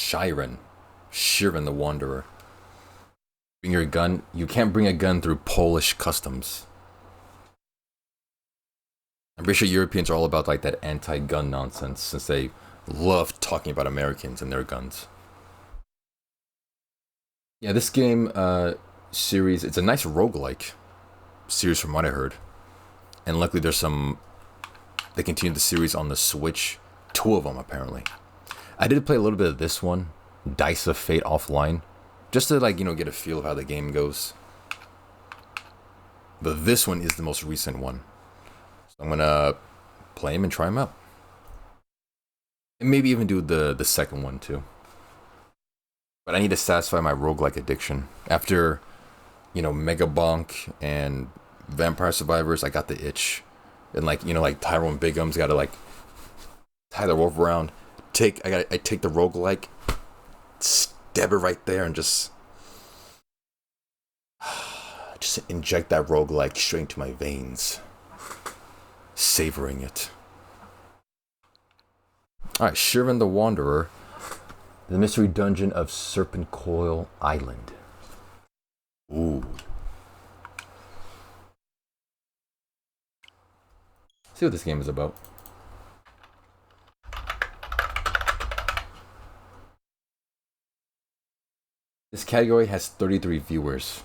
Shiren. Shiren the Wanderer. Bring your gun. You can't bring a gun through Polish customs. I'm pretty sure Europeans are all about like that anti-gun nonsense since they love talking about Americans and their guns. Yeah, this game series, it's a nice roguelike series from what I heard. And luckily there's they continue the series on the Switch. 2 of them apparently. I did play a little bit of this one, Dice of Fate offline, just to like, get a feel of how the game goes. But this one is the most recent one. So I'm gonna play him and try him out. And maybe even do the second one too. But I need to satisfy my roguelike addiction. After, Mega Bonk and Vampire Survivors, I got the itch. And like Tyrone Bigum's gotta like tie the rope around. I take the roguelike, stab it right there and just inject that roguelike straight into my veins. Savoring it. Alright, Shiren the Wanderer. The Mystery Dungeon of Serpentcoil Island. Ooh. See what this game is about. This category has 33 viewers.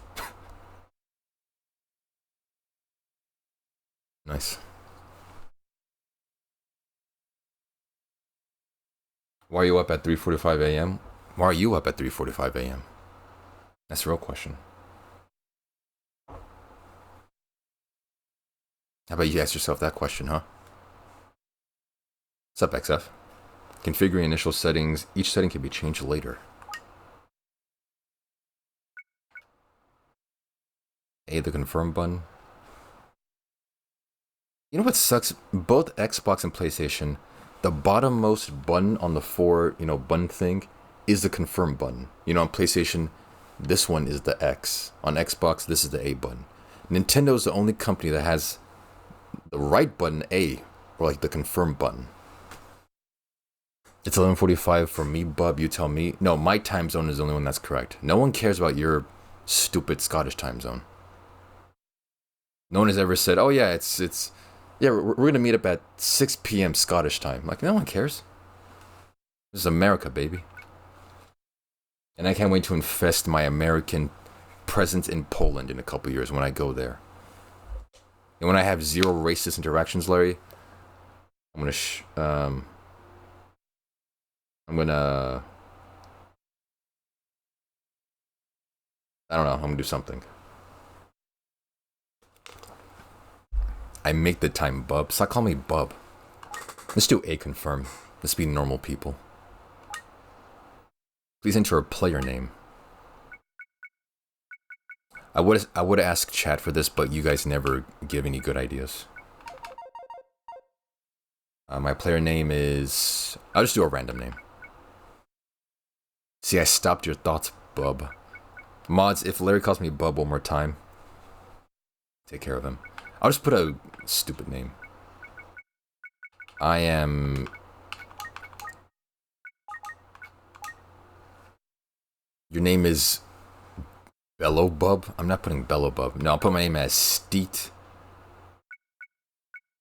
Nice. Why are you up at 3:45 a.m.? Why are you up at 3:45 a.m.? That's the real question. How about you ask yourself that question, huh? What's up, XF? Configuring initial settings. Each setting can be changed later. A, the confirm button. You know what sucks? Both Xbox and PlayStation, the bottommost button on the 4, button thing is the confirm button. On PlayStation, this one is the X. On Xbox, this is the A button. Nintendo is the only company that has the right button, A, or like the confirm button. It's 11:45 for me, bub. You tell me. No, my time zone is the only one that's correct. No one cares about your stupid Scottish time zone. No one has ever said, "Oh yeah, we're gonna meet up at 6 p.m. Scottish time." Like, no one cares. This is America, baby. And I can't wait to infest my American presence in Poland in a couple years when I go there. And when I have zero racist interactions, Larry, I'm gonna I don't know, I'm gonna do something. I make the time, bub. Stop calling me bub. Let's do A confirm. Let's be normal people. Please enter a player name. I would ask chat for this, but you guys never give any good ideas. My player name is... I'll just do a random name. See, I stopped your thoughts, bub. Mods, if Larry calls me bub one more time, take care of him. I'll just put a stupid name. I am... Your name is... Bellow Bub? I'm not putting Bellow Bub. No, I'll put my name as Steet.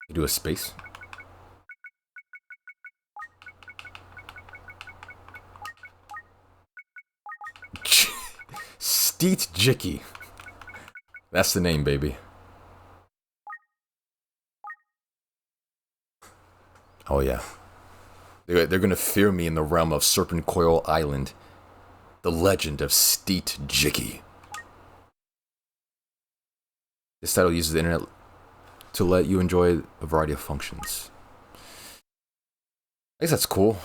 You do a space. Steet Jicky. That's the name, baby. Oh yeah. They're gonna fear me in the realm of Serpentcoil Island. The legend of Steet Jicky. This title uses the internet to let you enjoy a variety of functions. I guess that's cool.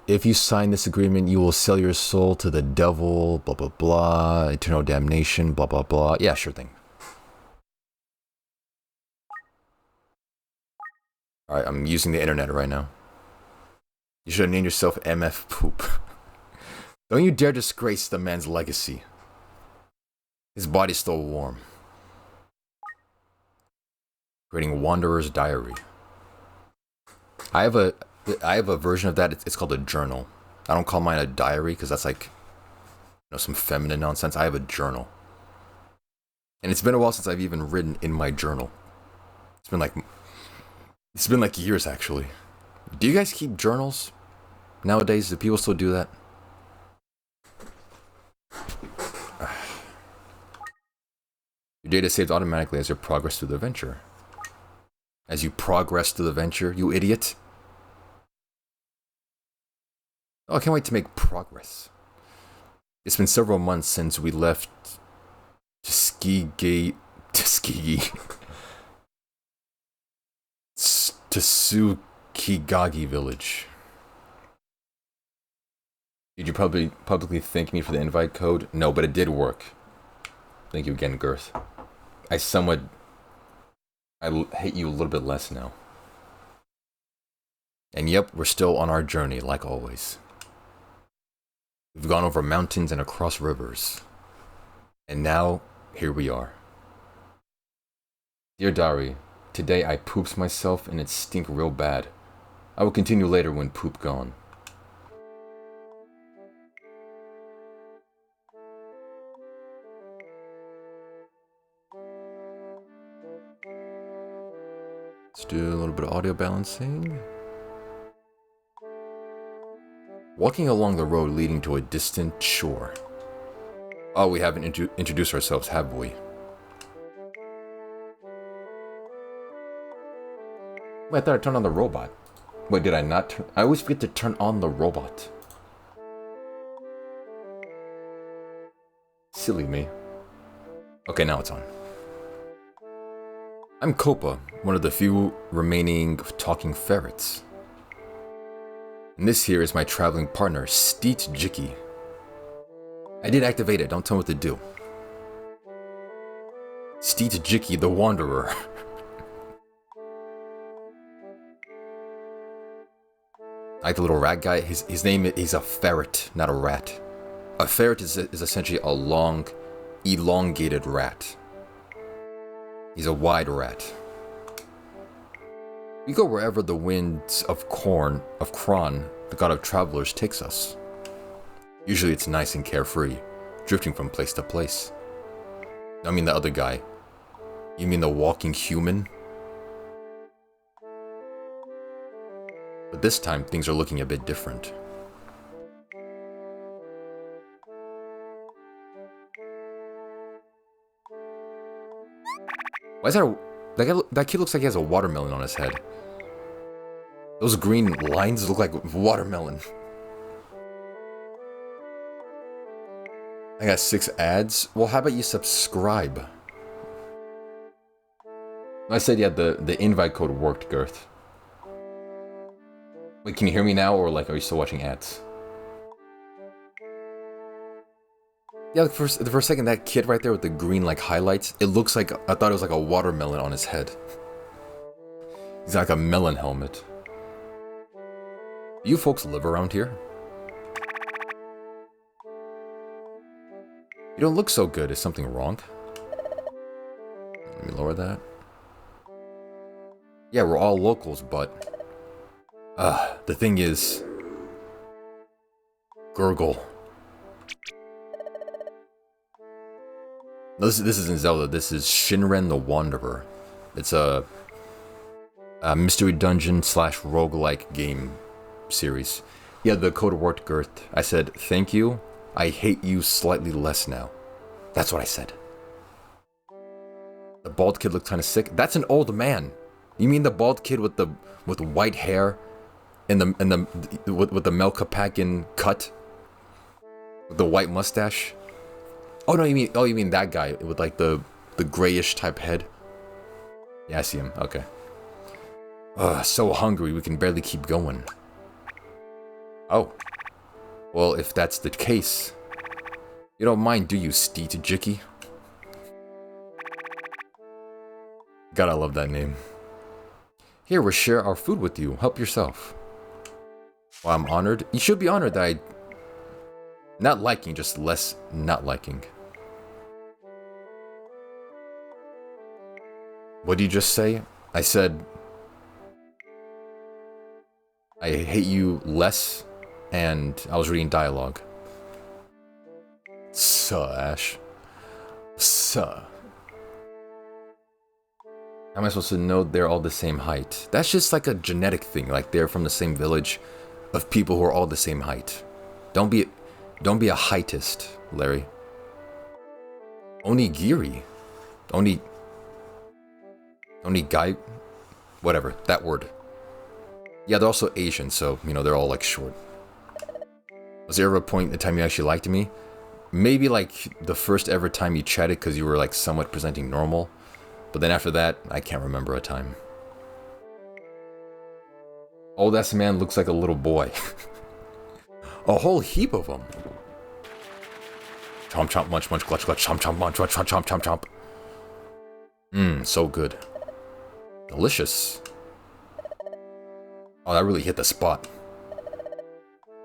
If you sign this agreement, you will sell your soul to the devil, blah, blah, blah, eternal damnation, blah, blah, blah. Yeah, sure thing. Alright, I'm using the internet right now. You should have named yourself MF Poop. Don't you dare disgrace the man's legacy. His body's still warm. Creating Wanderer's Diary. I have a version of that. It's called a journal. I don't call mine a diary because that's like, some feminine nonsense. I have a journal. And it's been a while since I've even written in my journal. It's been like years, actually. Do you guys keep journals nowadays? Do people still do that? Your data saved automatically as you progress through the venture. As you progress through the venture, you idiot. Oh, I can't wait to make progress. It's been several months since we left Tsukigagi village. Did you publicly thank me for the invite code? No, but it did work. Thank you again, Girth. I hate you a little bit less now. And yep, we're still on our journey, like always. We've gone over mountains and across rivers. And now, here we are. Dear Diary, today I poops myself and it stink real bad. I will continue later when poop gone. Let's do a little bit of audio balancing. Walking along the road leading to a distant shore. Oh, we haven't introduced ourselves, have we? Wait, I thought I turned on the robot. Wait, did I not turn? I always forget to turn on the robot. Silly me. Okay, now it's on. I'm Copa, one of the few remaining talking ferrets. And this here is my traveling partner, Steet Jiki. I did activate it, don't tell me what to do. Steet Jiki the Wanderer. I like the little rat guy. His name is a ferret, not a rat. A ferret is essentially a long, elongated rat. He's a wide rat. We go wherever the winds of Kron, the god of travelers, takes us. Usually it's nice and carefree, drifting from place to place. I mean the other guy. You mean the walking human? But this time, things are looking a bit different. Why is that kid looks like he has a watermelon on his head. Those green lines look like watermelon. I got 6 ads. Well, how about you subscribe? I said, yeah, the invite code worked, Girth. Wait, can you hear me now, or like, are you still watching ads? Yeah, like for a second, that kid right there with the green like highlights, it looks like, I thought it was like a watermelon on his head. He's got like a melon helmet. Do you folks live around here? You don't look so good. Is something wrong? Let me lower that. Yeah, we're all locals, but... the thing is... Gurgle. No, this isn't Zelda. This is Shinren the Wanderer. It's a mystery dungeon / roguelike game series. Yeah, the code worked, Girth. I said, thank you. I hate you slightly less now. That's what I said. The bald kid looked kind of sick. That's an old man. You mean the bald kid with white hair and with the Melka Packin cut? With the white mustache? Oh no, you mean that guy with like the grayish type head? Yeah, I see him. Okay. Ugh, so hungry we can barely keep going. Oh. Well, if that's the case, you don't mind, do you, Steet Jiki? God, I love that name. Here, we'll share our food with you. Help yourself. Well, I'm honored. You should be honored that I... Not liking, just less not liking. What did you just say? I said... I hate you less and I was reading dialogue. Suh, Ash. Suh. How am I supposed to know they're all the same height? That's just like a genetic thing. Like they're from the same village of people who are all the same height. Don't be a heightist, Larry. Onigiri. Guy. Whatever, that word. Yeah, they're also Asian, so, you know, they're all like short. Was there ever a point in the time you actually liked me? Maybe like the first ever time you chatted because you were like somewhat presenting normal. But then after that, I can't remember a time. Old ass man looks like a little boy. A whole heap of them. Chomp chomp munch munch clutch clutch chomp chomp munch chomp chomp chomp chomp. Mmm, so good. Delicious. Oh, that really hit the spot.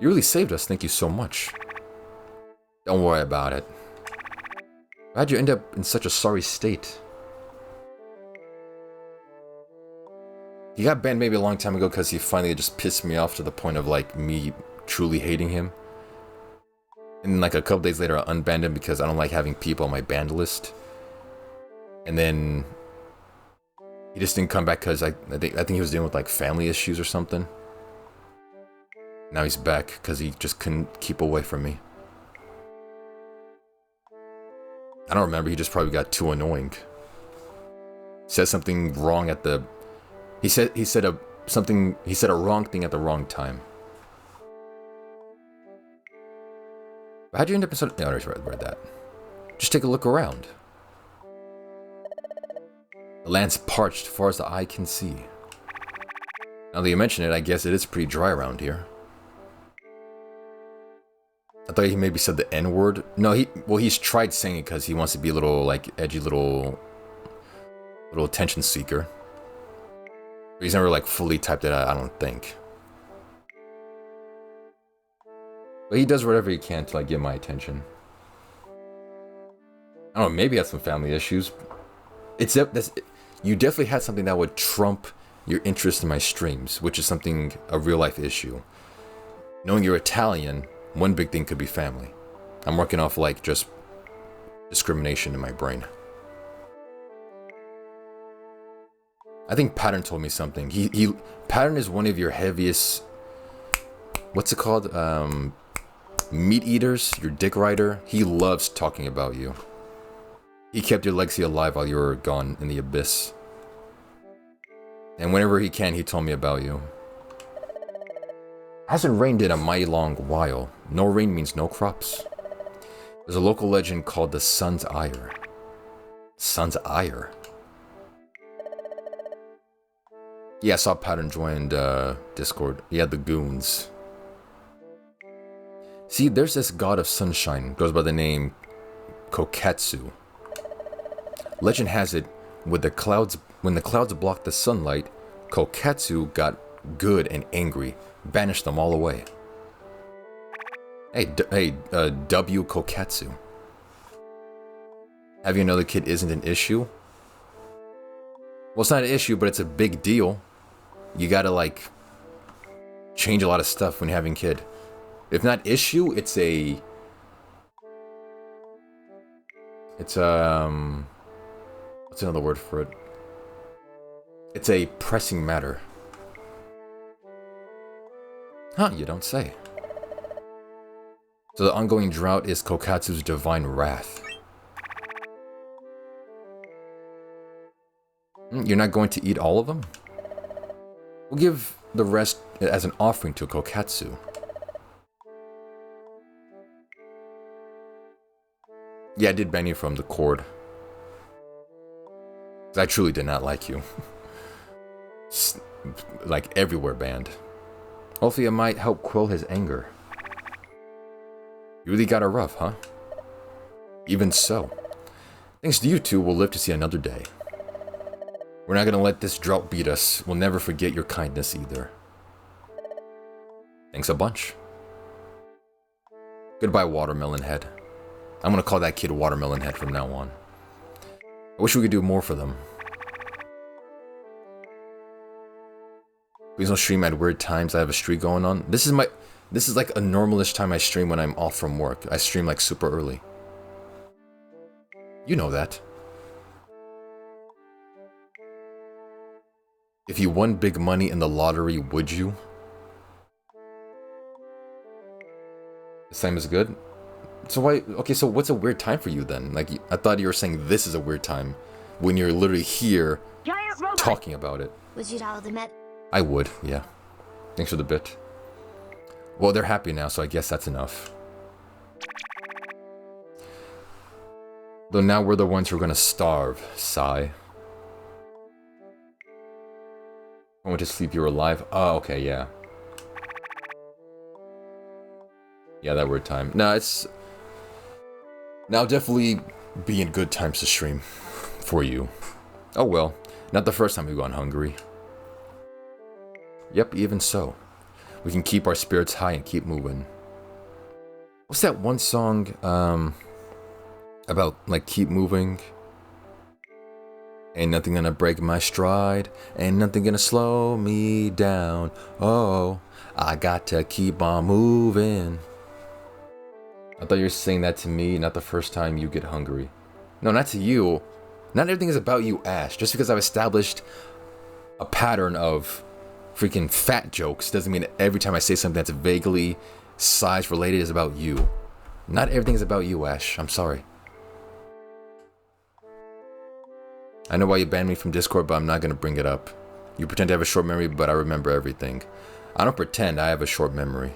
You really saved us, thank you so much. Don't worry about it. How'd you end up in such a sorry state? He got banned maybe a long time ago because he finally just pissed me off to the point of like me truly hating him. And then like a couple days later I unbanned him because I don't like having people on my banned list. And then he just didn't come back because I think he was dealing with like family issues or something. Now he's back because he just couldn't keep away from me. I don't remember, he just probably got too annoying. Said something wrong at the... He said a wrong thing at the wrong time. How'd you end up in such... No, I already read that. Just take a look around. The land's parched far as the eye can see. Now that you mention it, I guess it is pretty dry around here. I thought he maybe said the N-word. No, he's tried saying it because he wants to be a little, like, edgy little attention seeker. But he's never, like, fully typed it out, I don't think. But he does whatever he can to, like, get my attention. I don't know, maybe he had some family issues. You definitely had something that would trump your interest in my streams, which is something, a real-life issue. Knowing you're Italian... One big thing could be family. I'm working off, like, just discrimination in my brain. I think Pattern told me something. Pattern is one of your heaviest... What's it called? Meat eaters? Your dick rider? He loves talking about you. He kept your legacy alive while you were gone in the abyss. And whenever he can, he told me about you. Hasn't rained in a mighty long while. No rain means no crops. There's a local legend called the Sun's Ire. Sun's Ire? Yeah, I saw Pattern joined Discord. He had the goons. See, there's this god of sunshine. Goes by the name Kokatsu. Legend has it, when the clouds blocked the sunlight, Kokatsu got good and angry. Banished them all away. Hey, W. Kokatsu. Having another kid isn't an issue? Well, it's not an issue, but it's a big deal. You gotta, like, change a lot of stuff when you're having a kid. If not issue, it's a... What's another word for it? It's a pressing matter. Huh, you don't say. So the ongoing drought is Kokatsu's divine wrath. You're not going to eat all of them? We'll give the rest as an offering to Kokatsu. Yeah, I did ban you from the Cord. I truly did not like you. Like, everywhere banned. Hopefully it might help quell his anger. You really got it rough, huh? Even so. Thanks to you two, we'll live to see another day. We're not gonna let this drought beat us. We'll never forget your kindness either. Thanks a bunch. Goodbye, Watermelon Head. I'm gonna call that kid Watermelon Head from now on. I wish we could do more for them. Please don't stream at weird times. I have a streak going on. This This is like a normalish time I stream when I'm off from work. I stream like super early. You know that. If you won big money in the lottery, would you? This time is good? So why... Okay, so what's a weird time for you then? Like, I thought you were saying this is a weird time when you're literally here talking about it. Would you Daldameht? I would, yeah. Thanks for the bit. Well, they're happy now, so I guess that's enough. Though now we're the ones who are gonna starve, sigh. I went to sleep, you were alive? Oh, okay, yeah. Yeah, that weird time. No, it's... Now definitely be in good times to stream. For you. Oh well. Not the first time we've gone hungry. Yep, even so. We can keep our spirits high and keep moving. What's that one song, about, like, keep moving? Ain't nothing gonna break my stride. Ain't nothing gonna slow me down. Oh, I got to keep on moving. I thought you were saying that to me, not the first time you get hungry. No, not to you. Not everything is about you, Ash. Just because I've established a pattern of freaking fat jokes doesn't mean that every time I say something that's vaguely size related is about you. Not everything is about you, Ash. I'm sorry. I know why you banned me from Discord, but I'm not gonna bring it up. You pretend to have a short memory, but I remember everything. I don't pretend I have a short memory.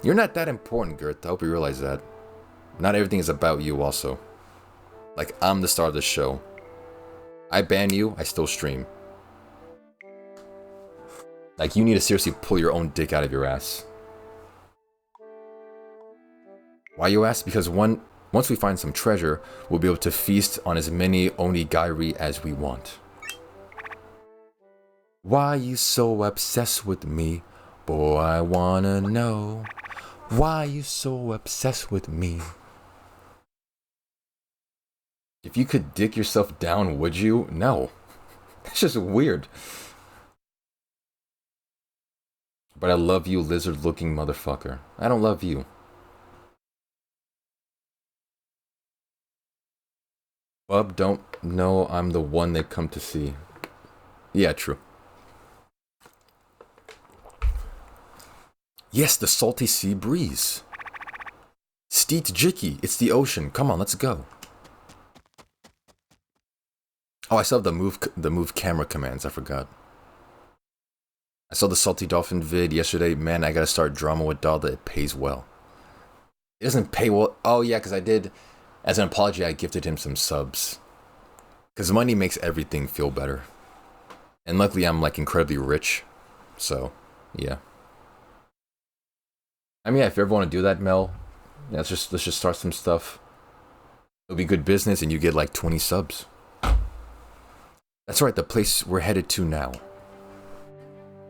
You're not that important, Gert. I hope you realize that. Not everything is about you also. Like, I'm the star of the show. I ban you, I still stream. Like, you need to seriously pull your own dick out of your ass. Why, you ask? Because once we find some treasure, we'll be able to feast on as many onigiri as we want. Why you so obsessed with me? Boy, I wanna know. Why you so obsessed with me? If you could dick yourself down, would you? No. That's just weird. But I love you, lizard-looking motherfucker. I don't love you. Bub, don't know I'm the one they come to see. Yeah, true. Yes, the salty sea breeze. Steet Jicky, it's the ocean. Come on, let's go. Oh, I still have the move camera commands, I forgot. I saw the Salty Dolphin vid yesterday. Man, I gotta start drama with Dalda. It pays well. It doesn't pay well. Oh yeah, because I did, as an apology, I gifted him some subs. Because money makes everything feel better. And luckily I'm like incredibly rich. So, yeah. I mean, yeah, if you ever want to do that, Mel, yeah, let's just start some stuff. It'll be good business and you get like 20 subs. That's right, the place we're headed to now.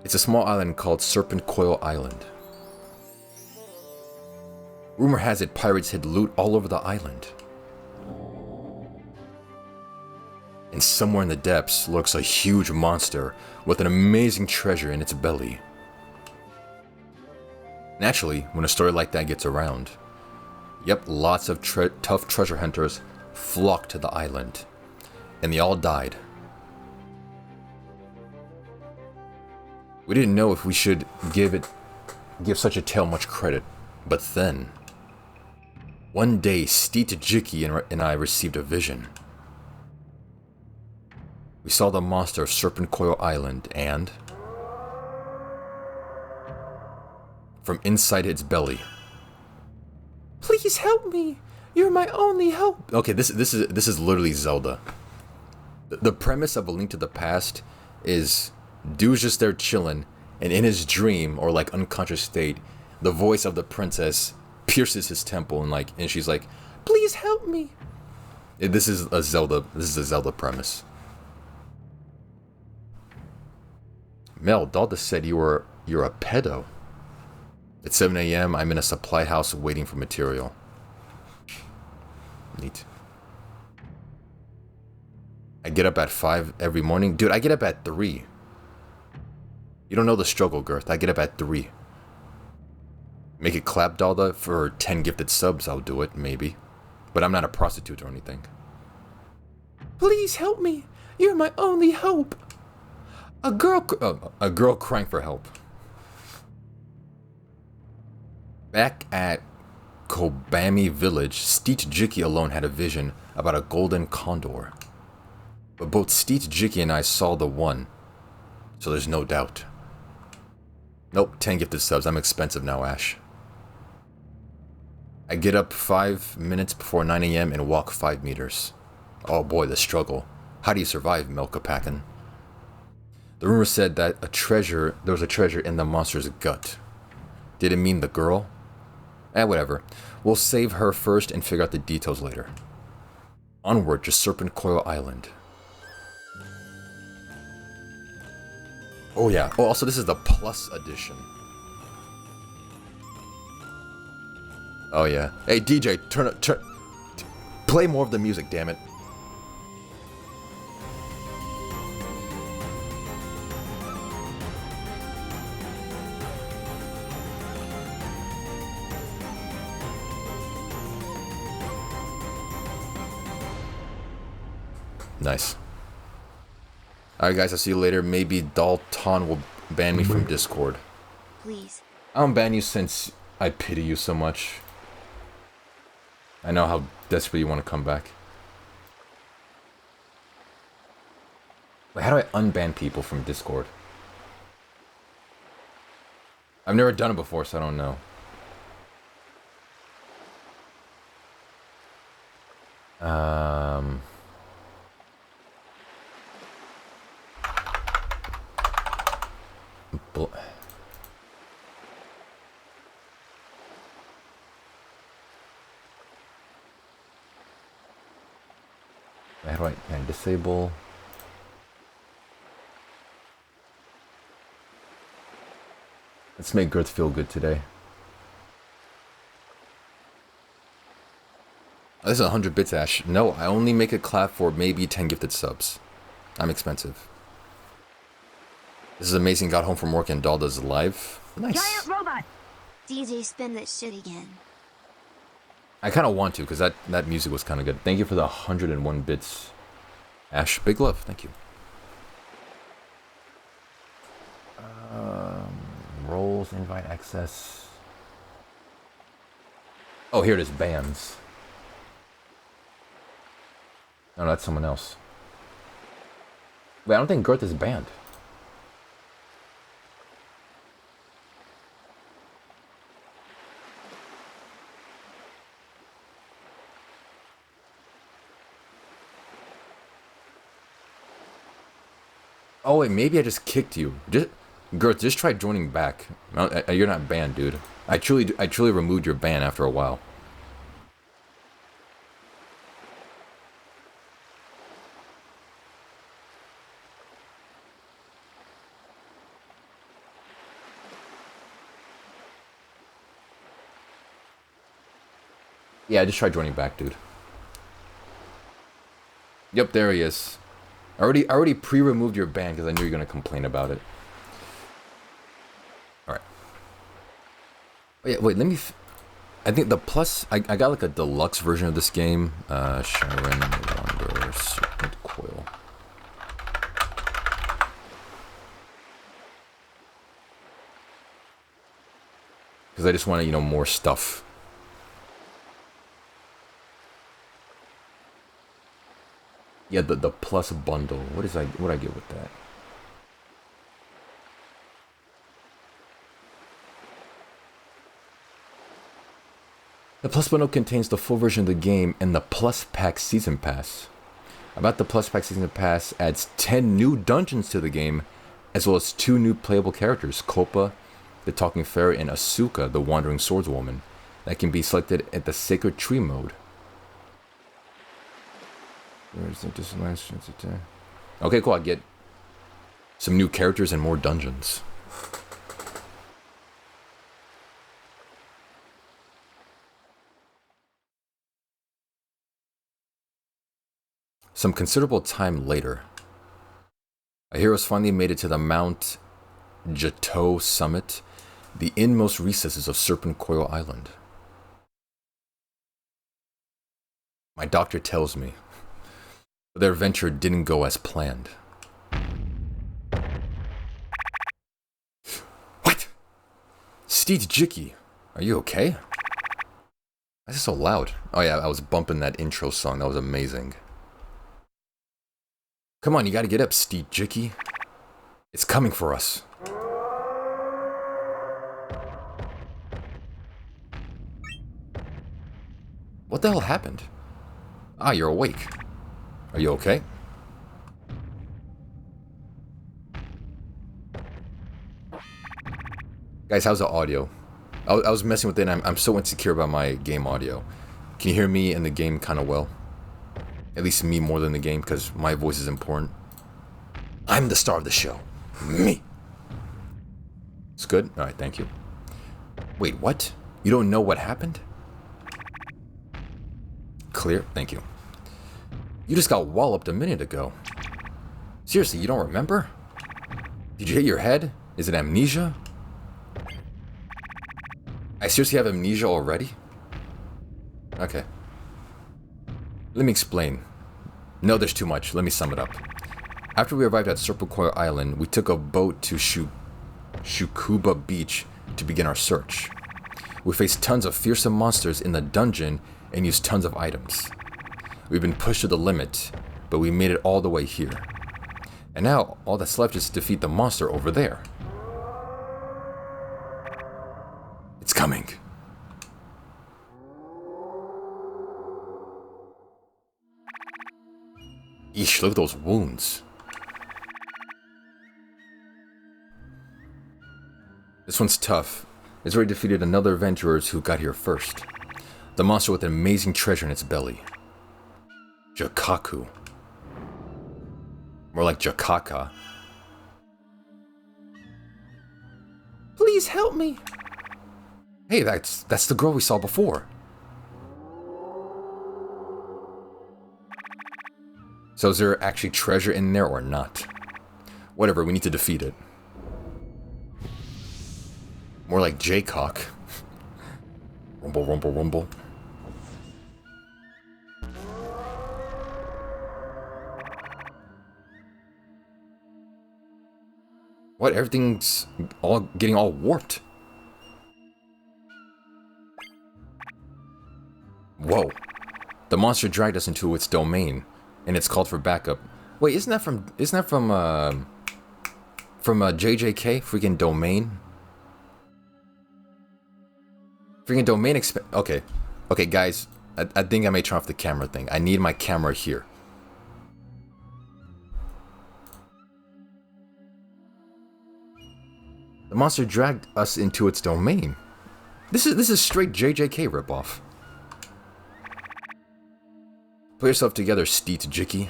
It's a small island called Serpentcoil Island. Rumor has it pirates hid loot all over the island. And somewhere in the depths lurks a huge monster with an amazing treasure in its belly. Naturally, when a story like that gets around, yep, lots of tough treasure hunters flocked to the island. And they all died. We didn't know if we should give such a tale much credit, but then, one day, Steet Jicky and I received a vision. We saw the monster of Serpentcoil Island, and from inside its belly, "Please help me! You're my only hope." Okay, this is literally Zelda. The premise of A Link to the Past is dude's just there chilling, and in his dream or like unconscious state, the voice of the princess pierces his temple and she's like, "Please help me." This is a Zelda premise. Mel, Dalda said you're a pedo. At 7 a.m., I'm in a supply house waiting for material. Neat. I get up at 5 every morning. Dude, I get up at 3. You don't know the struggle, Girth. I get up at 3. Make it clap Dalda for 10 gifted subs, I'll do it, maybe. But I'm not a prostitute or anything. Please help me. You're my only hope. A girl crying for help. Back at Kobami Village, Steet Jiki alone had a vision about a golden condor. But both Steet Jiki and I saw the one, so there's no doubt. Nope, 10 gifted subs. I'm expensive now, Ash. I get up 5 minutes before 9 a.m. and walk 5 meters. Oh boy, the struggle. How do you survive, Melkapakan? The rumor said that there was a treasure in the monster's gut. Did it mean the girl? Whatever. We'll save her first and figure out the details later. Onward to Serpentcoil Island. Oh yeah. Oh, also this is the Plus edition. Oh yeah. Hey DJ, play more of the music, damn it. Nice. Alright guys, I'll see you later. Maybe Dalton will ban me from Discord. Please. I won't ban you since I pity you so much. I know how desperately you want to come back. Wait, how do I unban people from Discord? I've never done it before, so I don't know. How do I disable? Let's make Girth feel good today. This is 100 bits, Ash. No, I only make a clap for maybe 10 gifted subs. I'm expensive. This is amazing. Got home from work and Dalda's live. Nice. Giant robot. DJ, spin that shit again. I kind of want to, because that music was kind of good. Thank you for the 101 bits. Ash, big love. Thank you. Roles, invite access. Oh, here it is. Bands. No, that's someone else. Wait, I don't think Girth is banned. Oh wait, maybe I just kicked you. Girth, just try joining back. You're not banned, dude. I truly removed your ban after a while. Yeah, just try joining back, dude. Yep, there he is. I already pre-removed your ban because I knew you were gonna complain about it. Alright. Oh, yeah, wait, let me... I think the plus... I got like a deluxe version of this game. Shiren, Wander, Serpentcoil. Because I just wanted, you know, more stuff. Yeah, the plus bundle. What I get with that? The plus bundle contains the full version of the game and the plus pack season pass. About the plus pack season pass adds 10 new dungeons to the game, as well as 2 new playable characters, Copa, the Talking Fairy, and Asuka, the Wandering Swordswoman, that can be selected at the Sacred Tree mode. Okay, cool. I get some new characters and more dungeons. Some considerable time later, our heroes finally made it to the Mount Jato summit The inmost recesses of Serpentcoil Island. My doctor tells me their venture didn't go as planned. What? Steed Jicky, are you okay? Why is it so loud? Oh yeah, I was bumping that intro song. That was amazing. Come on, you gotta get up, Steed Jicky. It's coming for us. What the hell happened? Ah, you're awake. Are you okay? Guys, how's the audio? I was messing with it and I'm so insecure about my game audio. Can you hear me in the game kind of well? At least me more than the game, because my voice is important. I'm the star of the show. Me. It's good? Alright, thank you. Wait, what? You don't know what happened? Clear? Thank you. You just got walloped a minute ago. Seriously, you don't remember? Did you hit your head? Is it amnesia? I seriously have amnesia already? Okay. Let me explain. No, there's too much. Let me sum it up. After we arrived at Serpentcoil Island, we took a boat to Shukuba Beach to begin our search. We faced tons of fearsome monsters in the dungeon and used tons of items. We've been pushed to the limit, but we made it all the way here. And now, all that's left is to defeat the monster over there. It's coming. Eesh, look at those wounds. This one's tough. It's already defeated another adventurers who got here first. The monster with an amazing treasure in its belly. Jakaku. More like Jakaka. Please help me. Hey, that's the girl we saw before. So is there actually treasure in there or not? Whatever, we need to defeat it. More like Jaycock. Rumble, rumble, rumble. What? Everything's getting all warped. Whoa. The monster dragged us into its domain, and it's called for backup. Wait, isn't that from JJK? Freaking domain? Freaking domain okay. Okay, guys. I think I may turn off the camera thing. I need my camera here. The monster dragged us into its domain. This is straight JJK ripoff. Put yourself together, Steet Jicky.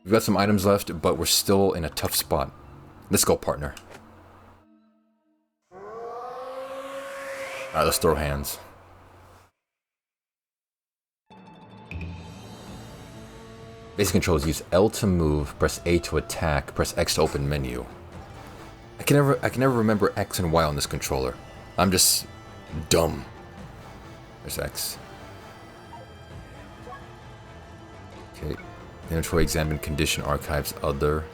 We've got some items left, but we're still in a tough spot. Let's go, partner. Alright, let's throw hands. Basic controls: use L to move, press A to attack, press X to open menu. I can never remember X and Y on this controller. I'm just dumb. There's X. Okay. Inventory, examine, condition, archives, other.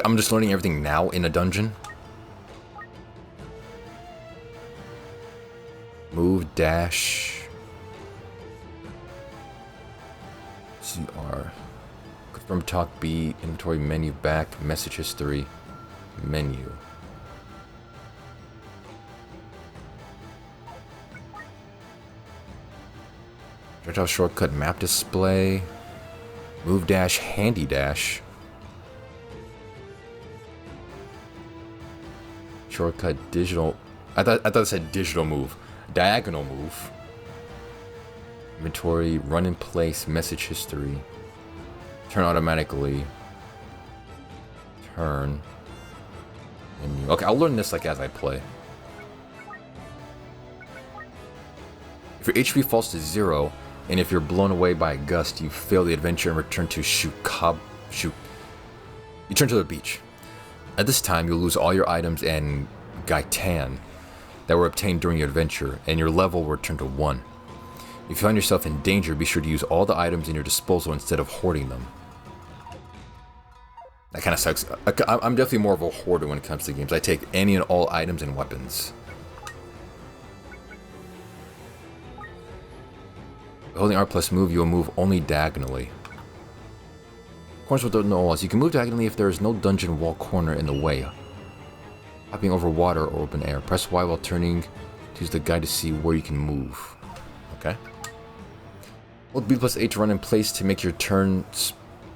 I'm just learning everything now in a dungeon. Move, dash. CR. Confirm, talk, B. Inventory, menu, back, message history, menu. Projectile shortcut, map display. Move, dash, handy dash. Shortcut, digital. I thought it said digital move. Diagonal move. Inventory, run in place, message history. Turn automatically. Turn. Menu. Okay, I'll learn this like as I play. If your HP falls to 0, and if you're blown away by a gust, you fail the adventure and return to You turn to the beach. At this time, you'll lose all your items and Gaitan that were obtained during your adventure, and your level will return to 1. If you find yourself in danger, be sure to use all the items in your disposal instead of hoarding them. That kind of sucks. I'm definitely more of a hoarder when it comes to games. I take any and all items and weapons. Holding R plus move, you will move only diagonally. Corners with no walls. You can move diagonally if there is no dungeon wall corner in the way. Hopping over water or open air. Press Y while turning to use the guide to see where you can move. Okay. Hold B plus A to run in place to make your turns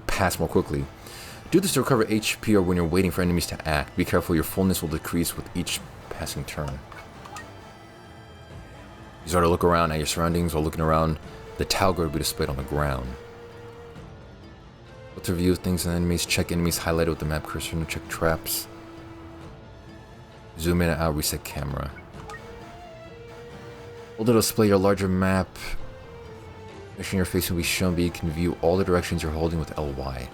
pass more quickly. Do this to recover HP or when you're waiting for enemies to act. Be careful, your fullness will decrease with each passing turn. You start to look around at your surroundings. While looking around, the tile grid will be displayed on the ground. To view things and enemies, check enemies highlighted with the map cursor, and check traps. Zoom in and out, reset camera. Hold it to display your larger map. Direction you're facing will be shown, but you can view all the directions you're holding with LY.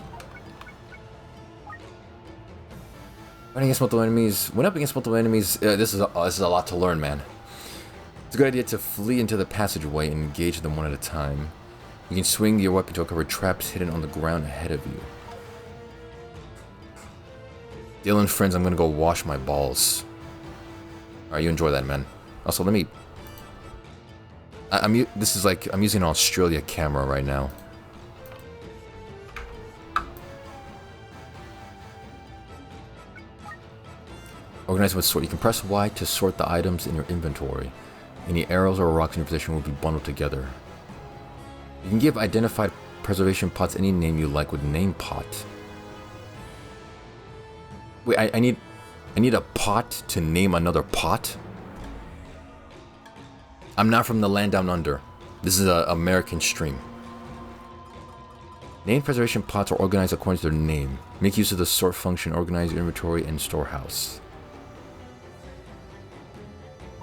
Fighting against multiple enemies. When up against multiple enemies, this is a lot to learn, man. It's a good idea to flee into the passageway and engage them one at a time. You can swing your weapon to uncover traps hidden on the ground ahead of you. Dylan, friends, I'm gonna go wash my balls. Alright, you enjoy that, man. Also, let me... I'm using an Australia camera right now. Organize with sort. You can press Y to sort the items in your inventory. Any arrows or rocks in your position will be bundled together. You can give identified preservation pots any name you like with name pot. Wait, I need a pot to name another pot? I'm not from the land down under. This is an American stream. Name preservation pots are organized according to their name. Make use of the sort function, organize your inventory and storehouse.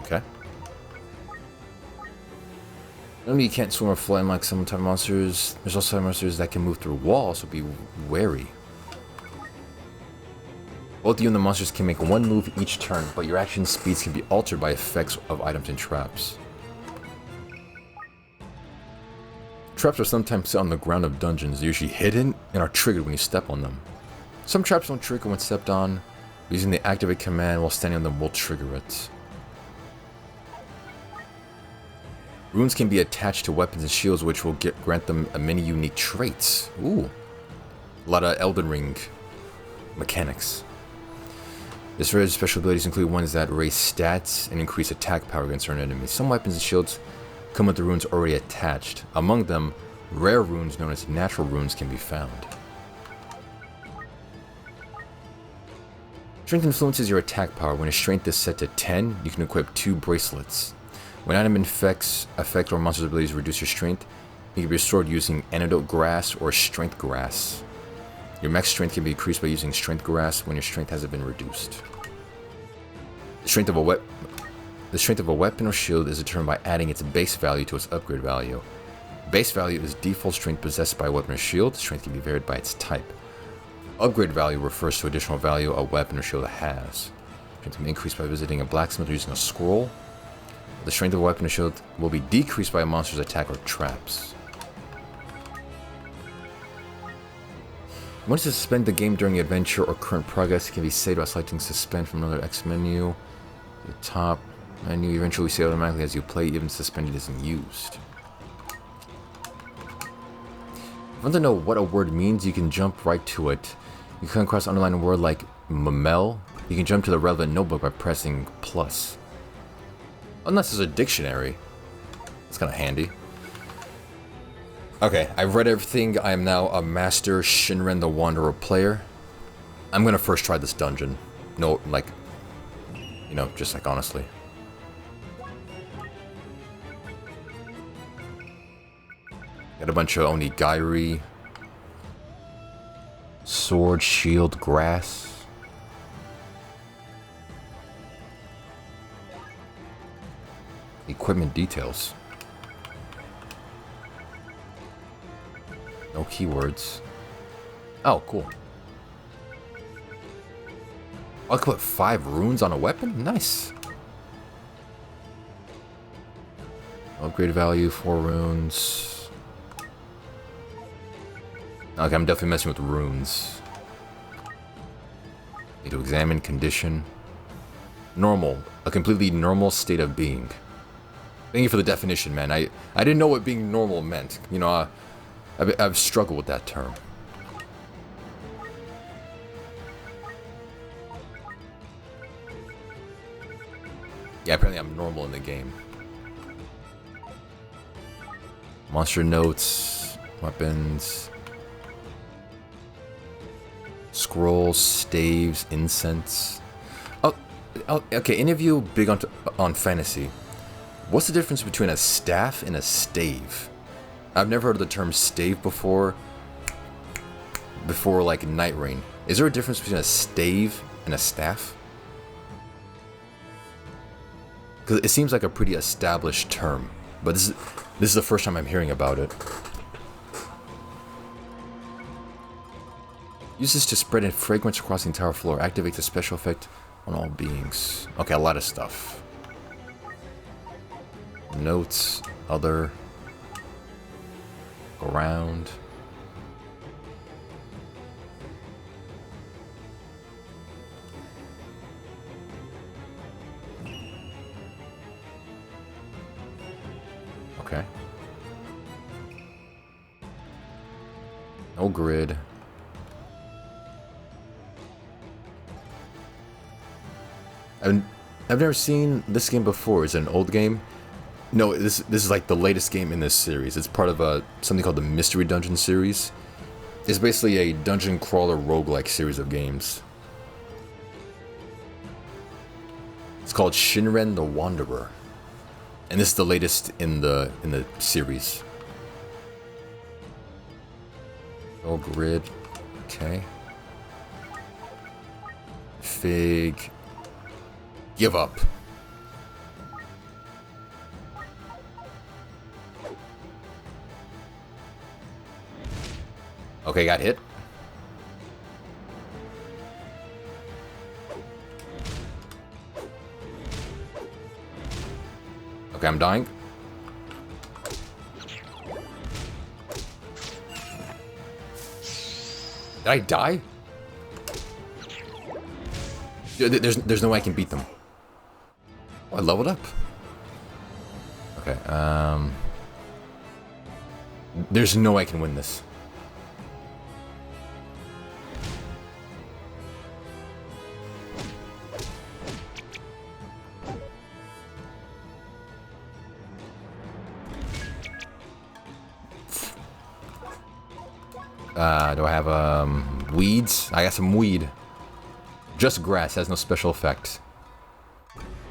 Okay. Normally you can't swim or fly unlike some type of monsters. There's also monsters that can move through walls, so be wary. Both you and the monsters can make one move each turn, but your action speeds can be altered by effects of items and traps. Traps are sometimes set on the ground of dungeons. They're usually hidden and are triggered when you step on them. Some traps don't trigger when stepped on. Using the activate command while standing on them will trigger it. Runes can be attached to weapons and shields, which will grant them many unique traits. Ooh. A lot of Elden Ring mechanics. This rare's special abilities include ones that raise stats and increase attack power against certain enemies. Some weapons and shields come with the runes already attached. Among them, rare runes known as natural runes can be found. Strength influences your attack power. When a strength is set to 10, you can equip 2 bracelets. When item effect or monster's abilities reduce your strength, it can be restored using Antidote Grass or Strength Grass. Your max strength can be increased by using Strength Grass when your strength hasn't been reduced. The strength of a weapon or shield is determined by adding its base value to its upgrade value. Base value is default strength possessed by a weapon or shield. Strength can be varied by its type. Upgrade value refers to additional value a weapon or shield has. Strength can be increased by visiting a blacksmith or using a scroll. The strength of a weapon or shield will be decreased by a monster's attack or traps. Once to suspend the game during the adventure or current progress, it can be saved by selecting suspend from another X menu. The top menu eventually save automatically as you play, even suspended isn't used. If you want to know what a word means, you can jump right to it. You come across an underlined word like mamel. You can jump to the relevant notebook by pressing plus. Unless there's a dictionary. It's kind of handy. Okay, I've read everything. I am now a master Shinren the Wanderer player. I'm gonna first try this dungeon. No, like, you know, just like honestly. Got a bunch of onigiri. Sword, shield, grass. Equipment details. No keywords. Oh, cool. I could put 5 runes on a weapon? Nice. Upgrade value, 4 runes. Okay, I'm definitely messing with runes. Need to examine condition. Normal. A completely normal state of being. Thank you for the definition, man. I didn't know what being normal meant. You know, I've struggled with that term. Yeah, apparently I'm normal in the game. Monster notes, weapons, scrolls, staves, incense. Oh, okay. Any of you big on fantasy? What's the difference between a staff and a stave? I've never heard of the term stave before. Before like Night Rain, is there a difference between a stave and a staff? Because it seems like a pretty established term, but this is the first time I'm hearing about it. Use this to spread a fragrance across the entire floor. Activate the special effect on all beings. Okay, a lot of stuff. Notes, other, go around. Okay. No grid. I've never seen this game before. Is it an old game? No, this is like the latest game in this series. It's part of something called the Mystery Dungeon series. It's basically a dungeon crawler roguelike series of games. It's called Shinren the Wanderer. And this is the latest in the series. Oh, grid. Okay. Fig. Give up. Okay, got hit. Okay, I'm dying. Did I die? There's no way I can beat them. Oh, I leveled up. Okay, there's no way I can win this. Do I have, weeds? I got some weed. Just grass, has no special effect.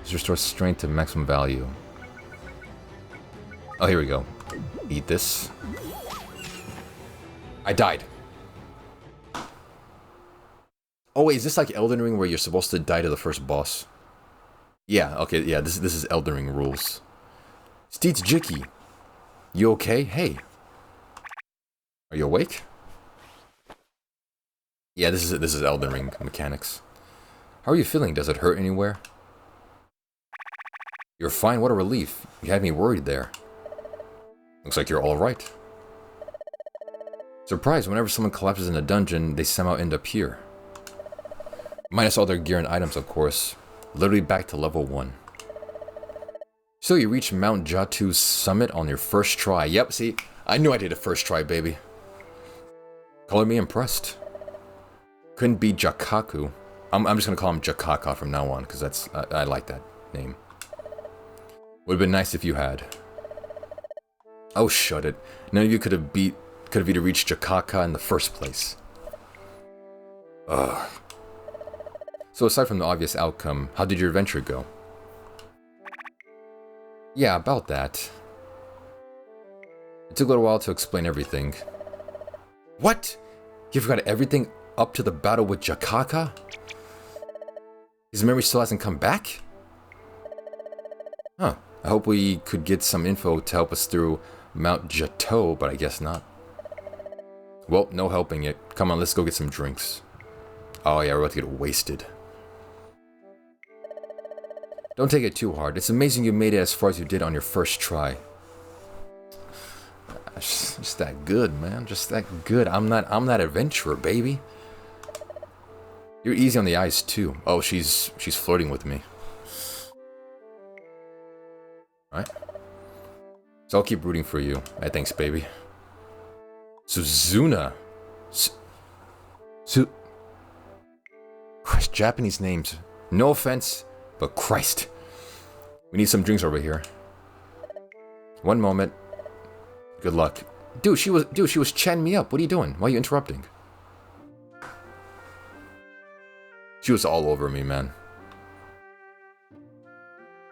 This restores strength to maximum value. Oh, here we go. Eat this. I died. Oh wait, is this like Elden Ring where you're supposed to die to the first boss? Yeah, okay, yeah, this is Elden Ring rules. Steeds Jicky. You okay? Hey. Are you awake? Yeah, this is Elden Ring mechanics. How are you feeling? Does it hurt anywhere? You're fine, what a relief. You had me worried there. Looks like you're alright. Surprise, whenever someone collapses in a dungeon, they somehow end up here. Minus all their gear and items, of course. Literally back to level 1. So you reach Mount Jatu's summit on your first try. Yep, see, I knew I did a first try, baby. Color me impressed. Couldn't be Jakaku. I'm just gonna call him Jakaka from now on, because that's I like that name. Would have been nice if you had. Oh, shut it. None of you could have either reached Jakaka in the first place. Ugh. So aside from the obvious outcome, how did your adventure go? Yeah, about that. It took a little while to explain everything. What? You forgot everything up to the battle with Jakaka? His memory still hasn't come back? Huh. I hope we could get some info to help us through Mount Jato, but I guess not. Well, no helping it. Come on, let's go get some drinks. Oh yeah, we're about to get wasted. Don't take it too hard. It's amazing you made it as far as you did on your first try. Just that good, man. Just that good. I'm that adventurer, baby. You're easy on the eyes too. Oh, she's flirting with me. Right? So I'll keep rooting for you. Hey, thanks, baby. Suzuna. Christ, Japanese names. No offense, but Christ. We need some drinks over here. One moment. Good luck. Dude, she was chatting me up. What are you doing? Why are you interrupting? She was all over me, man.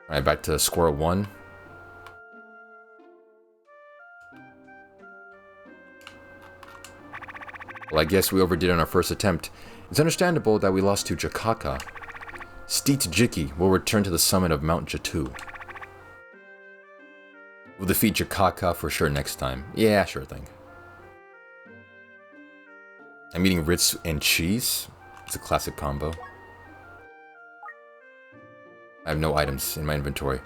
Alright, back to square one. Well, I guess we overdid on our first attempt. It's understandable that we lost to Jakaka. Steet Jiki will return to the summit of Mount Jatu. We'll defeat Jakaka for sure next time. Yeah, sure thing. I'm eating Ritz and cheese. It's a classic combo. I have no items in my inventory.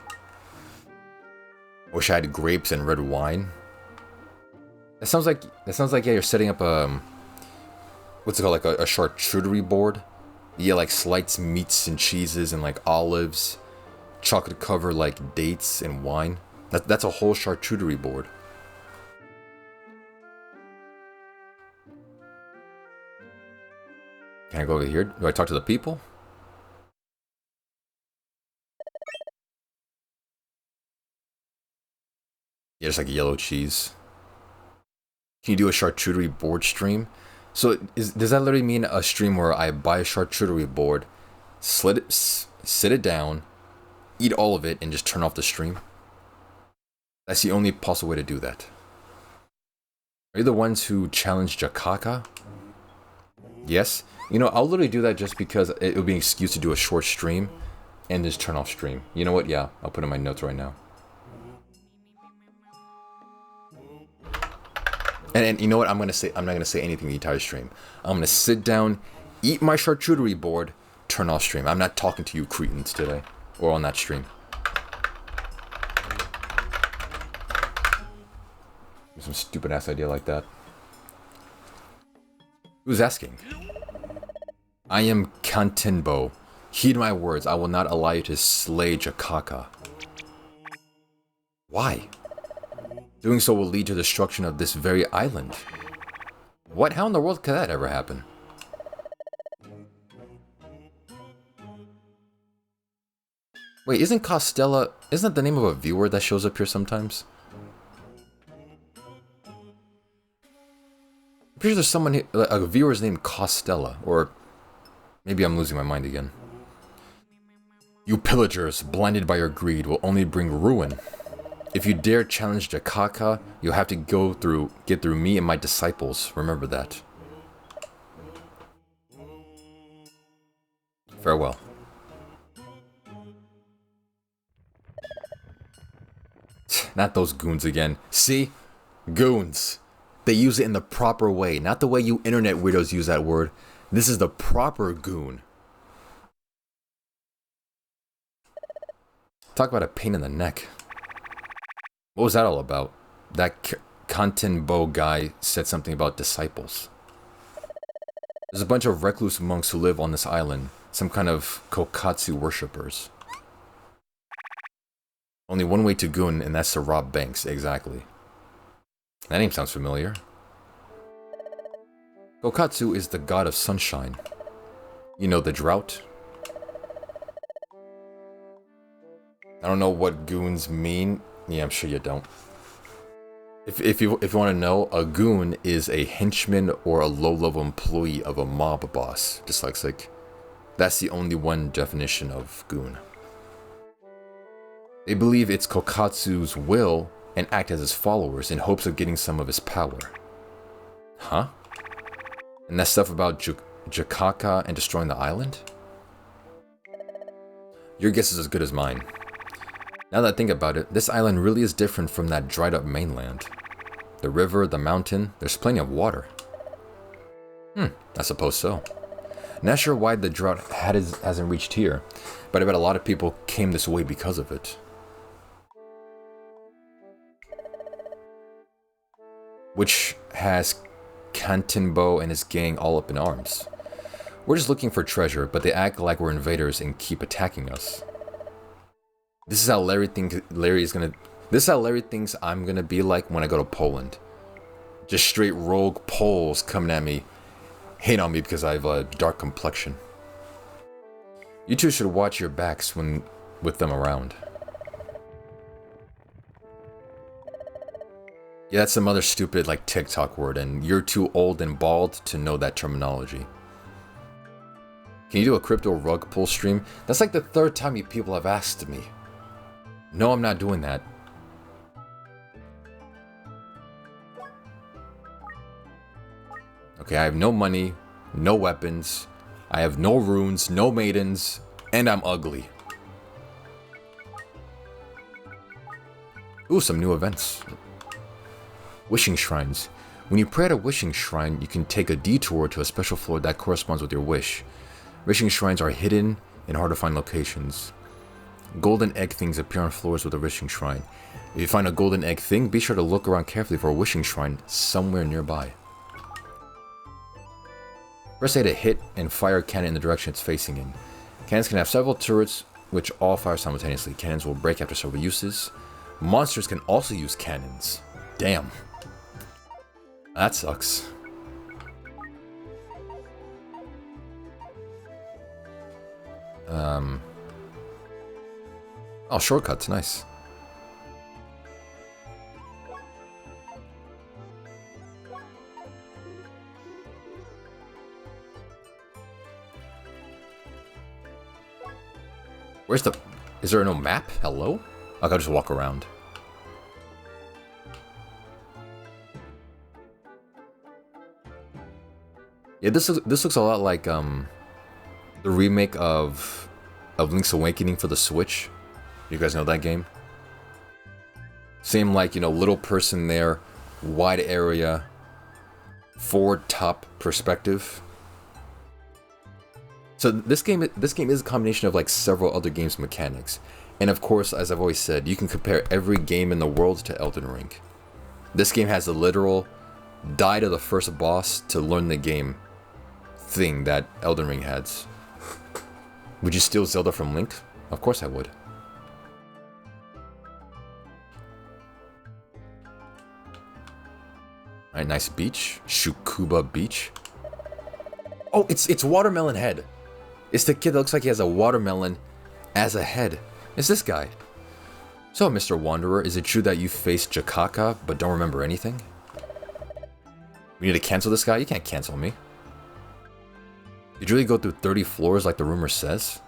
I wish I had grapes and red wine. That sounds like yeah, you're setting up a what's it called, like a charcuterie board. Yeah, like sliced meats and cheeses and like olives, chocolate covered like dates and wine. That's a whole charcuterie board. Can I go over here? Do I talk to the people? Yeah, just like yellow cheese. Can you do a charcuterie board stream? So does that literally mean a stream where I buy a charcuterie board, sit it down, eat all of it, and just turn off the stream? That's the only possible way to do that. Are you the ones who challenged Jakaka? Yes. You know, I'll literally do that just because it would be an excuse to do a short stream and just turn off stream. You know what? Yeah, I'll put in my notes right now. And you know what? I'm not gonna say anything the entire stream. I'm gonna sit down, eat my charcuterie board, turn off stream. I'm not talking to you cretins today or on that stream. Some stupid ass idea like that. Who's asking? I am Kantenbo. Heed my words. I will not allow you to slay Jakaka. Why? Doing so will lead to the destruction of this very island. What? How in the world could that ever happen? Wait, isn't Costella... Isn't that the name of a viewer that shows up here sometimes? I'm pretty sure there's someone here, a viewer's named Costella, or maybe I'm losing my mind again. You pillagers, blinded by your greed, will only bring ruin. If you dare challenge Jakaka, you'll have to get through me and my disciples. Remember that. Farewell. Not those goons again. See? Goons. They use it in the proper way, not the way you internet weirdos use that word. This is the proper goon. Talk about a pain in the neck. What was that all about? That Kantenbo guy said something about disciples. There's a bunch of recluse monks who live on this island. Some kind of Kokatsu worshippers. Only one way to goon, and that's to rob banks. Exactly. That name sounds familiar. Kokatsu is the god of sunshine. You know, the drought? I don't know what goons mean. Yeah, I'm sure you don't. If you want to know, a goon is a henchman or a low-level employee of a mob boss. Dyslexic. That's the only one definition of goon. They believe it's Kokatsu's will and act as his followers in hopes of getting some of his power. Huh? And that stuff about Jakaka and destroying the island? Your guess is as good as mine. Now that I think about it, this island really is different from that dried up mainland. The river, the mountain, there's plenty of water. I suppose so. Not sure why the drought hasn't reached here, but I bet a lot of people came this way because of it. Which has Kantenbo and his gang all up in arms. We're just looking for treasure, but they act like we're invaders and keep attacking us. This is how Larry thinks I'm gonna be like when I go to Poland. Just straight rogue Poles coming at me, hate on me because I have a dark complexion. You two should watch your backs when with them around. Yeah, that's some other stupid like TikTok word, and you're too old and bald to know that terminology. Can you do a crypto rug pull stream? That's like the third time you people have asked me. No, I'm not doing that. Okay, I have no money, no weapons, I have no runes, no maidens, and I'm ugly. Ooh, some new events. Wishing shrines. When you pray at a wishing shrine, you can take a detour to a special floor that corresponds with your wish. Wishing shrines are hidden in hard to find locations. Golden egg things appear on floors with a wishing shrine. If you find a golden egg thing, be sure to look around carefully for a wishing shrine somewhere nearby. Press A to hit and fire a cannon in the direction it's facing in. Cannons can have several turrets which all fire simultaneously. Cannons will break after several uses. Monsters can also use cannons. Damn. That sucks. Oh, shortcuts, nice. Where's the... Is there no map? Hello? I gotta just walk around. Yeah, this looks a lot like the remake of Link's Awakening for the Switch. You guys know that game? Same like, you know, little person there, wide area, forward top perspective. So this game is a combination of like several other games mechanics. And of course, as I've always said, you can compare every game in the world to Elden Ring. This game has the literal die to the first boss to learn the game thing that Elden Ring has. Would you steal Zelda from Link? Of course I would. Alright, nice beach. Shukuba Beach. Oh, it's Watermelon Head. It's the kid that looks like he has a watermelon as a head. It's this guy. So, Mr. Wanderer, is it true that you faced Jakaka but don't remember anything? We need to cancel this guy? You can't cancel me. Did you really go through 30 floors like the rumor says?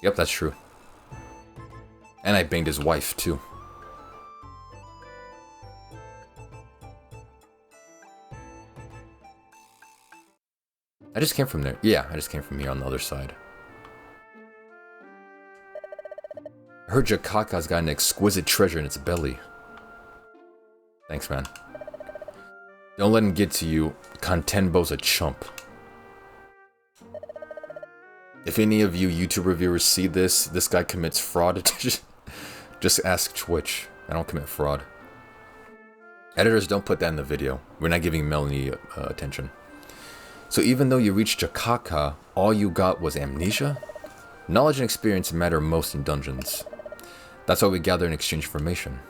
Yep, that's true. And I banged his wife, too. I just came from there. Yeah, I just came from here on the other side. I heard Jakaka's got an exquisite treasure in its belly. Thanks, man. Don't let him get to you. Kantenbo's a chump. If any of you YouTube reviewers see this guy commits fraud, just ask Twitch. I don't commit fraud. Editors, don't put that in the video. We're not giving Melanie attention. So even though you reached Jakaka, all you got was amnesia? Knowledge and experience matter most in dungeons. That's why we gather and exchange information.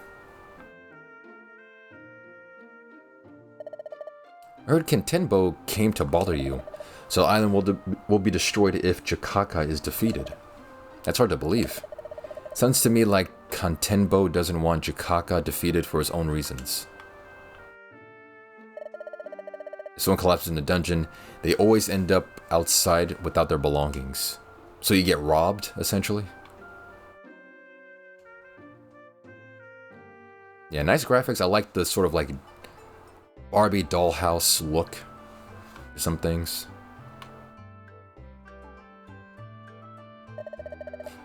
I heard Kantenbo came to bother you, so the island will be destroyed if Jakaka is defeated. That's hard to believe. Sounds to me like Kantenbo doesn't want Jakaka defeated for his own reasons. If someone collapses in a dungeon, they always end up outside without their belongings. So you get robbed, essentially. Yeah, nice graphics. I like the sort of like Barbie dollhouse look for some things.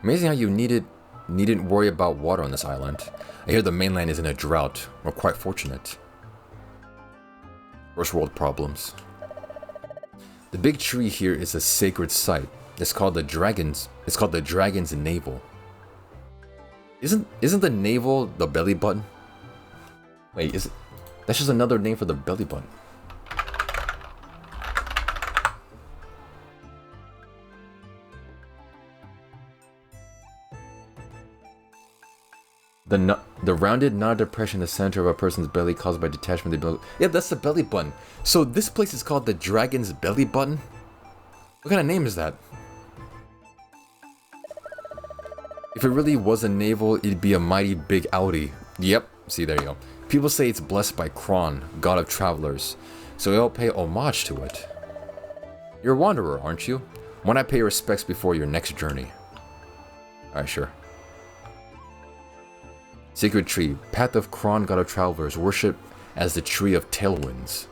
Amazing how you needn't worry about water on this island. I hear the mainland is in a drought. We're quite fortunate. First world problems. The big tree here is a sacred site. It's called the Dragon's Navel. Isn't the navel the belly button? Wait, is it? That's just another name for the belly button. The rounded knot depression in the center of a person's belly caused by detachment of the belly. Yeah, that's the belly button. So this place is called the Dragon's Belly Button? What kind of name is that? If it really was a navel, it'd be a mighty big outie. Yep, see, there you go. People say it's blessed by Kron, god of travelers, so we all pay homage to it. You're a wanderer, aren't you? Why not pay your respects before your next journey? Alright, sure. Sacred tree, path of Kron, god of travelers, worship as the tree of tailwinds.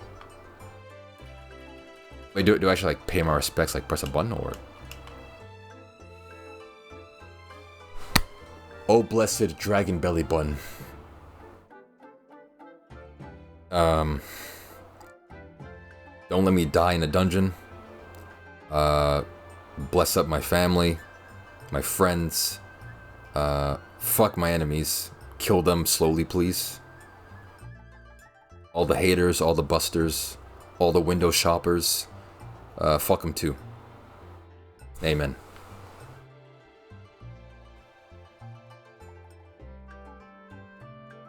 Wait, do I actually like pay my respects, like press a button, or? Oh, blessed dragon belly button. Don't let me die in a dungeon. Bless up my family, my friends. Fuck my enemies. Kill them slowly, please. All the haters, all the busters, all the window shoppers. Fuck them too. Amen.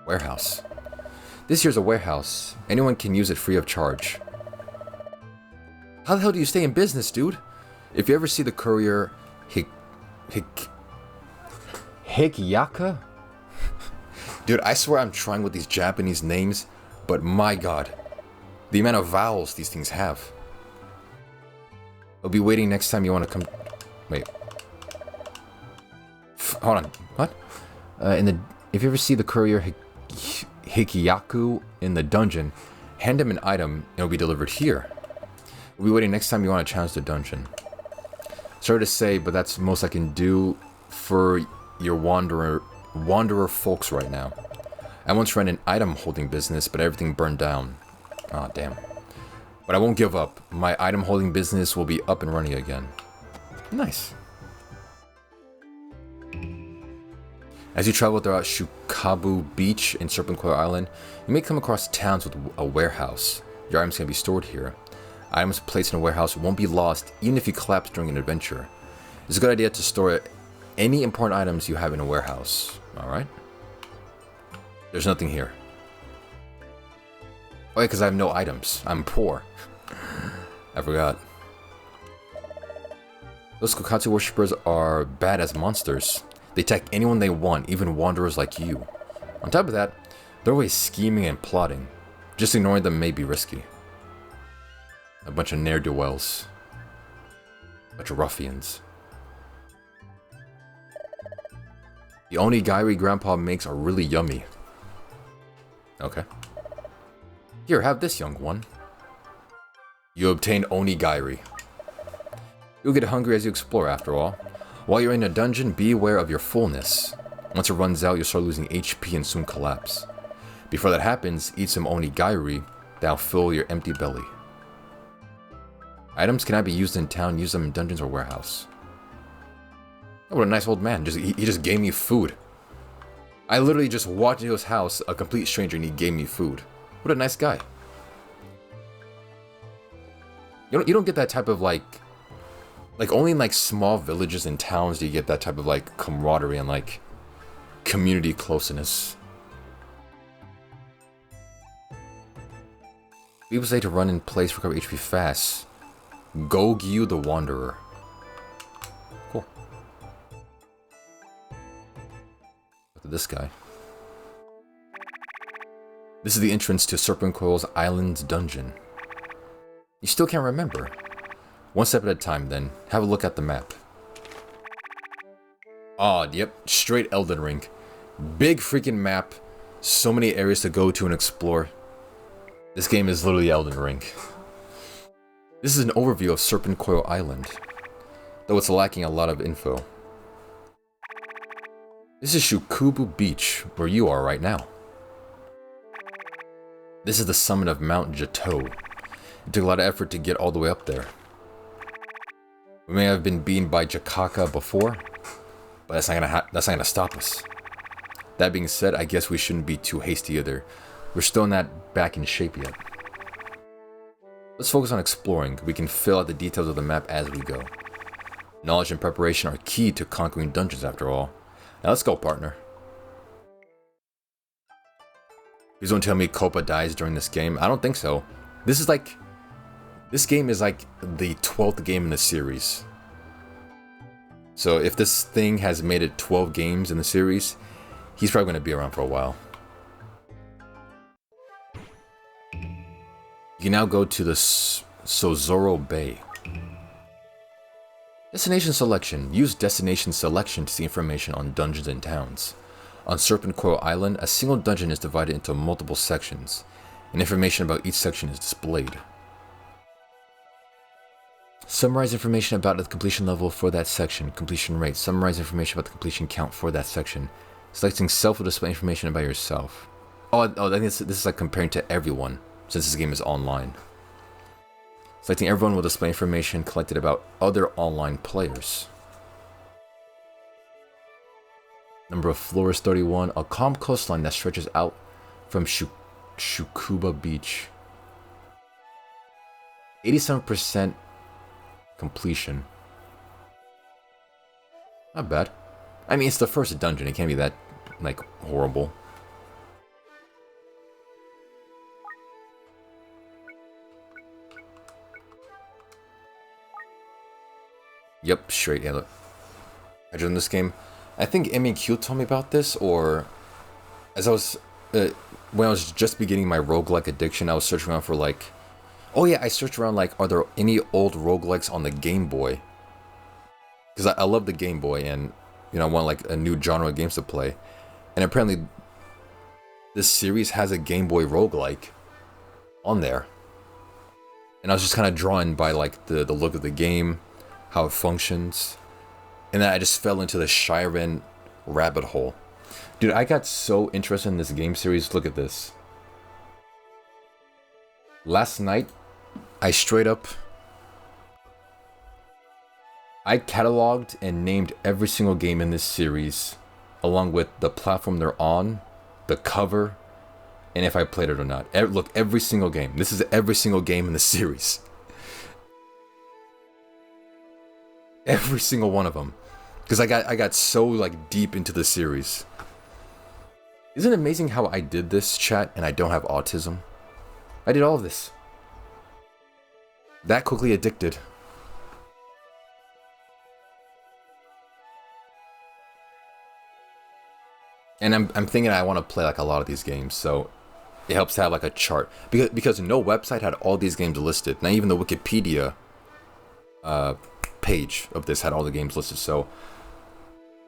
Warehouse. This here's a warehouse. Anyone can use it free of charge. How the hell do you stay in business, dude? If you ever see the courier Hikyaka? Dude, I swear I'm trying with these Japanese names, but my god. The amount of vowels these things have. I'll be waiting next time you want to come... Wait. Hold on. What? If you ever see the courier Hikiyaku in the dungeon, hand him an item and it'll be delivered here. We'll be waiting next time you want to challenge the dungeon. Sorry to say, but that's the most I can do for your wanderer folks right now. I once ran an item holding business, but everything burned down. Aw, oh, damn. But I won't give up. My item holding business will be up and running again. Nice. As you travel throughout Shukabu Beach in Serpentcoil Island, you may come across towns with a warehouse. Your items can be stored here. Items placed in a warehouse won't be lost even if you collapse during an adventure. It's a good idea to store any important items you have in a warehouse. Alright? There's nothing here. Oh yeah, because I have no items. I'm poor. I forgot. Those Kokatsu worshippers are bad as monsters. They attack anyone they want, even wanderers like you. On top of that, they're always scheming and plotting. Just ignoring them may be risky. A bunch of ne'er-do-wells. A bunch of ruffians. The onigiri Grandpa makes are really yummy. Okay. Here, have this, young one. You obtain onigiri. You'll get hungry as you explore, after all. While you're in a dungeon, be aware of your fullness. Once it runs out, you'll start losing HP and soon collapse. Before that happens, eat some onigiri. That'll fill your empty belly. Items cannot be used in town. Use them in dungeons or warehouse. Oh, what a nice old man. He just gave me food. I literally just walked into his house, a complete stranger, and he gave me food. What a nice guy. You don't get that type of like only in like small villages and towns do you get that type of like camaraderie and like community closeness. People say to run in place, recover HP fast. Gogyu the Wanderer. Cool. Look at this guy. This is the entrance to Serpentcoil's Island's dungeon. You still can't remember. One step at a time then. Have a look at the map. Oh, yep. Straight Elden Ring. Big freaking map. So many areas to go to and explore. This game is literally Elden Ring. This is an overview of Serpentcoil Island, though it's lacking a lot of info. This is Shukubu Beach, where you are right now. This is the summit of Mount Jato. It took a lot of effort to get all the way up there. We may have been beaten by Jakaka before, but that's not gonna stop us. That being said, I guess we shouldn't be too hasty either. We're still not back in shape yet. Let's focus on exploring. We can fill out the details of the map as we go. Knowledge and preparation are key to conquering dungeons after all. Now let's go, partner. Please don't tell me Copa dies during this game. I don't think so. This game is like the 12th game in the series. So if this thing has made it 12 games in the series, he's probably going to be around for a while. You can now go to the Sozoro Bay. Destination selection. Use destination selection to see information on dungeons and towns. On Serpentcoil Island, a single dungeon is divided into multiple sections, and information about each section is displayed. Summarize information about the completion level for that section, completion rate. Summarize information about the completion count for that section. Selecting self will display information about yourself. I think this is like comparing to everyone, since this game is online. Selecting everyone will display information collected about other online players. Number of floors 31. A calm coastline that stretches out from Shukuba Beach. 87% completion. Not bad. I mean, it's the first dungeon. It can't be that, like, horrible. Yep, straight. Yeah, look. I joined this game. I think MEQ told me about this, or as I was when I was just beginning my roguelike addiction, I was searching around for like, oh yeah, I searched around like, are there any old roguelikes on the Game Boy? Because I love the Game Boy, and you know, I want like a new genre of games to play, and apparently this series has a Game Boy roguelike on there, and I was just kind of drawn by like the look of the game, how it functions. And then I just fell into the Shiren rabbit hole. Dude, I got so interested in this game series. Look at this. Last night, I cataloged and named every single game in this series, along with the platform they're on, the cover, and if I played it or not. Look, every single game. This is every single game in the series. Every single one of them. Because I got so like deep into the series. Isn't it amazing how I did this, chat, and I don't have autism? I did all of this. That quickly addicted. And I'm thinking I want to play like a lot of these games, so it helps to have like a chart. Because no website had all these games listed. Not even the Wikipedia page of this had all the games listed, so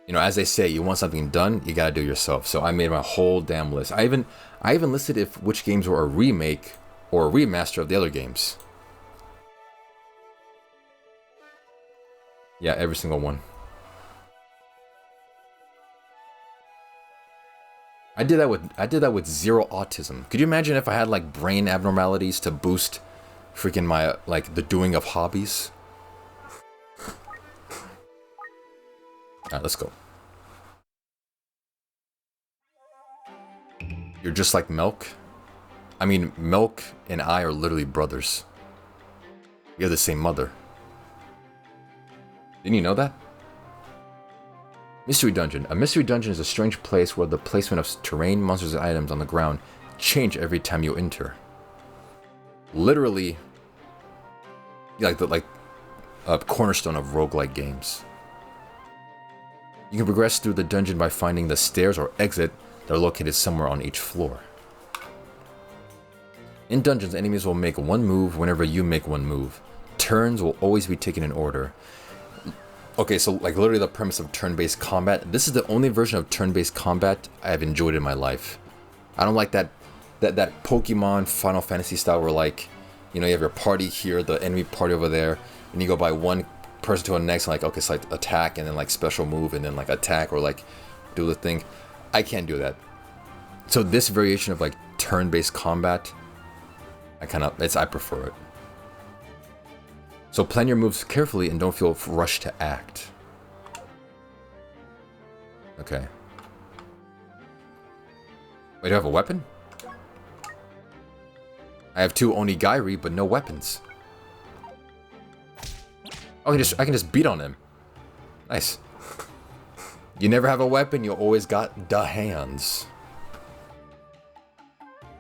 you know, as they say, you want something done, you gotta do it yourself. So I made my whole damn list. I even listed which games were a remake or a remaster of the other games. Yeah, every single one. I did that with zero autism. Could you imagine if I had like brain abnormalities to boost freaking my like the doing of hobbies? Alright, let's go. You're just like Milk? I mean, Milk and I are literally brothers. We have the same mother. Didn't you know that? Mystery Dungeon. A mystery dungeon is a strange place where the placement of terrain, monsters, and items on the ground change every time you enter. Literally, like a cornerstone of roguelike games. You can progress through the dungeon by finding the stairs or exit that are located somewhere on each floor. In dungeons, enemies will make one move whenever you make one move. Turns will always be taken in order. Okay, so like literally the premise of turn-based combat. This is the only version of turn-based combat I have enjoyed in my life. I don't like that Pokemon Final Fantasy style where like, you know, you have your party here, the enemy party over there, and you go by one person to the next, and like, okay, so like attack and then like special move and then like attack or like do the thing. I can't do that. So this variation of like turn-based combat, I prefer it. So plan your moves carefully and don't feel rushed to act. Okay. Wait, do I have a weapon? I have 2 Onigiri, but no weapons. Oh, I can just beat on him. Nice. You never have a weapon, you always got the hands.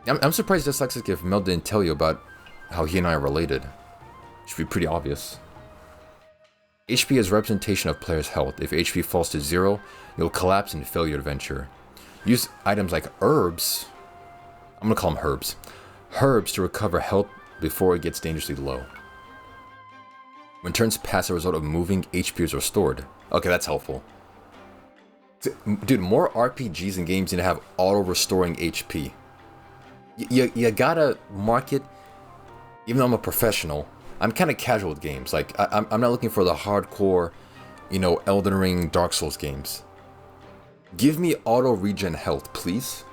I'm surprised Dyslexic if Mel didn't tell you about how he and I are related. Should be pretty obvious. HP is representation of player's health. If HP falls to 0, you'll collapse and fail your adventure. Use items like herbs. I'm gonna call them herbs. Herbs to recover health before it gets dangerously low. When turns pass as a result of moving, HP is restored. Okay, that's helpful. Dude, more RPGs and games need to have auto-restoring HP. You gotta market, even though I'm a professional, I'm kind of casual with games. Like, I'm not looking for the hardcore, you know, Elden Ring, Dark Souls games. Give me auto-regen health, please.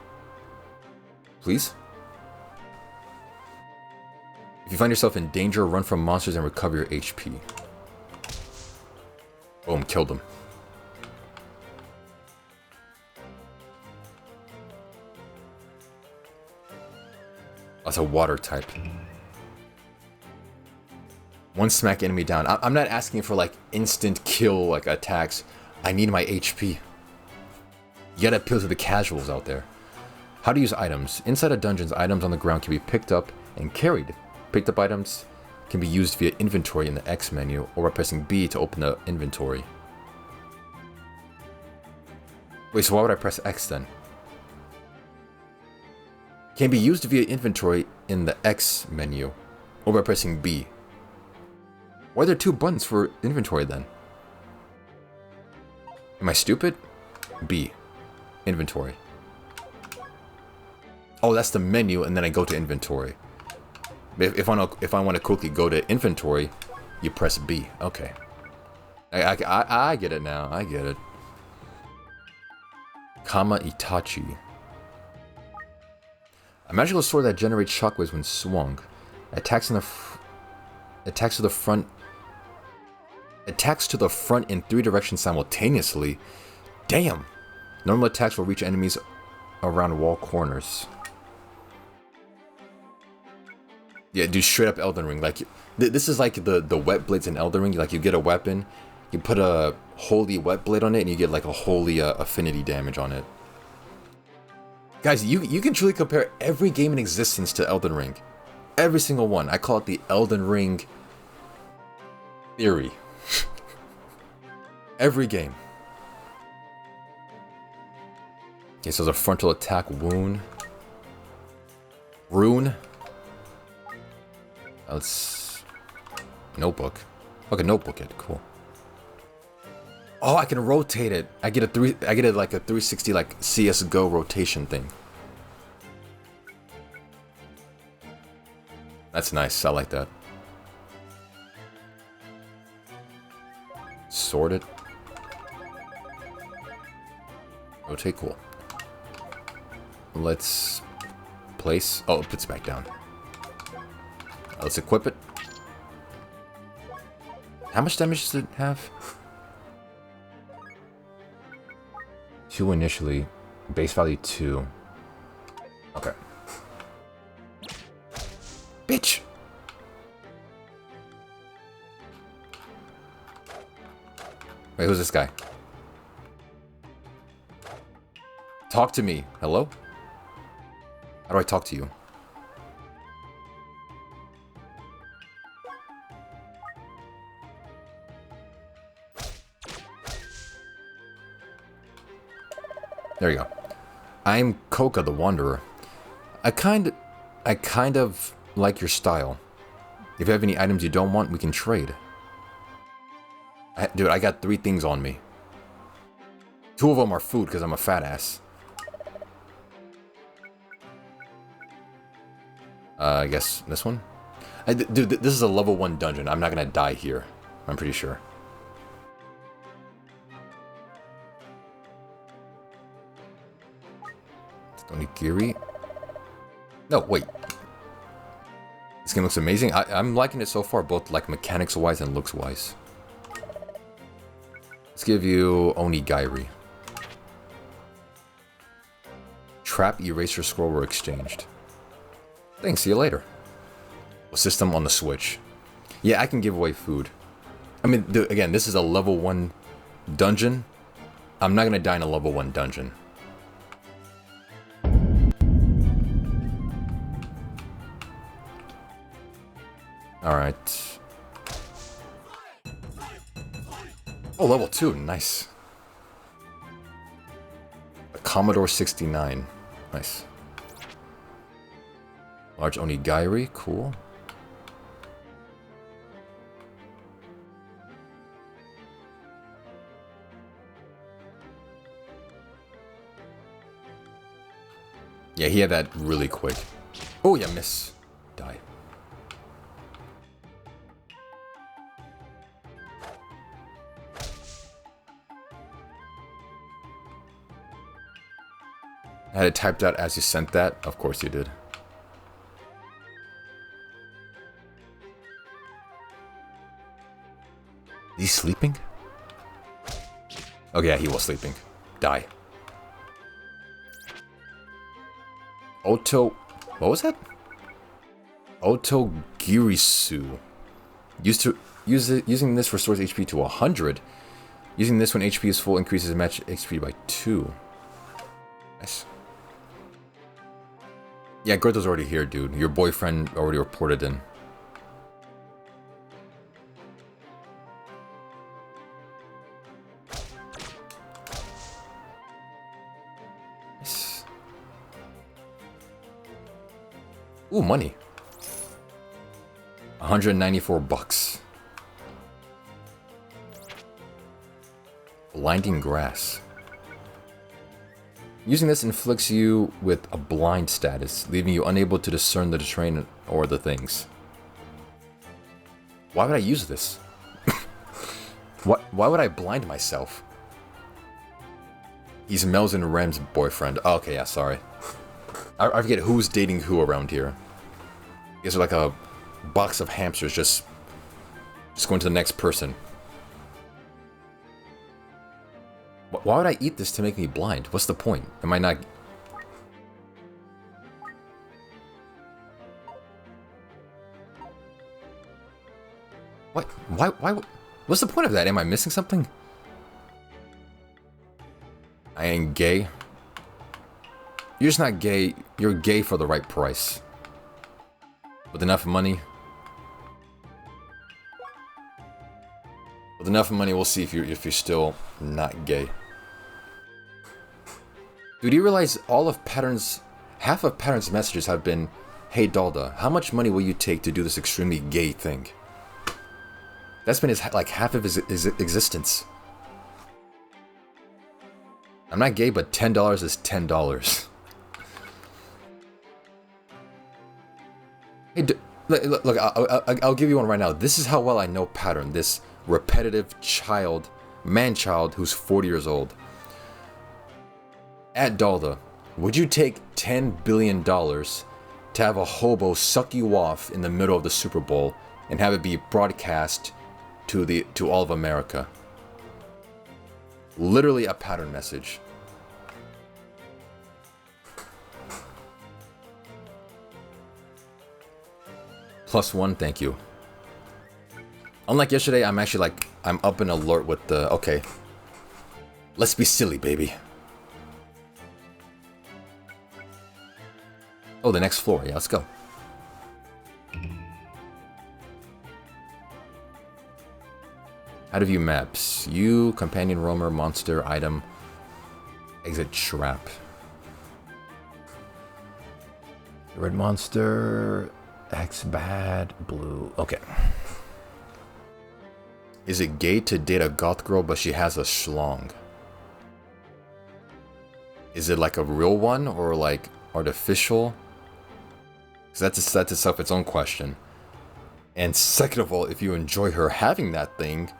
Please? If you find yourself in danger, run from monsters and recover your HP. Boom, killed him. That's a water type. One smack enemy down. I'm not asking for like instant kill like attacks. I need my HP. You gotta appeal to the casuals out there. How to use items. Inside of dungeons, items on the ground can be picked up and carried. Picked up items can be used via inventory in the X menu or by pressing B to open the inventory. Wait, so why would I press X then? Can be used via inventory in the X menu or by pressing B. Why are there 2 buttons for inventory then? Am I stupid? B. Inventory. Oh, that's the menu, and then I go to inventory. If I want to quickly go to inventory, you press B. Okay. I get it now. I get it. Kama Itachi. A magical sword that generates shockwaves when swung. Attacks to the front in 3 directions simultaneously. Damn. Normal attacks will reach enemies around wall corners. Yeah, dude, straight up Elden Ring. Like, this is like the wet blades in Elden Ring. Like, you get a weapon, you put a holy wet blade on it, and you get like a holy affinity damage on it. Guys, you can truly compare every game in existence to Elden Ring. Every single one. I call it the Elden Ring theory. Every game. Okay, so there's a frontal attack wound. Rune. Let's... Notebook. Okay, notebook it. Cool. Oh, I can rotate it. I get like a 360 like CS:GO rotation thing. That's nice. I like that. Sort it. Rotate, cool. Let's place. Oh, it puts back down. Let's equip it. How much damage does it have? 2 initially. Base value 2. Okay. Bitch! Wait, who's this guy? Talk to me. Hello? How do I talk to you? There you go. I'm Koka the Wanderer. I kind of like your style. If you have any items you don't want, we can trade. Dude, I got 3 things on me. 2 of them are food because I'm a fat ass. I guess this one? Dude, this is a level 1 dungeon. I'm not gonna die here. I'm pretty sure. Onigiri? No, wait. This game looks amazing. I'm liking it so far, both like mechanics-wise and looks-wise. Let's give you Onigiri. Trap eraser scroll were exchanged. Thanks, see you later. System on the Switch. Yeah, I can give away food. I mean, again, this is a level 1 dungeon. I'm not gonna die in a level 1 dungeon. Alright. Oh, level 2, nice. A Commodore 69, nice. Large Onigiri, cool. Yeah, he had that really quick. Oh, yeah, miss. Die. I had it typed out as you sent that. Of course you did. Is he sleeping? Oh yeah, he was sleeping. Die. Oto... What was that? Otogirisu. Using this restores HP to 100. Using this when HP is full increases match HP by 2. Nice. Yeah, Gerto's already here, dude. Your boyfriend already reported in. Nice. Ooh, money. 194 bucks. Blinding grass. Using this inflicts you with a blind status, leaving you unable to discern the terrain or the things. Why would I use this? Why would I blind myself? He's Mel's and Rem's boyfriend. Oh, okay, yeah, sorry. I forget who's dating who around here. I guess they're like a box of hamsters just going to the next person. Why would I eat this to make me blind? What's the point? Am I not... What? Why? What's the point of that? Am I missing something? I ain't gay. You're just not gay. You're gay for the right price. With enough money. With enough money, we'll see if you're still not gay. Dude, do you realize half of Pattern's messages have been, "Hey Dalda, how much money will you take to do this extremely gay thing?" That's been half of his existence. I'm not gay, but $10 is $10. Hey, look, I'll give you one right now. This is how well I know Pattern. This repetitive man-child who's 40 years old. At Dalda, would you take $10 billion to have a hobo suck you off in the middle of the Super Bowl and have it be broadcast to all of America? Literally a Pattern message. +1, thank you. Unlike yesterday, I'm actually I'm up and alert with the, okay, let's be silly, baby. Oh, the next floor, yeah, let's go. How to view maps. You, companion, roamer, monster, item, exit, trap. Red monster, X bad, blue, okay. Is it gay to date a goth girl but she has a schlong? Is it like a real one or like artificial? Because that's itself its own question. And second of all, if you enjoy her having that thing,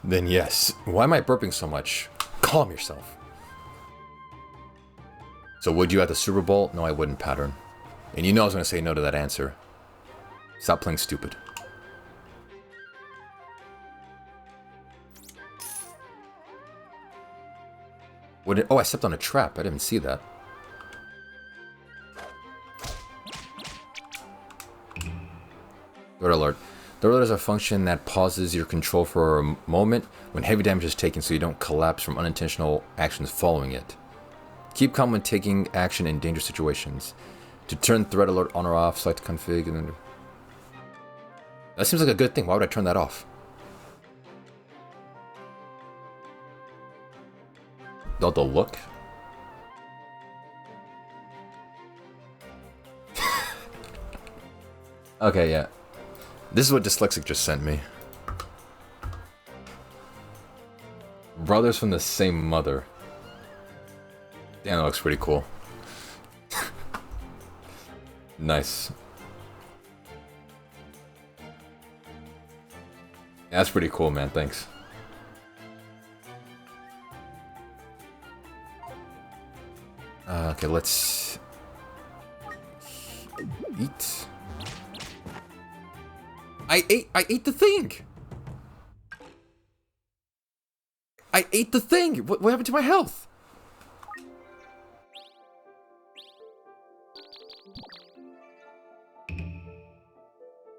then yes. Why am I burping so much? Calm yourself. So would you at the Super Bowl? No, I wouldn't, Pattern. And you know I was going to say no to that answer. Stop playing stupid. What did, oh, I stepped on a trap. I didn't see that. Threat alert. Threat alert is a function that pauses your control for a moment when heavy damage is taken so you don't collapse from unintentional actions following it. Keep calm when taking action in dangerous situations. To turn threat alert on or off, select config and then... That seems like a good thing. Why would I turn that off? The look? Okay, yeah. This is what Dyslexic just sent me. Brothers from the same mother. Damn, that looks pretty cool. Nice. That's pretty cool, man. Thanks. Okay, let's eat. I ate the thing. I ate the thing. What happened to my health?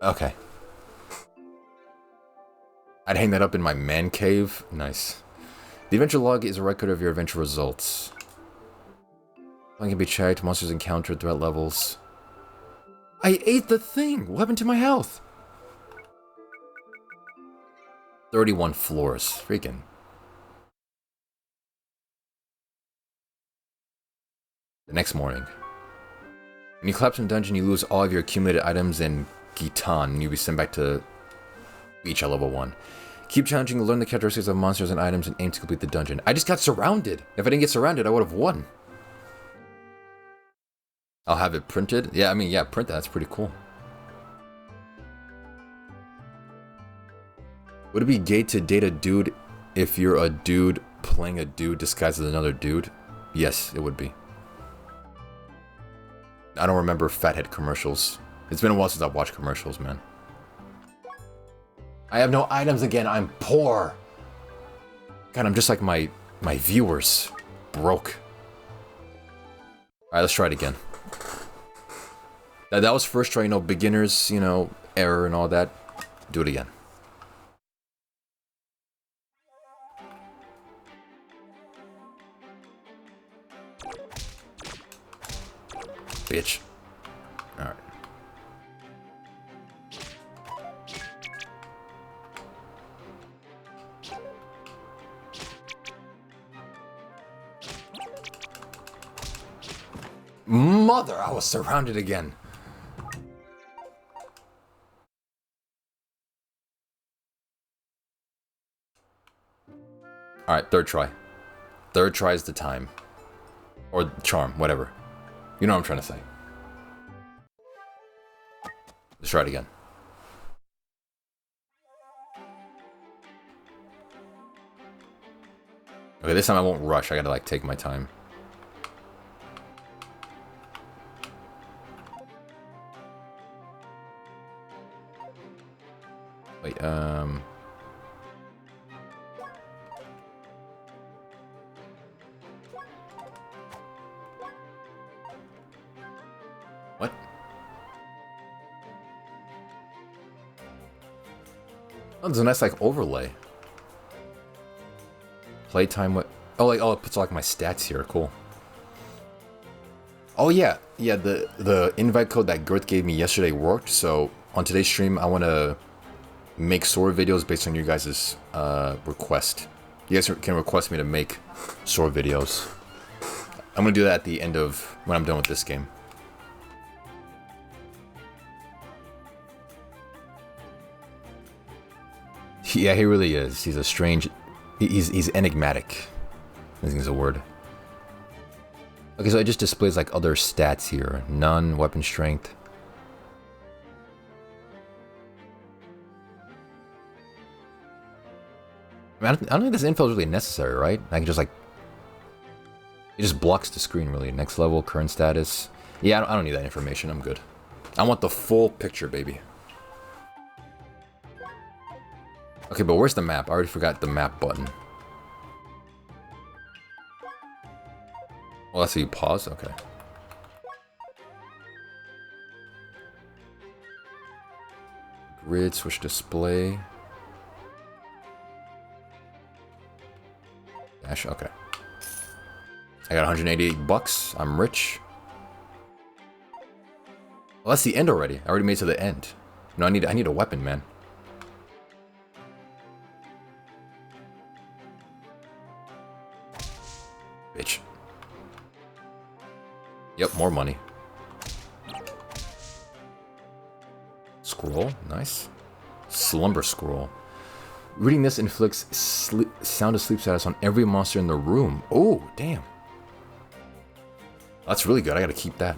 Okay. I'd hang that up in my man cave. Nice. The adventure log is a record of your adventure results. One can be checked. Monsters encountered threat levels. I ate the thing. What happened to my health? 31 floors. Freaking. The next morning. When you collapse in a dungeon, you lose all of your accumulated items and Gitan, and you'll be sent back to beach at level 1. Keep challenging, learn the characteristics of monsters and items, and aim to complete the dungeon. I just got surrounded. If I didn't get surrounded, I would have won. I'll have it printed. Yeah, I mean, yeah, print that. That's pretty cool. Would it be gay to date a dude if you're a dude playing a dude disguised as another dude? Yes, it would be. I don't remember fathead commercials. It's been a while since I've watched commercials, man. I have no items again. I'm poor. God, I'm just like my viewers. Broke. Alright, let's try it again. That was first try, you know, beginners, you know, error and all that. Do it again. Bitch. Alright. Mother, I was surrounded again. Alright, third try. Third try is the time. Or charm, whatever. You know what I'm trying to say. Let's try it again. Okay, this time I won't rush. I gotta, like, take my time. Wait, what? Oh, there's a nice, like, overlay. Playtime, what? Oh, like, oh, it puts, like, my stats here. Cool. Oh, yeah. Yeah, the invite code that Girth gave me yesterday worked, so on today's stream, I want to make Sora videos based on your guys' request. You guys can request me to make Sora videos. I'm going to do that at the end of when I'm done with this game. Yeah, he really is. He's a strange... He's enigmatic. I think is a word. Okay, so it just displays like other stats here. None, weapon strength. I mean, I don't think this info is really necessary, right? I can just like... It just blocks the screen, really. Next level, current status. Yeah, I don't need that information. I'm good. I want the full picture, baby. Okay, but where's the map? I already forgot the map button. Well, that's how you pause? Okay. Grid, switch display. Dash, okay. I got 188 bucks. I'm rich. Well, that's the end already. I already made it to the end. No, I need a weapon, man. Bitch. Yep, more money. Scroll, nice. Slumber scroll. Reading this inflicts sound asleep status on every monster in the room. Oh, damn. That's really good. I gotta keep that.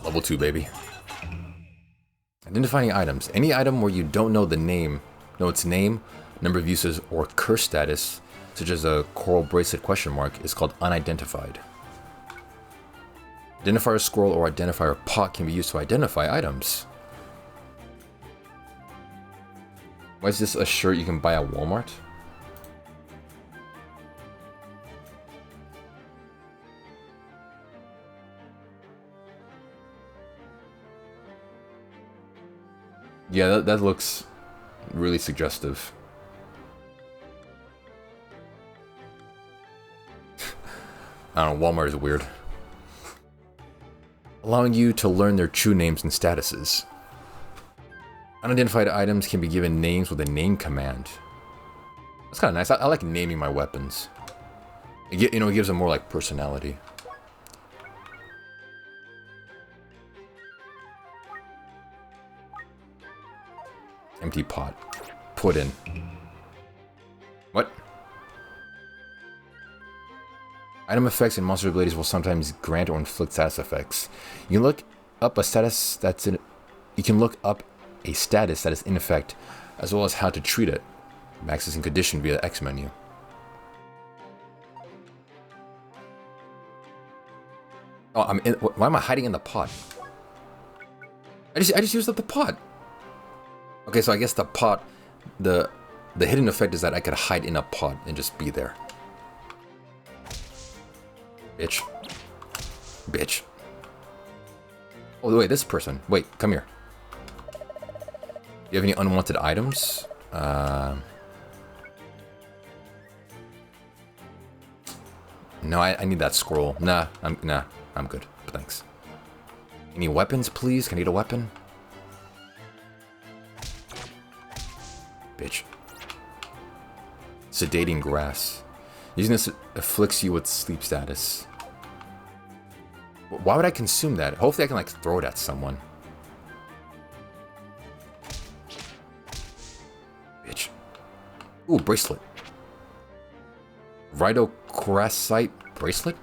Level 2, baby. Identifying items. Any item where you don't know the name, know its name, number of uses, or curse status, such as a coral bracelet question mark, is called unidentified. Identifier scroll or identifier pot can be used to identify items. Why is this a shirt you can buy at Walmart? Yeah, that looks really suggestive. I don't know, Walmart is weird. Allowing you to learn their true names and statuses. Unidentified items can be given names with a name command. That's kind of nice. I like naming my weapons. It gives them more like personality. Empty pot. Put in. What? Item effects and monster abilities will sometimes grant or inflict status effects. You can look up a status that's in. You can look up a status that is in effect, as well as how to treat it. Accessing condition via the X menu. Oh, I'm in. Why am I hiding in the pot? I just used up the pot. Okay, so I guess the pot, the hidden effect is that I could hide in a pot and just be there. Bitch. Bitch. Oh, wait, this person. Wait, come here. Do you have any unwanted items? No, I need that scroll. Nah, I'm good. But thanks. Any weapons, please? Can I get a weapon? Bitch. Sedating grass. Using this afflicts you with sleep status. Why would I consume that? Hopefully I can like throw it at someone. Bitch. Ooh, bracelet. Rhydocrasite bracelet?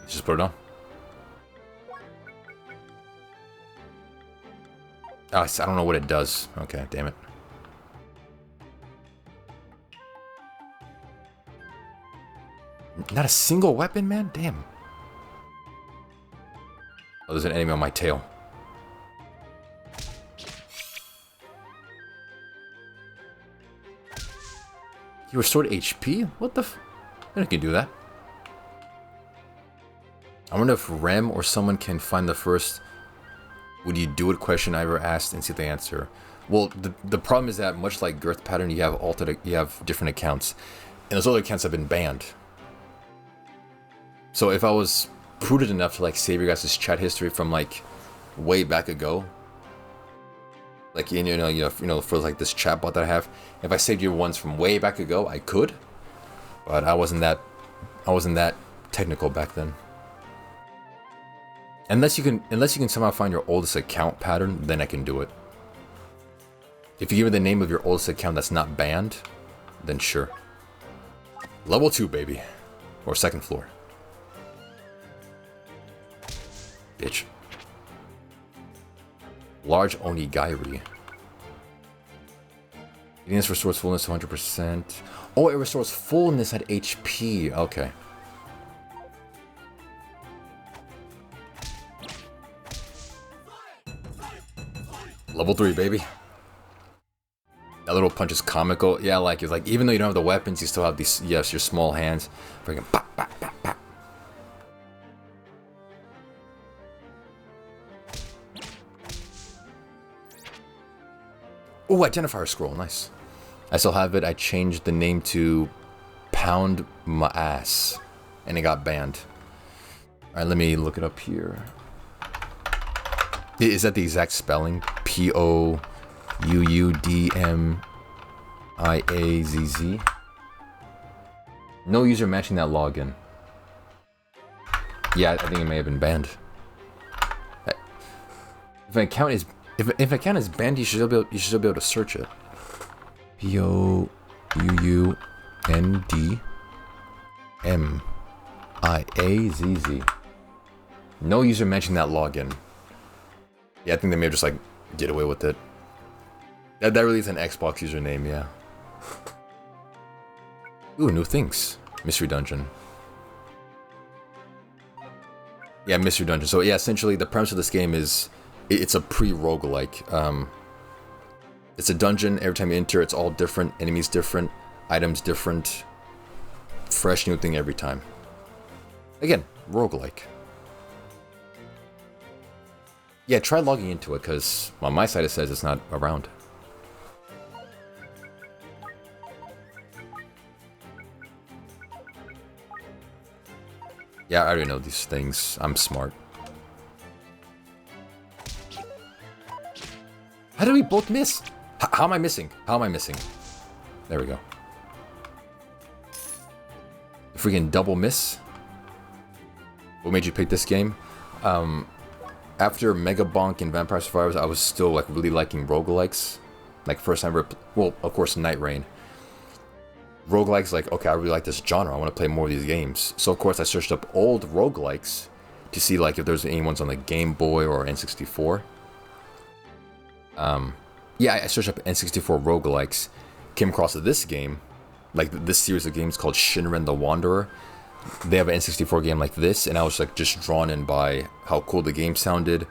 Just put it on. Oh, I don't know what it does. Okay, damn it. Not a single weapon, man? Damn. Oh, there's an enemy on my tail. You restored HP? What the f... I can do that. I wonder if Rem or someone can find the first "would you do it" question I ever asked and see the answer. Well, the problem is that much like Girth Pattern, you have different accounts, and those other accounts have been banned. So if I was prudent enough to like save your guys' chat history from like way back ago, like you know for like this chat bot that I have, if I saved your ones from way back ago, I could, but I wasn't that technical back then. Unless you can somehow find your oldest account pattern, then I can do it. If you give me the name of your oldest account that's not banned, then sure. Level 2, baby. Or second floor. Bitch. Large Onigiri. Eating this restores fullness to 100%. Oh, it restores fullness at HP. Okay. Level 3, baby. That little punch is comical. Yeah, like it's like even though you don't have the weapons, you still have these. Yes, your small hands. Freaking pop, pop, pop, pop. Oh, identifier scroll. Nice. I still have it. I changed the name to Pound My Ass, and it got banned. All right, let me look it up here. Is that the exact spelling? P-O-U-U-D-M-I-A-Z-Z? No user matching that login. Yeah, I think it may have been banned. If an account is banned, you should be able to search it. P-O-U-U-N-D-M-I-A-Z-Z. No user mentioned that login. Yeah, I think they may have just like get away with it. That really is an Xbox username, yeah. Ooh, new things. Mystery dungeon. Yeah, mystery dungeon. So yeah, essentially the premise of this game is it's a pre-roguelike. It's a dungeon. Every time you enter, it's all different. Enemies different. Items different. Fresh new thing every time. Again, roguelike. Yeah, try logging into it, because on my side it says it's not around. Yeah, I already know these things. I'm smart. How did we both miss? How am I missing? How am I missing? There we go. Freaking double miss. What made you pick this game? After Mega Bonk and Vampire Survivors, I was still like really liking roguelikes. Like first time ever, well, of course, Night Rain. Roguelikes, like, okay, I really like this genre. I want to play more of these games. So of course I searched up old roguelikes to see like if there's any ones on the Game Boy or N64. Yeah, I searched up N64 roguelikes. Came across this game, like this series of games called Shinren the Wanderer. They have an N64 game like this, and I was like just drawn in by how cool the game sounded,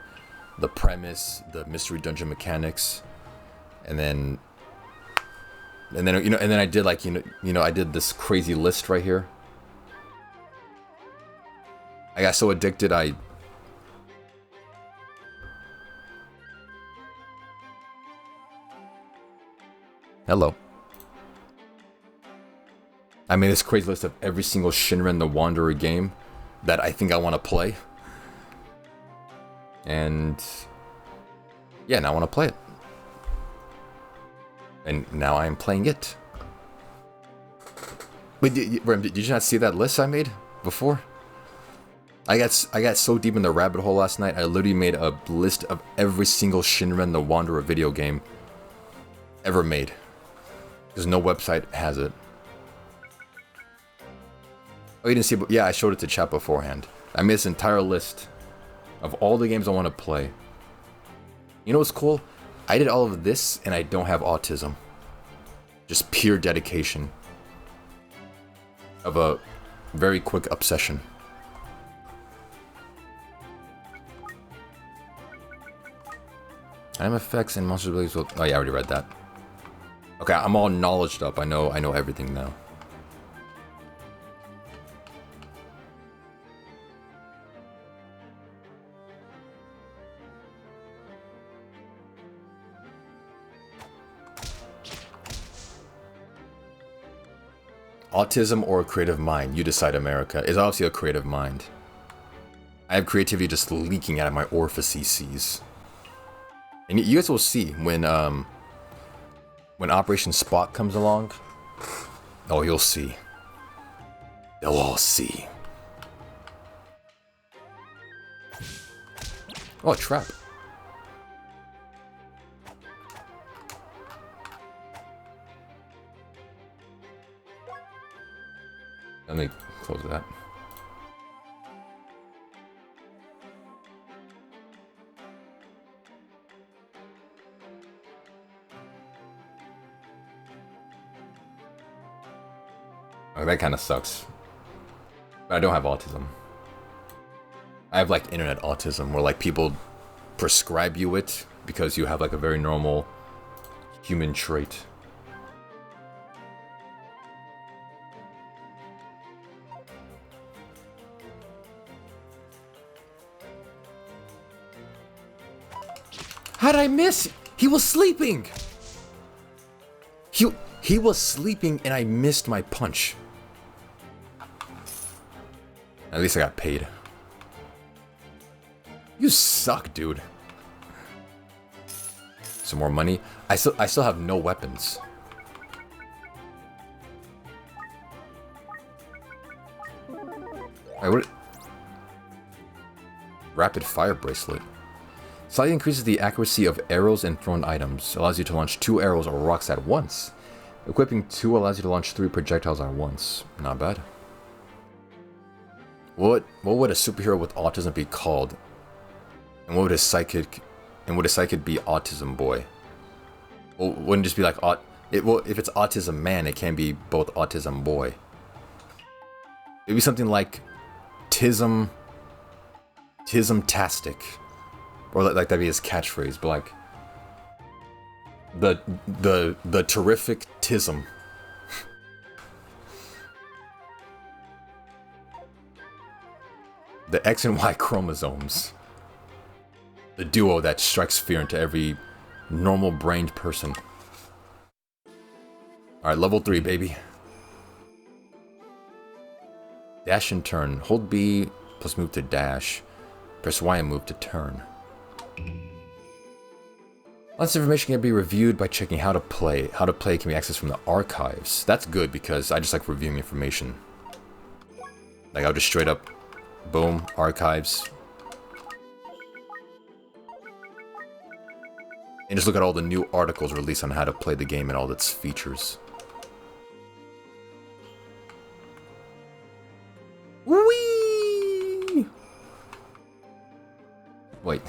the premise, the mystery dungeon mechanics, and then I did like I did this crazy list right here. I got so addicted Hello. I made this crazy list of every single Shinren the Wanderer game that I think I want to play. And yeah, now I want to play it. And now I am playing it. Wait, did you not see that list I made before? I got so deep in the rabbit hole last night, I literally made a list of every single Shinren the Wanderer video game ever made. Because no website has it. Oh, you didn't see, but yeah, I showed it to chat beforehand. I made this entire list of all the games I want to play. You know what's cool? I did all of this and I don't have autism. Just pure dedication. Of a very quick obsession. Item effects and monster abilities will... Oh yeah, I already read that. Okay, I'm all knowledged up. I know everything now. Autism or a creative mind? You decide, America. It's obviously a creative mind. I have creativity just leaking out of my orifices. And you guys will see when Operation Spot comes along. Oh, you'll see. They'll all see. Oh, a trap. Let me close that. Oh, that kind of sucks. But I don't have autism. I have like internet autism, where like people prescribe you it because you have like a very normal human trait. How did I miss? He was sleeping. He was sleeping and I missed my punch. At least I got paid. You suck, dude. Some more money. I still have no weapons. Wait, what? Rapid fire bracelet. Slightly increases the accuracy of arrows and thrown items. Allows you to launch 2 arrows or rocks at once. Equipping 2 allows you to launch 3 projectiles at once. Not bad. What would a superhero with autism be called? And what would a psychic be autism boy? Well, wouldn't it just be like if it's autism man, it can be both autism boy. It'd be something like Tism-tastic. Or like that'd be his catchphrase, but like the terrific Tism. The X and Y chromosomes. The duo that strikes fear into every normal-brained person. Alright, level 3, baby. Dash and turn. Hold B plus move to dash. Press Y and move to turn. Lots of information can be reviewed by checking how to play. How to play can be accessed from the archives. That's good because I just like reviewing information. Like I'll just straight up, boom, archives. And just look at all the new articles released on how to play the game and all its features. Whee! Wait.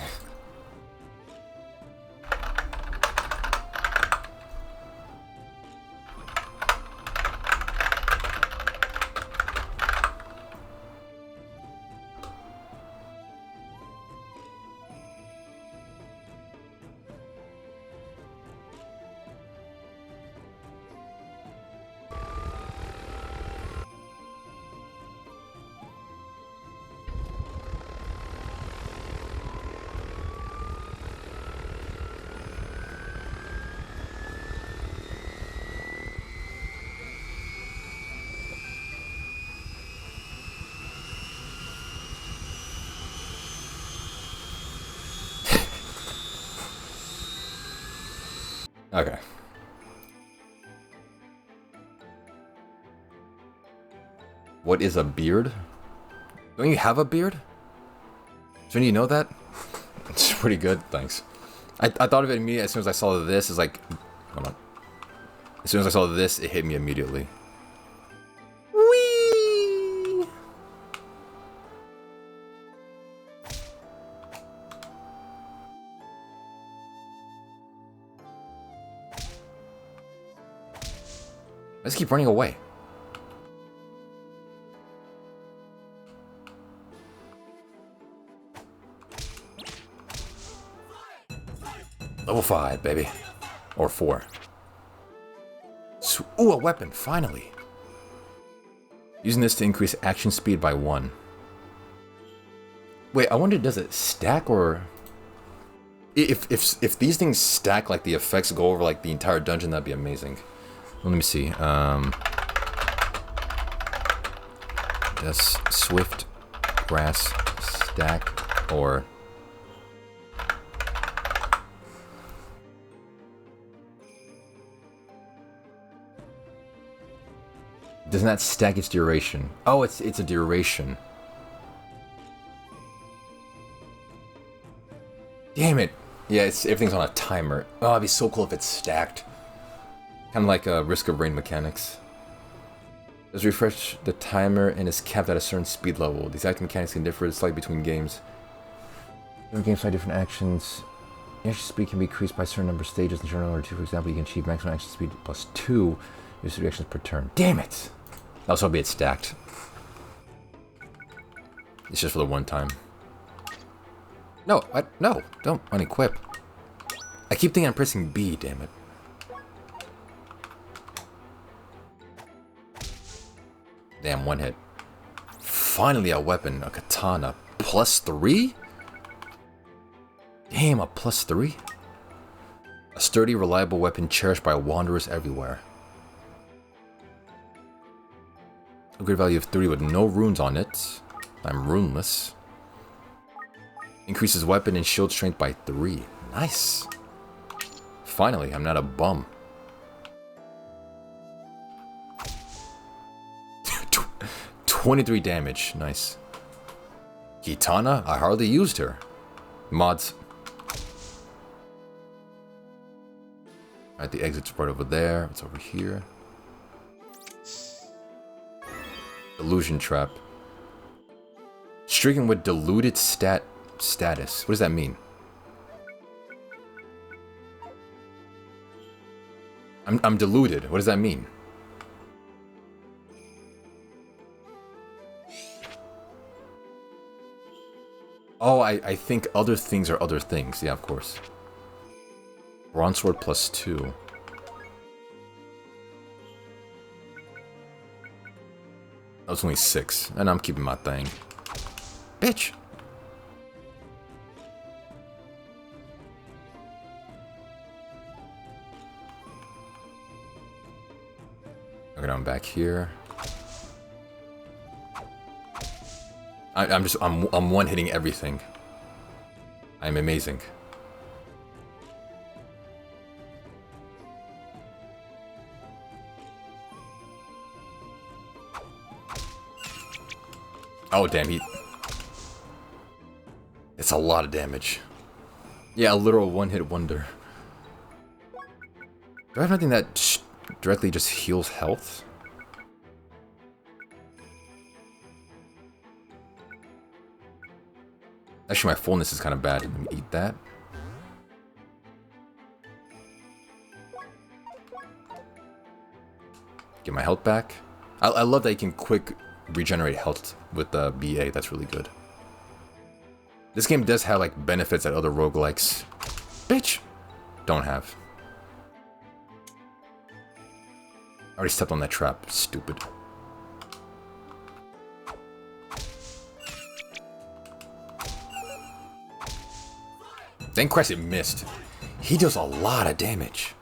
Okay. What is a beard? Don't you have a beard? Shouldn't you know that? It's pretty good, thanks. I thought of it immediately as soon as I saw this. It's like, hold on. As soon as I saw this, it hit me immediately. Whee! Let's keep running away. Level 5, baby. Or 4. Ooh, a weapon, finally. Using this to increase action speed by 1. Wait, I wonder, does it stack or... If these things stack, like the effects go over like the entire dungeon, that'd be amazing. Let me see. Does Swift Grass stack or... Doesn't that stack its duration? Oh, it's a duration. Damn it. Yeah, everything's on a timer. Oh, it'd be so cool if it's stacked. Kind of like Risk of Rain mechanics. Does refresh the timer and is capped at a certain speed level. The exact mechanics can differ slightly between games. Different games have different actions. Action speed can be increased by a certain number of stages. In Shinren 2, for example, you can achieve maximum action speed plus 2 use reactions per turn. Damn it! Also, be it stacked. It's just for the one time. No, no, don't unequip. I keep thinking I'm pressing B, damn it. Damn, one hit. Finally a weapon, a katana. +3? Damn, a +3? A sturdy, reliable weapon cherished by wanderers everywhere. Upgrade value of 30 with no runes on it. I'm runeless. Increases weapon and shield strength by 3. Nice. Finally, I'm not a bum. 23 damage. Nice. Kitana? I hardly used her. Mods. Alright, the exit's right over there. It's over here. Illusion trap. Stricken with diluted status. What does that mean? I'm diluted. What does that mean? Oh, I think other things are other things. Yeah, of course. Bronze sword +2. That was only 6. And I'm keeping my thing. Bitch! Okay, I'm back here. I'm one hitting everything. I'm amazing. Oh damn, it's a lot of damage. Yeah, a literal one-hit wonder. Do I have anything that directly just heals health? Actually, my fullness is kind of bad. Let me eat that. Get my health back. I love that you can quick regenerate health with the BA. That's really good. This game does have like benefits that other roguelikes, bitch, don't have. I already stepped on that trap. Stupid. Thank Christ it missed. He does a lot of damage.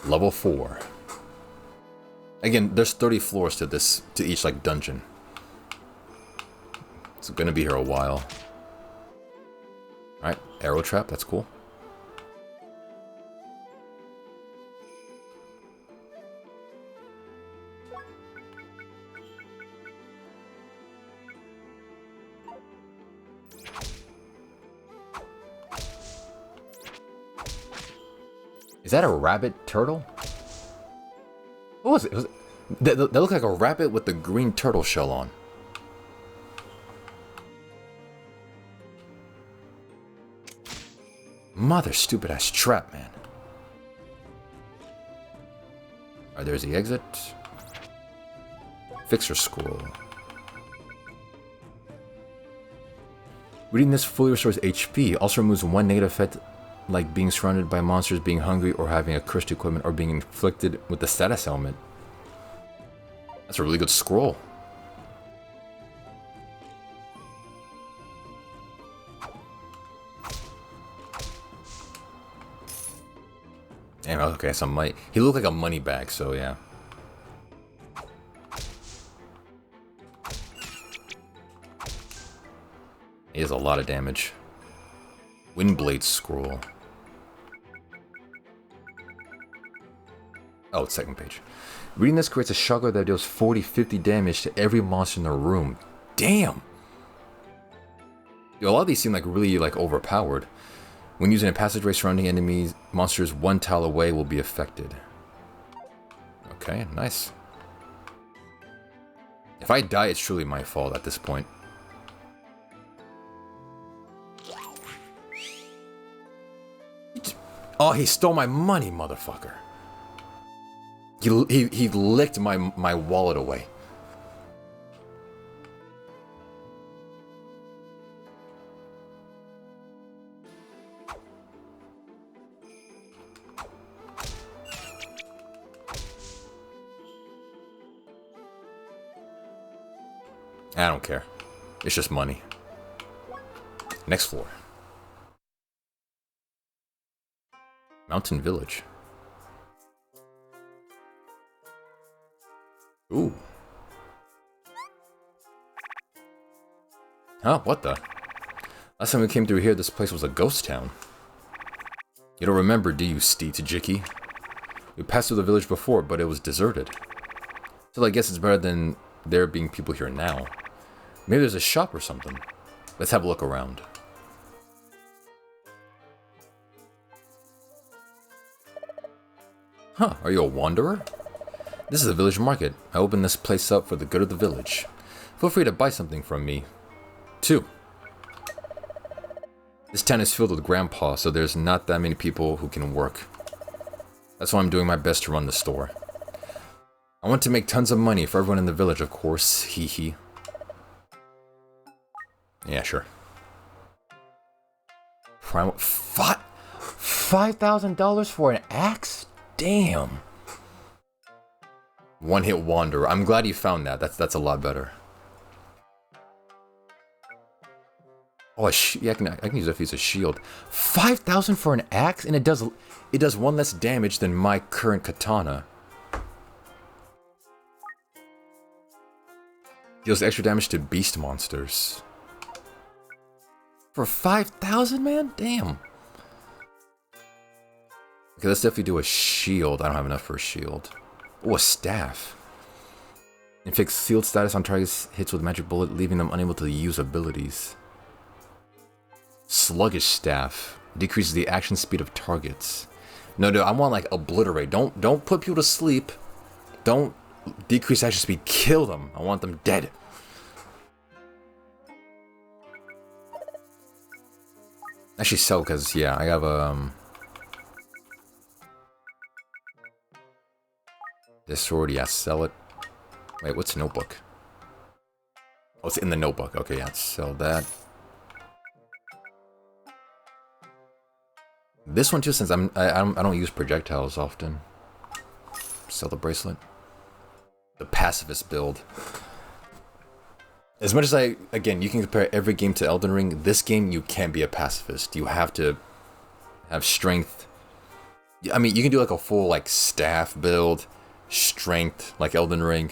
Level 4. Again, there's 30 floors to this, to each like dungeon. It's gonna be here a while. Alright, arrow trap, that's cool. Is that a rabbit turtle? What was it? That looked like a rabbit with the green turtle shell on. Mother stupid ass trap, man. Alright, there's the exit. Fixer scroll. Reading this fully restores HP. Also removes one negative effect, like being surrounded by monsters, being hungry, or having a cursed equipment, or being inflicted with the status element. That's a really good scroll. Damn, okay, some money. He looked like a money bag, so yeah. He has a lot of damage. Windblade scroll. Oh, it's second page. Reading this creates a shotgun that deals 40-50 damage to every monster in the room. Damn! Yo, a lot of these seem like really like overpowered. When using a passageway surrounding enemies, monsters 1 tile away will be affected. Okay, nice. If I die, it's truly my fault at this point. Oh, he stole my money, motherfucker. He licked my wallet away. I don't care. It's just money. Next floor. Mountain Village. Ooh. Huh, what the? Last time we came through here, this place was a ghost town. You don't remember, do you, Tajiki? We passed through the village before, but it was deserted. So I guess it's better than there being people here now. Maybe there's a shop or something. Let's have a look around. Huh, are you a wanderer? This is a village market. I opened this place up for the good of the village. Feel free to buy something from me, too. This town is filled with grandpa, so there's not that many people who can work. That's why I'm doing my best to run the store. I want to make tons of money for everyone in the village, of course. Hee hee. Yeah, sure. $5,000 for an axe? Damn. One-hit wanderer. I'm glad you found that. That's a lot better. Oh, yeah, I can use it if it's a shield. 5,000 for an axe, and it does one less damage than my current katana. Deals extra damage to beast monsters. For 5,000, man? Damn. Okay, let's definitely do a shield. I don't have enough for a shield. Oh, a staff. Inflicts sealed status on targets hits with magic bullet, leaving them unable to use abilities. Sluggish staff. Decreases the action speed of targets. No, I want like obliterate. Don't put people to sleep. Don't decrease action speed. Kill them. I want them dead. Actually sell, because yeah, I have this sword, yeah, sell it. Wait, what's notebook? Oh, it's in the notebook. Okay, yeah, sell that. This one too, since I don't use projectiles often. Sell the bracelet. The pacifist build. As much as again, you can compare every game to Elden Ring, this game you can't be a pacifist. You have to have strength. I mean, you can do like a full like staff build, strength like Elden Ring,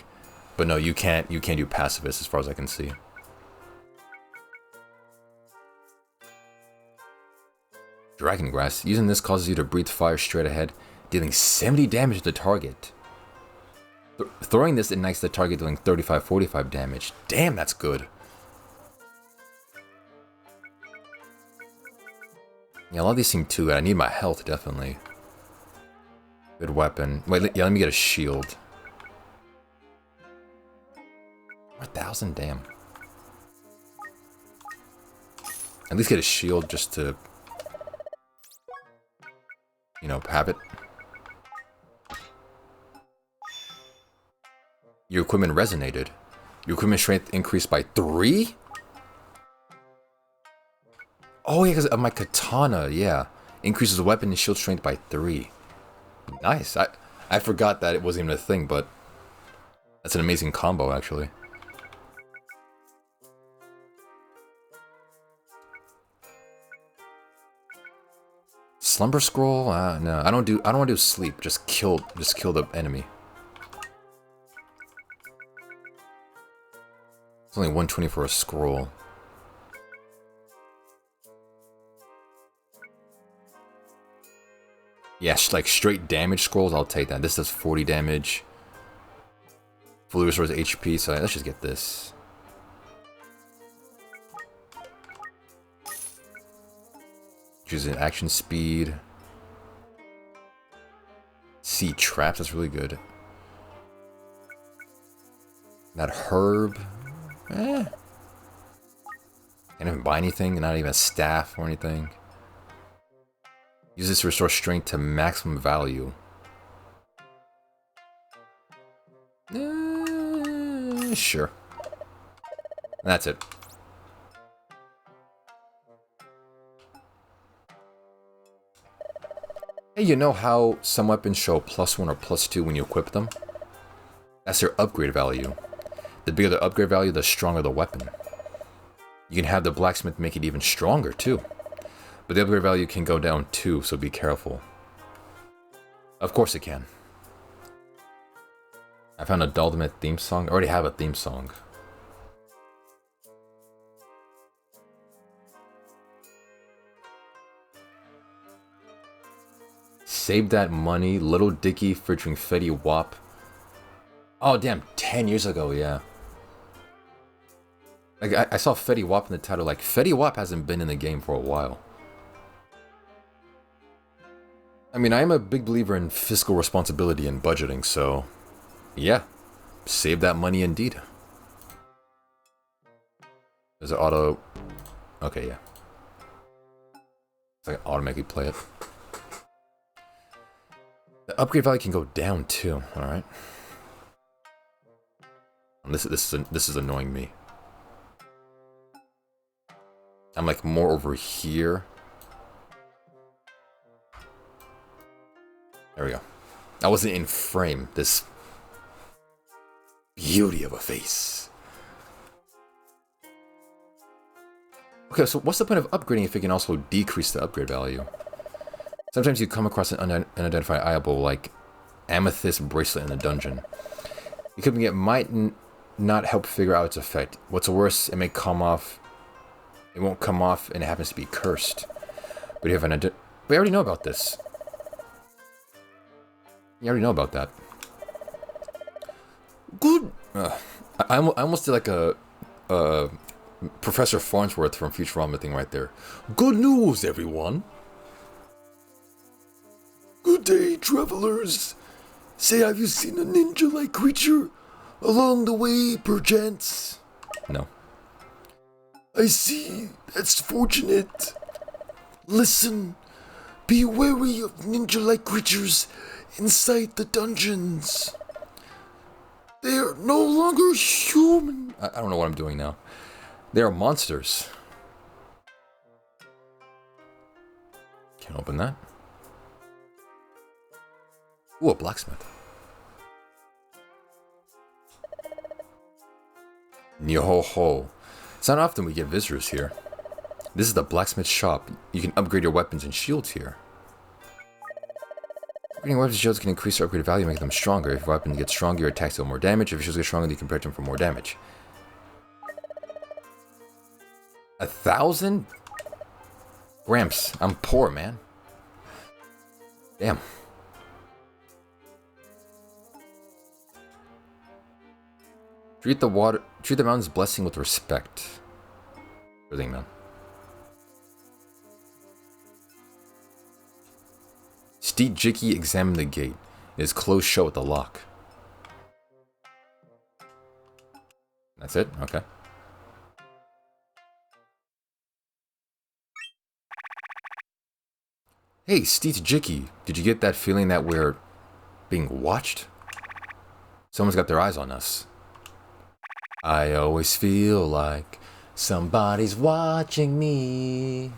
but no, you can't do pacifist as far as I can see. Dragon Grass. Using this causes you to breathe fire straight ahead, dealing 70 damage to the target. Throwing this ignites the target, dealing 35-45 damage. Damn, that's good. Yeah, a lot of these seem too good. I need my health, definitely. Good weapon. Wait, yeah, let me get a shield. 4,000, damn. At least get a shield just to, you know, have it. Your equipment resonated. Your equipment strength increased by 3? Oh, yeah, because of my katana, yeah. Increases weapon and shield strength by 3. Nice. I forgot that it wasn't even a thing, but that's an amazing combo, actually. Slumber scroll? No, I don't want to do sleep. Just kill the enemy. It's only 120 for a scroll. Yeah, like straight damage scrolls, I'll take that. This does 40 damage. Fully restores HP, so let's just get this. Choose an action speed. See traps, that's really good. That herb. Can't even buy anything, not even a staff or anything. Use this to restore strength to maximum value. Sure. That's it. Hey, you know how some weapons show +1 or +2 when you equip them? That's their upgrade value. The bigger the upgrade value, the stronger the weapon. You can have the blacksmith make it even stronger too. But the upgrade value can go down too, so be careful. Of course it can. I found a Daldameht theme song. I already have a theme song. Save That Money, Little Dicky featuring Fetty Wap. Oh damn, 10 years ago, yeah. Like I saw Fetty Wap in the title, like Fetty Wap hasn't been in the game for a while. I mean, I am a big believer in fiscal responsibility and budgeting, so yeah, save that money indeed. Does it auto? Okay, yeah. It's like automatically play it. The upgrade value can go down too. All right. This is annoying me. I'm like more over here. There we go. I wasn't in frame. This beauty of a face. Okay, so what's the point of upgrading if it can also decrease the upgrade value? Sometimes you come across an unidentified item like amethyst bracelet in a dungeon. Equipping it might not help figure out its effect. What's worse, it may come off. It won't come off, and it happens to be cursed. But you have an we already know about this. You already know about that. Good. I almost did like a Professor Farnsworth from Futurama thing right there. Good news, everyone. Good day, travelers. Say, have you seen a ninja-like creature along the way, perchance? No. I see. That's fortunate. Listen. Be wary of ninja-like creatures inside the dungeons. They are no longer human. I don't know what I'm doing now. They are monsters. Can't open that. Ooh, a blacksmith. Yo-ho-ho. It's not often we get visitors here. This is the blacksmith shop. You can upgrade your weapons and shields here. Upgrading weapons and shields can increase their upgrade value, make them stronger. If your weapon gets stronger, your attacks deal more damage. If your shields get stronger, you can protect them for more damage. 1,000? Gramps, I'm poor, man. Damn. Treat the mountain's blessing with respect. Good thing, man. Steed Jicky examined the gate. It is closed shut with a lock. That's it? Okay. Hey, Steed Jicky, did you get that feeling that we're being watched? Someone's got their eyes on us. I always feel like somebody's watching me.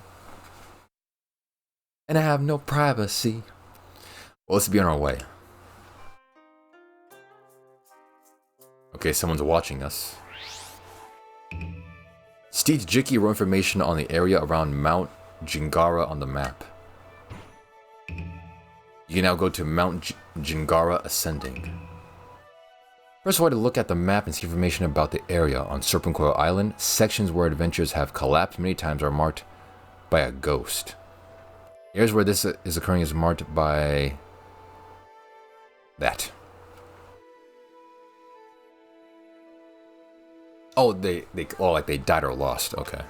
And I have no privacy. Well, let's be on our way. Okay, someone's watching us. Steed Jicky wrote information on the area around Mount Jingara on the map. You can now go to Mount Jingara Ascending. First way to look at the map and see information about the area. On Serpentcoil Island, sections where adventures have collapsed many times are marked by a ghost. Areas where this is occurring is marked by that. Oh, like they died or lost. Okay.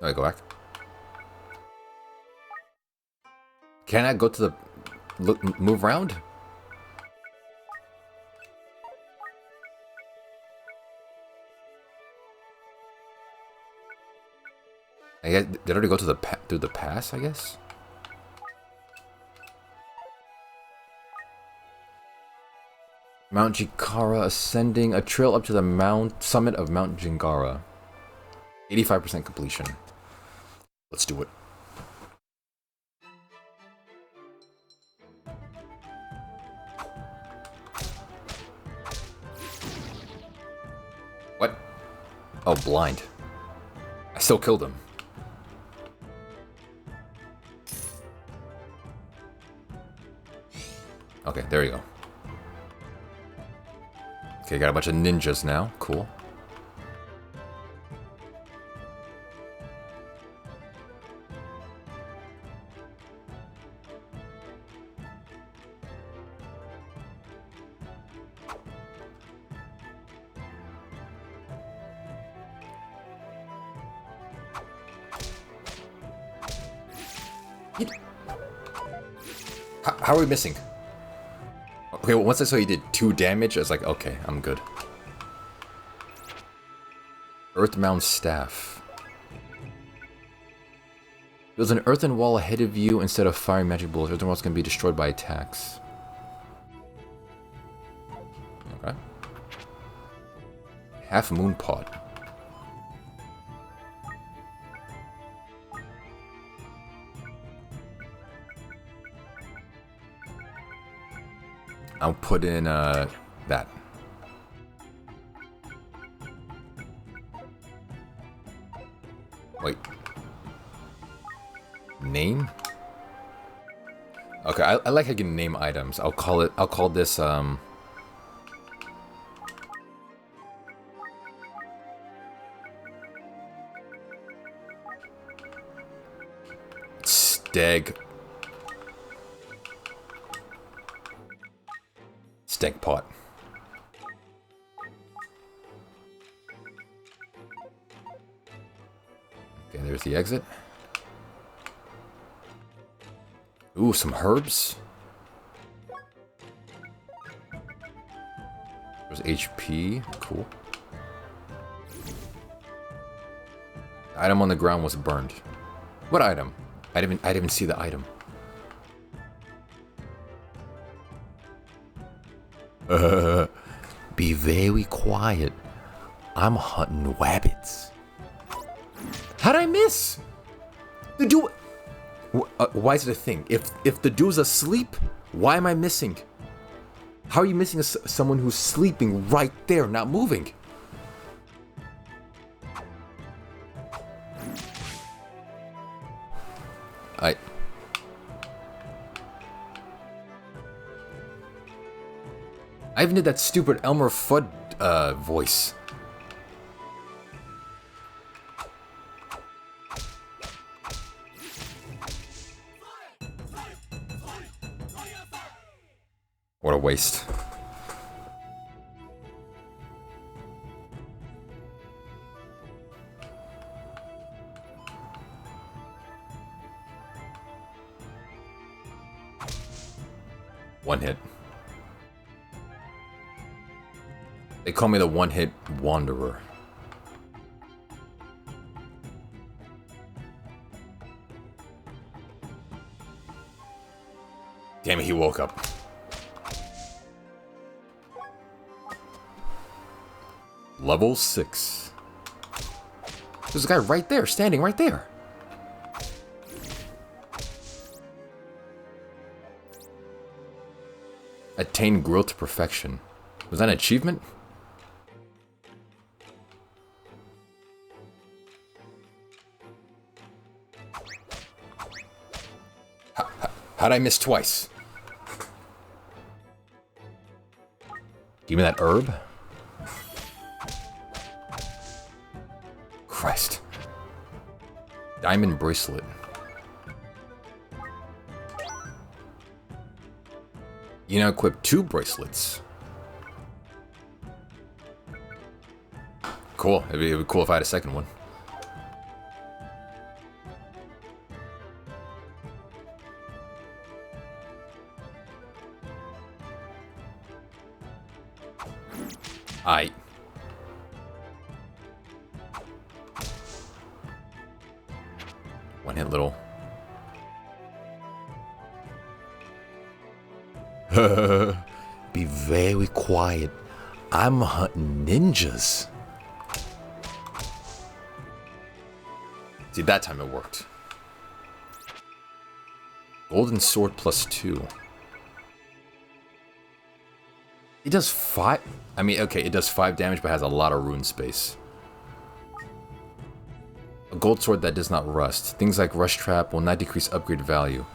Do I go back? Can I go to the move around? I guess, did I already go to the through the pass, I guess? Mount Jikara ascending a trail up to the summit of Mount Jingara. 85% completion. Let's do it. What? Oh, blind. I still killed him. Okay, there you go. Okay, got a bunch of ninjas now. Cool. How are we missing? Okay, well, once I saw you did 2 damage, I was like, okay, I'm good. Earthbound Staff. There's an earthen wall ahead of you instead of firing magic bullets. Earthen walls can be destroyed by attacks. Okay. Half Moon Pot. I'll put in that. Wait. Name? Okay, I like how you can name items. I'll call this Steg Pot. Okay, there's the exit. Ooh, some herbs. There's HP. Cool. The item on the ground was burned. What item? I didn't even see the item. Be very quiet. I'm hunting rabbits. How'd I miss? The dude. Why is it a thing? If the dude's asleep, why am I missing? How are you missing someone who's sleeping right there, not moving? I even did that stupid Elmer Fudd voice. What a waste. One hit. They call me the one-hit wanderer. Damn it, he woke up. Level 6. There's a guy right there, standing right there. Attain growth to perfection. Was that an achievement? How'd I miss twice? Give me that herb. Christ. Diamond bracelet. You now equip 2 bracelets. Cool. It'd be cool if I had a second one. Aight. One hit little. Be very very quiet. I'm hunting ninjas. See, that time it worked. Golden sword +2. It does 5. I mean, okay, it does 5 damage, but has a lot of rune space. A gold sword that does not rust. Things like rush trap will not decrease upgrade value.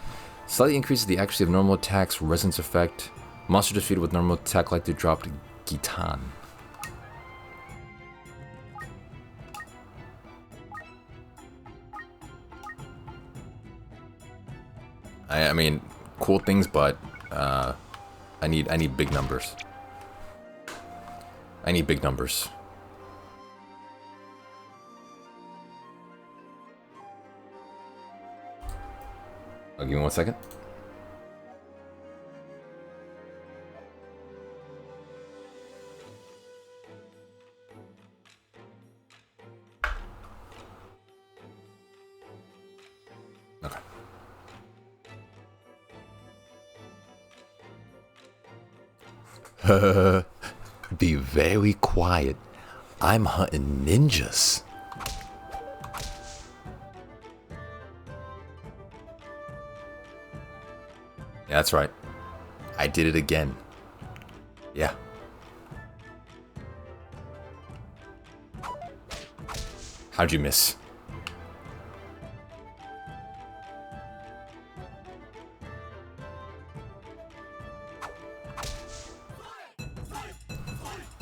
Slightly increases the accuracy of normal attacks, resonance effect. Monster defeated with normal attack like to drop Gitan. I mean, cool things, but I need big numbers. I need big numbers. Give me 1 second. Okay. Be very quiet. I'm hunting ninjas. Yeah, that's right. I did it again. Yeah. How'd you miss?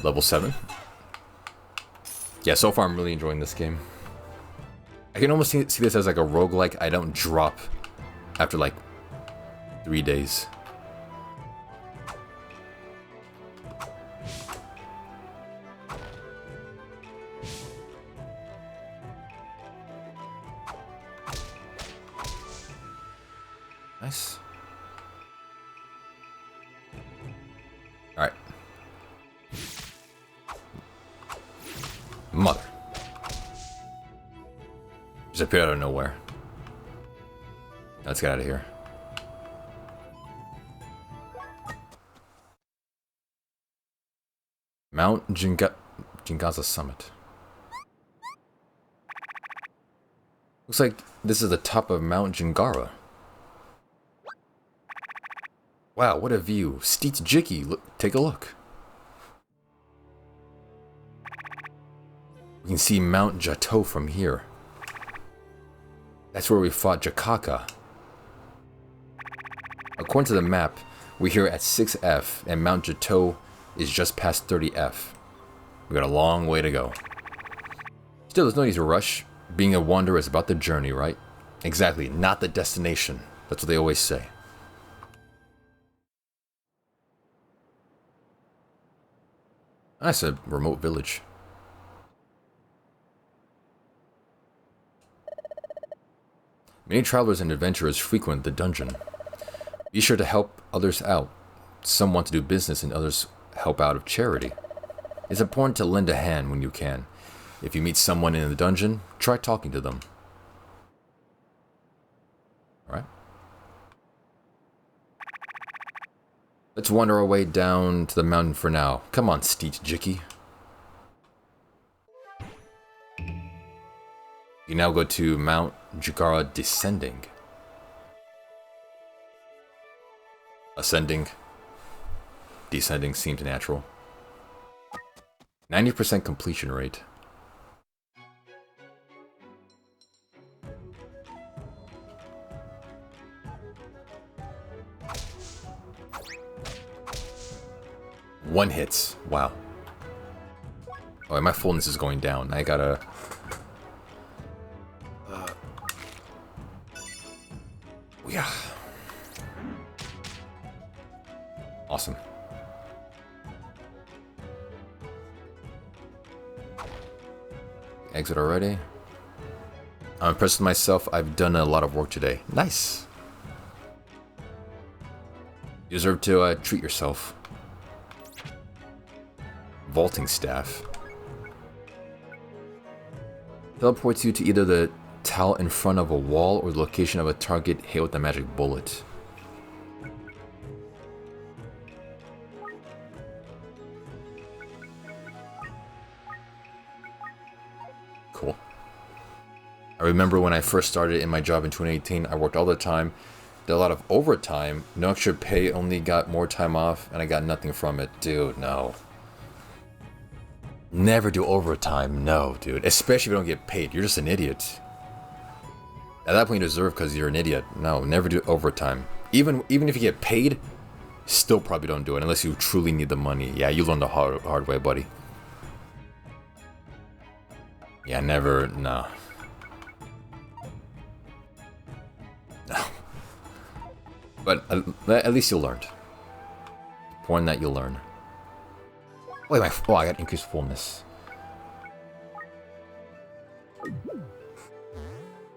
Level 7. Yeah, so far I'm really enjoying this game. I can almost see this as like a roguelike. I don't drop after like 3 days. Nice. Alright. Mother. Just appeared out of nowhere. Let's get out of here. Mount Jingaza Summit. Looks like this is the top of Mount Jingara. Wow, what a view. Steets Jiki, look, take a look. We can see Mount Jato from here. That's where we fought Jakaka. According to the map, we're here at 6F, and Mount Jato is just past 30F. We got a long way to go. Still, there's no need to rush. Being a wanderer is about the journey, right? Exactly, not the destination. That's what they always say. That's a remote village. Many travelers and adventurers frequent the dungeon. Be sure to help others out. Some want to do business and others help out of charity. It's important to lend a hand when you can. If you meet someone in the dungeon, try talking to them. Alright. Let's wander our way down to the mountain for now. Come on, Steets Jiki. You now go to Mount Jigara Descending. Ascending. Descending seems natural. 90% completion rate. One hits. Wow. Oh, my fullness is going down. I gotta... yeah. Awesome. Exit already. I'm impressed with myself. I've done a lot of work today. Nice. You deserve to treat yourself. Vaulting staff. Teleports you to either the tile in front of a wall or the location of a target hit with a magic bullet. Cool. I remember when I first started in my job in 2018, I worked all the time, did a lot of overtime, no extra pay, only got more time off, and I got nothing from it. Dude, no. Never do overtime, no, dude. Especially if you don't get paid. You're just an idiot. At that point, you deserve because you're an idiot. No, never do overtime. Even if you get paid, still probably don't do it unless you truly need the money. Yeah, you learn the hard way, buddy. Yeah, never, nah. No. But at least you learned. Important that you learn. Wait, oh, I got increased fullness.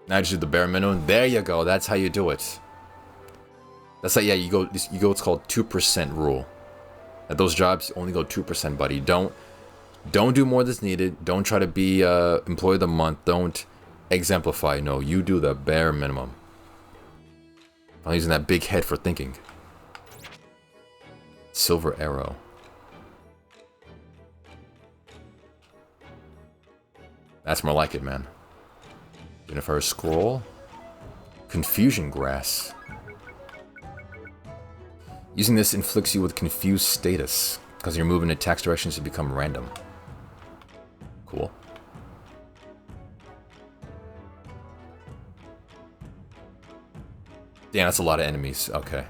Now just do the bare minimum. There you go. That's how you do it. That's like, yeah, you go. It's called 2% rule. At those jobs, only go 2%, buddy. Don't do more than's needed. Don't try to be employee of the month. Don't exemplify. No, you do the bare minimum. I'm using that big head for thinking. Silver arrow. That's more like it, man. Unifier scroll. Confusion grass. Using this inflicts you with confused status, because your movement in attack directions to become random. Cool. Damn, that's a lot of enemies. Okay.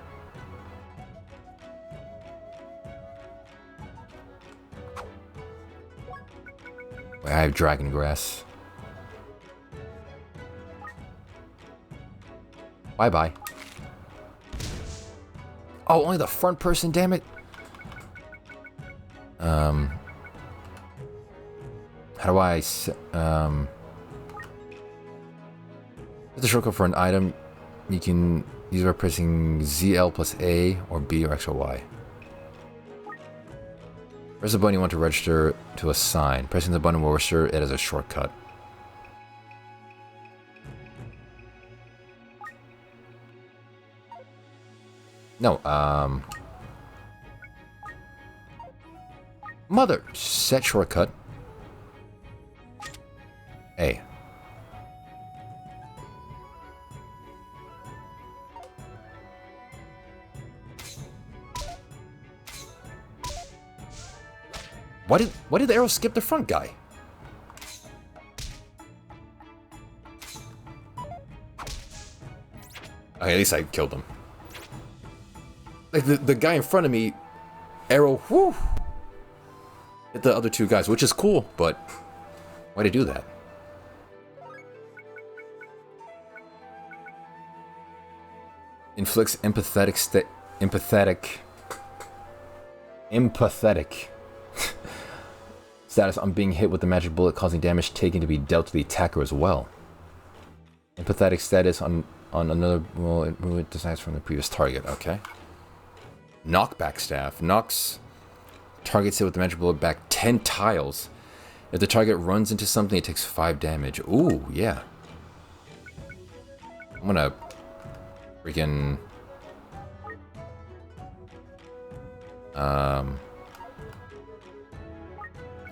Wait, I have dragon grass. Bye-bye. Oh, only the front person, damn it. How do I What's the shortcut for an item? You can use it by pressing ZL plus A or B or X or Y. Press the button you want to register to a sign. Pressing the button will register it as a shortcut. No, Mother! Set shortcut. A. Why did the arrow skip the front guy? Okay, at least I killed him. Like the guy in front of me, arrow, whoo, hit the other two guys, which is cool, but why'd he do that? Inflicts empathetic status on being hit with the magic bullet, causing damage taken to be dealt to the attacker as well. Empathetic status on another, well, it decides from the previous target. Okay. Knockback staff knocks targets it with the magic bullet back 10 tiles. If the target runs into something, it takes 5 damage. Ooh, yeah. I'm gonna freaking I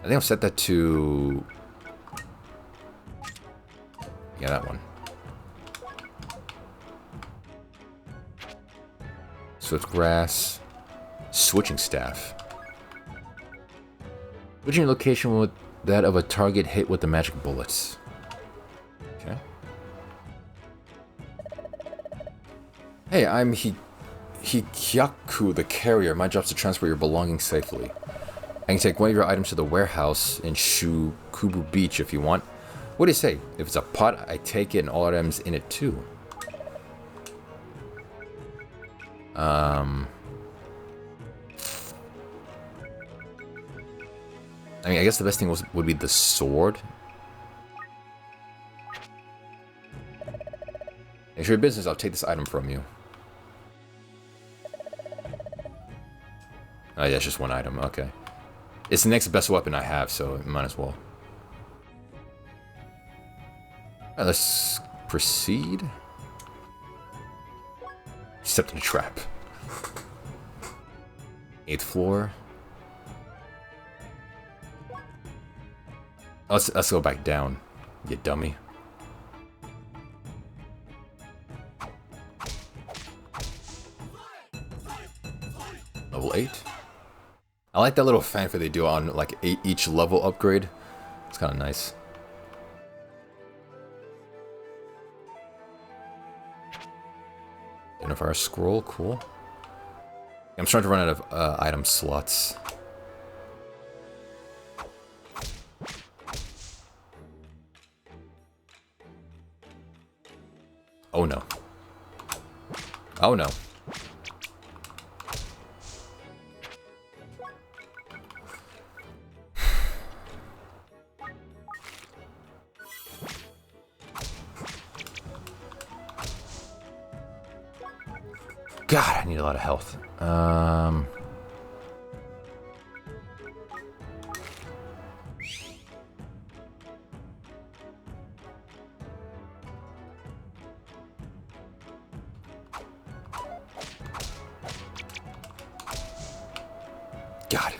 think I'll set that to, yeah, that one. Swift grass, switching staff. Switching your location with that of a target hit with the magic bullets. Okay. Hey, I'm Hikyaku the carrier. My job's to transport your belongings safely. I can take one of your items to the warehouse in Shukubu Beach if you want. What do you say? If it's a pot, I take it and all items in it too. I mean, I guess the best thing would be the sword. If you're a business, I'll take this item from you. Oh, yeah, it's just one item. Okay. It's the next best weapon I have, so might as well. Alright, let's proceed. Stepped in a trap. 8th floor. Let's go back down. You dummy. Level 8. I like that little fanfare they do on like each level upgrade. It's kind of nice. Identifier scroll, cool. I'm starting to run out of item slots. Oh no. Oh no. God, I need a lot of health. God.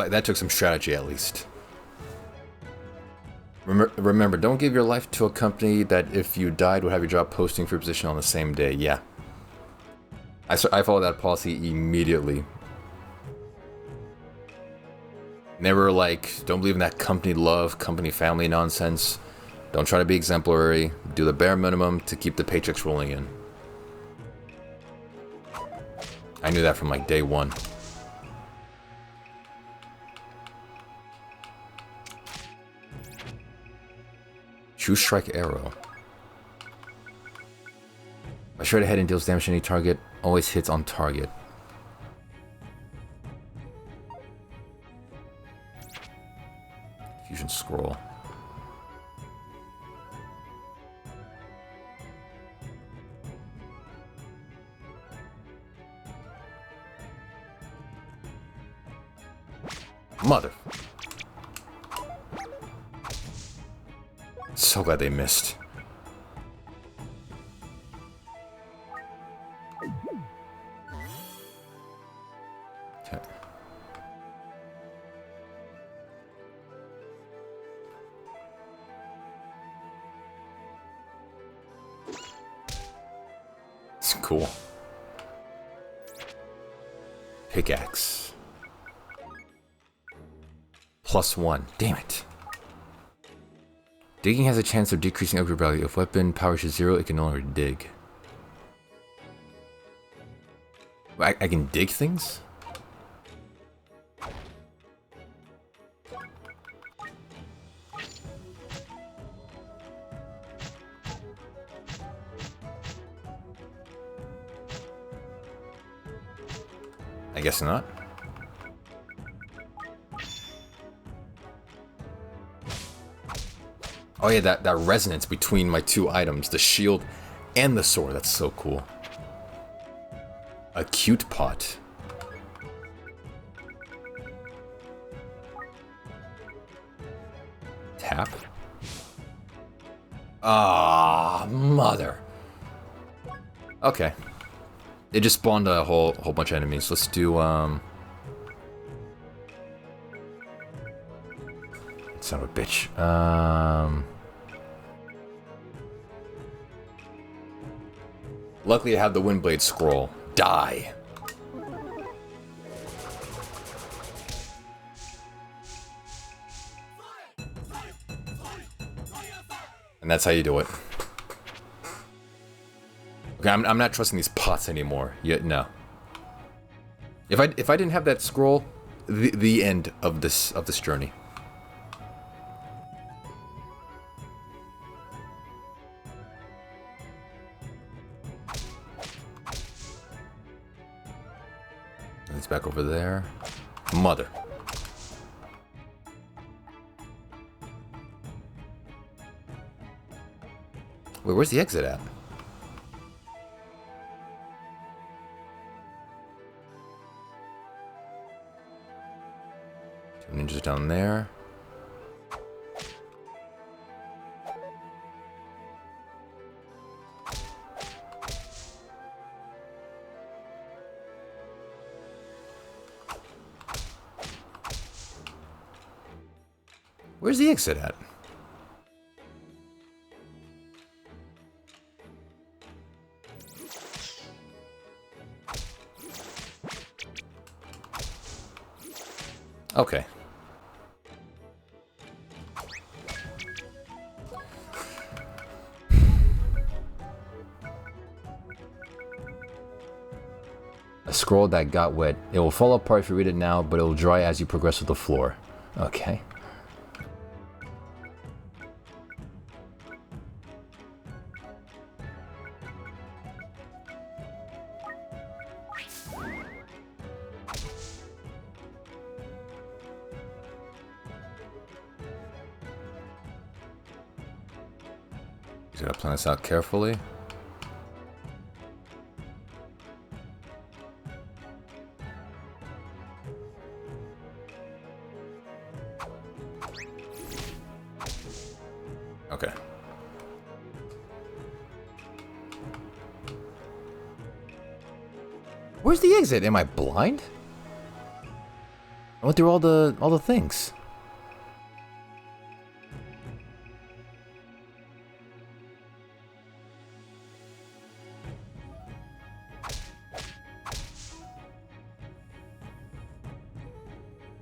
That took some strategy at least. Remember, don't give your life to a company that if you died would have your job posting for your position on the same day. Yeah. I follow that policy immediately. Never don't believe in that company love, company family nonsense. Don't try to be exemplary. Do the bare minimum to keep the paychecks rolling in. I knew that from day one. True strike arrow. By straight ahead and deals damage to any target, always hits on target. Fusion scroll. Mother. So glad they missed. Okay. It's cool. Pickaxe. +1. Damn it. Digging has a chance of decreasing upgrade value. If weapon power is 0, it can no longer dig. I can dig things? I guess not. Oh yeah, that resonance between my two items, the shield and the sword, that's so cool. A cute pot. Tap. Ah, mother. Okay. It just spawned a whole bunch of enemies. Let's do son of a bitch. Luckily I have the Windblade scroll. Die. And that's how you do it. Okay, I'm not trusting these pots anymore. Yet no. If I didn't have that scroll, the end of this journey. It's back over there. Mother. Wait, where's the exit at? Two ninjas down there. Where's the exit at? Okay. A scroll that got wet. It will fall apart if you read it now, but it will dry as you progress with the floor. Okay. You gotta plan this out carefully. Okay. Where's the exit? Am I blind? I went through all the things.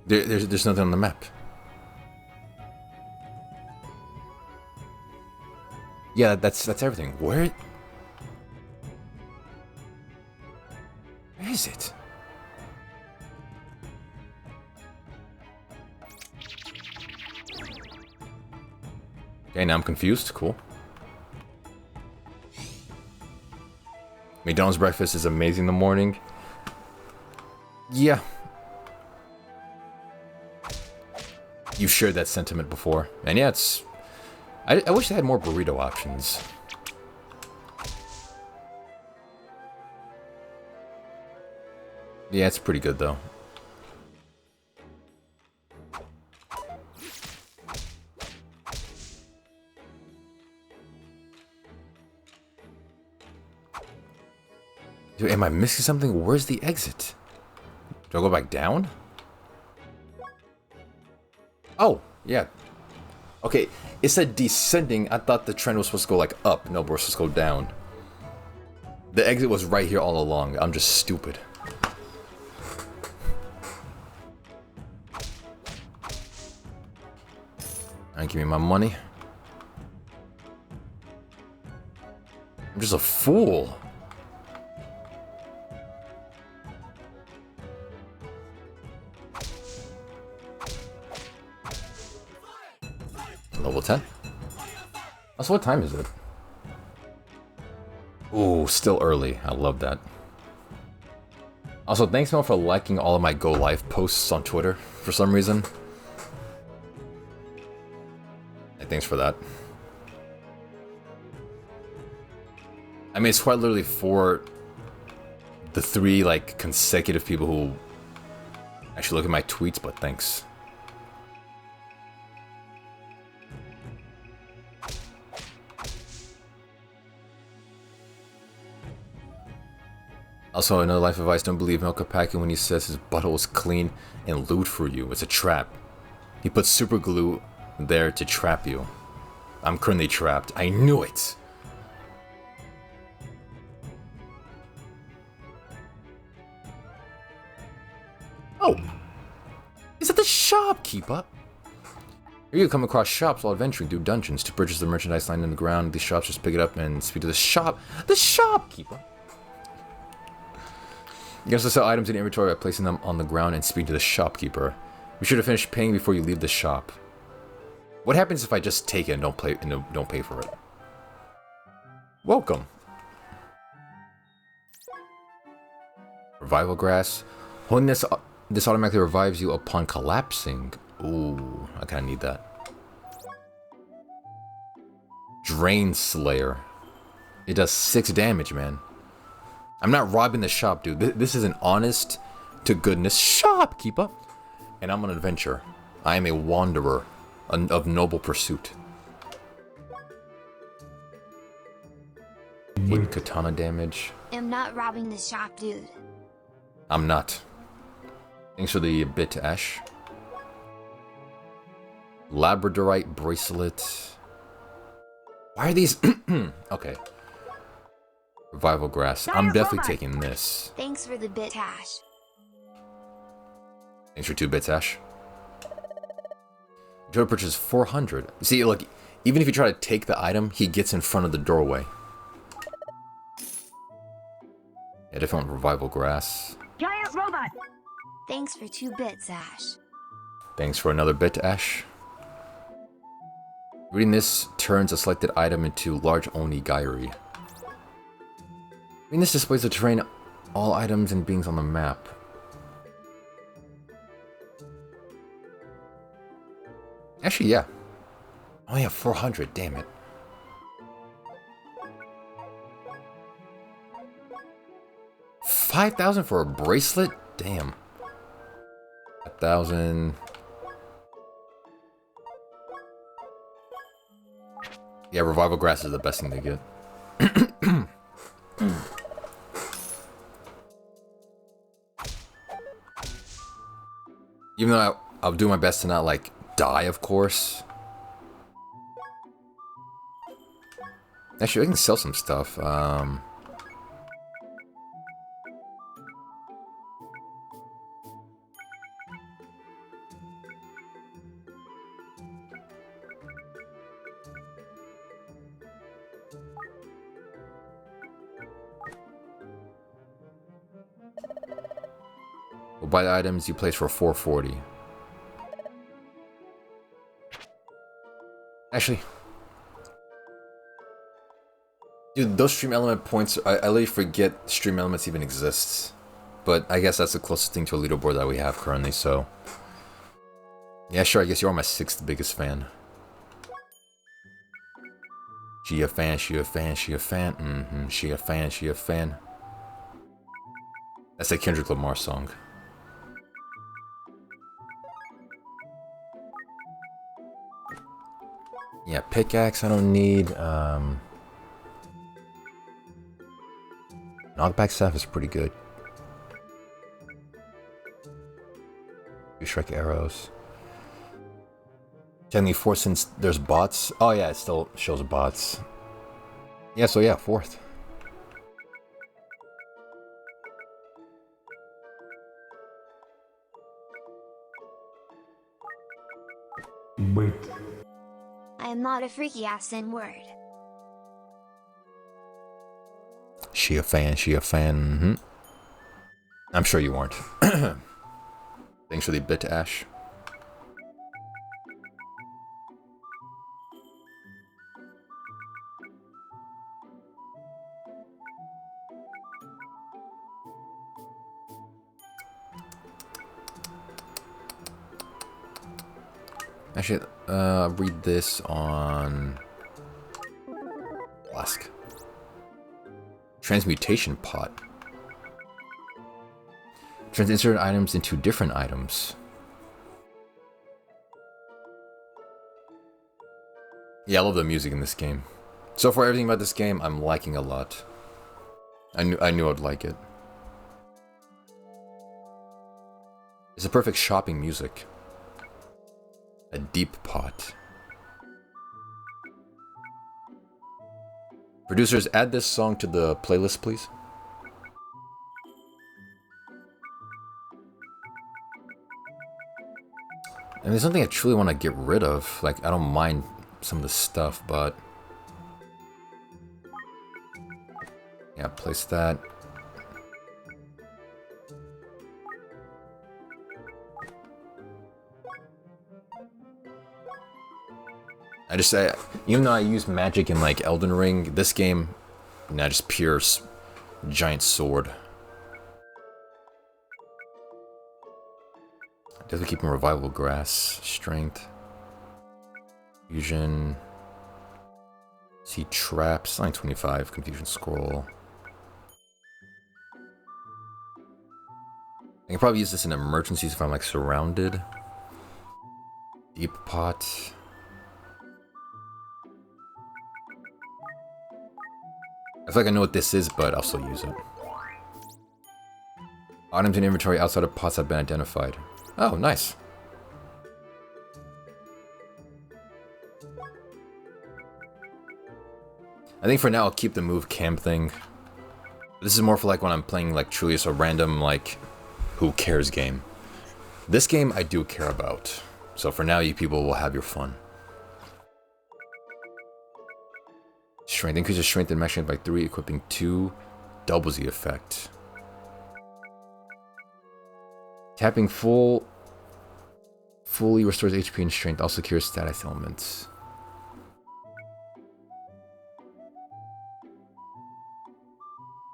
There's nothing on the map. Yeah, that's everything. Where is it? Okay, now I'm confused. Cool. McDonald's breakfast is amazing in the morning. Yeah. You've shared that sentiment before. And yeah, it's... I wish they had more burrito options. Yeah, it's pretty good though. Dude, am I missing something? Where's the exit? Do I go back down? Oh, yeah. Okay, it said descending. I thought the trend was supposed to go like up. No, we're supposed to go down. The exit was right here all along. I'm just stupid. Alright, give me my money. I'm just a fool. Level 10. Also, what time is it? Ooh, still early. I love that. Also, thanks Mel for liking all of my Go Live posts on Twitter for some reason. Hey, thanks for that. I mean, it's quite literally for the 3 like consecutive people who actually look at my tweets, but thanks. Also, another life advice, don't believe Milka Packing when he says his butthole is clean and lewd for you. It's a trap. He puts super glue there to trap you. I'm currently trapped. I knew it! Oh! Is that the shopkeeper? Here you come across shops while adventuring through dungeons. To purchase the merchandise lying on the ground, these shops just pick it up and speak to the shopkeeper! You can also sell items in inventory by placing them on the ground and speaking to the shopkeeper. Be sure to finish paying before you leave the shop. What happens if I just take it and don't pay for it? Welcome. Revival grass. Holding this automatically revives you upon collapsing. Ooh, I kind of need that. Drain Slayer. It does 6 damage, man. I'm not robbing the shop, dude. This is an honest to goodness shopkeeper. And I'm on an adventure. I am a wanderer of noble pursuit. 8 katana damage. I'm not robbing the shop, dude. I'm not. Thanks for the bit, Ash. Labradorite bracelet. Why are these? Okay. Revival grass. I'm definitely taking this. Thanks for the bit, Ash. Thanks for 2 bits, Ash. Joe purchases 400. See, look, even if you try to take the item, he gets in front of the doorway. Yeah, different revival grass. Giant robot. Thanks for 2 bits, Ash. Thanks for another bit, Ash. Reading this turns a selected item into large onigiri. Reading this displays the terrain, all items and beings on the map. Actually, yeah. I only have 400, damn it. $5,000 for a bracelet? Damn. 1,000. Yeah, revival grass is the best thing to get. Even though I'll do my best to not, like, die, of course. Actually, I can sell some stuff. We'll buy the items you place for 440. Actually, dude, those stream element points, I literally forget stream elements even exists. But I guess that's the closest thing to a leaderboard that we have currently, so. Yeah, sure, I guess you are my 6th biggest fan. She a fan, she a fan, she a fan. She a fan, she a fan. That's a Kendrick Lamar song. Yeah, pickaxe I don't need. Knockback staff is pretty good. 2 Shrek arrows. Technically 4 since there's bots. Oh yeah, it still shows bots. Yeah, so yeah, 4th. Wait. I am not a freaky ass N-word. She a fan, she a fan. I'm sure you aren't. Thanks for the bit, Ash. Actually, read this on Flask. Transmutation pot. Turns inserted items into different items. Yeah, I love the music in this game. So far, everything about this game, I'm liking a lot. I knew I'd like it. It's a perfect shopping music. A deep pot. Producers, add this song to the playlist, please. And there's something I truly want to get rid of. Like, I don't mind some of the stuff, but... yeah, place that. I just say, even though I use magic in like Elden Ring, this game, nah, just pure giant sword. Definitely keeping revival grass, strength, fusion, see traps, line 25, confusion scroll. I can probably use this in emergencies if I'm like surrounded. Deep pot. I feel like I know what this is, but I'll still use it. Items in inventory outside of pots have been identified. Oh, nice. I think for now I'll keep the move camp thing. This is more for like when I'm playing like truly just a random like who cares game. This game I do care about. So for now you people will have your fun. Strength. Increases strength and max strength by 3, equipping 2. Doubles the effect. Tapping fully restores HP and strength. Also cures status elements.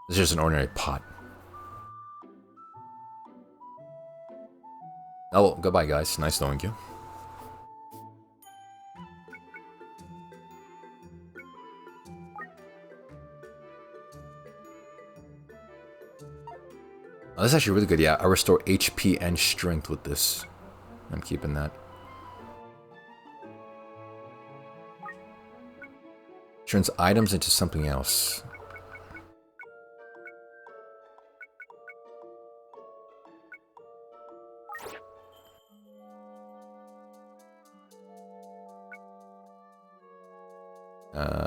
This is just an ordinary pot. Oh, well, goodbye guys. Nice knowing you. Oh, this is actually really good. Yeah, I restore HP and strength with this. I'm keeping that. Turns items into something else.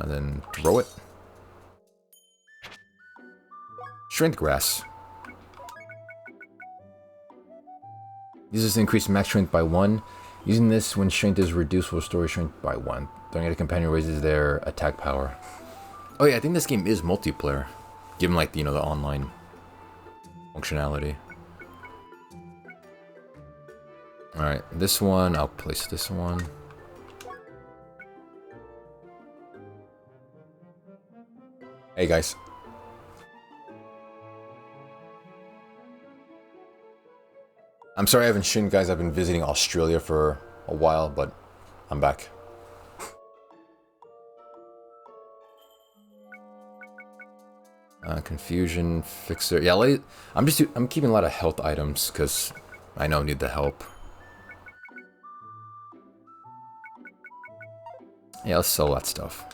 Then throw it. Strength grass. Uses increased max strength by 1. Using this when strength is reduced will restore strength by 1. Throwing at a companion raises their attack power. Oh yeah, I think this game is multiplayer. Given like, you know, the online functionality. Alright, this one, I'll place this one. Hey guys. I'm sorry I haven't streamed, guys. I've been visiting Australia for a while, but I'm back. Confusion fixer. Yeah, I'm keeping a lot of health items because I know I need the help. Yeah, let's sell that stuff.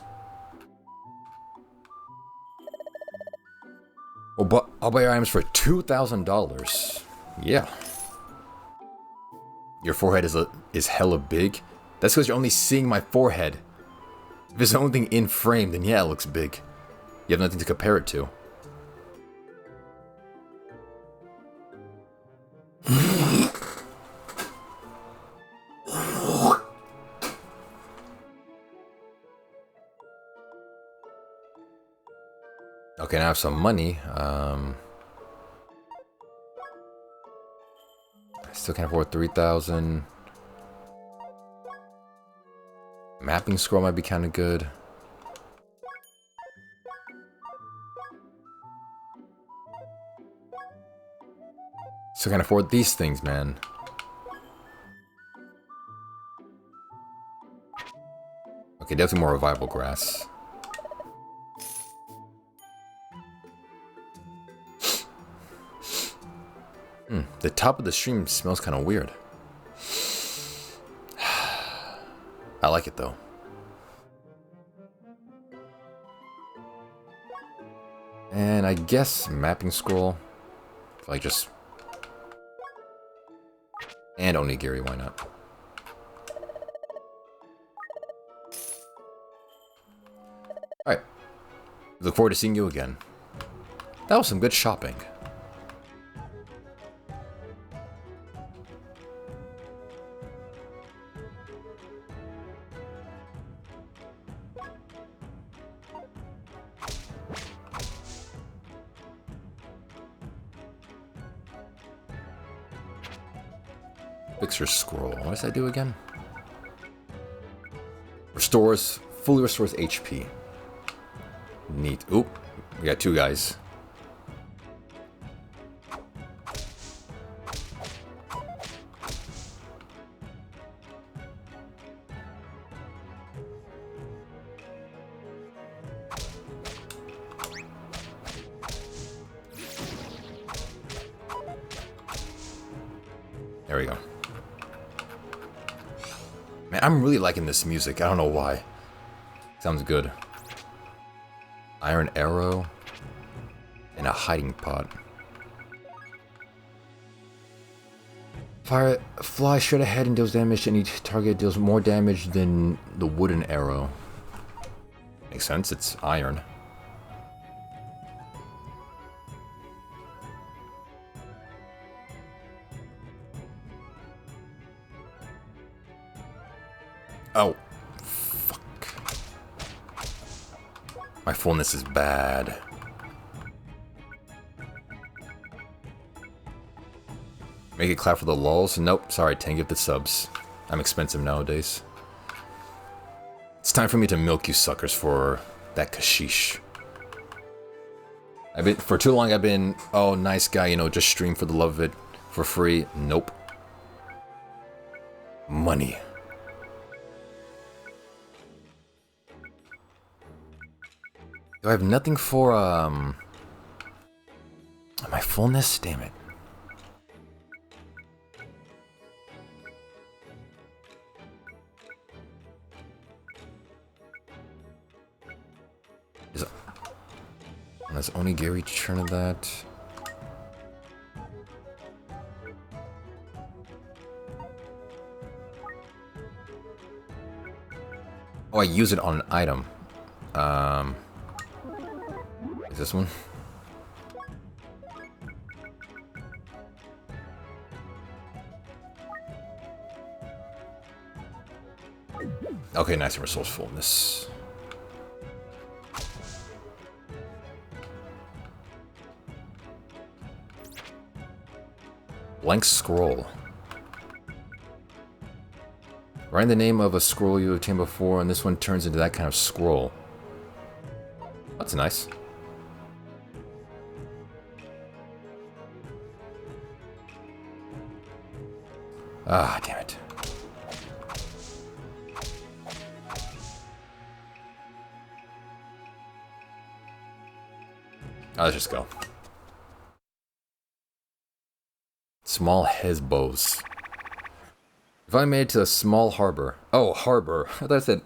I'll buy your items for $2,000. Yeah. Your forehead is hella big. That's because you're only seeing my forehead. If it's the only thing in frame, then yeah, it looks big. You have nothing to compare it to. Okay, now I have some money. I still can't afford 3,000. Mapping scroll might be kind of good. Still can't afford these things, man. Okay, definitely more revival grass. The top of the stream smells kind of weird. I like it though. And I guess mapping scroll. Like just... And onigiri, why not? Alright. Look forward to seeing you again. That was some good shopping. Fixer scroll. What does that do again? Fully restores HP. Neat. Oop, we got two guys. There we go. Man, I'm really liking this music. I don't know why. Sounds good. Iron arrow. And a hiding pot. Fly straight ahead and deals damage to any target. Deals more damage than the wooden arrow. Makes sense, it's iron. Oh. Fuck. My fullness is bad. Make it clap for the lulz? Nope, sorry, 10 gifted subs. I'm expensive nowadays. It's time for me to milk you suckers for that kashish. For too long I've been, oh, nice guy, you know, just stream for the love of it, for free. Nope. Money. Do I have nothing for, my fullness? Damn it. Does Onigiri turn of that? Oh, I use it on an item. Is this one? Okay, nice, resourcefulness. Blank scroll. Write the name of a scroll you obtained before, and this one turns into that kind of scroll. That's nice. Ah, damn it. Let's just go. Small Hesbos. If I made it to a small harbor. Oh, harbor. I thought I said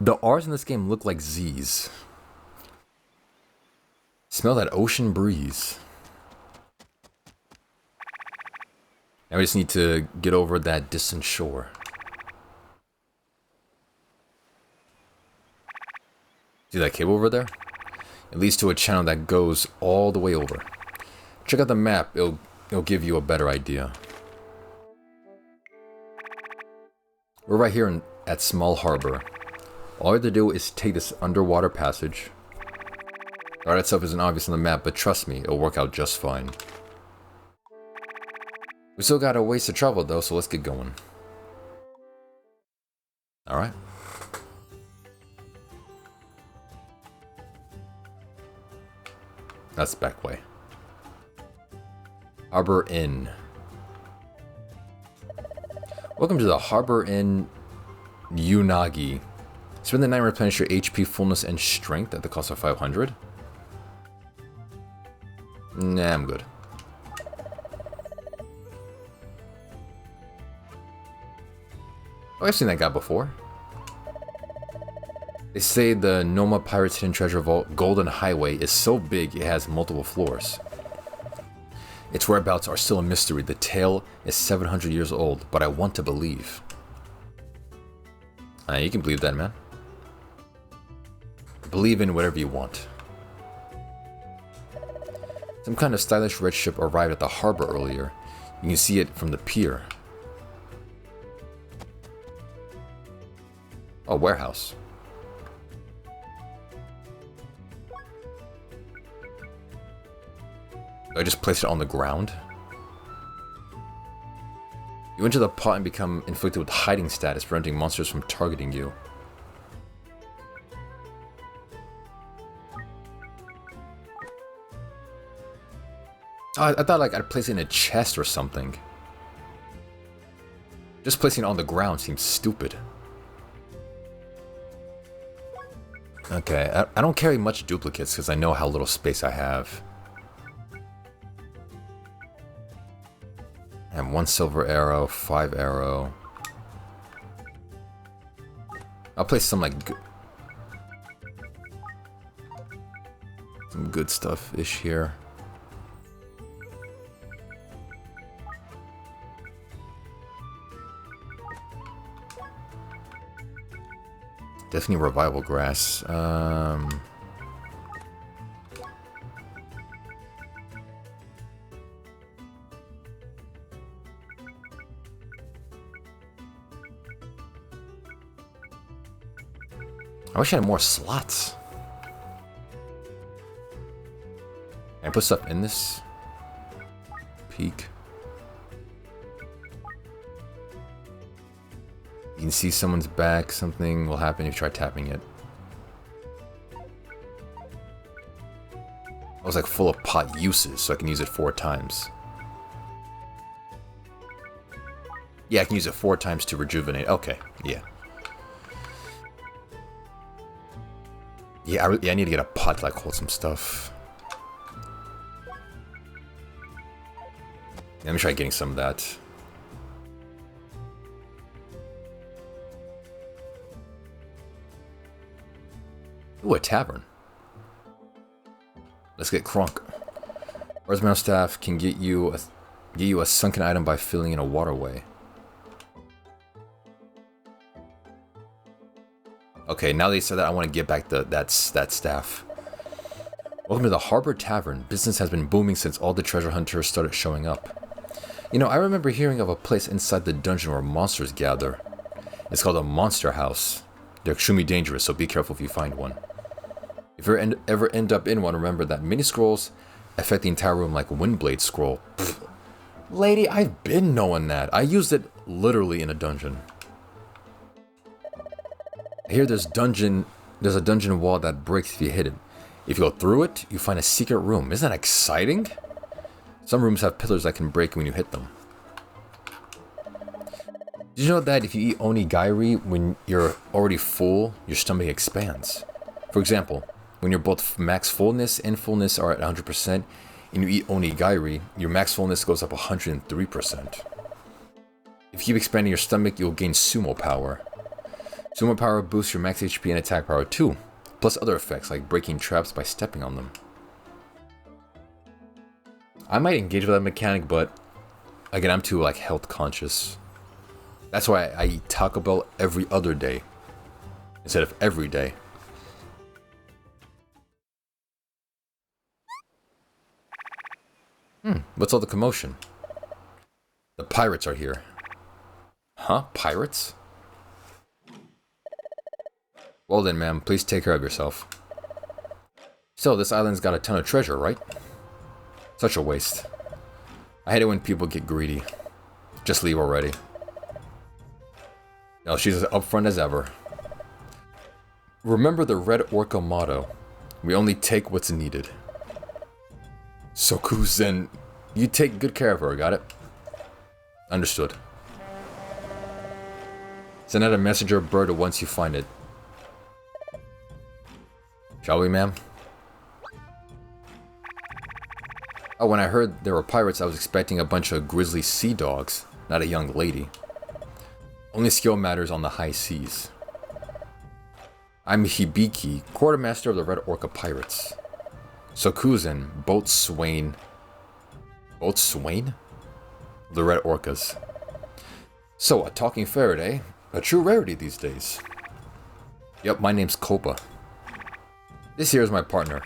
the R's in this game look like Z's. Smell that ocean breeze. Now we just need to get over that distant shore. See that cable over there? It leads to a channel that goes all the way over. Check out the map, it'll give you a better idea. We're right here at Small Harbor. All you have to do is take this underwater passage. The art itself isn't obvious on the map, but trust me, it'll work out just fine. We still got a ways to travel though, so let's get going. Alright. That's the back way. Harbor Inn. Welcome to the Harbor Inn Unagi. Spend the night and replenish your HP, fullness, and strength at the cost of 500. Nah, I'm good. Oh, I've seen that guy before. They say the Noma Pirates Hidden Treasure Vault Golden Highway is so big it has multiple floors. Its whereabouts are still a mystery. The tale is 700 years old, but I want to believe. You can believe that, man. Believe in whatever you want. Some kind of stylish red ship arrived at the harbor earlier. You can see it from the pier. Oh, warehouse. Do I just place it on the ground? You enter the pot and become inflicted with hiding status, preventing monsters from targeting you. Oh, I thought like I'd place it in a chest or something. Just placing it on the ground seems stupid. Okay, I don't carry much duplicates because I know how little space I have. I have 1 silver arrow, 5 arrow. I'll place some like some good stuff-ish here. Definitely revival grass. I wish I had more slots. Can I put stuff in this? Peek. You can see someone's back. Something will happen if you try tapping it. I was like full of pot uses, so I can use it 4 times. Yeah, I can use it 4 times to rejuvenate. Okay, yeah. Yeah, I need to get a pot to like hold some stuff. Let me try getting some of that. Ooh, a tavern. Let's get crunk. Metal staff can get you a sunken item by filling in a waterway. Okay, now they said that, I want to get back that staff. Welcome to the Harbor Tavern. Business has been booming since all the treasure hunters started showing up. You know, I remember hearing of a place inside the dungeon where monsters gather. It's called a monster house. They're extremely dangerous, so be careful if you find one. If you ever end up in one, remember that mini scrolls affect the entire room like Windblade scroll. Pfft. Lady, I've been knowing that. I used it literally in a dungeon. I hear there's a dungeon wall that breaks if you hit it. If you go through it, you find a secret room. Isn't that exciting? Some rooms have pillars that can break when you hit them. Did you know that if you eat onigiri when you're already full, your stomach expands? For example, when you're both max fullness and fullness are at 100%, and you eat onigiri, your max fullness goes up 103%. If you keep expanding your stomach, you'll gain sumo power. Sumo power boosts your max HP and attack power too, plus other effects like breaking traps by stepping on them. I might engage with that mechanic, but again, I'm too like health conscious. That's why I eat Taco Bell every other day instead of every day. What's all the commotion? The pirates are here. Huh? Pirates? Well then, ma'am, please take care of yourself. Still, this island's got a ton of treasure, right? Such a waste. I hate it when people get greedy. Just leave already. No, she's as upfront as ever. Remember the Red Orca motto. We only take what's needed. Soku-zen, you take good care of her, got it? Understood. Send out a messenger bird once you find it. Shall we, ma'am? Oh, when I heard there were pirates, I was expecting a bunch of grizzly sea dogs, not a young lady. Only skill matters on the high seas. I'm Hibiki, quartermaster of the Red Orca Pirates. Soku-zen, boatswain. Boatswain? The Red Orcas. So, a talking ferret, eh? A true rarity these days. Yep, my name's Copa. This here is my partner,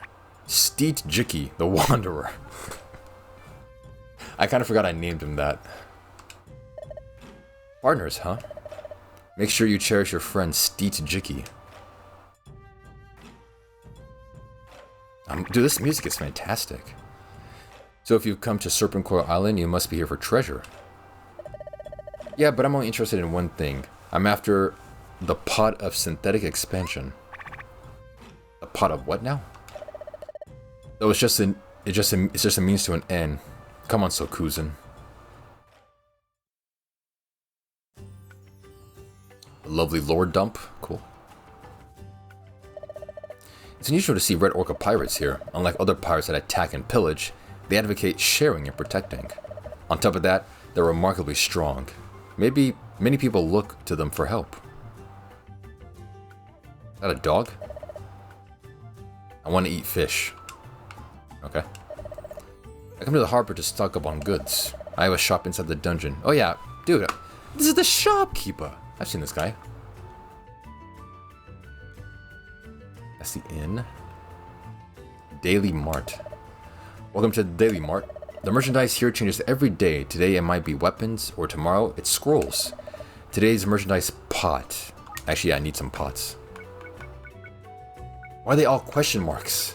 Steet Jiki, the Wanderer. I kind of forgot I named him that. Partners, huh? Make sure you cherish your friend Steet Jiki. Dude, this music is fantastic. So if you've come to Serpentcoil Island, you must be here for treasure. Yeah, but I'm only interested in one thing. I'm after the pot of synthetic expansion. A pot of what now? So it's just a means to an end. Come on, Soku-zen. A lovely lore dump. Cool. It's unusual to see Red Orca pirates here. Unlike other pirates that attack and pillage, they advocate sharing and protecting. On top of that, they're remarkably strong. Maybe many people look to them for help. Is that a dog? I want to eat fish. Okay. I come to the harbor to stock up on goods. I have a shop inside the dungeon. Oh yeah, dude, this is the shopkeeper. I've seen this guy. That's the inn. Daily Mart. Welcome to the Daily Mart. The merchandise here changes every day. Today it might be weapons, or tomorrow it's scrolls. Today's merchandise pot. Actually, I need some pots. Why are they all question marks?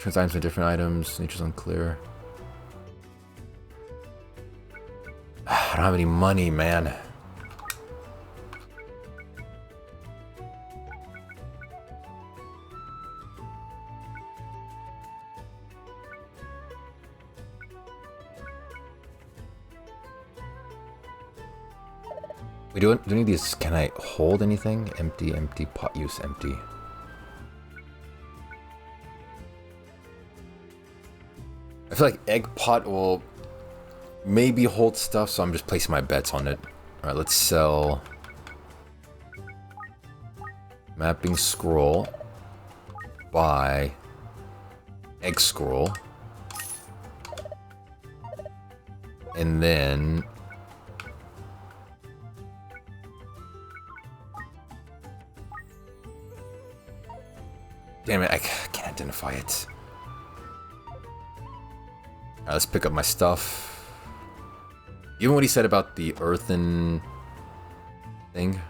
Turns items into different items. Nature's unclear. I don't have any money, man. We do any of these. Can I hold anything? Empty, empty, pot use, empty. I feel like egg pot will maybe hold stuff, so I'm just placing my bets on it. Alright, let's sell mapping scroll, buy egg scroll, and then damn it, I can't identify it. Alright, let's pick up my stuff. Even what he said about the earthen thing.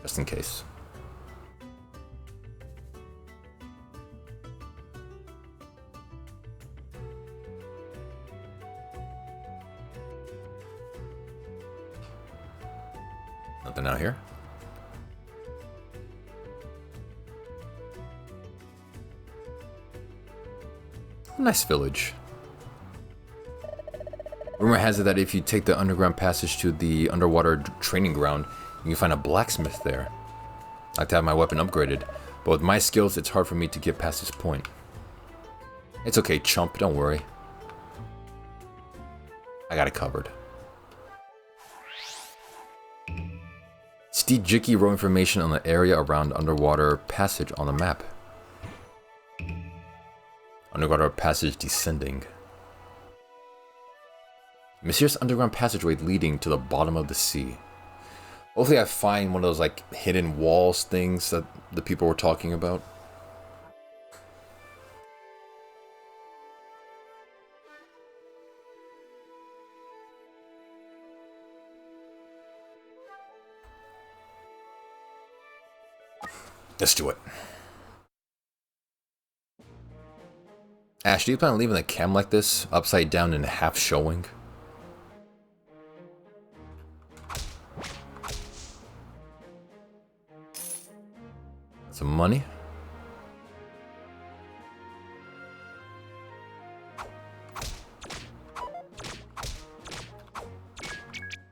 Just in case. Nothing out here. Nice village. Rumor has it that if you take the underground passage to the underwater training ground, you can find a blacksmith there. I'd like to have my weapon upgraded, but with my skills, it's hard for me to get past this point. It's okay, chump, don't worry. I got it covered. Steve Jicky wrote information on the area around underwater passage on the map. Underwater passage descending. Mysterious underground passageway leading to the bottom of the sea. Hopefully I find one of those like hidden walls things that the people were talking about. Let's do it. Ash, do you plan on leaving the cam like this? Upside down and half showing? Some money?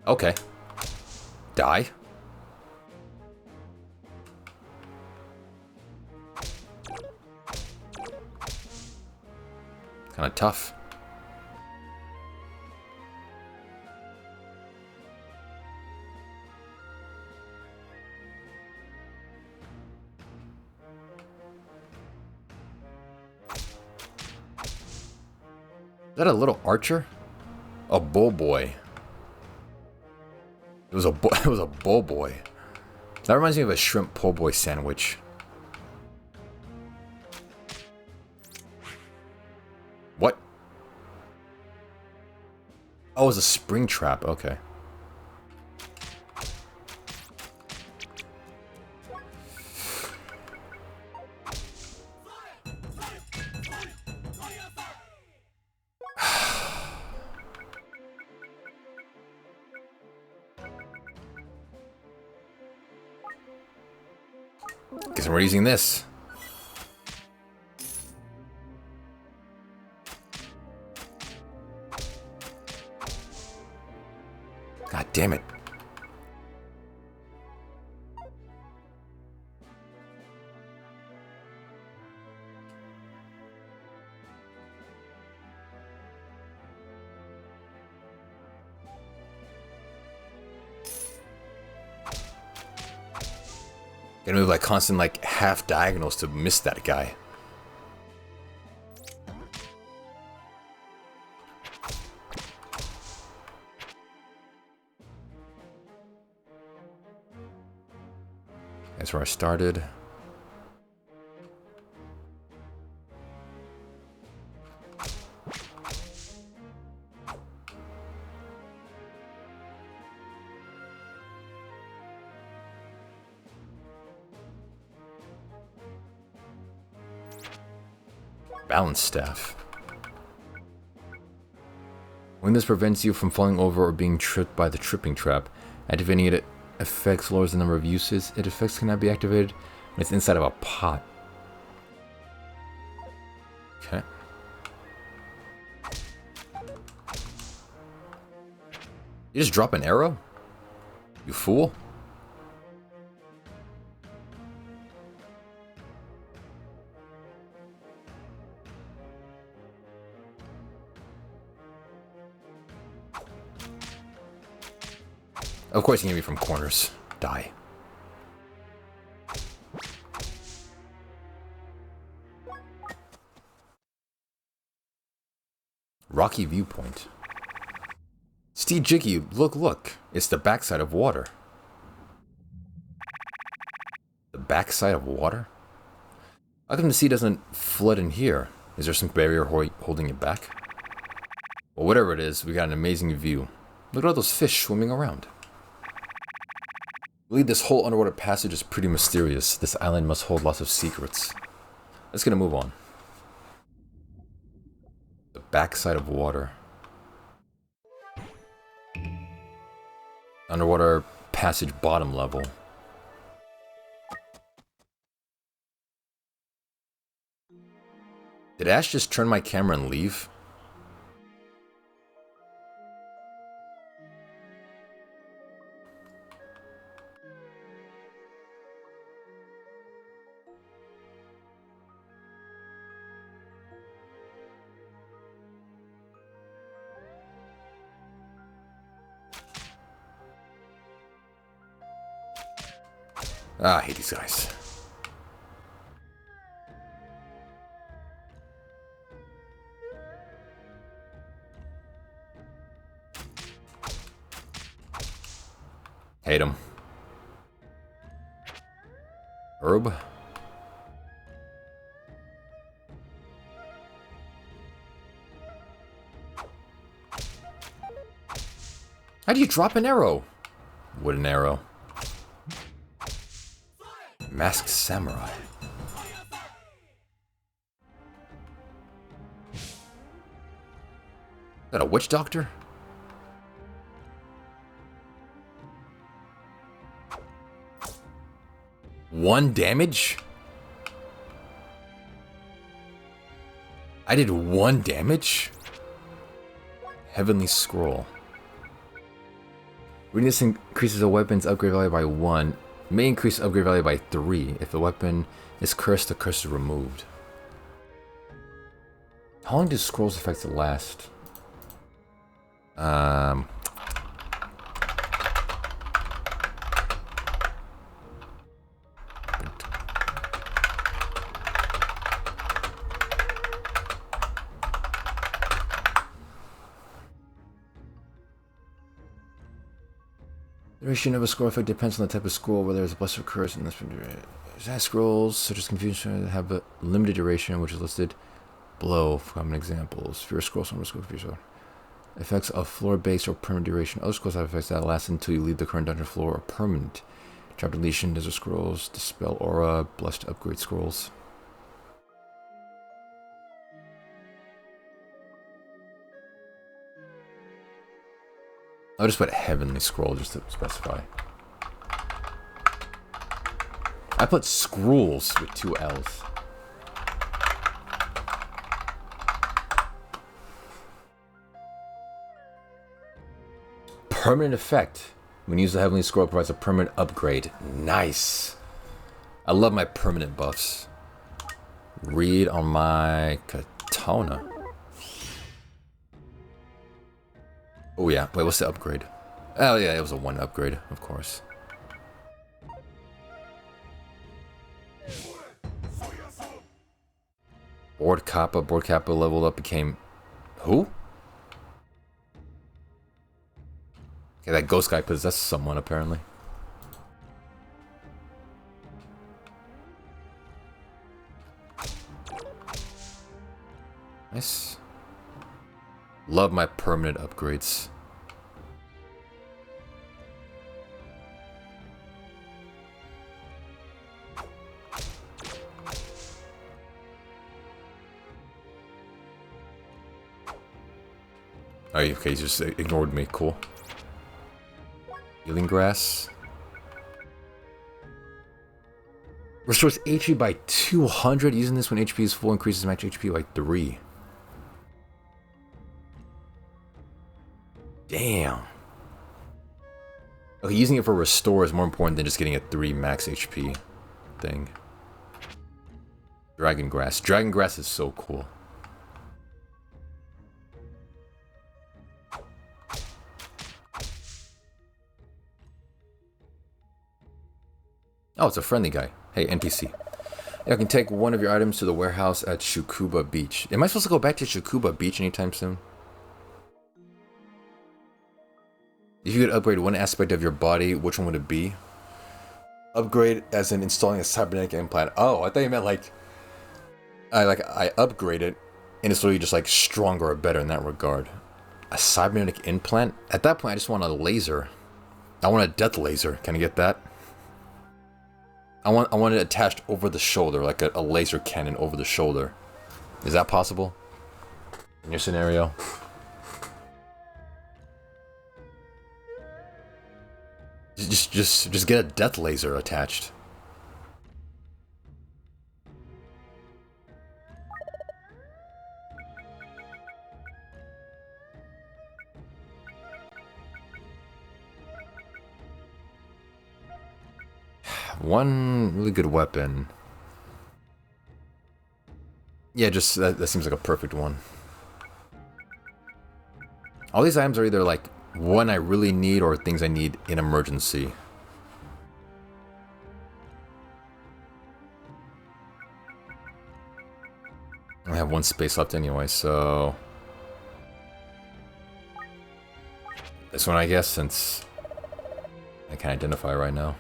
Okay. Die? Kind of tough. Is that a little archer? A bull boy. It was a bull boy. That reminds me of a shrimp po' boy sandwich. What? Oh, it was a spring trap. Okay. Guess we're using this. God damn it. Gotta move like constant like half diagonals to miss that guy. That's where I started. Balance staff. When this prevents you from falling over or being tripped by the tripping trap, activating it effects lowers the number of uses. It effects cannot be activated when it's inside of a pot. Okay. You just drop an arrow? You fool. Of course you can get me from corners. Die. Rocky viewpoint. Steve Jiggy, look. It's the backside of water. The backside of water? How come the sea doesn't flood in here? Is there some barrier holding it back? Well, whatever it is, we got an amazing view. Look at all those fish swimming around. I believe this whole underwater passage is pretty mysterious. This island must hold lots of secrets. Let's get a move on. The backside of water. Underwater passage bottom level. Did Ash just turn my camera and leave? Ah, I hate these guys. Hate them. Herb. How do you drop an arrow? Wooden arrow. Masked Samurai. Is that a witch doctor? One damage? I did 1 damage? Heavenly Scroll. Reading this increases a weapon's upgrade value by 1. May increase upgrade value by 3. If the weapon is cursed, the curse is removed. How long do scrolls effects last? The duration of a scroll effect depends on the type of scroll, whether it's a blessed or curse, and this scrolls such as confusion have a limited duration, which is listed below for common examples. Fewer scrolls, some scroll confusion. Effects of floor-based or permanent duration. Other scrolls have effects that last until you leave the current dungeon floor or permanent. Drop deletion, desert scrolls, dispel aura, blessed upgrade scrolls. I'll just put Heavenly Scroll just to specify. I put Scrolls with 2 L's. Permanent effect. When you use the Heavenly Scroll, it provides a permanent upgrade. Nice. I love my permanent buffs. Read on my katana. Oh yeah, wait, what's the upgrade? Oh yeah, it was a 1 upgrade, of course. Board Kappa leveled up, became... Who? Okay, that ghost guy possessed someone, apparently. Nice. Love my permanent upgrades. Oh, okay, he just ignored me. Cool. Healing grass. Restores HP by 200. Using this when HP is full increases max HP by 3. Damn. Okay, using it for restore is more important than just getting a 3 max HP thing. Dragon grass. Dragon grass is so cool. Oh, it's a friendly guy. Hey, NPC. I can take one of your items to the warehouse at Shukuba Beach. Am I supposed to go back to Shukuba Beach anytime soon? If you could upgrade one aspect of your body, which one would it be? Upgrade as in installing a cybernetic implant. Oh, I thought you meant like I upgrade it and it's literally just like stronger or better in that regard. A cybernetic implant? At that point I just want a laser. I want a death laser. Can I get that? I want it attached over the shoulder, like a laser cannon over the shoulder. Is that possible? In your scenario? Just get a death laser attached. One really good weapon. Yeah, just that seems like a perfect one. All these items are either like one I really need or things I need in emergency. I have one space left anyway, so this one I guess, since I can't identify right now.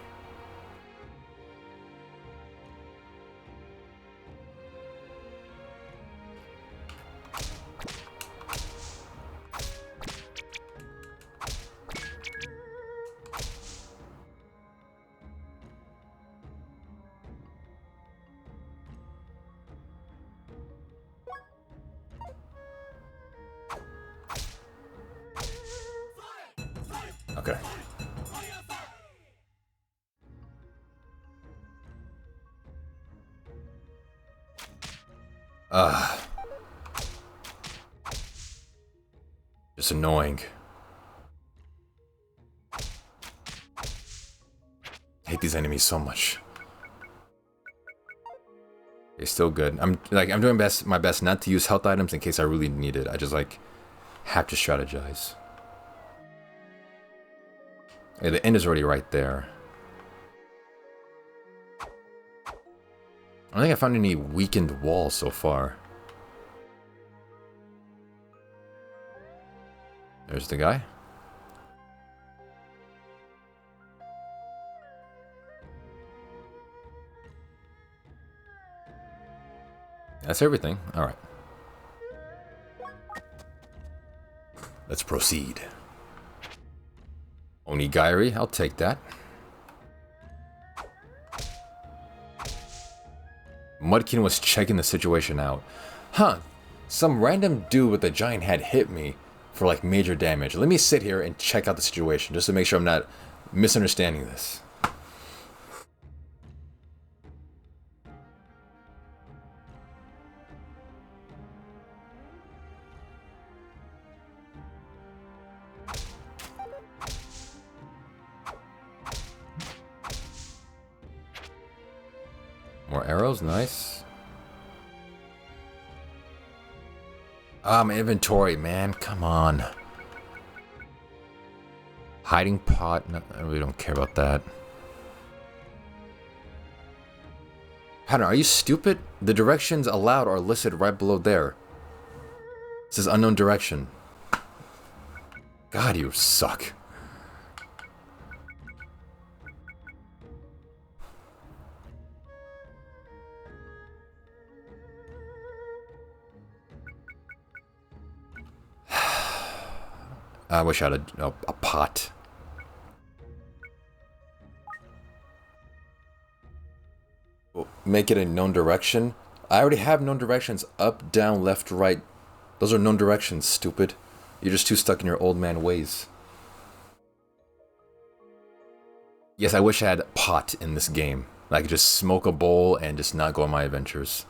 Okay. Just annoying. I hate these enemies so much. It's still good. I'm doing my best not to use health items in case I really need it. I just like have to strategize. Yeah, the end is already right there. I don't think I found any weakened walls so far. There's the guy. That's everything. All right. Let's proceed. Onigiri, I'll take that. Mudkin was checking the situation out. Huh. Some random dude with a giant head hit me for like major damage. Let me sit here and check out the situation just to make sure I'm not misunderstanding this. More arrows, nice. Ah, my inventory, man, come on. Hiding pot, no, I really don't care about that. Pattern, are you stupid? The directions allowed are listed right below there. It says unknown direction. God, you suck. I wish I had a pot. Make it a known direction. I already have known directions. Up, down, left, right. Those are known directions, stupid. You're just too stuck in your old man ways. Yes, I wish I had pot in this game. I could just smoke a bowl and just not go on my adventures.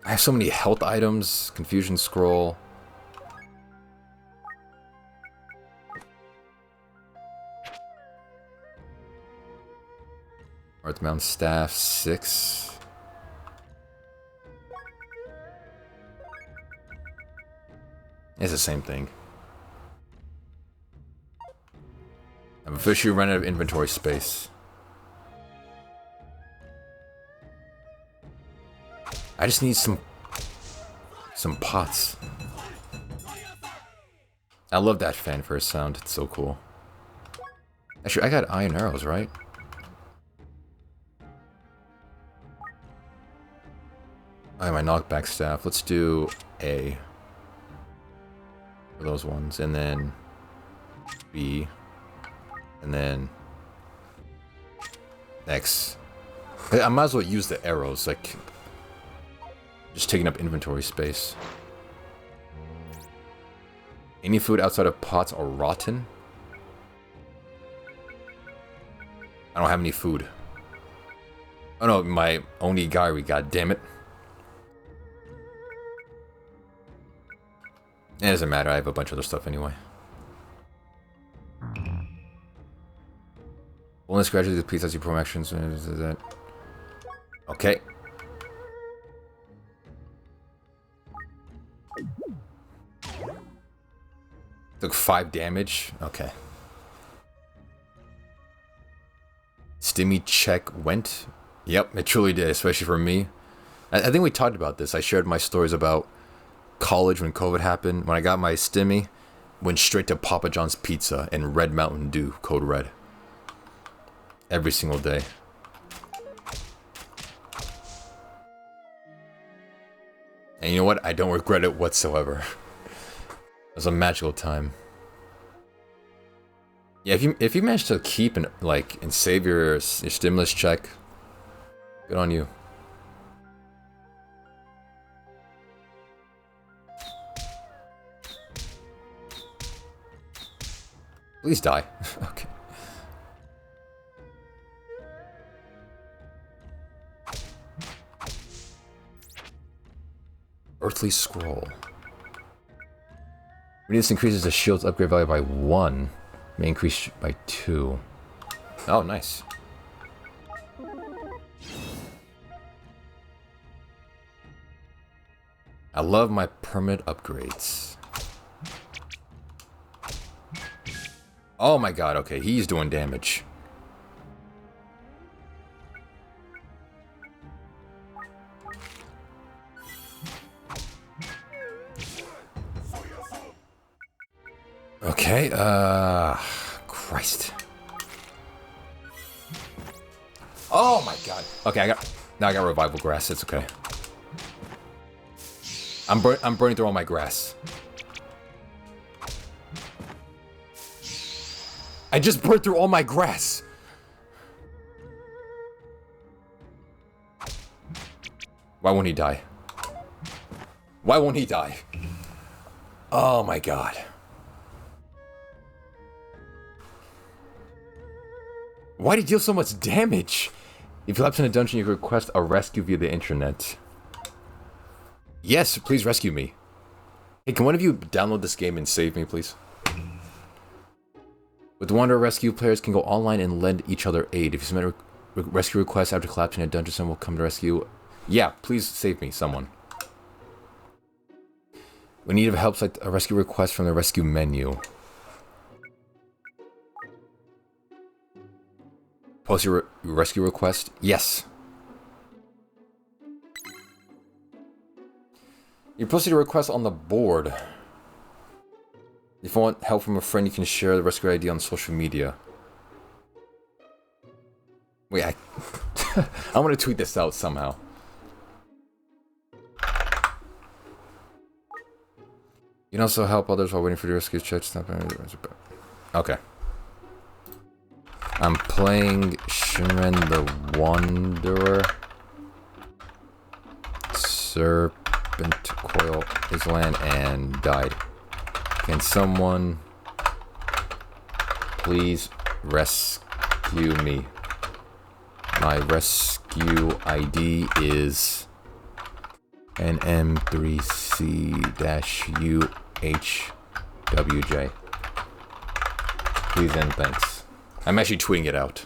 I have so many health items. Confusion scroll. Earthbound staff 6. It's the same thing. I've officially run out of inventory space. I just need some pots. I love that fanfare sound. It's so cool. Actually, I got iron arrows, right? I have my knockback staff. Let's do A. For those ones. And then B. And then X. I might as well use the arrows, like just taking up inventory space. Any food outside of pots are rotten. I don't have any food. Oh no, my onigiri, god damn it. It doesn't matter, I have a bunch of other stuff anyway. Wellness gradually depletes as you perform actions. Okay. Took 5 damage. Okay. Stimmy check went. Yep, it truly did, especially for me. I think we talked about this. I shared my stories about college when COVID happened. When I got my stimmy, went straight to Papa John's Pizza and Red Mountain Dew, code red. Every single day. And you know what? I don't regret it whatsoever. It was a magical time. Yeah, if you manage to keep and save your stimulus check, good on you. Please die. Okay. Earthly Scroll. When this increases the shield's upgrade value by 1, may increase by 2. Oh, nice. I love my permanent upgrades. Oh my god, okay, he's doing damage. Okay, Christ. Oh my god. Okay, now I got revival grass, it's okay. I'm burning through all my grass. I just burned through all my grass. Why won't he die? Why won't he die? Oh my god. Why did he deal so much damage? If you lapse in a dungeon, you can request a rescue via the internet. Yes, please rescue me. Hey, can one of you download this game and save me, please? With Wanderer Rescue, players can go online and lend each other aid. If you submit a rescue request after collapsing in a dungeon, someone will come to rescue. Yeah, please save me, someone. We need help, select a rescue request from the rescue menu. Post your rescue request? Yes. You posted your request on the board. If you want help from a friend, you can share the rescue ID on social media. Wait, I want to tweet this out somehow. You can also help others while waiting for the rescue check. Okay. I'm playing Shinren the Wanderer. Serpentcoil his land and died. Can someone please rescue me? My rescue ID is NM3C-UHWJ. Please and thanks. I'm actually tweeting it out.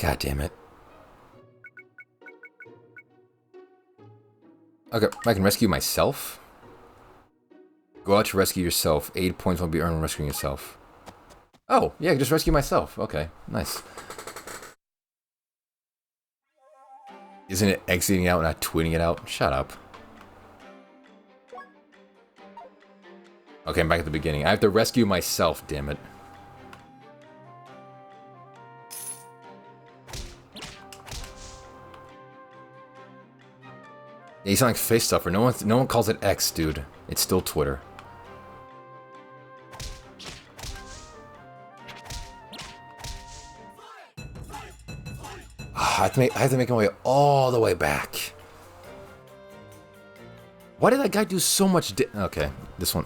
God damn it. Okay, I can rescue myself? Go out to rescue yourself. 8 points won't be earned when rescuing yourself. Oh, yeah, just rescue myself. Okay, nice. Isn't it exiting out, not tweeting it out? Shut up. Okay, I'm back at the beginning. I have to rescue myself, damn it. Yeah, you sound like face stuffer. No one calls it X, dude. It's still Twitter. I have to make my way all the way back. Why did that guy do so much okay, this one.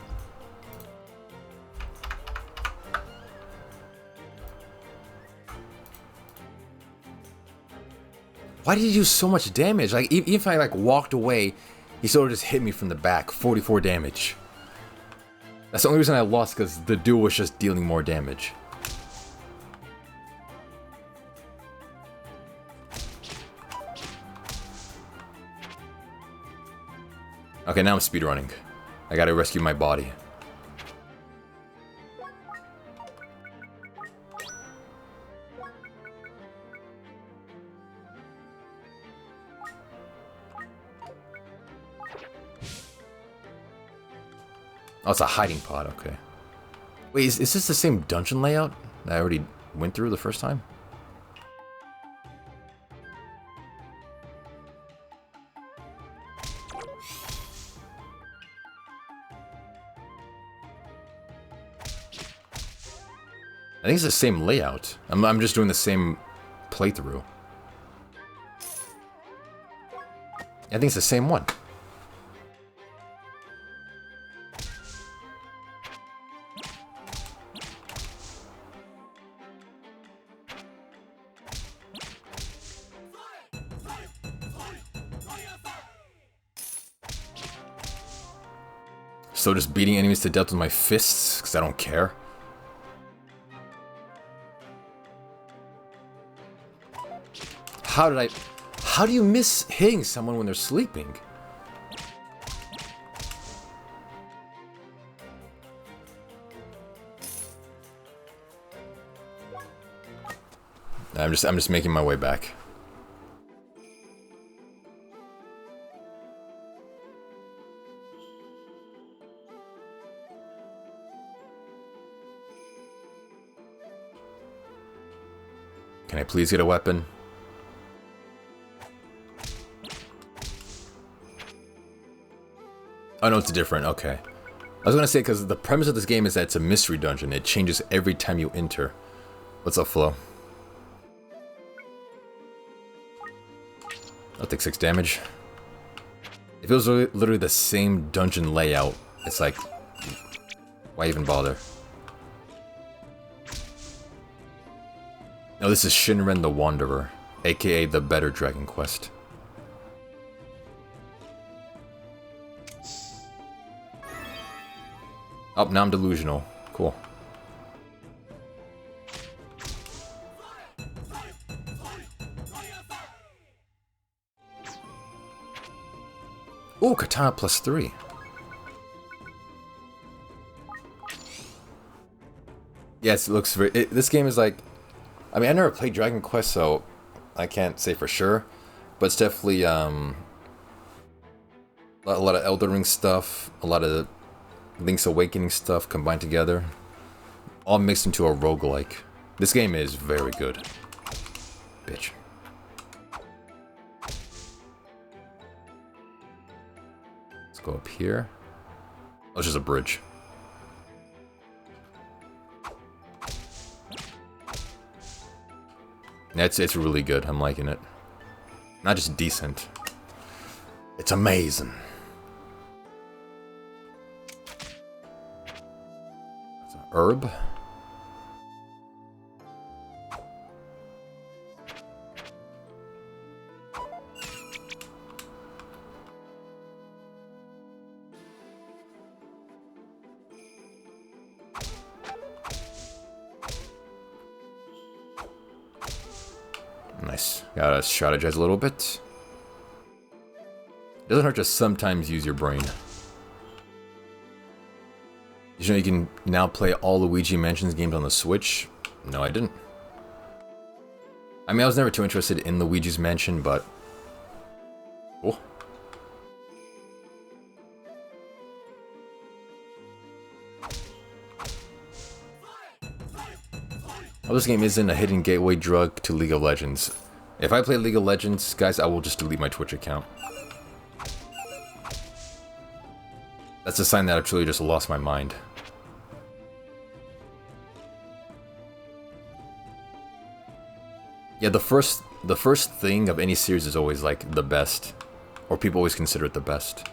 Why did he do so much damage? Like, even if I, like, walked away, he sort of just hit me from the back. 44 damage. That's the only reason I lost, because the duel was just dealing more damage. Okay, now I'm speedrunning. I gotta rescue my body. Oh, it's a hiding pod, okay. Wait, is this the same dungeon layout that I already went through the first time? I think it's the same layout. I'm just doing the same playthrough. I think it's the same one. So just beating enemies to death with my fists, because I don't care. How do you miss hitting someone when they're sleeping? I'm just making my way back. Can I please get a weapon? Oh no, it's different, okay. I was gonna say, because the premise of this game is that it's a mystery dungeon. It changes every time you enter. What's up, Flo? I'll take 6 damage. If it was literally the same dungeon layout, it's like, why even bother? No, this is Shinren the Wanderer, aka the better Dragon Quest. Oh, now I'm delusional. Cool. Ooh, katana +3. Yes, it looks very... this game is like... I mean, I never played Dragon Quest, so I can't say for sure. But it's definitely, A lot of Elden Ring stuff, a lot of Link's Awakening stuff combined together. All mixed into a roguelike. This game is very good. Bitch. Let's go up here. Oh, it's just a bridge. It's really good. I'm liking it. Not just decent. It's amazing. That's an herb. Nice. Gotta strategize a little bit. Doesn't hurt to sometimes use your brain. Did you know you can now play all Luigi Mansion's games on the Switch? No, I didn't. I mean, I was never too interested in Luigi's Mansion, but... Oh. Oh, this game isn't a hidden gateway drug to League of Legends. If I play League of Legends, guys, I will just delete my Twitch account. That's a sign that I've truly just lost my mind. Yeah, the first thing of any series is always like the best, or people always consider it the best.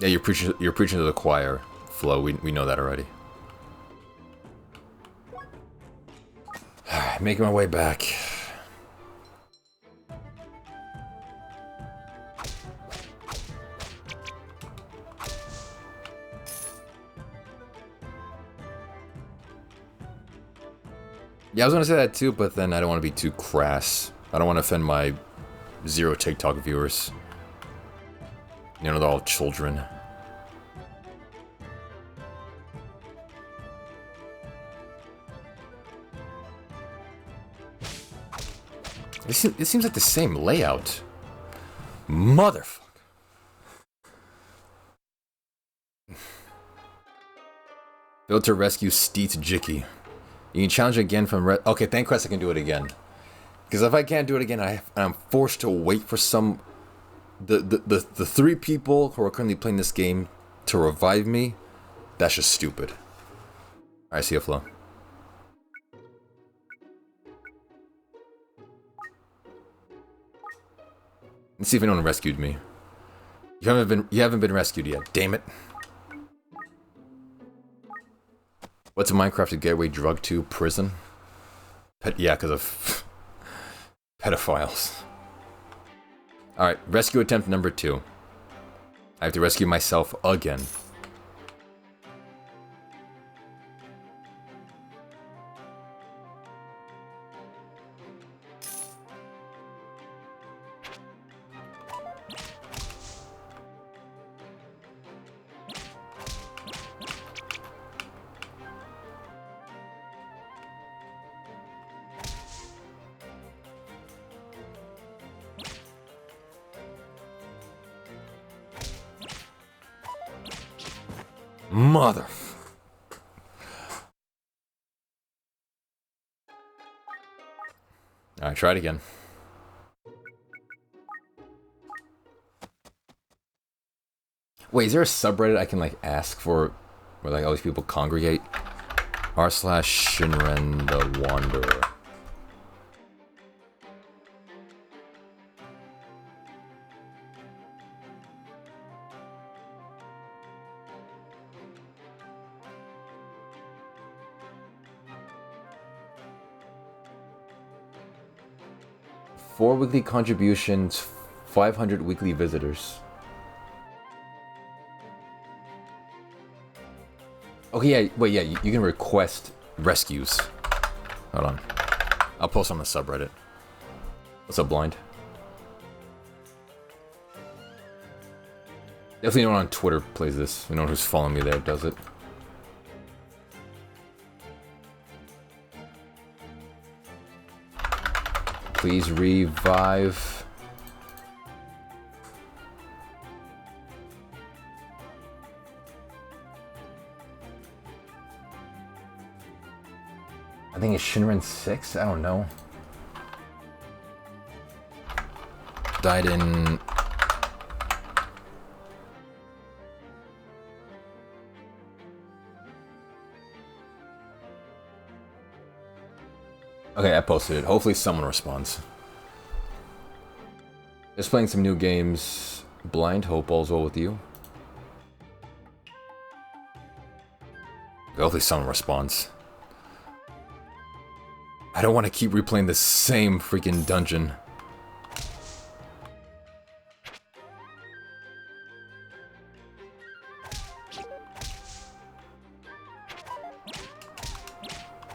Yeah, you're preaching to the choir, Flo. We know that already. Making my way back. Yeah, I was gonna say that too, but then I don't want to be too crass. I don't want to offend my 0 TikTok viewers. You know, they're all children. It seems like the same layout. Motherfucker. Built to rescue Steets Jicky. You can challenge again from okay, thank Christ I can do it again. Because if I can't do it again, I'm forced to wait for some... The 3 people who are currently playing this game to revive me. That's just stupid. Alright, see ya, Flo. Let's see if anyone rescued me. You haven't been rescued yet, damn it. What's a Minecraft gateway drug to? Prison? Yeah, because of pedophiles. Alright, rescue attempt number 2. I have to rescue myself again. Mother. Alright, try it again. Wait, is there a subreddit I can like ask for where like all these people congregate? r/Shinren the Wanderer. Four weekly contributions, 500 weekly visitors. Okay, yeah, wait, yeah, you can request rescues. Hold on. I'll post on the subreddit. What's up, Blind? Definitely no one on Twitter plays this. No one who's following me there does it. Please revive. I think it's Shinren 6? I don't know. Died in... Okay, I posted it. Hopefully someone responds. Just playing some new games. Blind, hope all's well with you. Hopefully someone responds. I don't want to keep replaying the same freaking dungeon.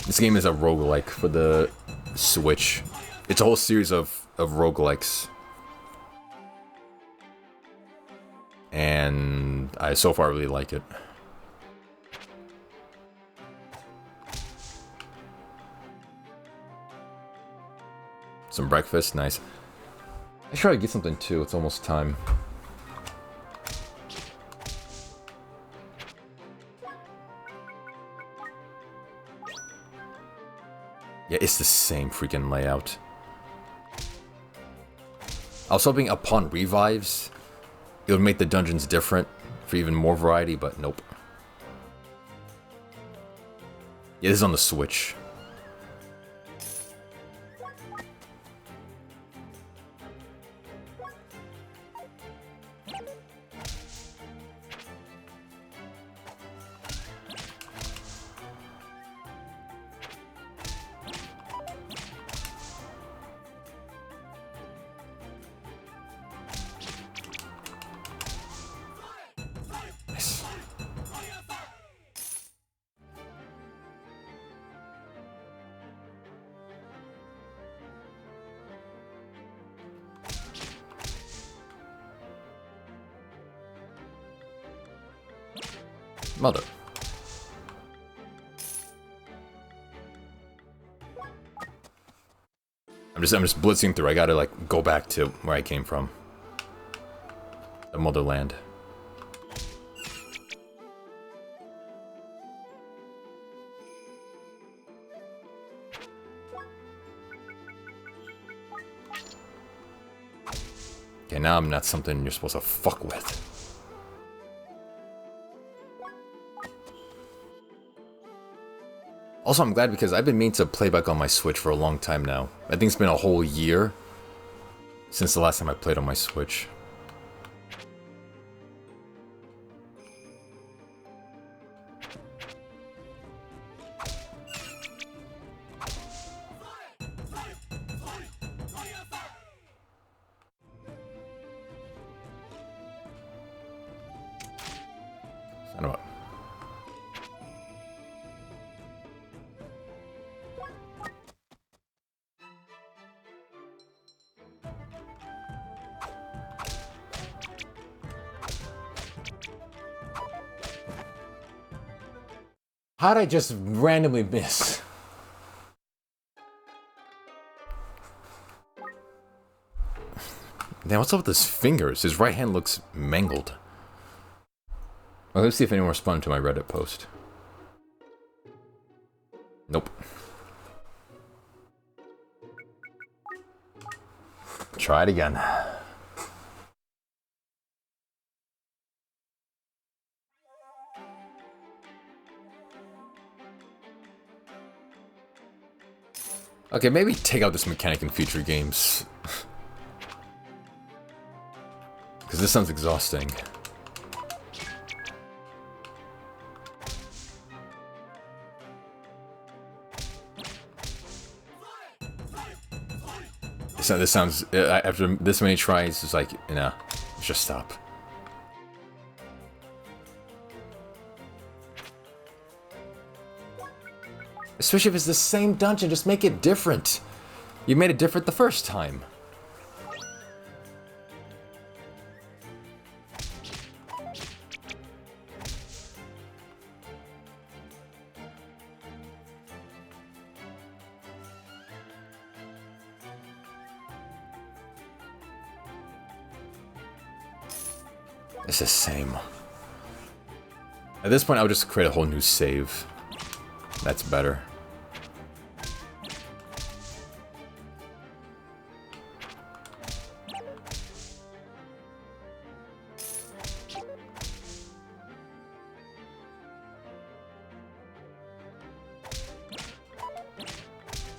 This game is a roguelike for the Switch. It's a whole series of roguelikes. And I so far really like it. Some breakfast, nice. I should try to get something too, it's almost time. Yeah, it's the same freaking layout. I was hoping upon revives, it would make the dungeons different for even more variety, but nope. Yeah, this is on the Switch. Mother. I'm just blitzing through. I gotta like go back to where I came from. The motherland. Okay, now I'm not something you're supposed to fuck with. Also, I'm glad because I've been meaning to play back on my Switch for a long time now. I think it's been a whole year since the last time I played on my Switch. Son of a... How'd I just randomly miss? Damn, what's up with his fingers? His right hand looks mangled. Well, let's see if anyone responded to my Reddit post. Nope. Try it again. Okay, maybe take out this mechanic in future games. Because this sounds exhausting. This sounds, after this many tries, it's like, nah, let's just stop. Especially if it's the same dungeon, just make it different. You made it different the first time. It's the same. At this point, I would just create a whole new save. That's better.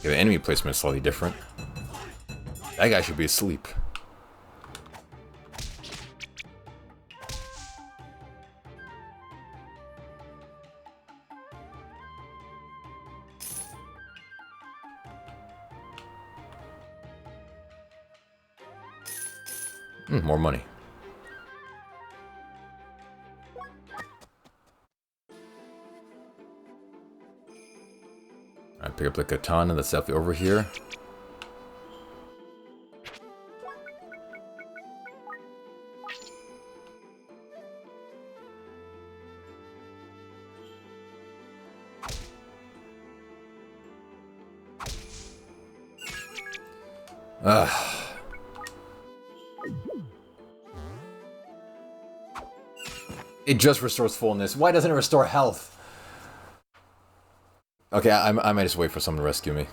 Okay, the enemy placement is slightly different. That guy should be asleep. More money. Alright, pick up the katana that's definitely over here. It just restores fullness. Why doesn't it restore health? Okay, I might just wait for someone to rescue me.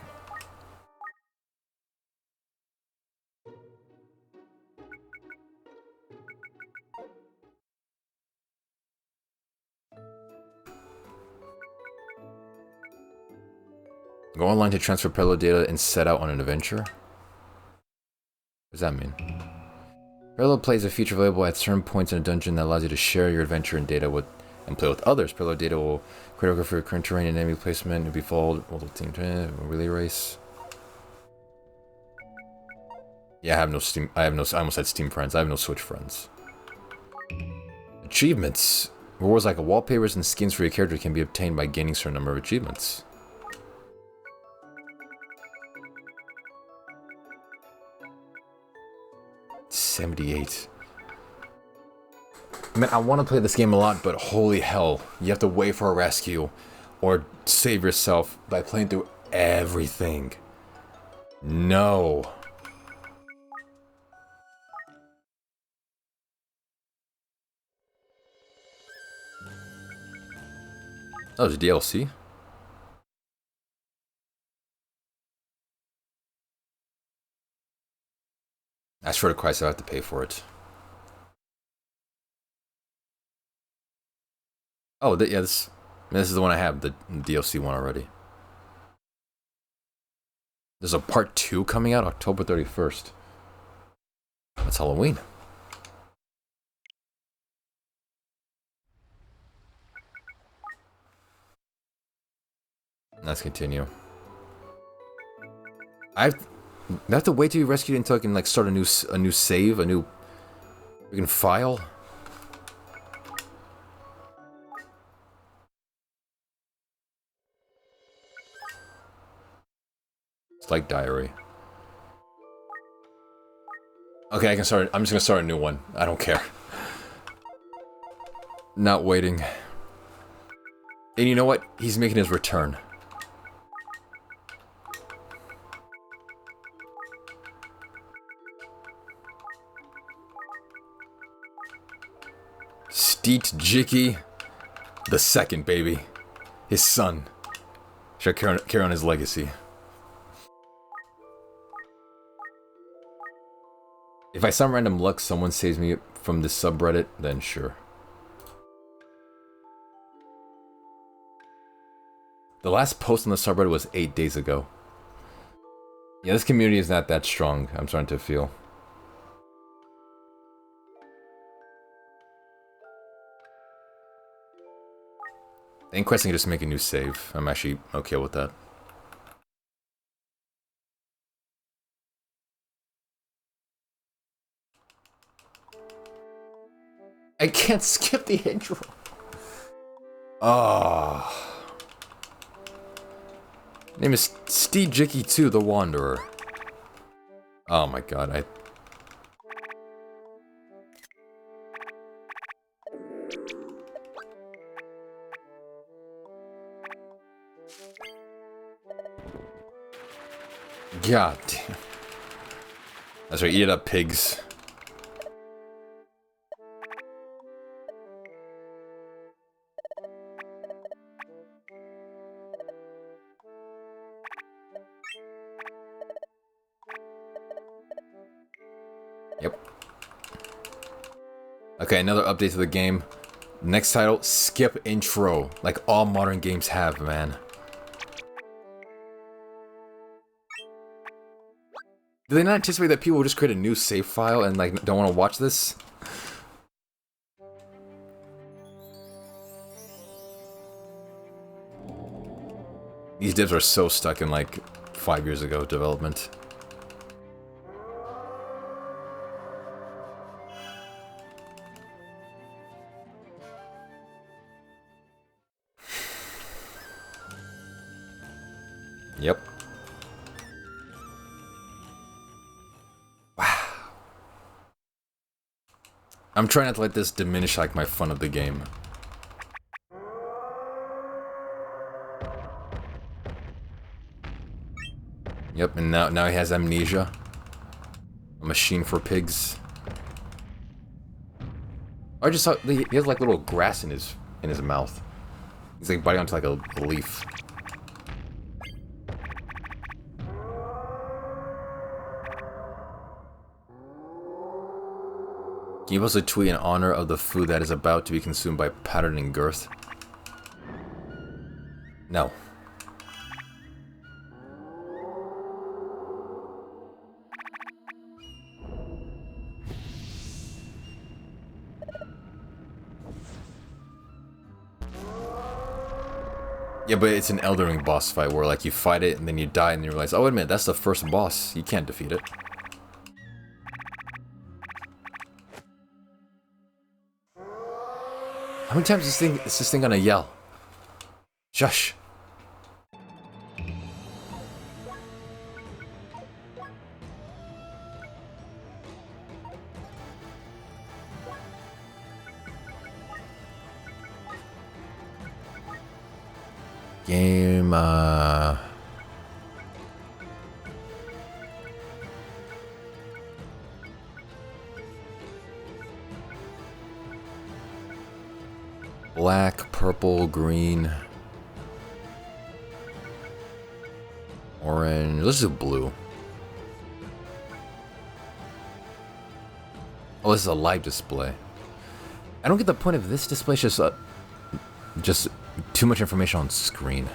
Go online to transfer parallel data and set out on an adventure? What does that mean? Parallel play is a feature available at certain points in a dungeon that allows you to share your adventure and data with and play with others. Parallel data will critical for your current terrain and enemy placement. It'll be followed multiple team relay race. Yeah, I have no Steam. I almost had Steam friends. I have no Switch friends. Achievements. Rewards like wallpapers and skins for your character can be obtained by gaining a certain number of achievements. $78. Man, I want to play this game a lot, but holy hell, you have to wait for a rescue or save yourself by playing through everything. No. Oh, there's DLC? I swear to Christ, I have to pay for it. Oh, yeah, this is the one I have, the DLC one already. There's a part 2 coming out October 31st. That's Halloween. Let's continue. I have to wait to be rescued until I can like start a new save, a new freaking file. It's like diary. Okay, I can start. I'm just gonna start a new one. I don't care. Not waiting. And you know what? He's making his return. Steet Jiki the second, baby. His son. Shall carry on his legacy. If by some random luck someone saves me from this subreddit, then sure. The last post on the subreddit was 8 days ago. Yeah, this community is not that strong, I'm starting to feel. The Inquest can just make a new save. I'm actually okay with that. I can't skip the intro. Oh. Name is Steve Jiki 2, the Wanderer. Oh my god, God damn. That's right, eat it up, pigs. Okay, another update to the game. Next title, skip intro. Like all modern games have, man. Do they not anticipate that people will just create a new save file and like don't want to watch this? These devs are so stuck in like 5 years ago development. Yep. Wow. I'm trying not to let this diminish like my fun of the game. Yep, and now he has amnesia. A machine for pigs. I just saw he has like little grass in his mouth. He's like biting onto like a leaf. Can you post a tweet in honor of the food that is about to be consumed by Pattern and Girth? No. Yeah, but it's an Elden Ring boss fight where like you fight it and then you die and you realize, oh wait a minute, that's the first boss. You can't defeat it. How many times is this thing gonna yell? Shush. Game, black, purple, green, orange. Let's do blue. Oh, this is a live display. I don't get the point of this display. It's just too much information on screen.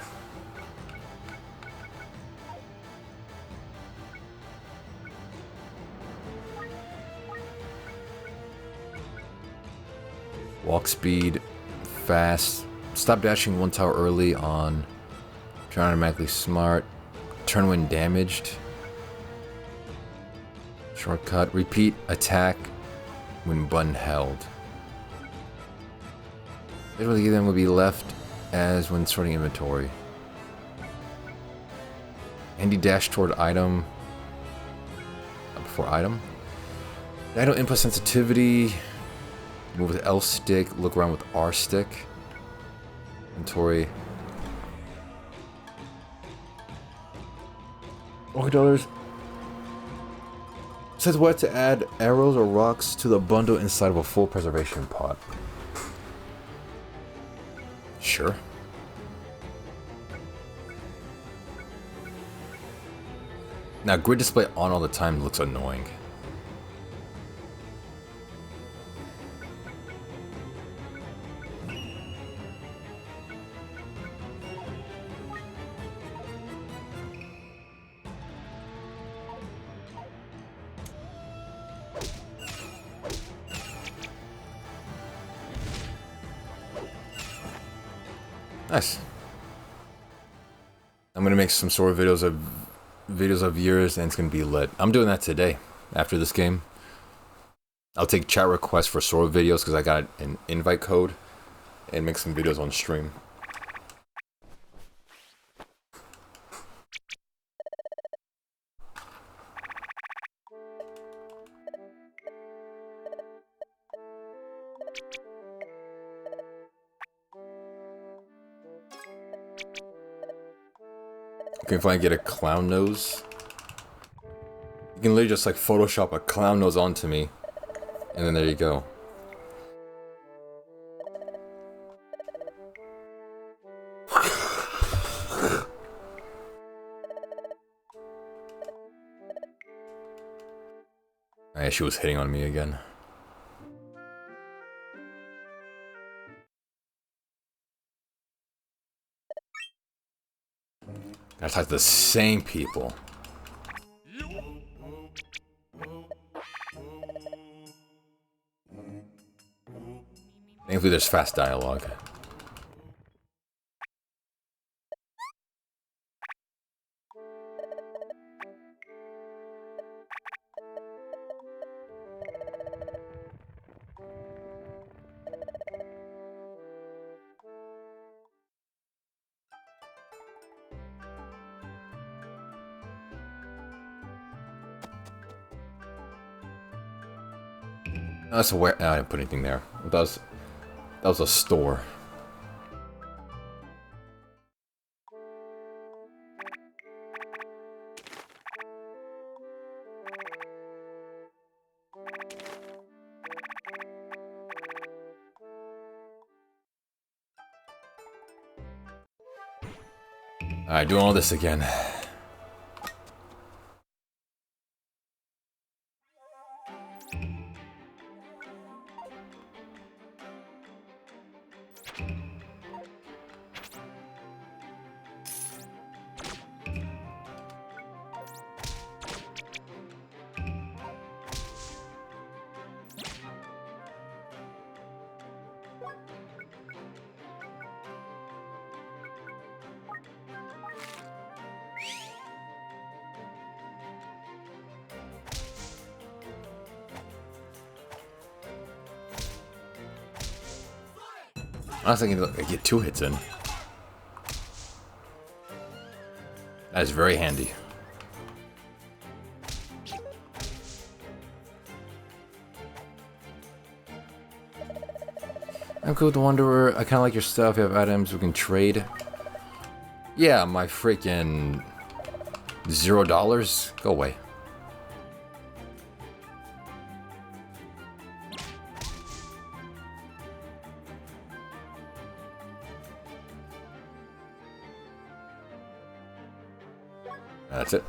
Walk speed, fast. Stop dashing one tower early on. Turn automatically smart. Turn when damaged. Shortcut. Repeat attack when button held. Literally then will be left as when sorting inventory. Handy dash toward item. Before item. Item input sensitivity. Move with L stick. Look around with R stick. Inventory. $1. Says what to add arrows or rocks to the bundle inside of a full preservation pot. Sure. Now, grid display on all the time looks annoying. Nice. I'm gonna make some sort of videos of yours, and it's gonna be lit. I'm doing that today after this game. I'll take chat requests for Sora videos because I got an invite code, and make some videos on stream. You can finally get a clown nose. You can literally just like Photoshop a clown nose onto me, and then there you go. Yeah, she was hitting on me again. I talk to the same people. Thankfully, there's fast dialogue. No, that's a where. No, I didn't put anything there. That was a store. Alright, doing all this again. I was thinking I get 2 hits in. That is very handy. I'm cool with the Wanderer. I kind of like your stuff. You have items we can trade. Yeah, my freaking $0. Go away. That's it.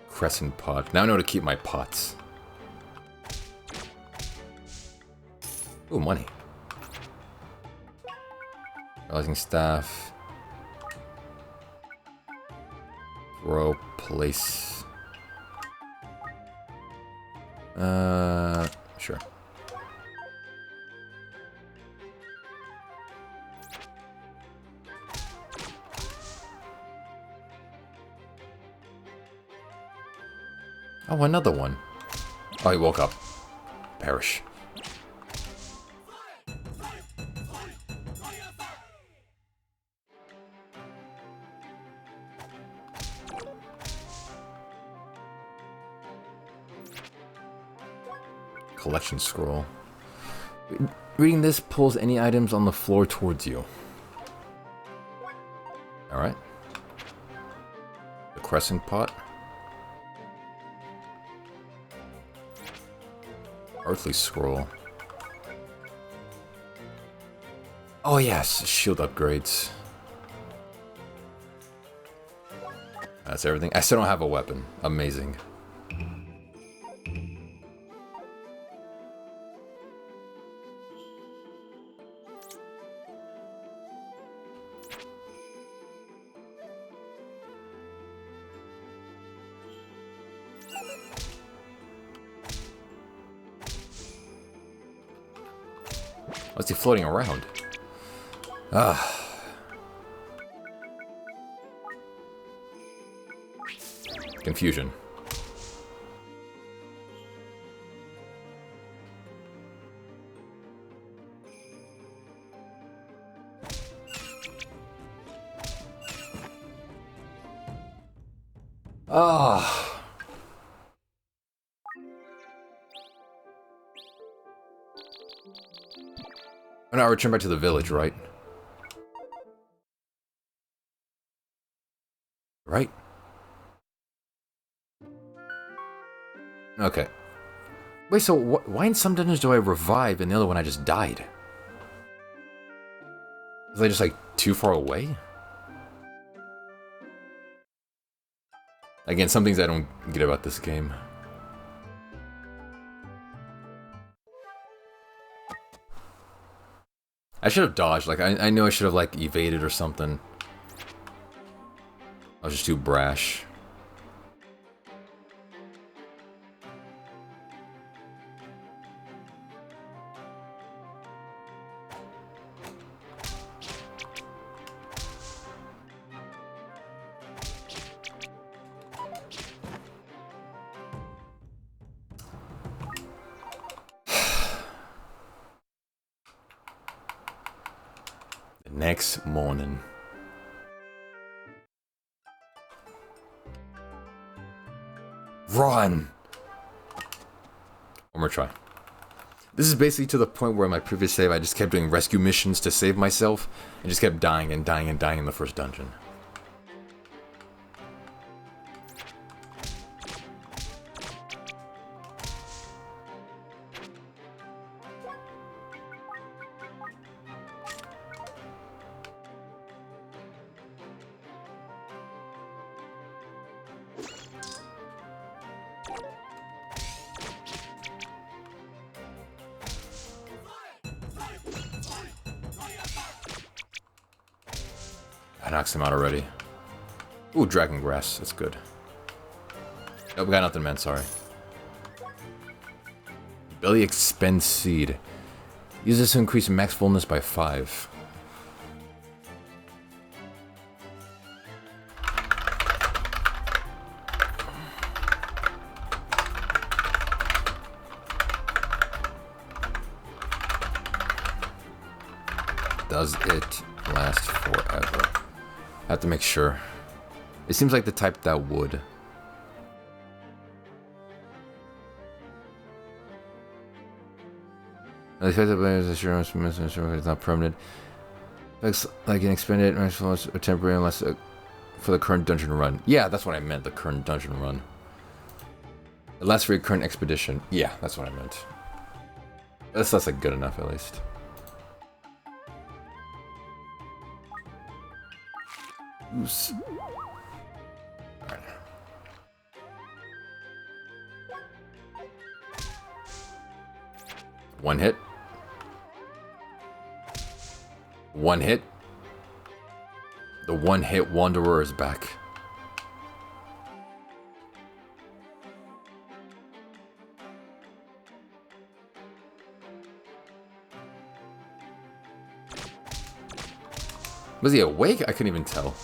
Crescent pot. Now I know to keep my pots. Ooh, money. Rising staff. Throw, place. Sure. Oh, another one. Oh, he woke up. Perish. Collection scroll. Reading this pulls any items on the floor towards you. Alright. The crescent pot. Earthly scroll. Oh yes, shield upgrades. That's everything. I still don't have a weapon. Amazing. What's he floating around? Ah. Confusion. Ah. Oh, no, I return back to the village, right? Right? Okay. Wait, so why in some dungeons do I revive and the other one I just died? Was I just like too far away? Again, some things I don't get about this game. I should have dodged. Like, I knew I should have, like, evaded or something. I was just too brash. The next morning. Run! One more try. This is basically to the point where in my previous save I just kept doing rescue missions to save myself and just kept dying and dying and dying in the first dungeon. I knocked him out already. Ooh, dragon grass. That's good. Oh, we got nothing, man. Sorry. Belly expend seed. Use this to increase max fullness by 5. Does it last forever? I have to make sure. It seems like the type that would. The effect of the assurance is not permanent. Looks like an expended or temporary unless for the current dungeon run. Yeah, that's what I meant, the current dungeon run. It lasts for your current expedition. Yeah, that's what I meant. That's like good enough at least. Oops. Alright. One hit. One hit. The one-hit wanderer is back. Was he awake? I couldn't even tell.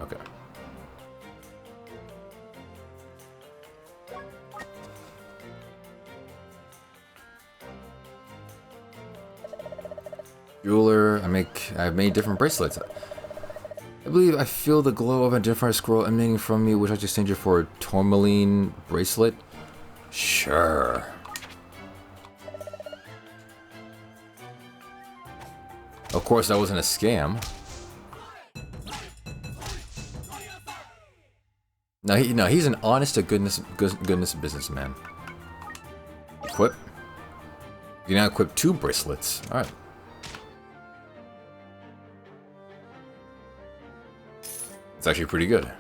Okay. Jeweler, I've made different bracelets. I believe I feel the glow of a different scroll emanating from me, which I just exchange it for a tourmaline bracelet. Sure. Of course, that wasn't a scam. No, he's an honest to goodness businessman. Equip. You can now equip 2 bracelets. All right. It's actually pretty good.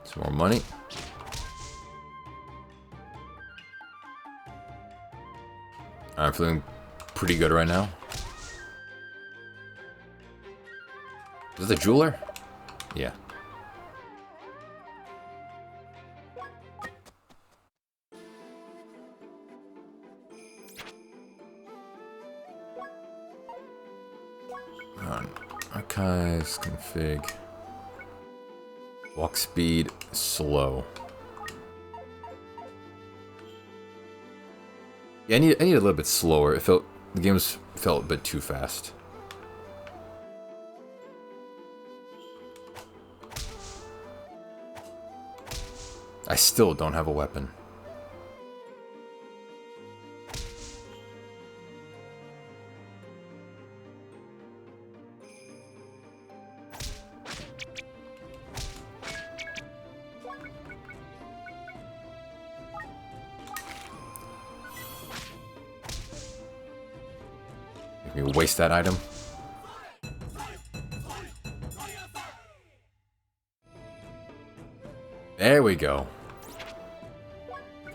Some more money. I'm feeling pretty good right now. Is this a jeweler? Yeah. On archives, config. Walk speed, slow. Yeah, I need a little bit slower. The game felt a bit too fast. I still don't have a weapon. Let me waste that item. There we go.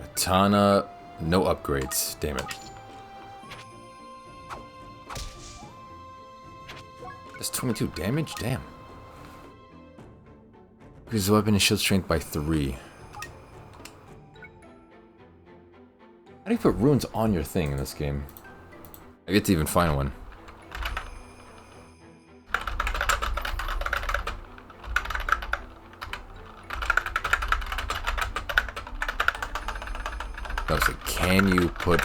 Katana, no upgrades. Damn it. That's 22 damage? Damn. Increases weapon and shield strength by 3. How do you put runes on your thing in this game? I get to even find one. No, so can you put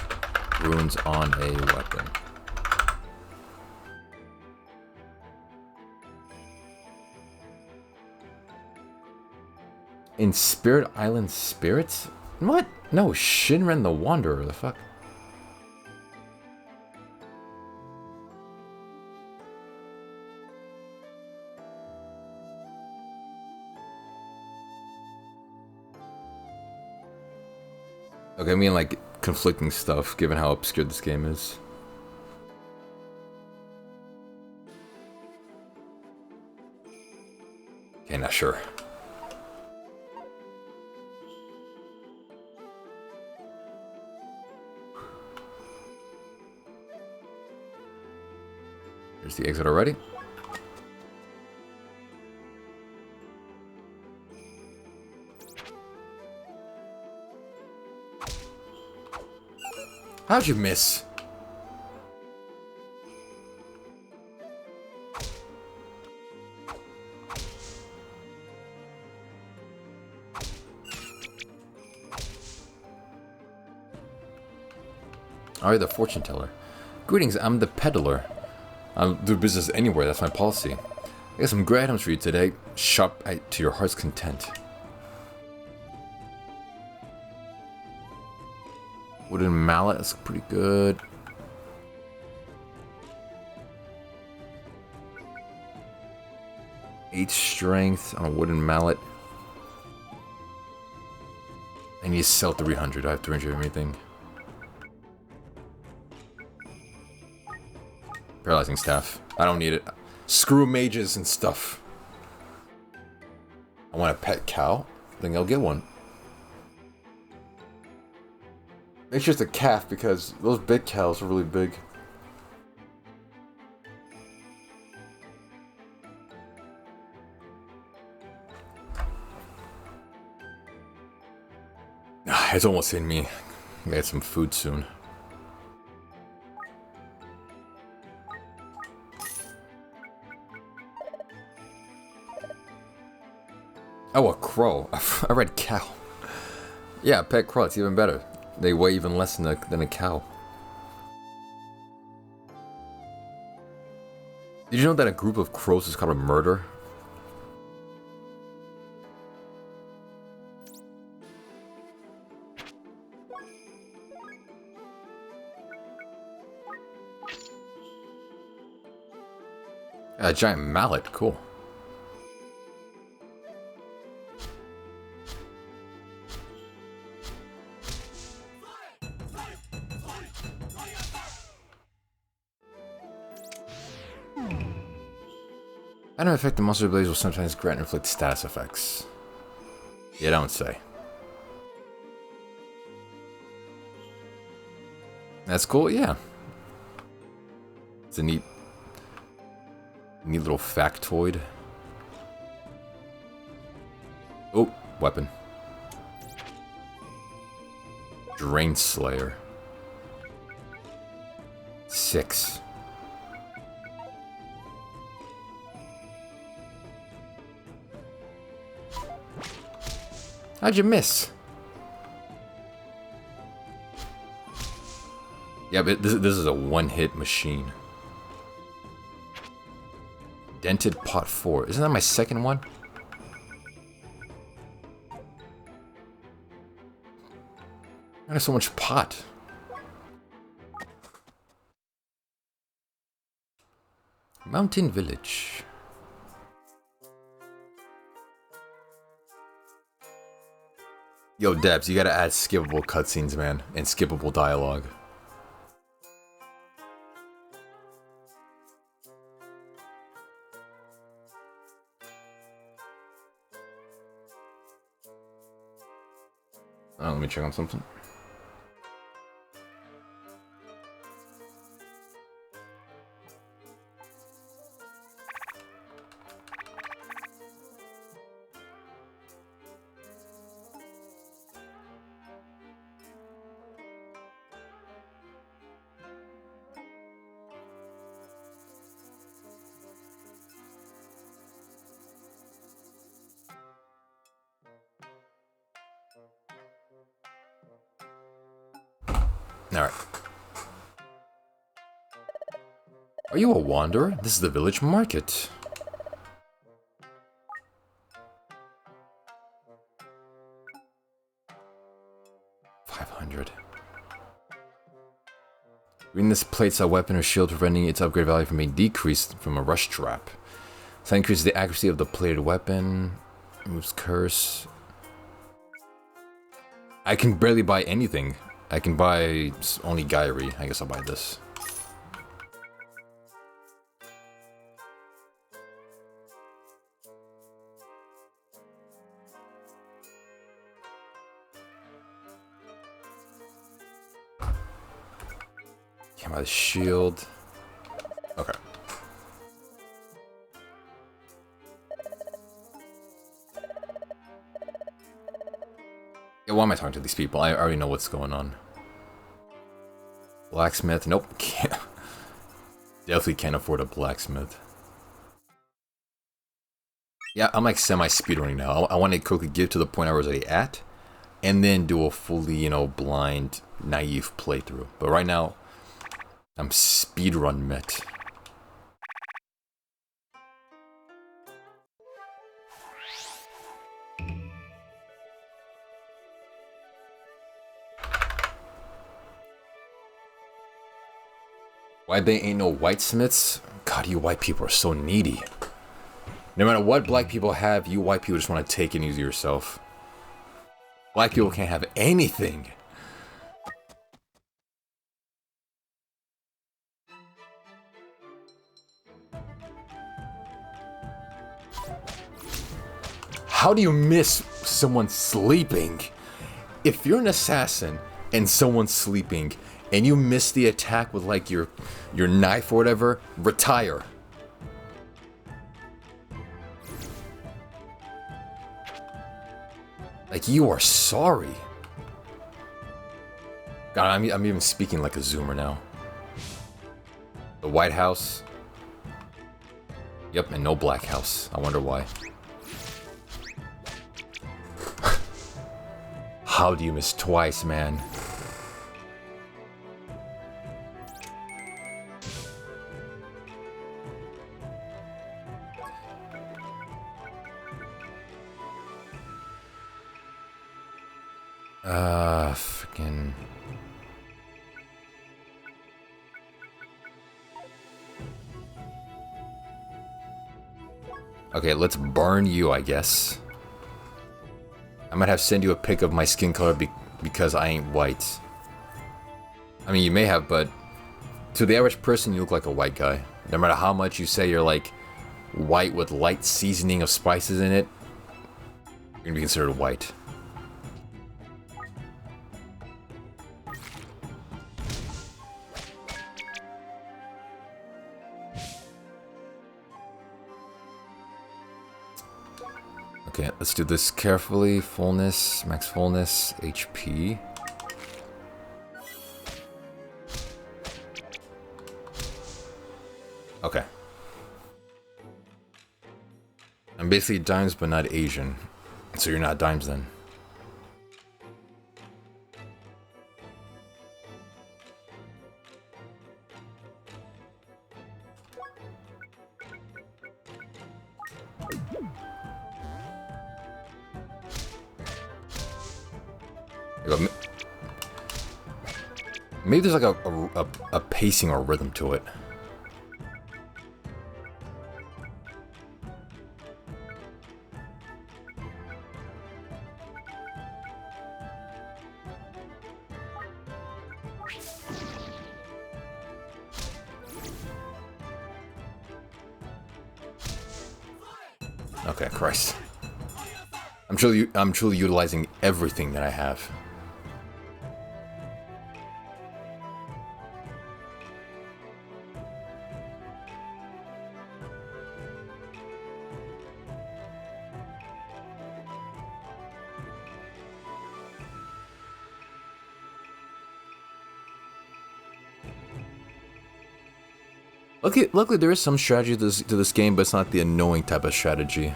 runes on a weapon? In Spirit Island Spirits? What? No, Shinren the Wanderer, the fuck? Okay, I mean like conflicting stuff, given how obscure this game is. Okay, not sure. Here's the exit already. How'd you miss? Alright, the fortune teller. Greetings, I'm the peddler. I'll do business anywhere, that's my policy. I got some great items for you today. Shop to your heart's content. Wooden mallet, that's pretty good. Eight strength on a wooden mallet. I need to sell 300. I have 300 of anything. Paralyzing staff. I don't need it. Screw mages and stuff. I want a pet cow. I think I'll get one. Make sure it's a calf because those big cows are really big. It's almost in me. I get some food soon. Oh, a crow. I read cow. Yeah, pet crow. It's even better. They weigh even less than a cow. Did you know that a group of crows is called a murder? A giant mallet. Cool. Item effect, the monster abilities will sometimes grant and inflict status effects. You don't say. That's cool, yeah. It's a neat little factoid. Oh, weapon. Drain Slayer. 6. How'd you miss? Yeah, but this is a one-hit machine. Dented Pot 4. Isn't that my second one? I have so much pot. Mountain Village. Yo, Debs, you gotta add skippable cutscenes, man, and skippable dialogue. Let me check on something. Alright. Are you a wanderer? This is the village market. $500. Reading this plates a weapon or shield, preventing its upgrade value from being decreased from a rush trap. So that increases the accuracy of the plated weapon. Removes curse. I can barely buy anything. I can buy only Gairi. I guess I'll buy this. Can't buy the shield. Okay. Yeah, why am I talking to these people? I already know what's going on. Blacksmith? Nope. Can't. Definitely can't afford a blacksmith. Yeah, I'm like semi-speedrunning now. I want to quickly get to the point I was already at, and then do a fully, you know, blind, naive playthrough. But right now, I'm speedrun met. Why they ain't no whitesmiths? God, you white people are so needy. No matter what black people have, you white people just want to take and use yourself. Black people can't have anything. How do you miss someone sleeping? If you're an assassin and someone's sleeping and you miss the attack with like your knife or whatever, retire. Like, you are sorry. God, I'm even speaking like a zoomer now. The White House. Yep, and no Black House. I wonder why. How do you miss twice, man? Freaking. Okay, let's burn you, I guess. I might have send you a pic of my skin color because I ain't white. I mean, you may have, but to the average person, you look like a white guy. No matter how much you say you're like white with light seasoning of spices in it, you're gonna be considered white. Okay, let's do this carefully. Fullness, max fullness, HP. Okay. I'm basically dimes but not Asian. So you're not dimes then. Maybe there's like a pacing or rhythm to it. Okay, Christ. I'm truly utilizing everything that I have. Luckily, there is some strategy to this game, but it's not the annoying type of strategy.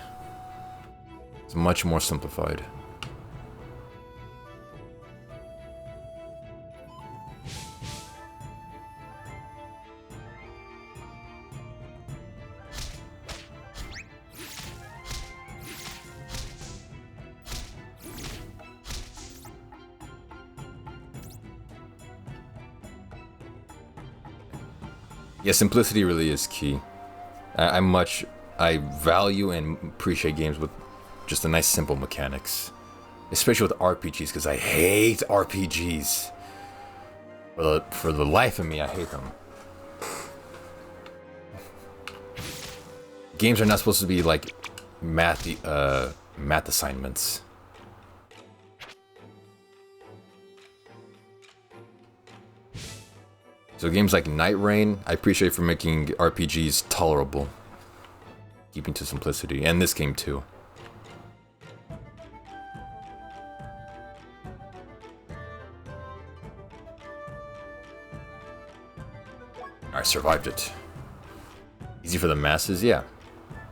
It's much more simplified. Yeah, simplicity really is key. I value and appreciate games with just a nice simple mechanics. Especially with RPGs, because I hate RPGs. For the life of me, I hate them. Games are not supposed to be like math assignments. So games like Night Rain, I appreciate for making RPGs tolerable. Keeping to simplicity. And this game too. I survived it. Easy for the masses, yeah.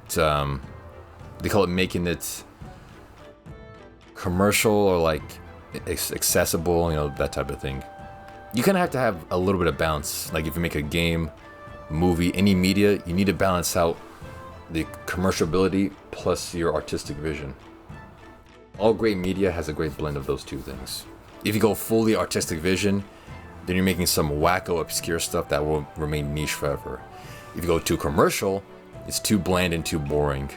It's, they call it making it commercial or like accessible, you know, that type of thing. You kind of have to have a little bit of balance. Like if you make a game, movie, any media, you need to balance out the commercial ability plus your artistic vision. All great media has a great blend of those two things. If you go fully artistic vision, then you're making some wacko, obscure stuff that will remain niche forever. If you go too commercial, it's too bland and too boring.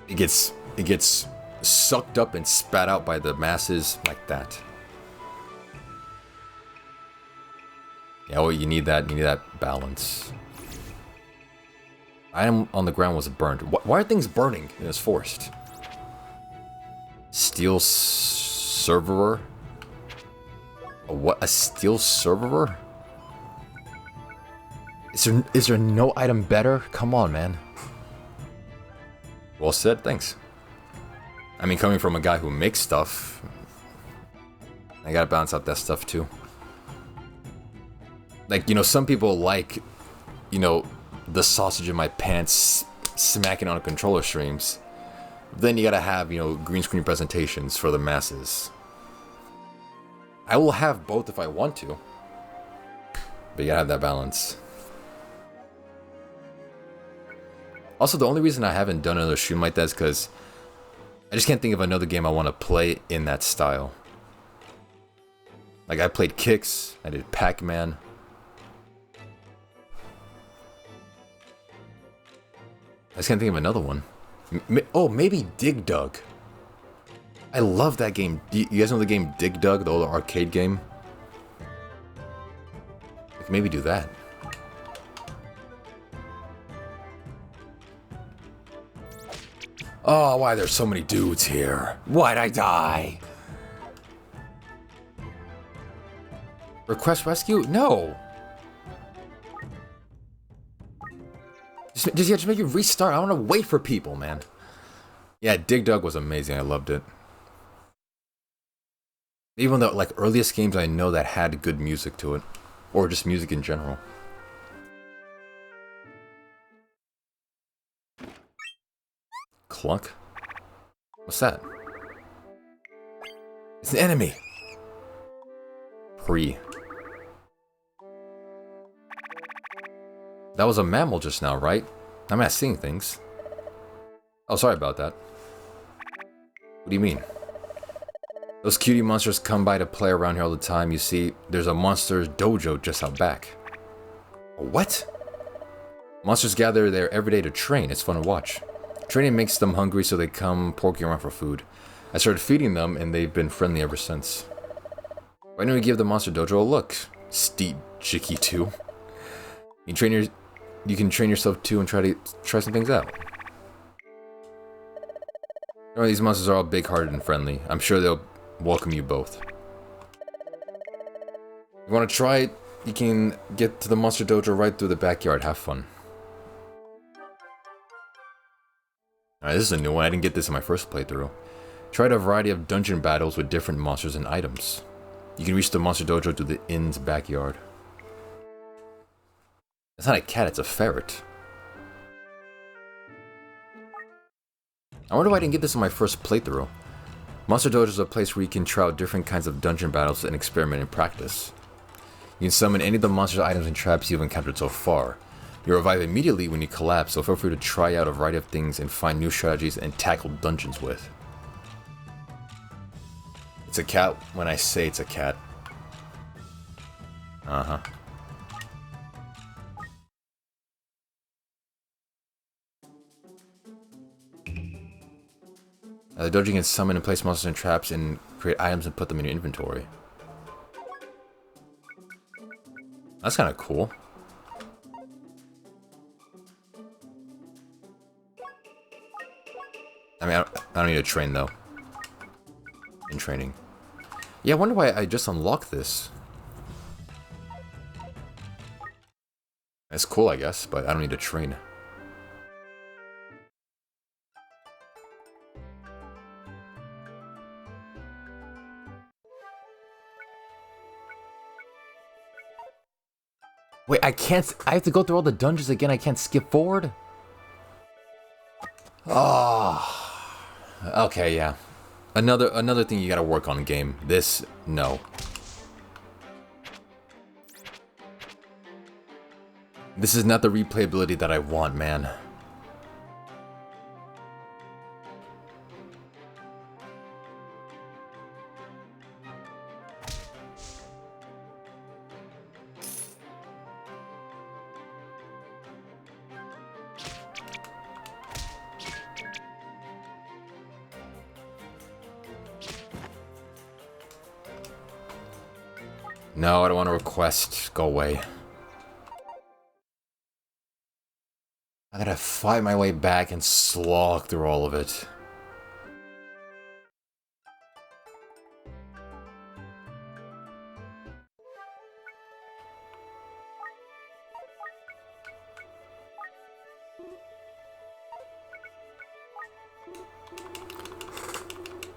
It gets sucked up and spat out by the masses like that. Yeah, well, you need that balance. Item on the ground was burned. Why are things burning in this forest? Steel server? What? A steel server? Is there no item better? Come on, man. Well said, thanks. I mean, coming from a guy who makes stuff, I gotta balance out that stuff too. Like, you know, some people like, you know, the sausage in my pants smacking on controller streams. Then you gotta have, you know, green screen presentations for the masses. I will have both if I want to. But you gotta have that balance. Also, the only reason I haven't done another stream like that is because I just can't think of another game I want to play in that style. Like, I played Kicks, I did Pac-Man. I just can't think of another one. Oh, maybe Dig Dug. I love that game. You guys know the game Dig Dug, the old arcade game? I could maybe do that. Oh, why there's so many dudes here? Why'd I die? Request rescue? No. Just make you restart. I want to wait for people, man. Yeah, Dig Dug was amazing. I loved it. Even though, like, earliest games I know that had good music to it. Or just music in general. Clunk? What's that? It's an enemy! That was a mammal just now, right? I'm not seeing things. Oh, sorry about that. What do you mean? Those cutie monsters come by to play around here all the time. You see, there's a monster's dojo just out back. What? Monsters gather there every day to train. It's fun to watch. Training makes them hungry, so they come poking around for food. I started feeding them, and they've been friendly ever since. Why don't we give the monster dojo a look? Steep Jicky too. You can train yourself too and try some things out. You know, these monsters are all big-hearted and friendly. I'm sure they'll welcome you both. If you want to try it, you can get to the monster dojo right through the backyard. Have fun. Alright, this is a new one. I didn't get this in my first playthrough. Tried a variety of dungeon battles with different monsters and items. You can reach the monster dojo through the inn's backyard. It's not a cat, it's a ferret. I wonder why I didn't get this in my first playthrough. Monster Dojo is a place where you can try out different kinds of dungeon battles and experiment in practice. You can summon any of the monsters, items, and traps you've encountered so far. You revive immediately when you collapse, so feel free to try out a variety of things and find new strategies and tackle dungeons with. It's a cat when I say it's a cat. Uh-huh. The dojo can summon and place monsters and traps and create items and put them in your inventory. That's kind of cool. I mean, I don't need to train, though. In training. Yeah, I wonder why I just unlocked this. It's cool, I guess, but I don't need to train. Wait, I can't... I have to go through all the dungeons again. I can't skip forward? Oh. Okay, yeah. Another thing you gotta work on, game. This, no. This is not the replayability that I want, man. No, I don't want to request. Go away. I gotta fight my way back and slog through all of it.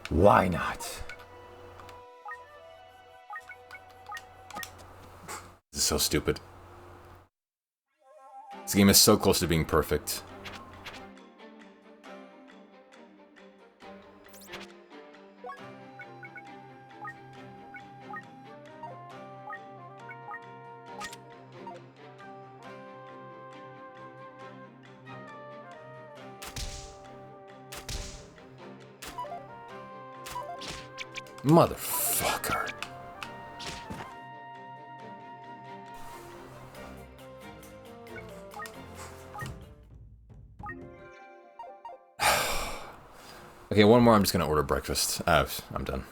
Why not? This is so stupid. This game is so close to being perfect. Motherfucker. Okay, one more, I'm just gonna order breakfast. I'm done.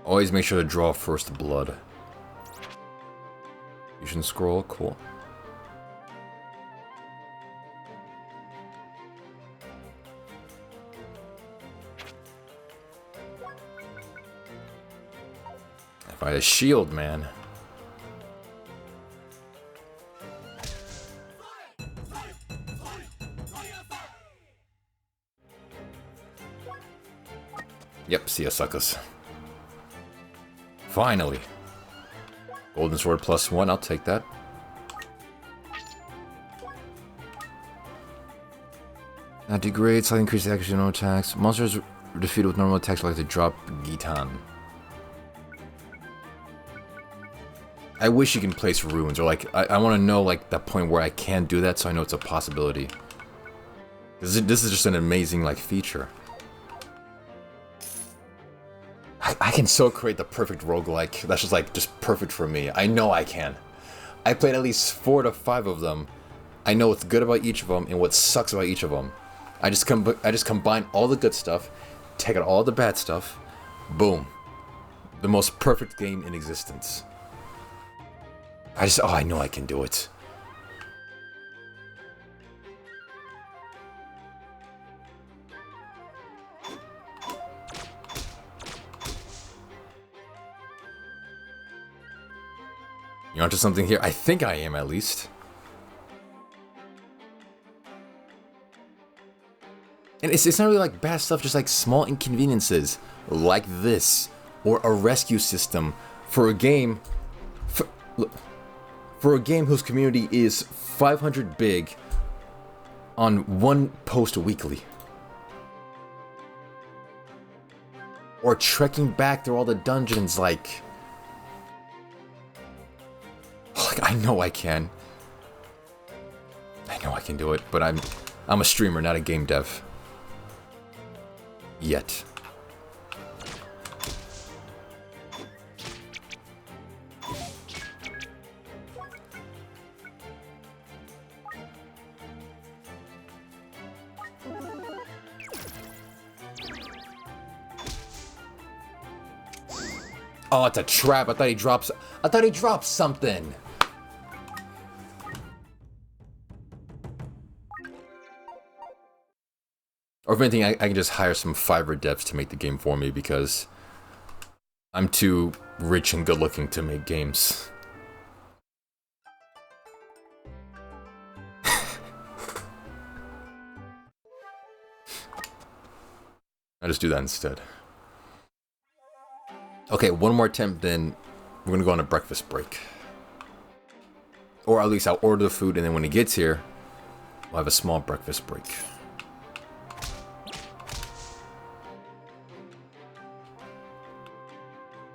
Always make sure to draw first blood. Fusion scroll, cool. I find a shield, man. Yep, see ya, suckers. Finally. Golden sword +1, I'll take that. That degrades, slightly increase the accuracy of no attacks. Monsters defeated with normal attacks like to drop Gitan. I wish you can place runes, or like, I want to know like that point where I can do that so I know it's a possibility. This is just an amazing like feature. I can so create the perfect roguelike that's just like, just perfect for me. I know I can. I played at least 4 to 5 of them. I know what's good about each of them and what sucks about each of them. I just combine all the good stuff, take out all the bad stuff, boom. The most perfect game in existence. Oh, I know I can do it. You onto something here? I think I am, at least. And it's not really like bad stuff, just like small inconveniences like this, or a rescue system for a game for a game whose community is 500 big on one post weekly. Or trekking back through all the dungeons like I know I can. I know I can do it, but I'm a streamer, not a game dev. Yet. Oh, it's a trap. I thought he dropped something. Or if anything, I can just hire some Fiverr devs to make the game for me because I'm too rich and good looking to make games. I'll just do that instead. Okay, one more attempt, then we're gonna go on a breakfast break. Or at least I'll order the food, and then when he gets here, we'll have a small breakfast break.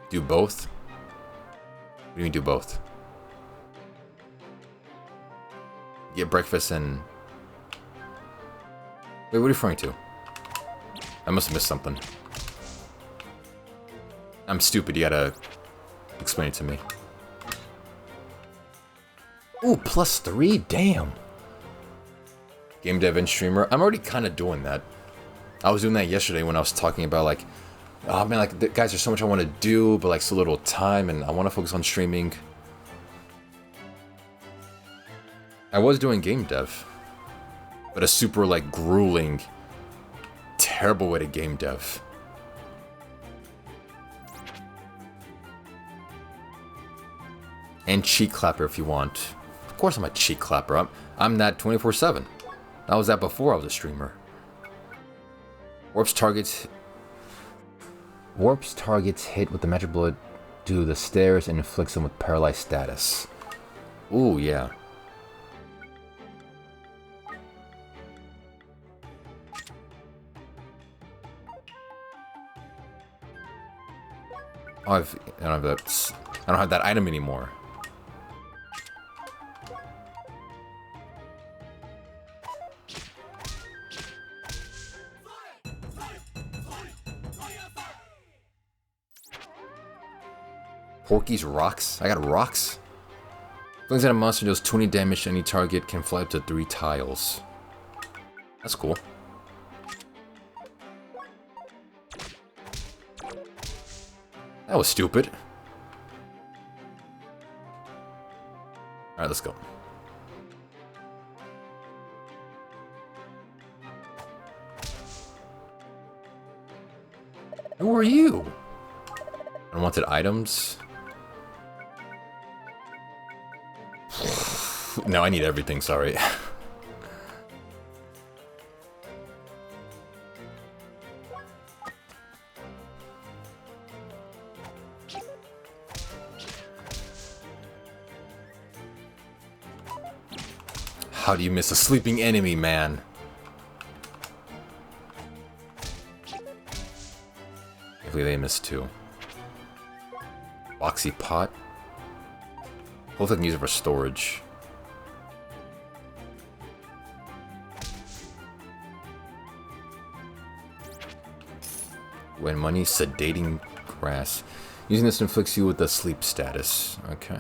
Do both? What do you mean do both? Get breakfast and... Wait, what are you referring to? I must have missed something. I'm stupid, you gotta explain it to me. Ooh, +3? Damn. Game dev and streamer. I'm already kind of doing that. I was doing that yesterday when I was talking about like, oh man, like guys, there's so much I want to do, but like so little time, and I want to focus on streaming. I was doing game dev, but a super like grueling, terrible way to game dev. And cheek clapper if you want. Of course I'm a cheek clapper. I'm that 24/7. I was that before I was a streamer. Warps targets hit with the magic bullet to the stairs and inflicts them with paralyzed status. Ooh, yeah. Oh, I don't have that item anymore. Porky's rocks? I got rocks? Flings at a monster deals 20 damage to any target, can fly up to 3 tiles. That's cool. That was stupid. Alright, let's go. Who are you? Unwanted items? No, I need everything, sorry. How do you miss a sleeping enemy, man? Hopefully they missed 2. Boxy pot? Hopefully I can use it for storage. When money, sedating grass. Using this inflicts you with a sleep status. Okay.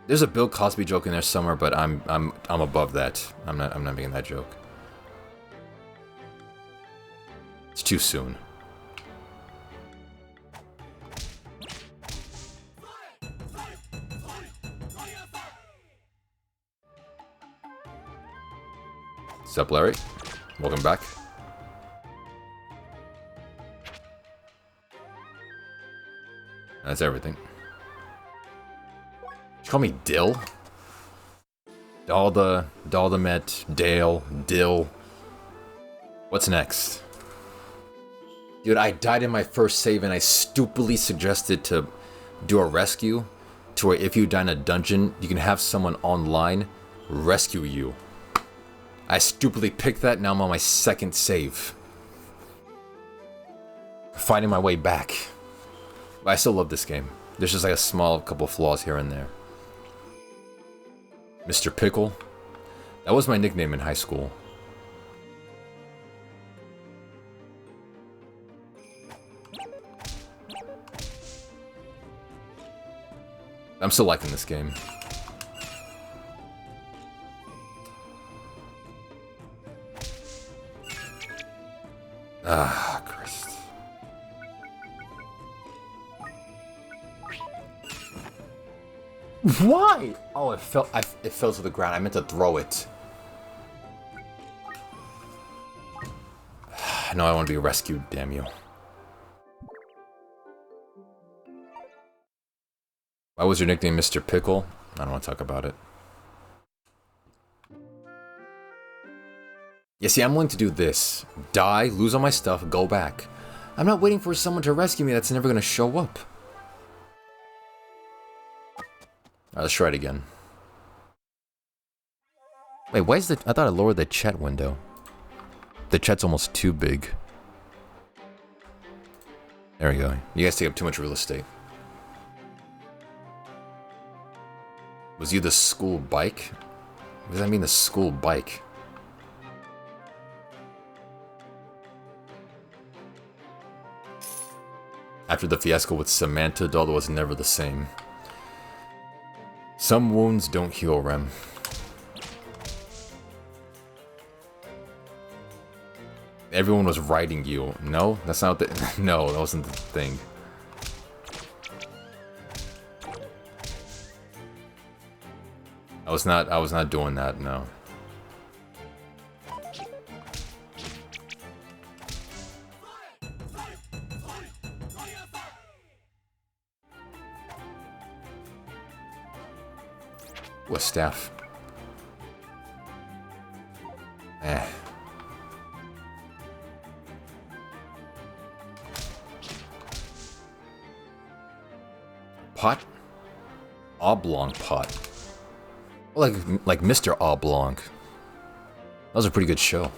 There's a Bill Cosby joke in there somewhere, but I'm above that. I'm not making that joke. It's too soon. Sup, Larry? Welcome back. That's everything. Did you call me Dill? Daldameht, Dale, Dill. What's next? Dude, I died in my first save and I stupidly suggested to do a rescue to where if you die in a dungeon, you can have someone online rescue you. I stupidly picked that, now I'm on my second save. Finding my way back. But I still love this game. There's just like a small couple flaws here and there. Mr. Pickle. That was my nickname in high school. I'm still liking this game. Ah, Christ. Why? Oh, it fell to the ground. I meant to throw it. No, I want to be rescued, damn you. Why was your nickname Mr. Pickle? I don't want to talk about it. Yeah, see, I'm willing to do this. Die, lose all my stuff, go back. I'm not waiting for someone to rescue me that's never going to show up. Alright, let's try it again. Wait, why is the... I thought I lowered the chat window. The chat's almost too big. There we go. You guys take up too much real estate. Was you the school bike? What does that mean, the school bike? After the fiasco with Samantha, Dalda was never the same. Some wounds don't heal, Rem. Everyone was riding you. No? That's not the... No, that wasn't the thing. I was not doing that, no. What staff? Eh. Pot? Oblong pot. Like Mr. Oblong. That was a pretty good show.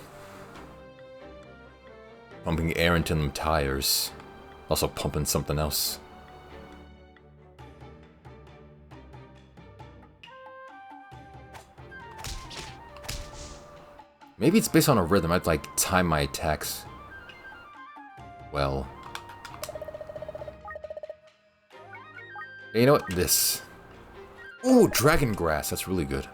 Pumping air into them tires. Also pumping something else. Maybe it's based on a rhythm. I'd like time my attacks well. Hey, you know what? This. Ooh, dragon grass. That's really good.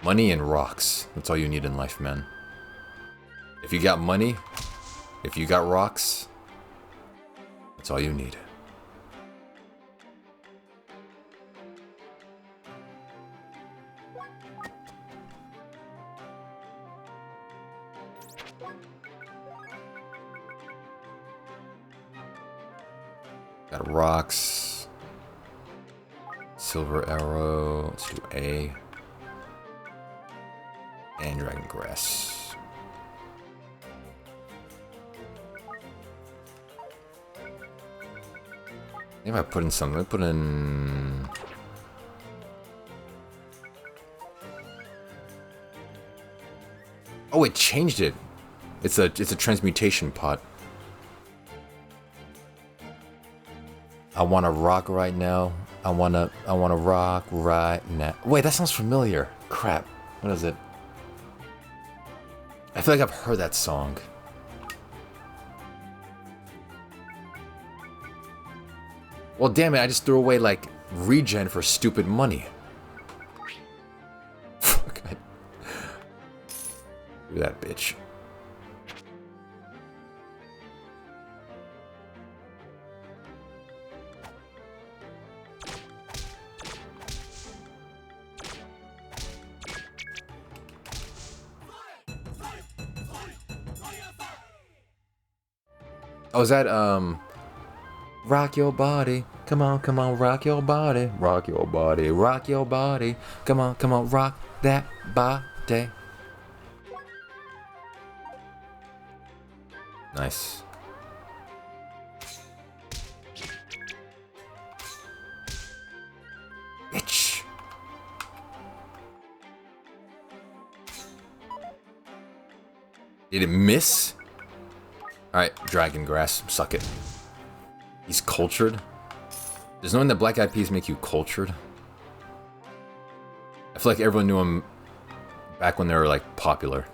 Money and rocks. That's all you need in life, man. If you got money, if you got rocks, that's all you need. Got rocks. Silver arrow. Let's do A. And dragon grass. Maybe I put in something. I put in... Oh, it changed it. It's a transmutation pot. I want to rock right now. I wanna rock right now. Wait, that sounds familiar. Crap. What is it? I feel like I've heard that song. Well, damn it, I just threw away, like, regen for stupid money. Fuck. Do that, bitch. Oh, is that, rock your body. Come on, rock your body. Rock your body, rock your body. Come on, rock that body. Nice. Bitch. Did it miss? Alright, Dragon Grass. Suck it. He's cultured. Does knowing that Black Eyed Peas make you cultured? I feel like everyone knew him back when they were, like, popular.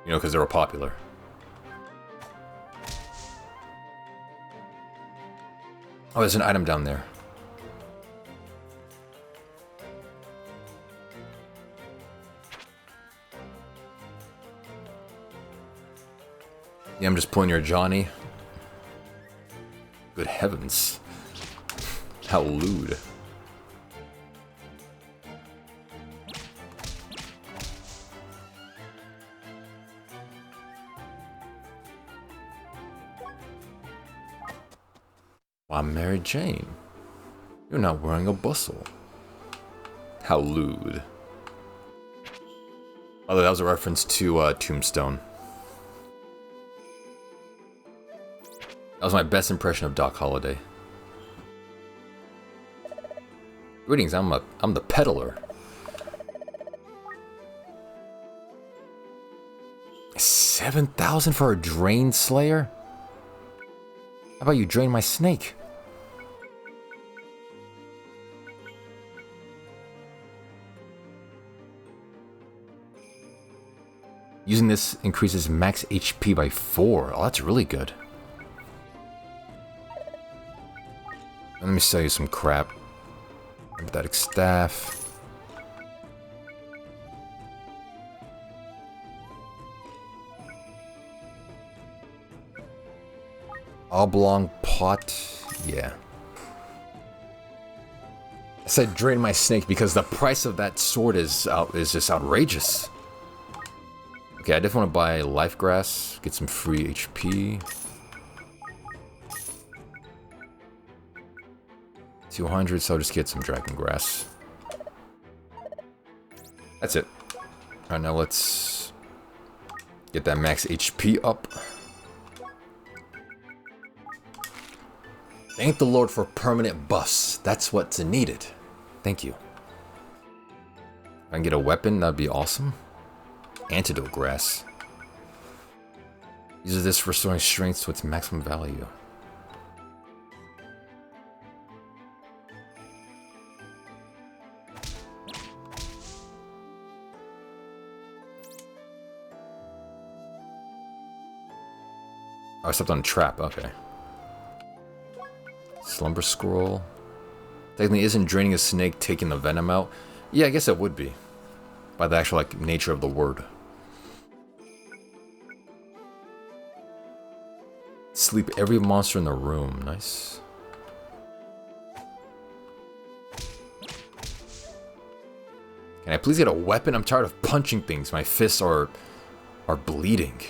You know, because they were popular. Oh, there's an item down there. Yeah, I'm just pulling your Johnny. Good heavens. How lewd. Why, Mary Jane? You're not wearing a bustle. How lewd. Although that was a reference to Tombstone. That was my best impression of Doc Holliday. Greetings, I'm the peddler. 7,000 for a Drain Slayer? How about you drain my snake? Using this increases max HP by 4. Oh, that's really good. Let me sell you some crap. Empathetic Staff. Oblong Pot. Yeah. I said drain my snake because the price of that sword is just outrageous. Okay, I definitely want to buy Life Grass, get some free HP. 200, so I'll just get some Dragon Grass. That's it. Alright, now let's get that max HP up. Thank the Lord for permanent buffs. That's what's needed. Thank you. If I can get a weapon, that'd be awesome. Antidote Grass. Uses this for restoring strength to its maximum value. Oh, I stepped on a trap. Okay. Slumber Scroll. Technically, isn't draining a snake taking the venom out? Yeah, I guess it would be. By the actual, like, nature of the word. Sleep every monster in the room. Nice. Can I please get a weapon? I'm tired of punching things. My fists are bleeding.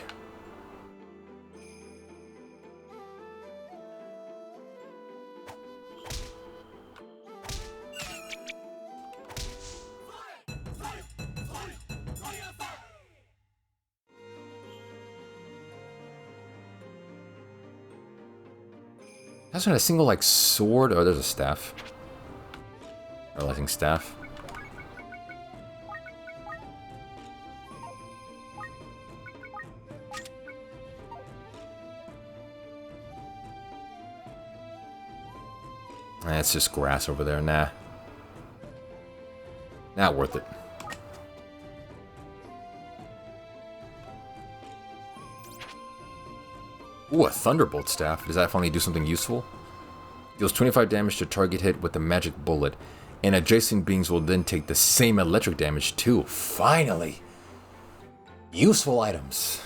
That's not a single, like, sword. Oh, there's a staff. Realizing staff. It's just grass over there. Nah. Not worth it. Ooh, a Thunderbolt Staff. Does that finally do something useful? Deals 25 damage to target hit with a magic bullet, and adjacent beings will then take the same electric damage too. Finally! Useful items.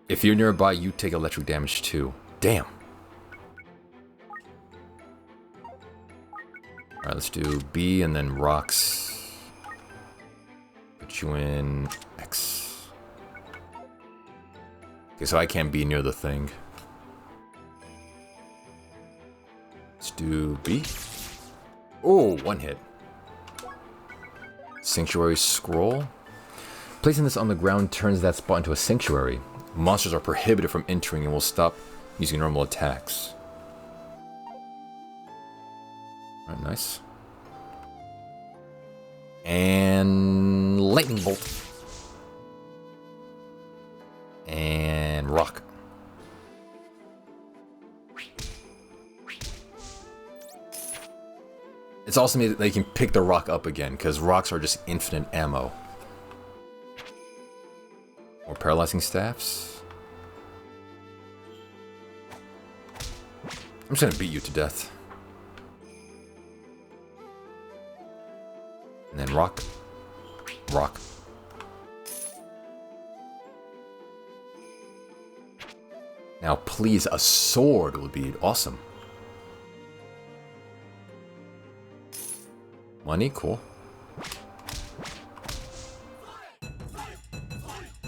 If you're nearby, you take electric damage too. Damn. Alright, let's do B and then rocks. Put you in X. Okay, so I can't be near the thing. Let's do B. Oh, one hit. Sanctuary Scroll. Placing this on the ground turns that spot into a sanctuary. Monsters are prohibited from entering and will stop using normal attacks. Alright, nice. And lightning bolt. And rock. It's also made that you can pick the rock up again, because rocks are just infinite ammo. More paralyzing staffs. I'm just gonna beat you to death. And then rock. Rock. Now, please, a sword would be awesome. Money, cool.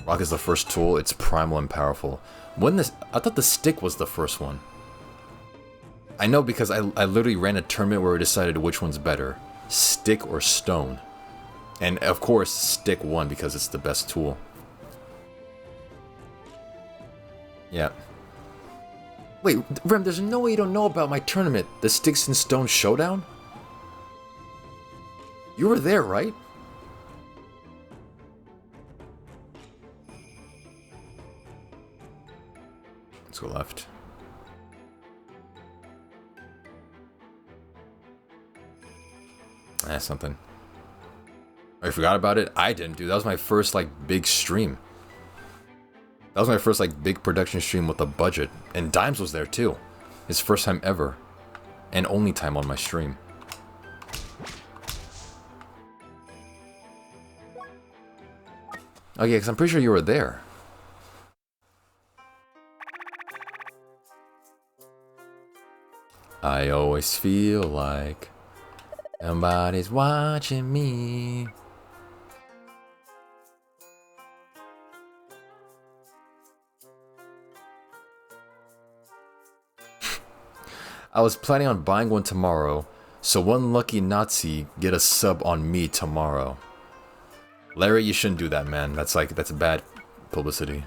Rock is the first tool. It's primal and powerful. I thought the stick was the first one. I know because I literally ran a tournament where we decided which one's better, stick or stone. And of course, stick won because it's the best tool. Yeah. Wait, Rem, there's no way you don't know about my tournament, the Sticks and Stones Showdown? You were there, right? Let's go left. Something. I forgot about it? I didn't, dude. That was my first, like, big stream. That was my first, like, big production stream with a budget. And Dimes was there, too. His first time ever. And only time on my stream. Okay, because I'm pretty sure you were there. I always feel like somebody's watching me. I was planning on buying one tomorrow, so one lucky Nazi get a sub on me tomorrow. Larry, you shouldn't do that, man. That's bad publicity.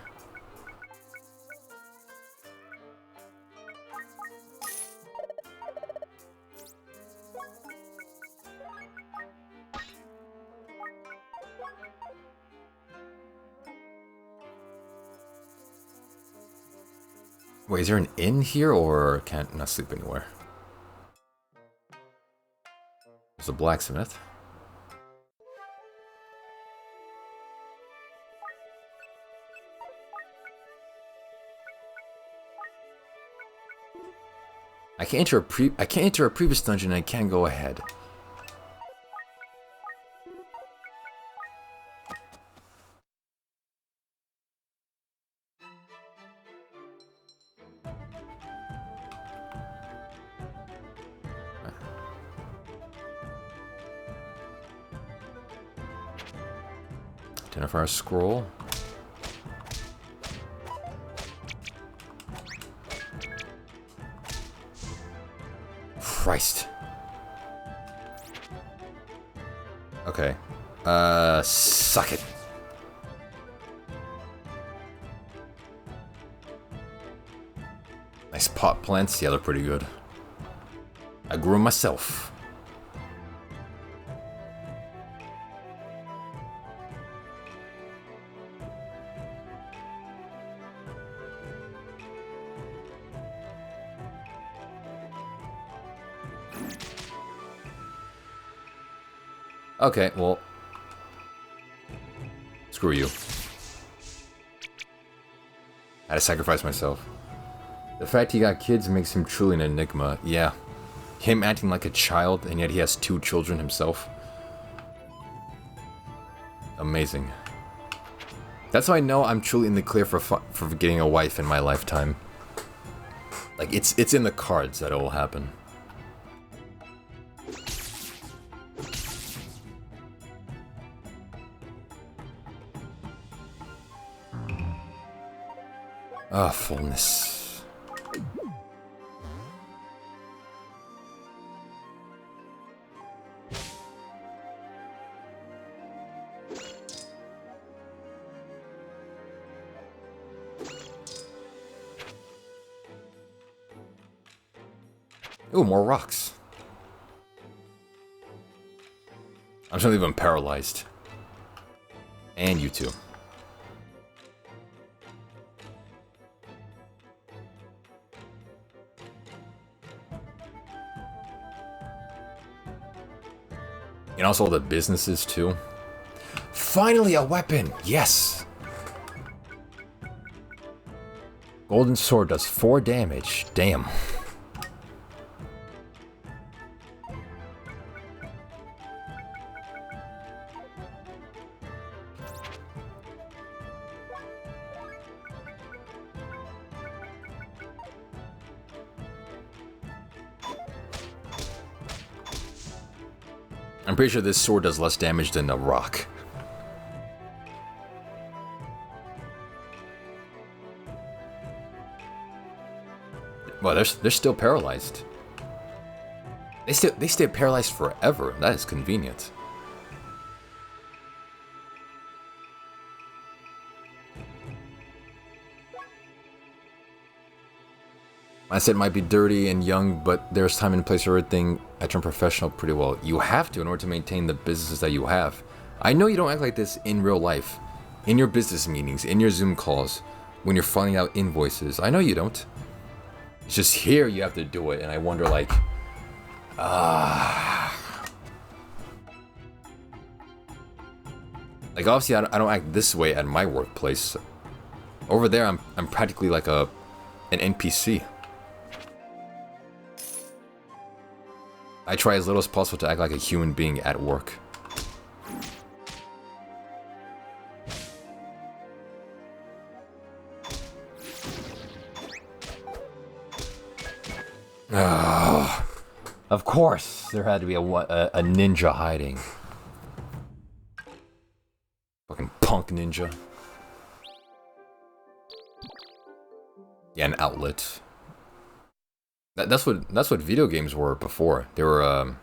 Wait, is there an inn here, or can't not sleep anywhere? There's a blacksmith. I can't enter a previous dungeon and I can't go ahead. Identify our scroll. Christ. Okay. Suck it. Nice pot plants. Yeah, they're pretty good. I grew them myself. Okay, well, screw you. I had to sacrifice myself. The fact he got kids makes him truly an enigma. Yeah. Him acting like a child, and yet he has 2 children himself. Amazing. That's how I know I'm truly in the clear for getting a wife in my lifetime. Like, it's in the cards that it will happen. Ah, fullness. Ooh, more rocks. I'm just leave them paralyzed. And you too. And also the businesses too. Finally a weapon! Yes! Golden sword does 4 damage. Damn. I'm pretty sure this sword does less damage than a rock. Well, they're still paralyzed. They stay paralyzed forever. That is convenient. I said it might be dirty and young, but there's time and place for everything. I turn professional pretty well. You have to in order to maintain the businesses that you have. I know you don't act like this in real life. In your business meetings, in your Zoom calls, when you're filing out invoices. I know you don't. It's just here you have to do it, and I wonder like... Like obviously I don't act this way at my workplace. Over there I'm practically like an NPC. I try as little as possible to act like a human being at work. Of course, there had to be a ninja hiding. Fucking punk ninja. Yeah, an outlet. That's what video games were before. They were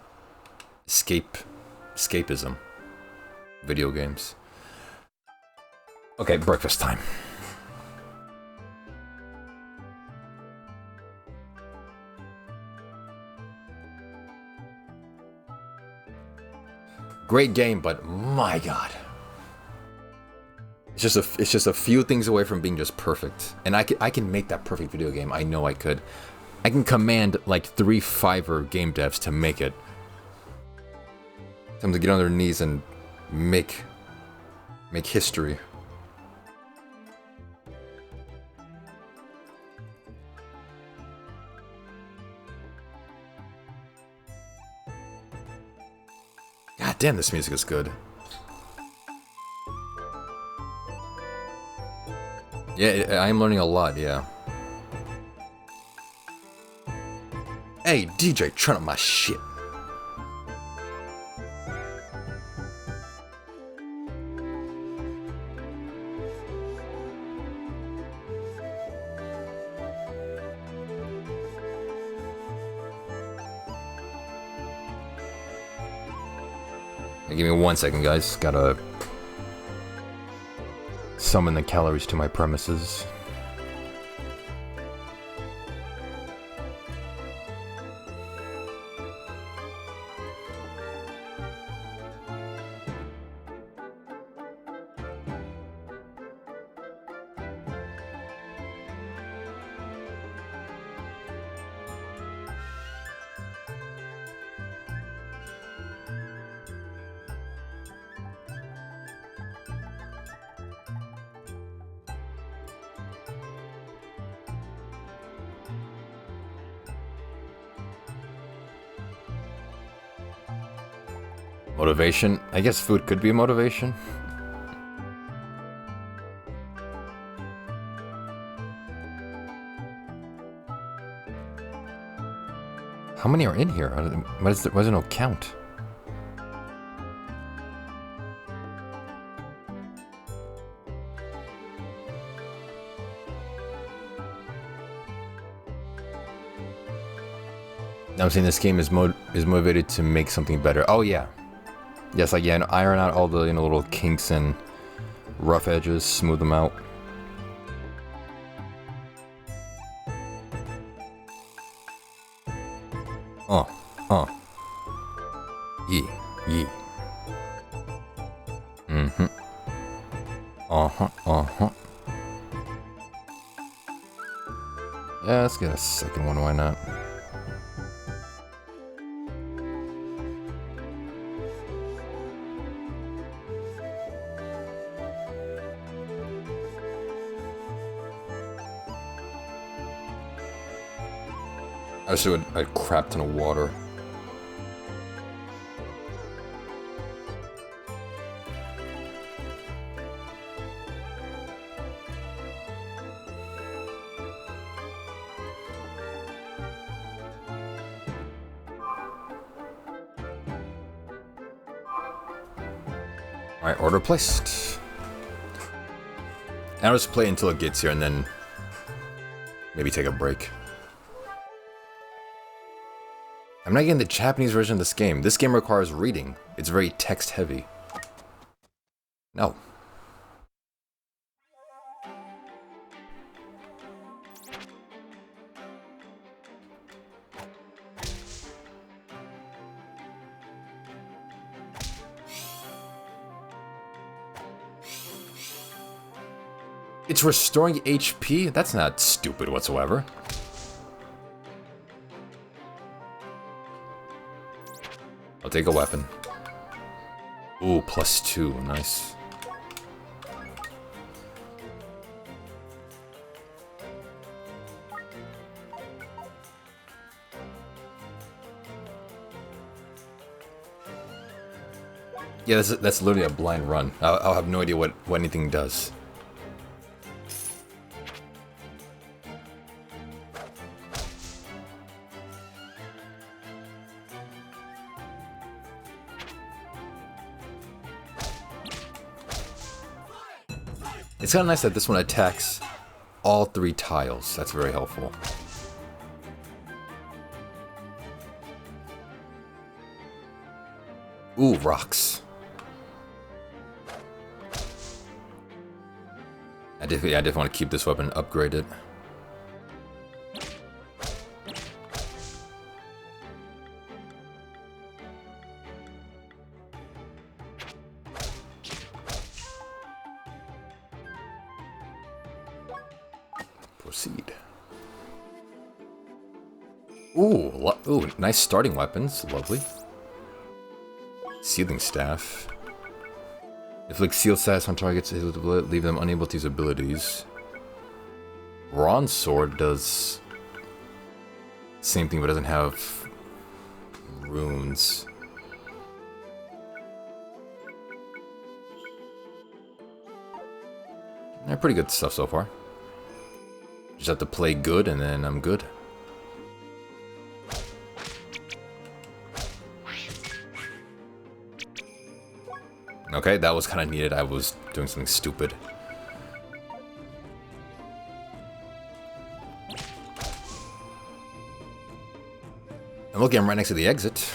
escapism. Video games. Okay, breakfast time. Great game, but my god. It's just a few things away from being just perfect. And I can make that perfect video game. I know I could. I can command like 3 Fiverr game devs to make it. Them to get on their knees and make history. God damn, this music is good. Yeah, I am learning a lot, yeah. Hey, DJ, turn up my shit. Hey, give me 1 second, guys. Gotta summon the calories to my premises. Motivation? I guess food could be a motivation. How many are in here? Why is there no count? Now I'm saying this game is motivated to make something better. Oh yeah. Yes, like yeah, and iron out all the little kinks and rough edges, smooth them out. Yee, yee. Mm-hmm. Uh-huh. Yeah, let's get a second one, why not? I should have a crap ton of water. Alright, order placed. And I'll just play until it gets here and then maybe take a break. I'm not getting the Japanese version of this game. This game requires reading. It's very text heavy. No. It's restoring HP? That's not stupid whatsoever. I'll take a weapon. Ooh, +2. Nice. Yeah, that's literally a blind run. I'll have no idea what anything does. It's kind of nice that this one attacks all 3 tiles. That's very helpful. Ooh, rocks. I definitely want to keep this weapon upgraded. Proceed. Ooh, nice starting weapons. Lovely. Sealing staff. Inflict seal status on targets, leave them unable to use abilities. Bronze sword does same thing, but doesn't have runes. They're pretty good stuff so far. Just have to play good, and then I'm good. Okay, that was kind of needed. I was doing something stupid. And look, I'm right next to the exit.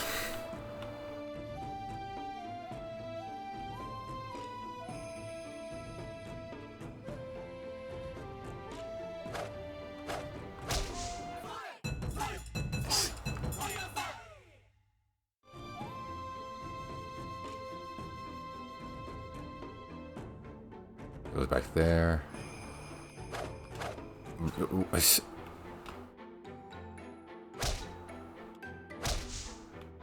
Goes back there.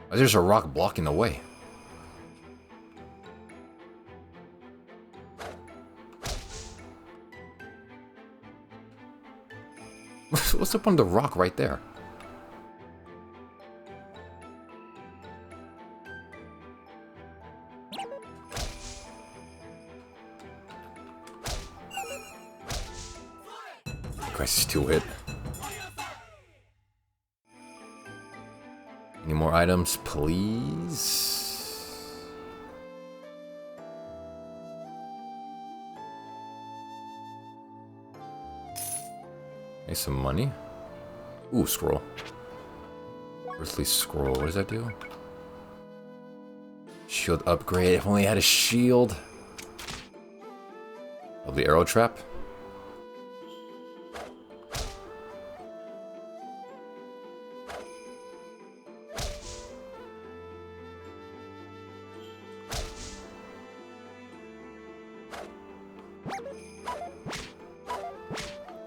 There's a rock blocking the way. What's up on the rock right there? Crisis 2 hit. Any more items, please? Hey, some money. Ooh, scroll. Earthly Scroll, what does that do? Shield upgrade, if only I had a shield. Oh, the arrow trap?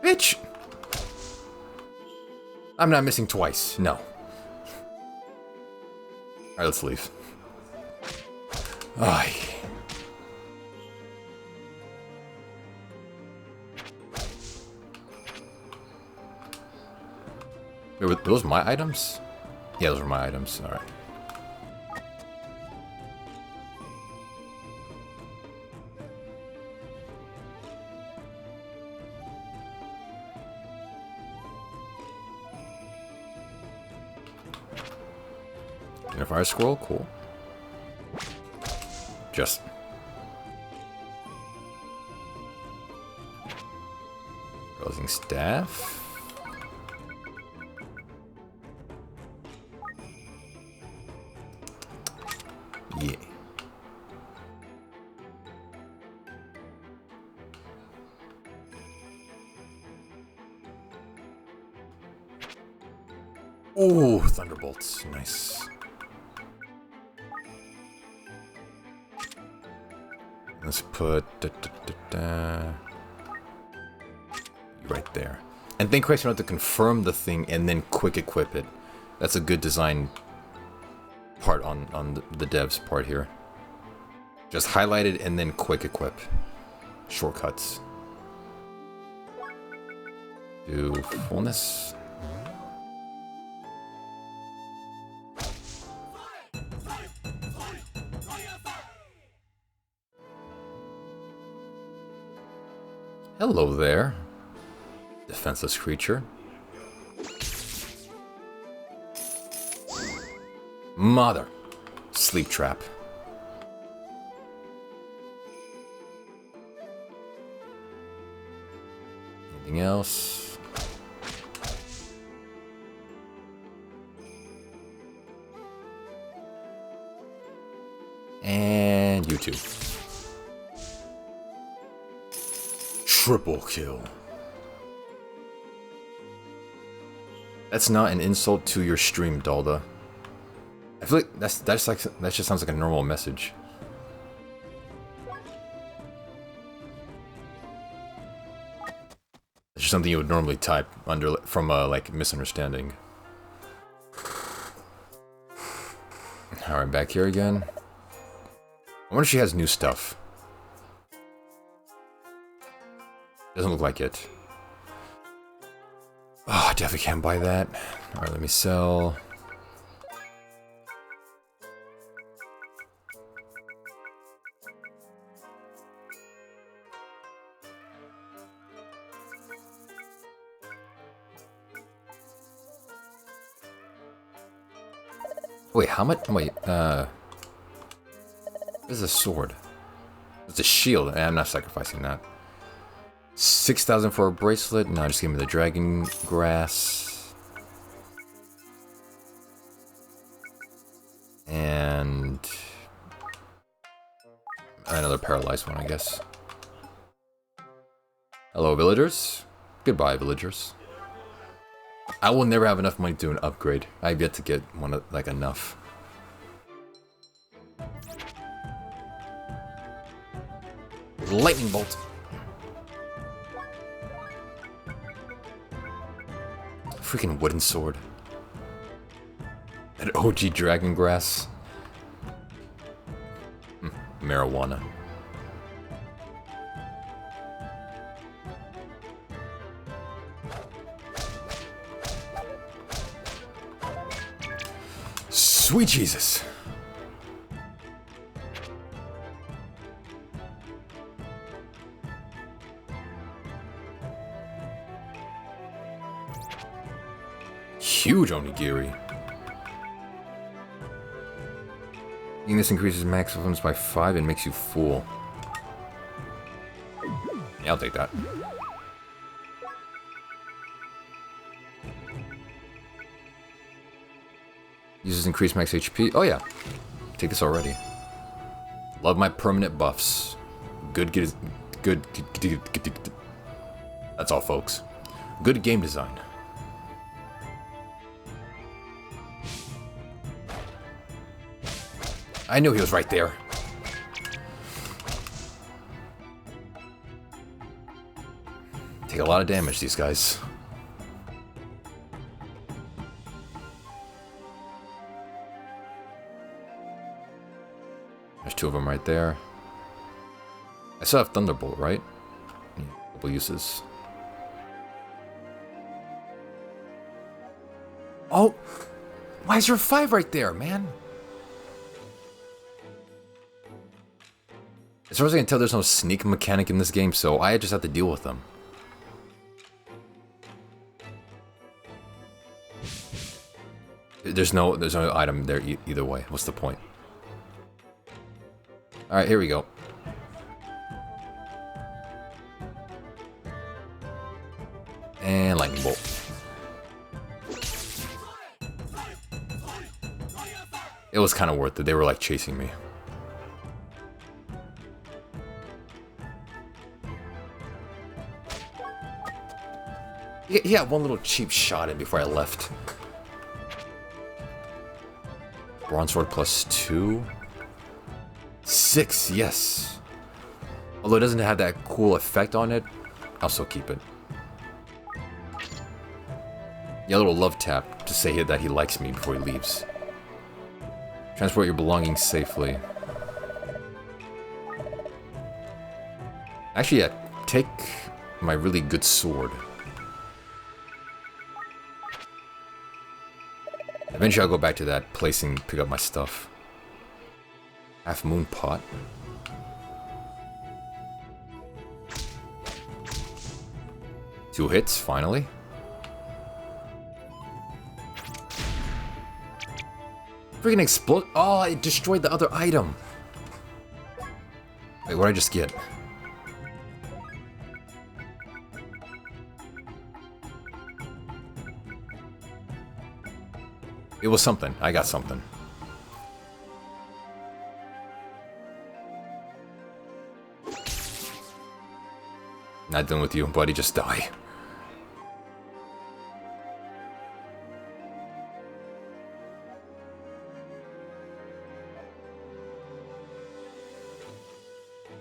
Bitch! I'm not missing twice, no. Alright, let's leave. Ay. Wait, were those my items? Yeah, those were my items. Alright. And a fire scroll? Cool. Just... Closing staff. Yeah. Oh, thunderbolts. Nice. Let's put right there. And then Christ, you have to confirm the thing and then quick equip it. That's a good design part on the devs part here. Just highlight it and then quick equip. Shortcuts. Do fullness. Hello there, defenseless creature. Mother. Sleep trap. Anything else? And you too. Triple kill. That's not an insult to your stream, Dalda. I feel like that just sounds like a normal message. It's just something you would normally type under from a like misunderstanding. Alright, back here again. I wonder if she has new stuff. Doesn't look like it. Oh, I definitely can't buy that. Alright, let me sell. Wait, how much? Wait, this is a sword. It's a shield. I'm not sacrificing that. 6,000 for a bracelet. No, just give me the dragon grass. And another paralyzed one, I guess. Hello, villagers. Goodbye, villagers. I will never have enough money to do an upgrade. I've yet to get one, like, enough. Lightning bolt. Freaking wooden sword. That OG dragon grass. Marijuana. Sweet Jesus. Huge onigiri. Eating this increases max weapons by 5 and makes you full. Yeah, I'll take that. Uses increased max HP. Oh yeah. Take this already. Love my permanent buffs. Good. That's all, folks. Good game design. I knew he was right there. Take a lot of damage, these guys. There's two of them right there. I still have Thunderbolt, right? Couple uses. Oh! Why is there 5 right there, man? As far as I can tell, there's no sneak mechanic in this game, so I just have to deal with them. There's no item there either way. What's the point? Alright, here we go. And lightning bolt. It was kind of worth it. They were like chasing me. He had one little cheap shot in before I left. Bronze sword plus 2. 6, yes. Although it doesn't have that cool effect on it, I'll still keep it. Yeah, a little love tap to say that he likes me before he leaves. Transport your belongings safely. Actually, yeah, take my really good sword. Eventually I'll go back to that place and pick up my stuff. Half moon pot. Two hits, finally. Freaking explode. Oh, it destroyed the other item. Wait, what did I just get? It was something. I got something. Not done with you, buddy. Just die.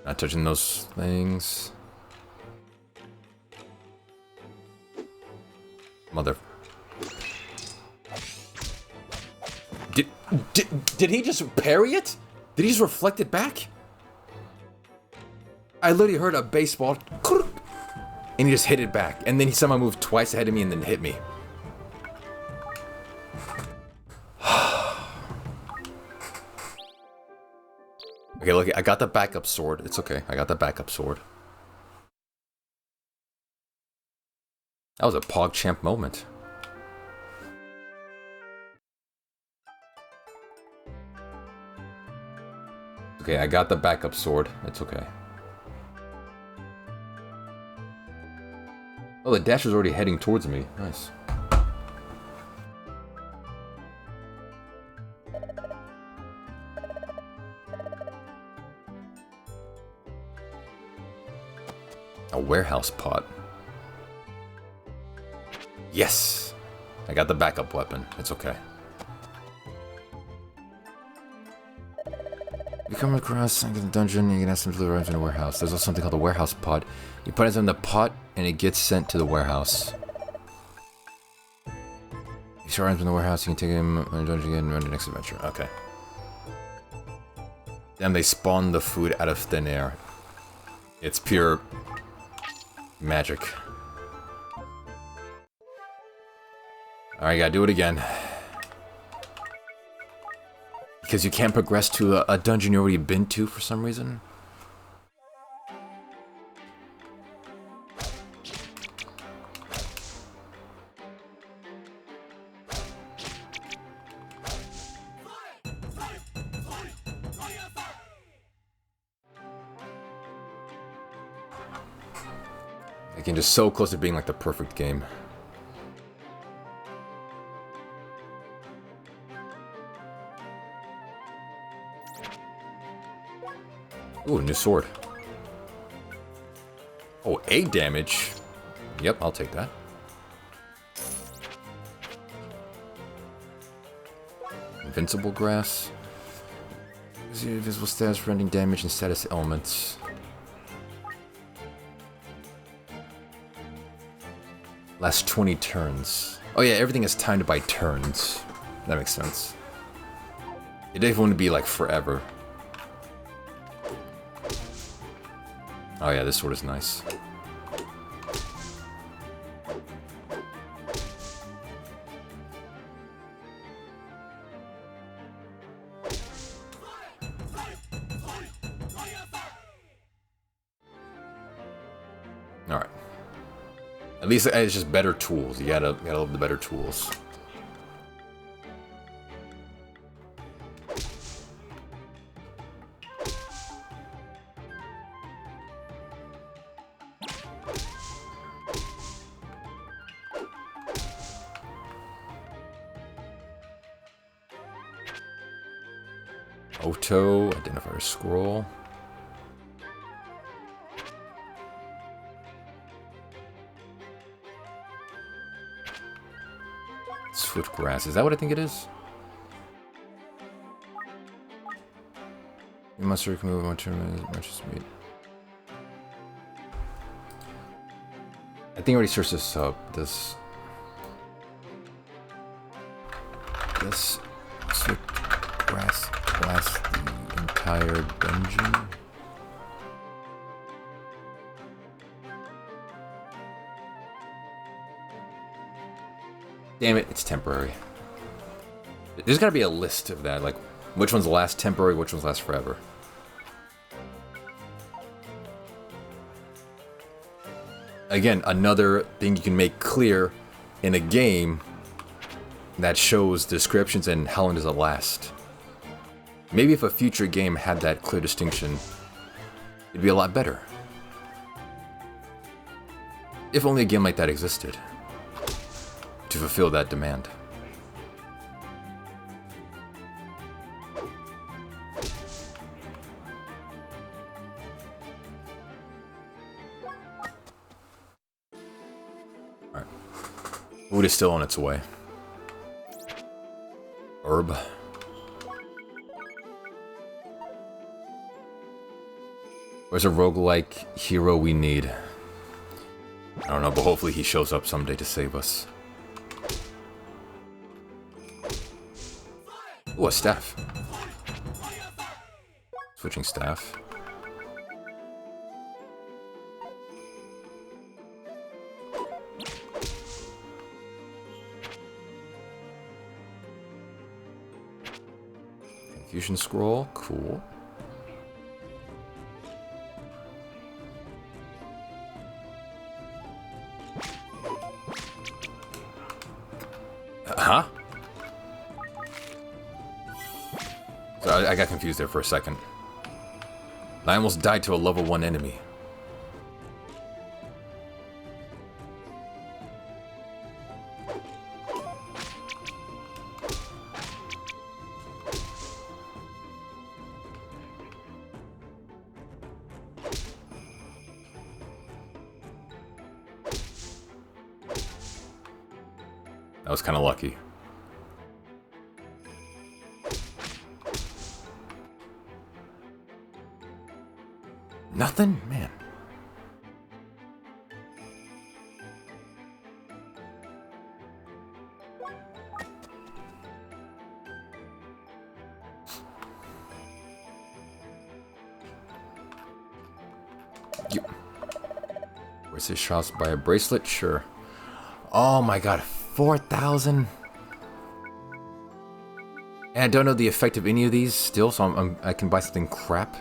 Not touching those things. Mother... Did he just parry it? Did he just reflect it back? I literally heard a baseball, and he just hit it back, and then he somehow moved twice ahead of me and then hit me. Okay, look, I got the backup sword. It's okay, I got the backup sword. That was a PogChamp moment. Okay, I got the backup sword. It's okay. Oh, the dash is already heading towards me. Nice. A warehouse pot. Yes! I got the backup weapon. It's okay. You come across something in the dungeon, you can ask them to deliver items in a warehouse. There's also something called the warehouse pod. You put it in the pot, and it gets sent to the warehouse. You store items in the warehouse, you can take them in the dungeon again and run the next adventure. Okay. Then they spawn the food out of thin air. It's pure magic. Alright, gotta do it again. Because you can't progress to a dungeon you've already been to for some reason. Like, just so close to being like the perfect game. Ooh, new sword. Oh, 8 damage. Yep, I'll take that. Invincible grass. Visible status rendering damage and status elements. Last 20 turns. Oh yeah, everything is timed by turns. That makes sense. It definitely wouldn't be like forever. Oh yeah, this sword is nice. Alright. At least it's just better tools. You gotta love the better tools. Auto, identifier scroll. Swift grass, is that what I think it is? You must move on to much speed. I think I already searched this up. This swift grass lasts the entire dungeon. Damn it, it's temporary. There's gotta be a list of that, like which ones last temporary, which ones last forever. Again, another thing you can make clear in a game that shows descriptions and how long does it last. Maybe if a future game had that clear distinction, it'd be a lot better. If only a game like that existed to fulfill that demand. Alright. Food is still on its way. Herb. Where's a roguelike hero we need? I don't know, but hopefully he shows up someday to save us. Ooh, a staff. Switching staff. Confusion scroll, cool. Huh? So I got confused there for a second. I almost died to a level 1 enemy. That was kind of lucky. Nothing? Man. Where's his shots by a bracelet? Sure. Oh my god, 4,000? And I don't know the effect of any of these still, so I can buy something crap.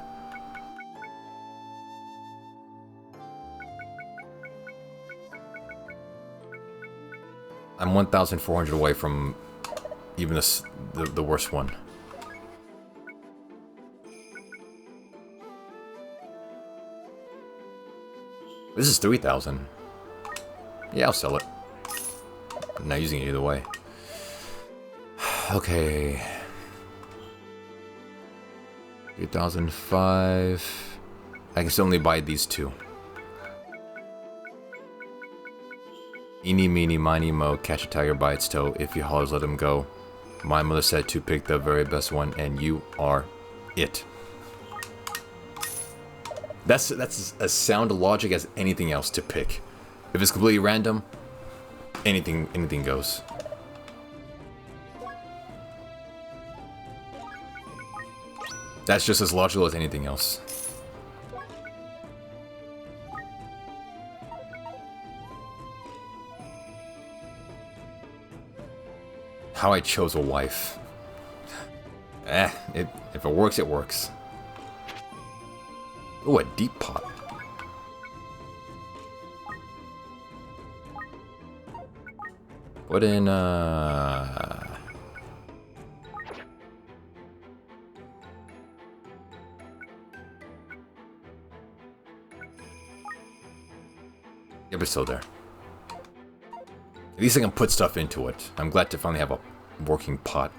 I'm 1,400 away from even the worst one. This is 3,000. Yeah, I'll sell it. I'm not using it either way. Okay. 2005. I can still only buy these two. Eeny, meeny, miny, mo, catch a tiger by its toe. If he hollers, let him go. My mother said to pick the very best one, and you are it. That's as sound logic as anything else to pick. If it's completely random, anything goes. That's just as logical as anything else. How I chose a wife. If it works, it works. Oh, a deep pot. Put in, Yeah, but still there. At least I can put stuff into it. I'm glad to finally have a working pot.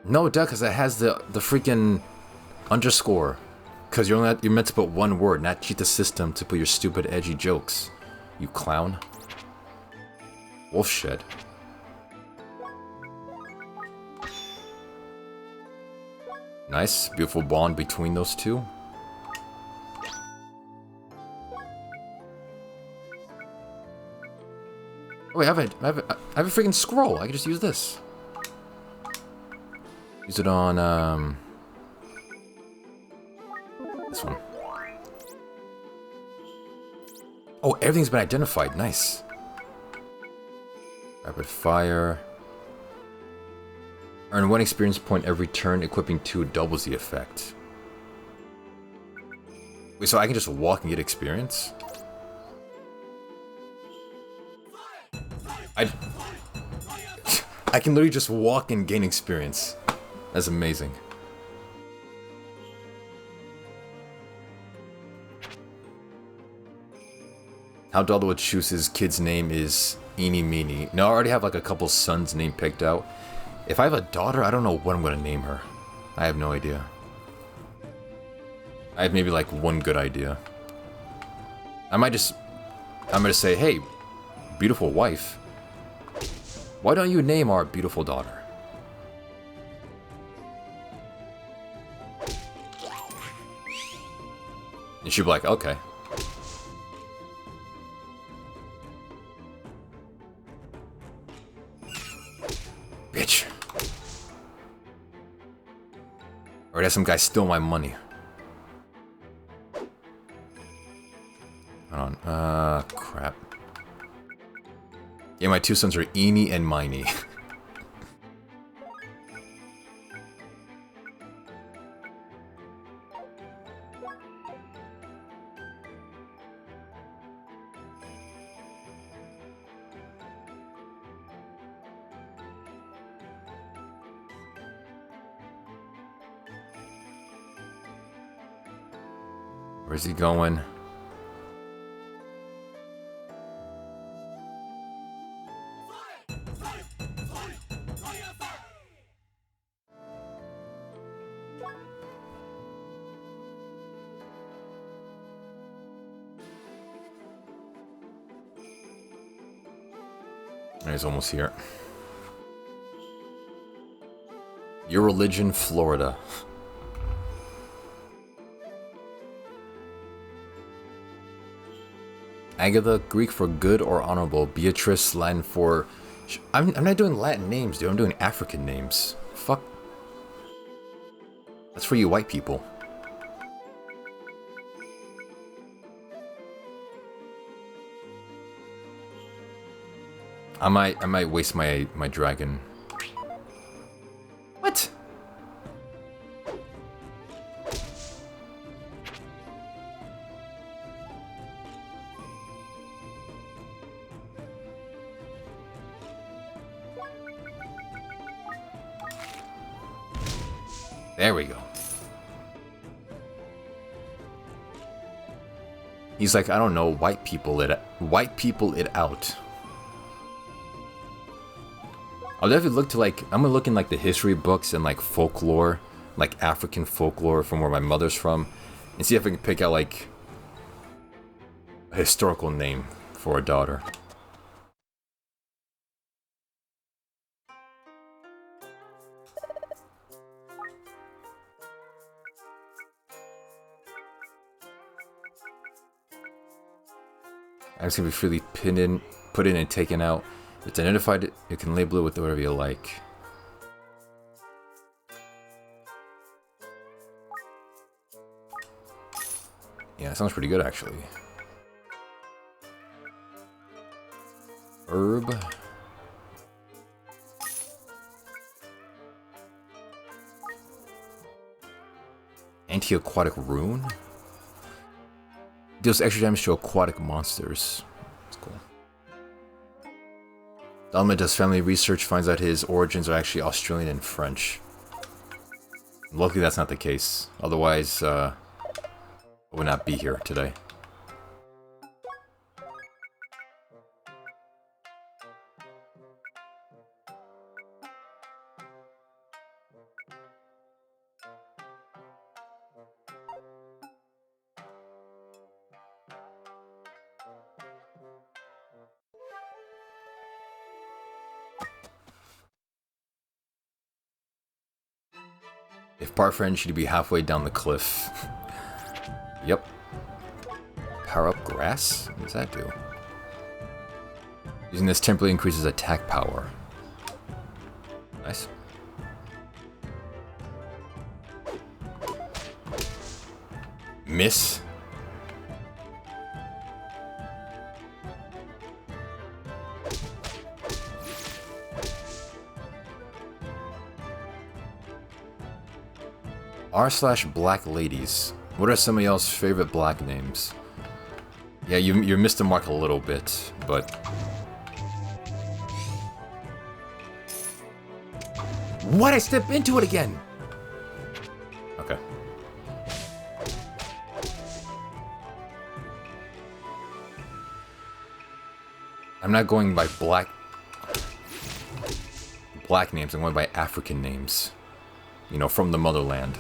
No, duh, because it has the freaking underscore. Because you're meant to put one word, not cheat the system to put your stupid edgy jokes. You clown. Wolf shed. Nice, beautiful bond between those two. Oh wait, I have a freaking scroll. I can just use this. Use it on this one. Oh, everything's been identified. Nice. Rapid fire. Earn 1 experience point every turn. Equipping 2 doubles the effect. Wait, so I can just walk and get experience? I can literally just walk and gain experience. That's amazing. How Daldo would choose his kid's name is Eeny Meeny. No, I already have like a couple sons' name picked out. If I have a daughter, I don't know what I'm gonna name her. I have no idea. I have maybe like one good idea. I'm gonna say, hey, beautiful wife, why don't you name our beautiful daughter? And she'll be like, okay. Bitch. Or did some guy steal my money? Hold on. Crap. Yeah, my 2 sons are Eeny and Miny. Where's he going? He's almost here. Your religion, Florida. Agatha, Greek for good or honorable. Beatrice, Latin for... I'm not doing Latin names, dude. I'm doing African names. Fuck. That's for you white people. I might waste my dragon. What? There we go. He's like, I don't know, white people it out. I'll definitely look to like, I'm gonna look in like the history books and like folklore, like African folklore from where my mother's from, and see if I can pick out like a historical name for a daughter. Items can be freely put in and taken out. If it's identified, you can label it with whatever you like. Yeah, that sounds pretty good actually. Herb. Anti-aquatic rune? Deals extra damage to aquatic monsters. That's cool. Daldameht does family research, finds out his origins are actually Australian and French. Luckily that's not the case. Otherwise, I would not be here today. If part friend, should be halfway down the cliff. Yep. Power up grass? What does that do? Using this temporarily increases attack power. Nice. Miss. r/black ladies. What are some of y'all's favorite black names? Yeah, you missed the mark a little bit, but... What? I step into it again! Okay. I'm not going by black names, I'm going by African names. You know, from the motherland.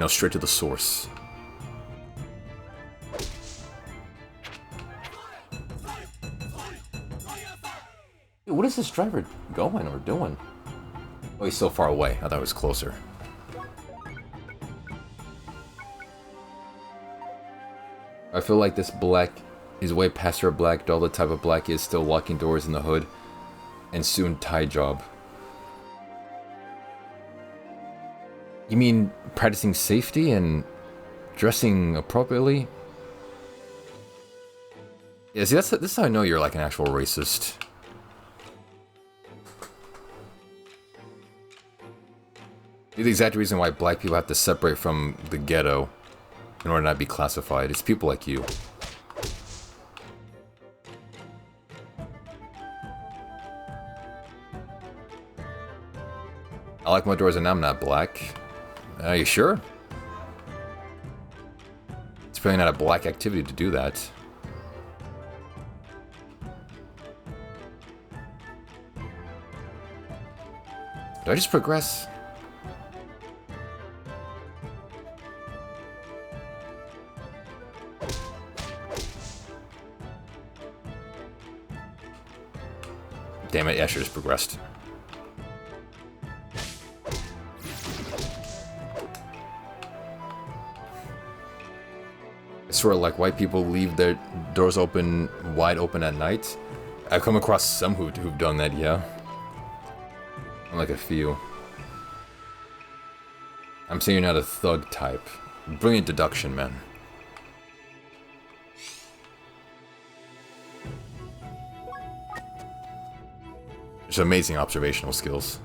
Straight to the source. Dude, what is this driver going or doing? Oh, he's so far away. I thought it was closer. I feel like this black is way past her black. All the type of black is still locking doors in the hood. And soon tie job. You mean practicing safety and dressing appropriately? Yeah, see, this is how I know you're like an actual racist. You're the exact reason why black people have to separate from the ghetto in order not to be classified. It's people like you. I like my doors and I'm not black. Are you sure? It's probably not a black activity to do that. Do I just progress? Damn it, yeah, I should have just progressed. It's sort of like white people leave their doors open, wide open at night. I've come across some who've done that, yeah. Like a few. I'm saying you're not a thug type. Brilliant deduction, man. Just amazing observational skills.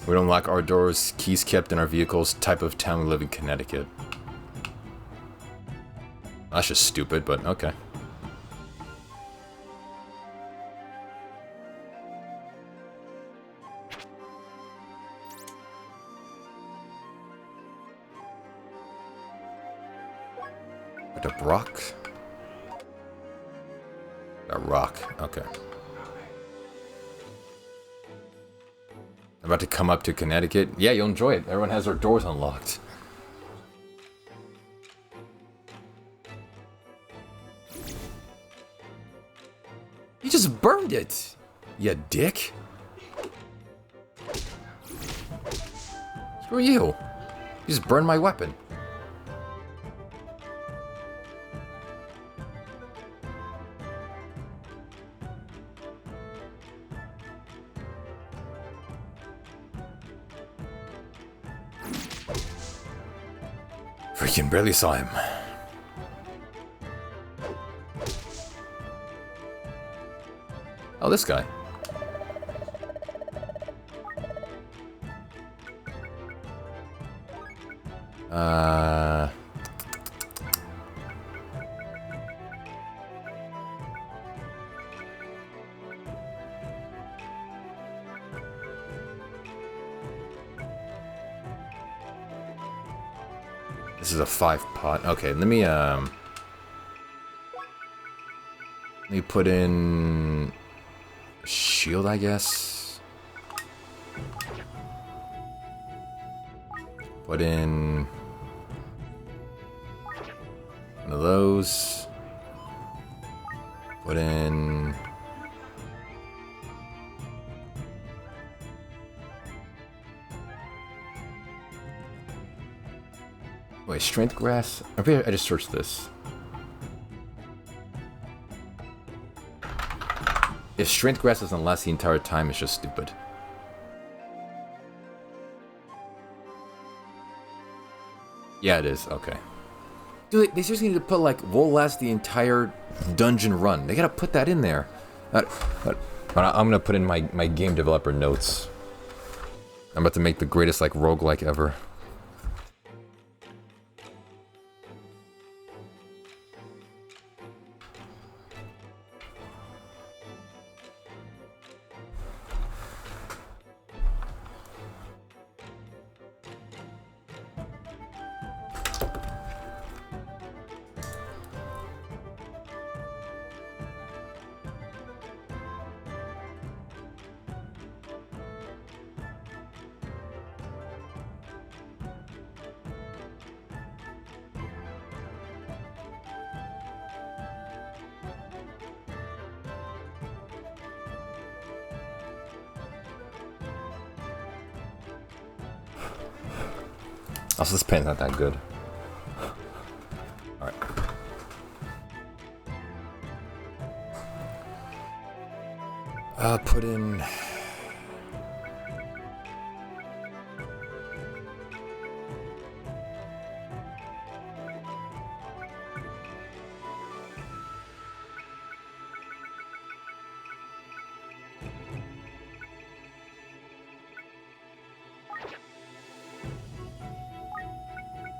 We don't lock our doors, keys kept in our vehicles, type of town we live in Connecticut. That's just stupid, but okay. What a rock? A rock, okay. I'm about to come up to Connecticut. Yeah, you'll enjoy it. Everyone has their doors unlocked. You just burned it, you dick. Who are you? You just burned my weapon. Freaking barely saw him. Oh, this guy. This is a 5-pot. Okay, let me put in shield, I guess. Put in one of those. Put in wait, strength grass? I just searched this. If strength grass doesn't last the entire time, it's just stupid. Yeah, it is. Okay. Dude, they seriously need to put, like, will last the entire dungeon run. They gotta put that in there. I'm gonna put in my game developer notes. I'm about to make the greatest, like, roguelike ever. Also, this pen's not that good. Alright. Put in...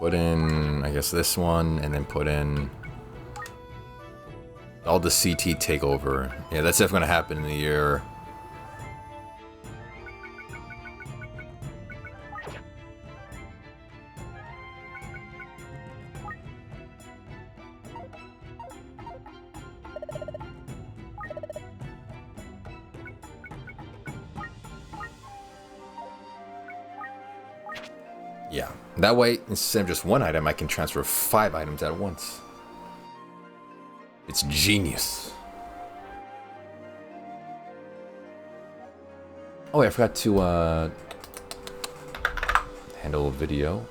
Put in, I guess, this one, and then put in all the CT takeover. Yeah, that's definitely gonna happen in the year. Yeah, that way, instead of just one item, I can transfer 5 items at once. It's genius. Oh, I forgot to handle video.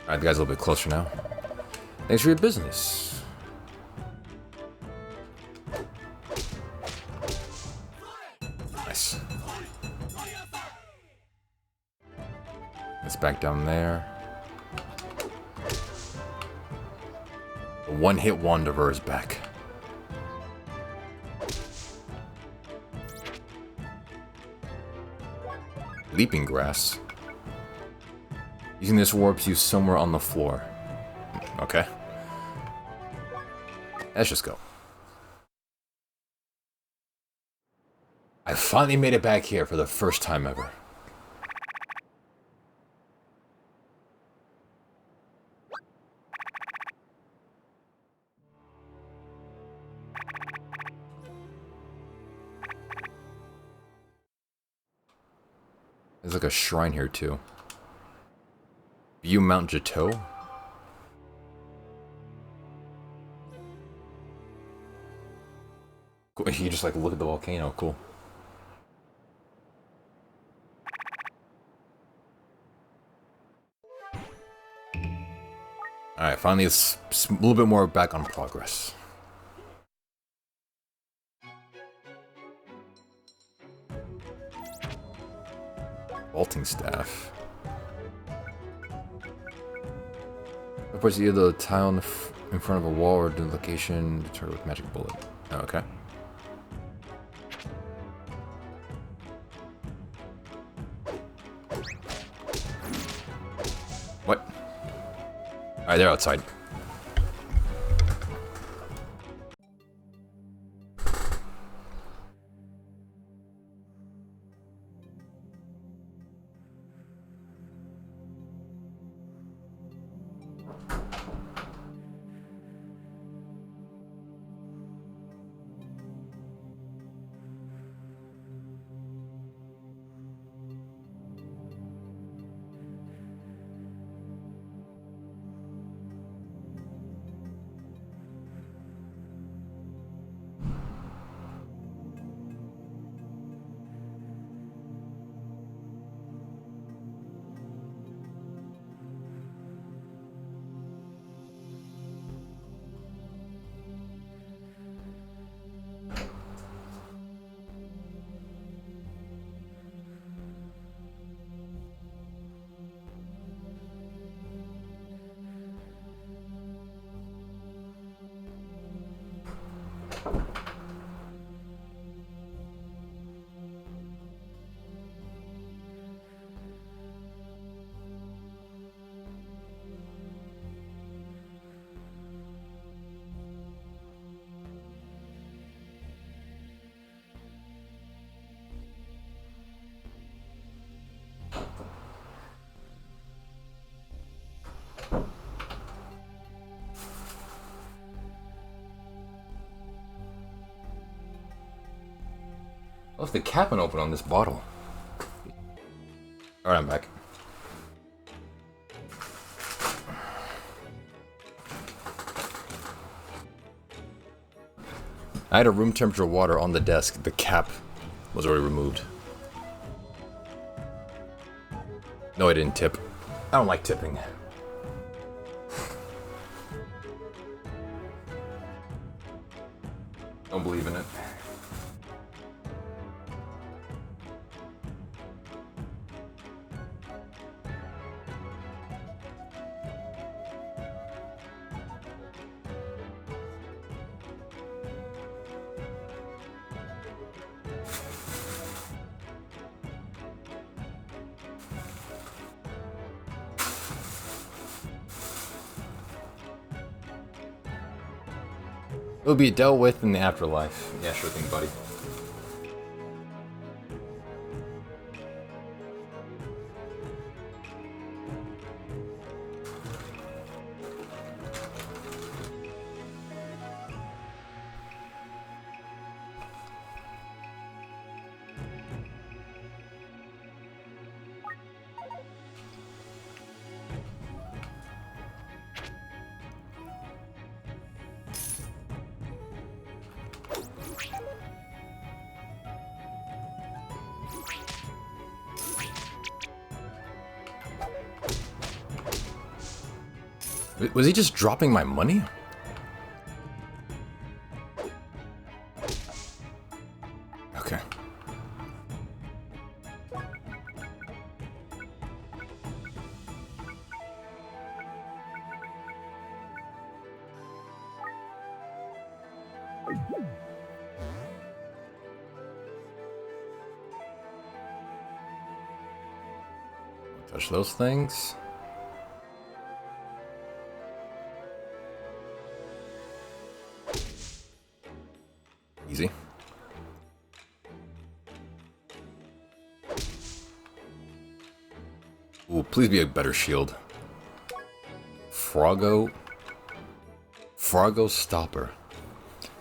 Alright, the guy's a little bit closer now. Thanks for your business. Nice. It's back down there. The one-hit wanderer is back. Leaping grass. Using this warps you somewhere on the floor. Okay. Let's just go. I finally made it back here for the first time ever. There's like a shrine here too. View Mount Jateau? Cool. You just like look at the volcano, cool. Alright, finally it's a little bit more back on progress. Vaulting staff. Press either the tile in front of a wall or the location determined with magic bullet. Oh, okay. What? Alright, they're outside. Left the cap open on this bottle. Alright, I'm back. I had a room temperature water on the desk. The cap was already removed. No, I didn't tip. I don't like tipping. Don't believe in it. It'll be dealt with in the afterlife. Yeah, sure thing, buddy. Was he just dropping my money? Okay. Touch those things. Easy. Ooh, please be a better shield. Froggo Stopper.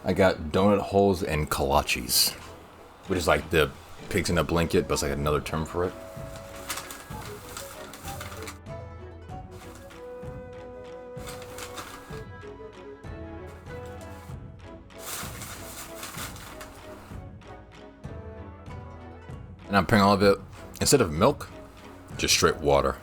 I got donut holes and kolaches, which is like the pigs in a blanket, but it's like another term for it. And I'm putting all of it, instead of milk, just straight water.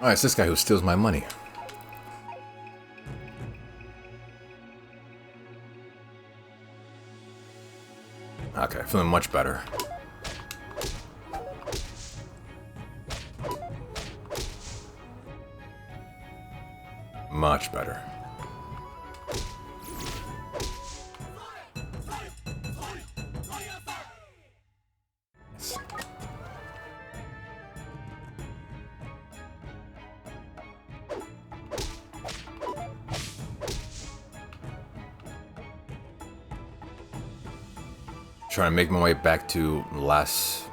Alright, it's this guy who steals my money. Okay, feeling much better. Much better. Trying to make my way back to last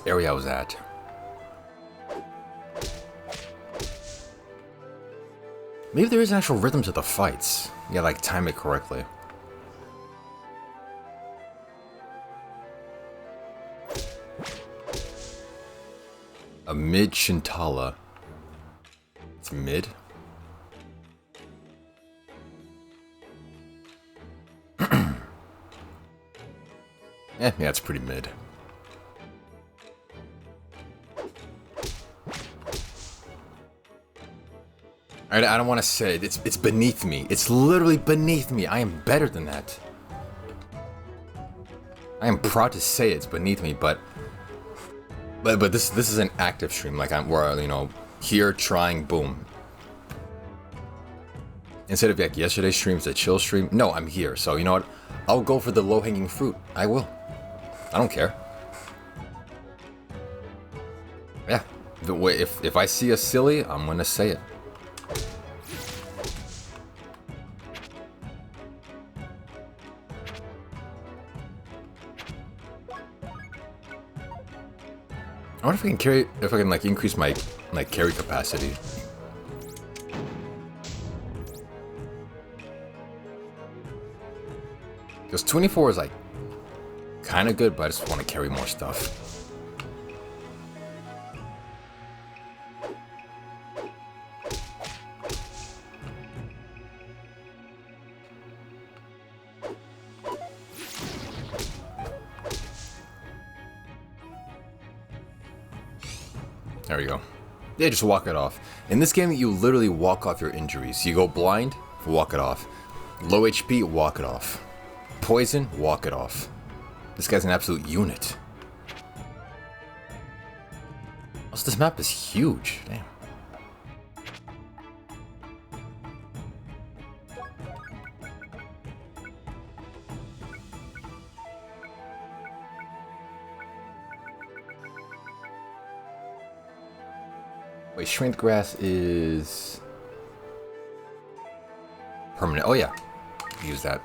area I was at. Maybe there is an actual rhythm to the fights. You gotta like time it correctly. A mid Shintala. It's mid. Yeah, it's pretty mid. I don't want to say it. It's beneath me. It's literally beneath me. I am better than that. I am proud to say it's beneath me, but this is an active stream. Like we're here trying. Boom. Instead of like yesterday's streams, a chill stream. No, I'm here. So you know what? I'll go for the low-hanging fruit. I will. I don't care. Yeah. If I see a silly, I'm gonna say it. I wonder if I can like increase my like carry capacity. Because 24 is like kind of good, but I just want to carry more stuff. There we go. Yeah, just walk it off. In this game, you literally walk off your injuries. You go blind, walk it off. Low HP, walk it off. Poison, walk it off. This guy's an absolute unit. Also, this map is huge. Damn. Wait, strength grass is permanent. Oh yeah, use that.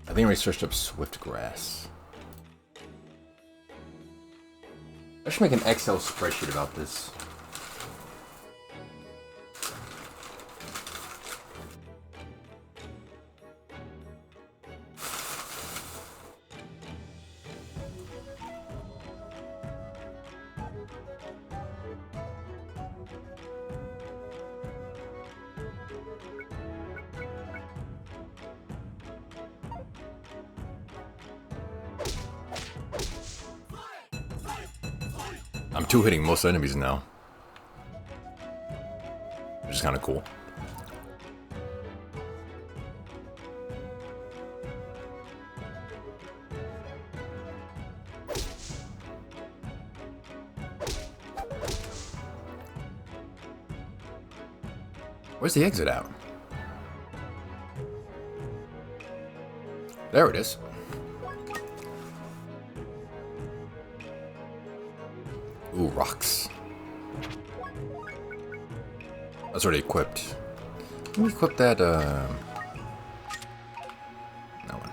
I think we searched up swift grass. I should make an Excel spreadsheet about this. I'm two-hitting most enemies now. Which is kind of cool. Where's the exit out? There it is. Ooh, rocks. That's already equipped. Let me equip that, that one.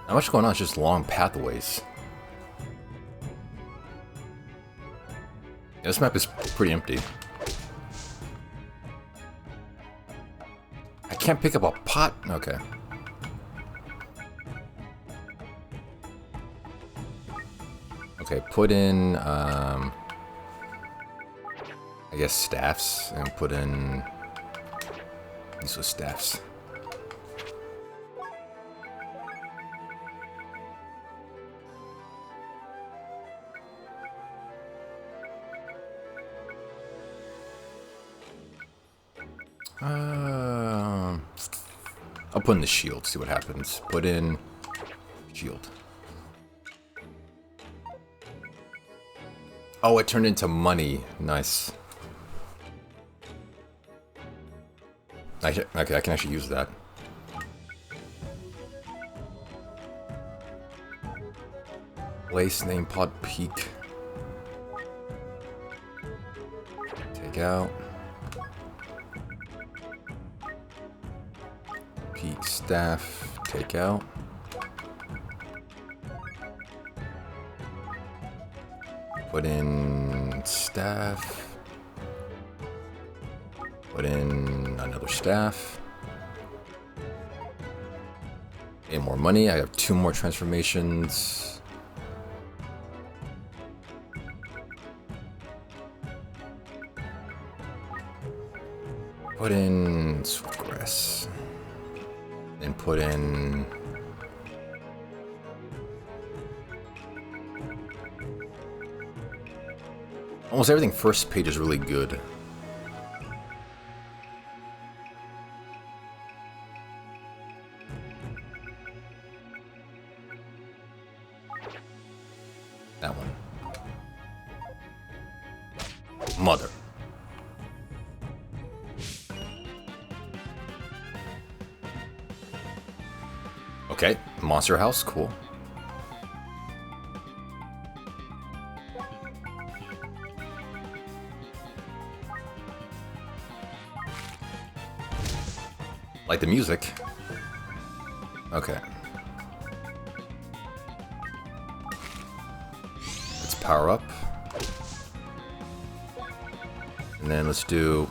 Not much going on, it's just long pathways. Yeah, this map is pretty empty. I can't pick up a pot? Okay. Okay, put in, I guess staffs, and put in, these are staffs. I'll put in the shield, see what happens. Put in shield. Oh, it turned into money. Nice. Okay, I can actually use that. Place name pod peak. Take out. Peak staff. Take out. Put in staff. Put in another staff. And more money. I have 2 more transformations. Put in swiftgrass. And put in almost everything first page is really good. That one. Mother. Okay, monster house, cool. Like the music. Okay. Let's power up. And then let's do...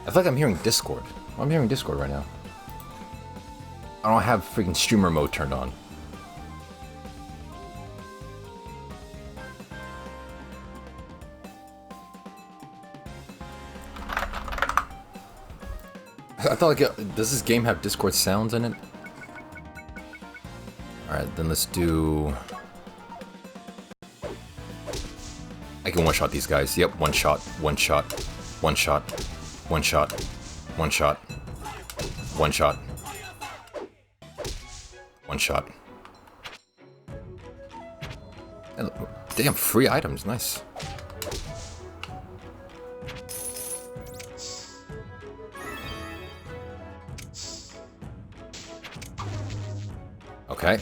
I feel like I'm hearing Discord. I'm hearing Discord right now. I don't have freaking streamer mode turned on. I thought like, does this game have Discord sounds in it? Alright, then let's do... I can one-shot these guys. Yep, one shot, one shot, one shot. One shot. One shot. One shot. One shot. And, damn, free items. Nice. Okay.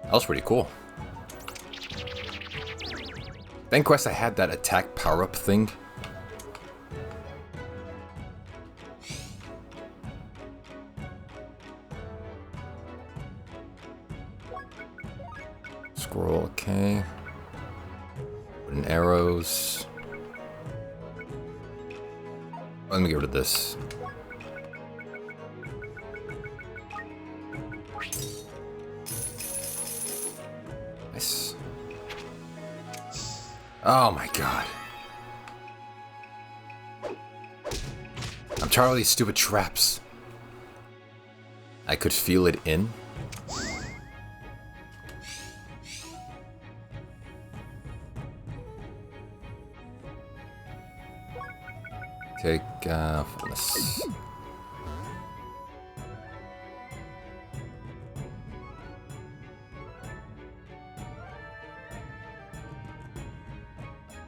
That was pretty cool. Thank Quest I had that attack power-up thing. Scroll, okay. Wooden arrows. Let me get rid of this. Nice. Oh my god. I'm tired of these stupid traps. I could feel it in. Take fullness.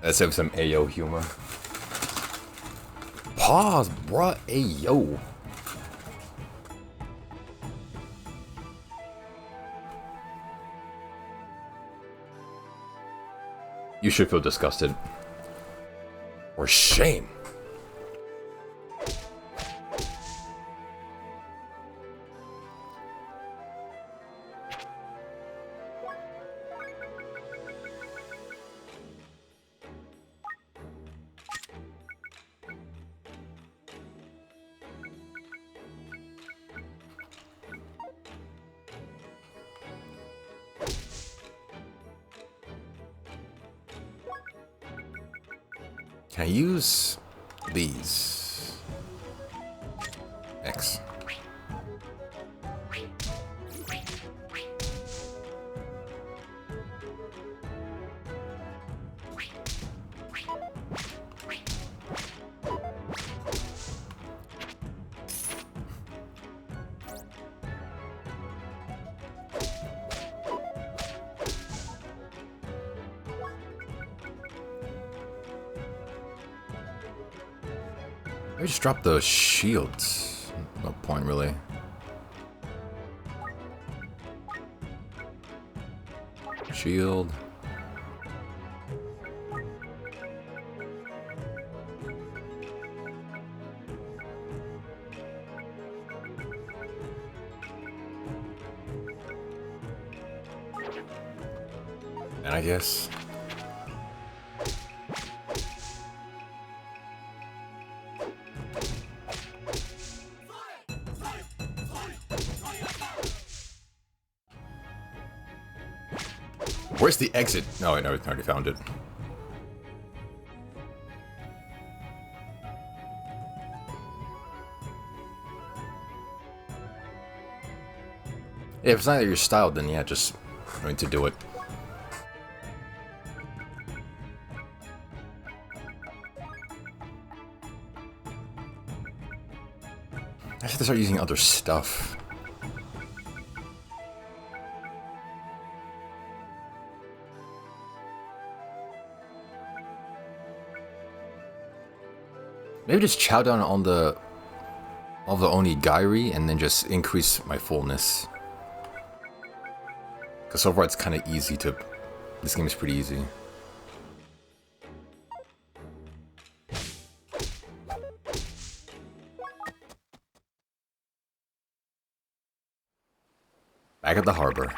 Let's have some Ayo humor. Pause, bruh. Ayo. You should feel disgusted. Or shame. Can I use these? X. I just dropped the shields. No point, really. Shield. And I guess... Where's the exit? No, I already found it. Yeah, if it's not your style, then yeah, just going to do it. I have to start using other stuff. Maybe just chow down on all the onigiri and then just increase my fullness. Because so far it's kind of easy to... This game is pretty easy. Back at the harbor.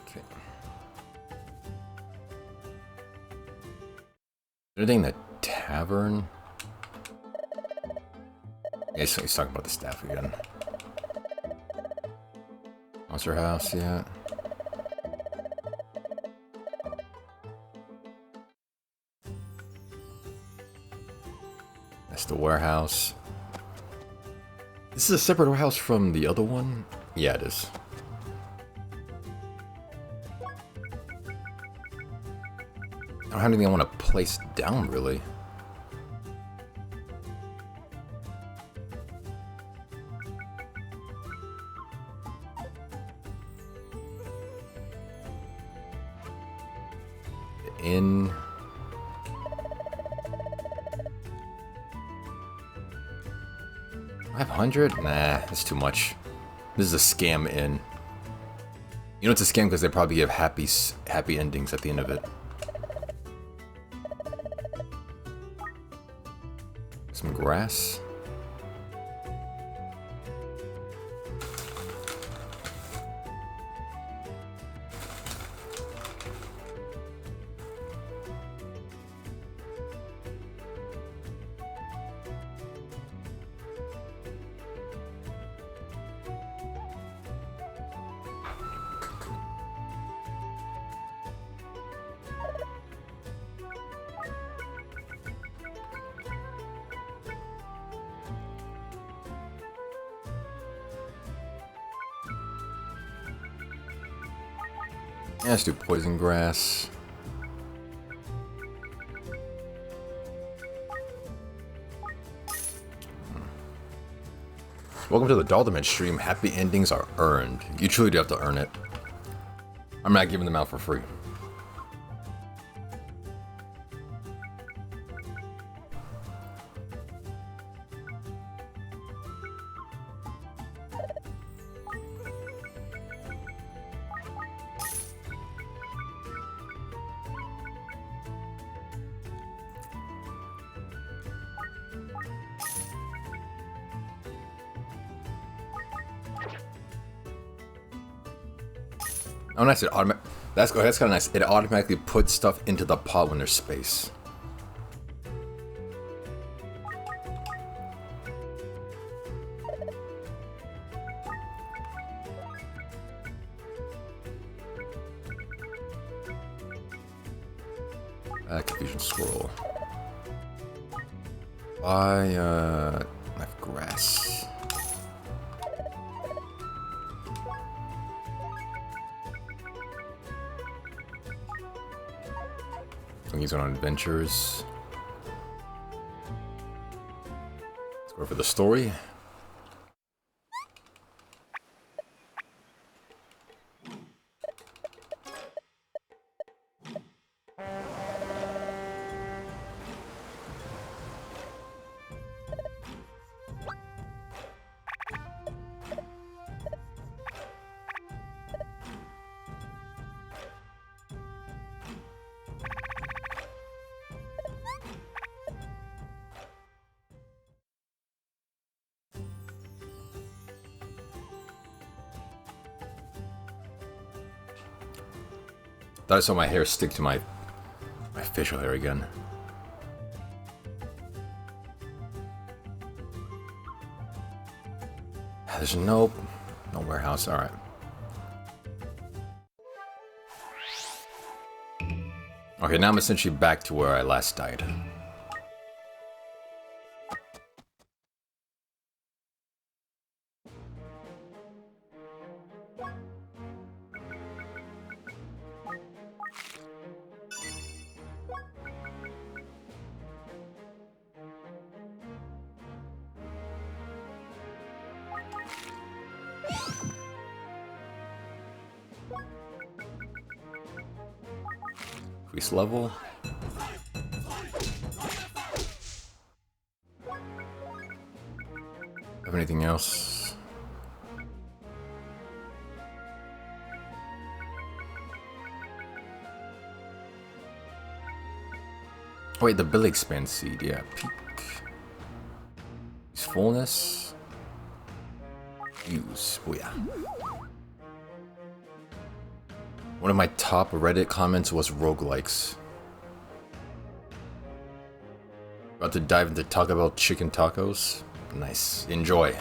Okay. Anything in the tavern? Yeah, so he's talking about the staff again. Monster house, yeah. That's the warehouse. This is a separate warehouse from the other one? Yeah, it is. I don't have anything I want to place down, really. In 500? Nah, that's too much. This is a scam inn. You know it's a scam because they probably give happy endings at the end of it. Some grass. Yeah, let's do poison grass. Welcome to the Daldameht stream. Happy endings are earned. You truly do have to earn it. I'm not giving them out for free. Oh, nice. That's kind of nice. It automatically puts stuff into the pot when there's space. Confusion scroll. I have grass. He's on adventures. Let's go for the story. Thought I saw my hair stick to my facial hair again. There's no warehouse. All right. Okay, now I'm essentially back to where I last died. Increase level. Have anything else? Oh, wait, the Bill expand seed, yeah. Peak. Fullness. Use. Oh yeah. One of my top Reddit comments was roguelikes. About to dive into Taco Bell chicken tacos. Nice. Enjoy.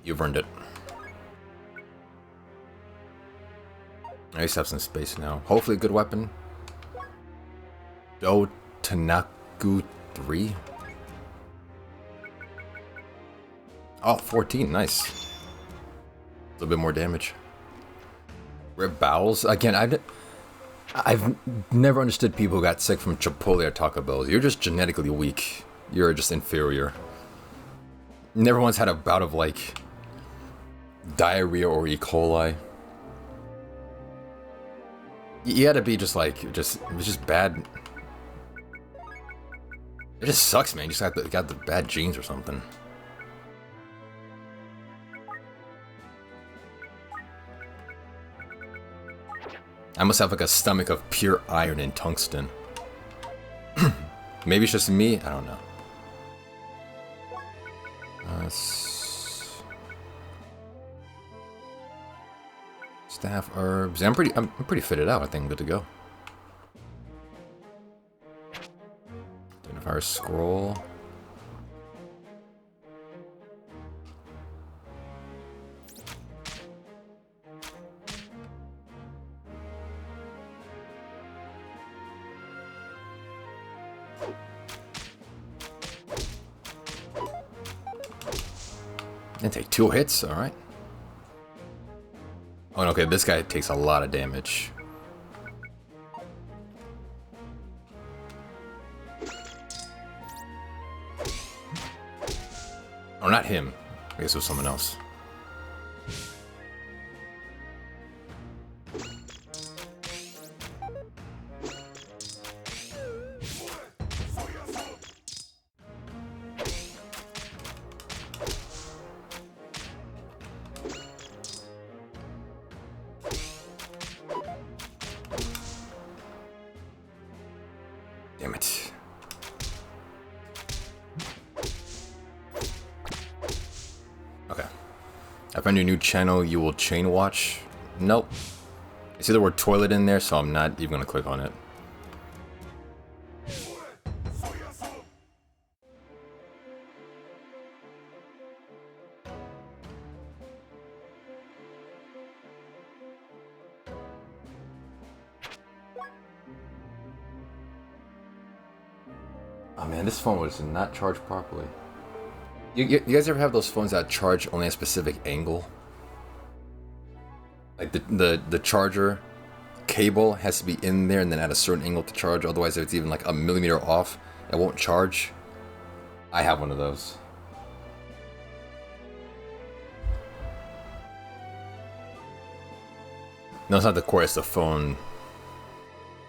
You've earned it. I used to have some space now. Hopefully a good weapon. Do Tanaku 3. Oh, 14. Nice. A little bit more damage. Rib bowels. Again, I've never understood people who got sick from Chipotle or Taco Bell. You're just genetically weak. You're just inferior. Never once had a bout of, like, diarrhea or E. coli. You gotta be just, like, it was just bad. It just sucks, man. You just got the bad genes or something. I must have like a stomach of pure iron and tungsten. Maybe it's just me. I don't know. Staff herbs. I'm pretty fitted out. I think I'm good to go. Identifier scroll. And take 2 hits. All right. Oh, okay. This guy takes a lot of damage. Oh, not him. I guess it was someone else. Damn it. Okay. I found your new channel. You will chain watch. Nope. I see the word toilet in there, so I'm not even going to click on it. Oh man, this phone was not charged properly. You guys ever have those phones that charge only a specific angle? Like the charger cable has to be in there and then at a certain angle to charge. Otherwise, if it's even like a millimeter off, it won't charge. I have one of those. No, it's not the cord, it's the phone.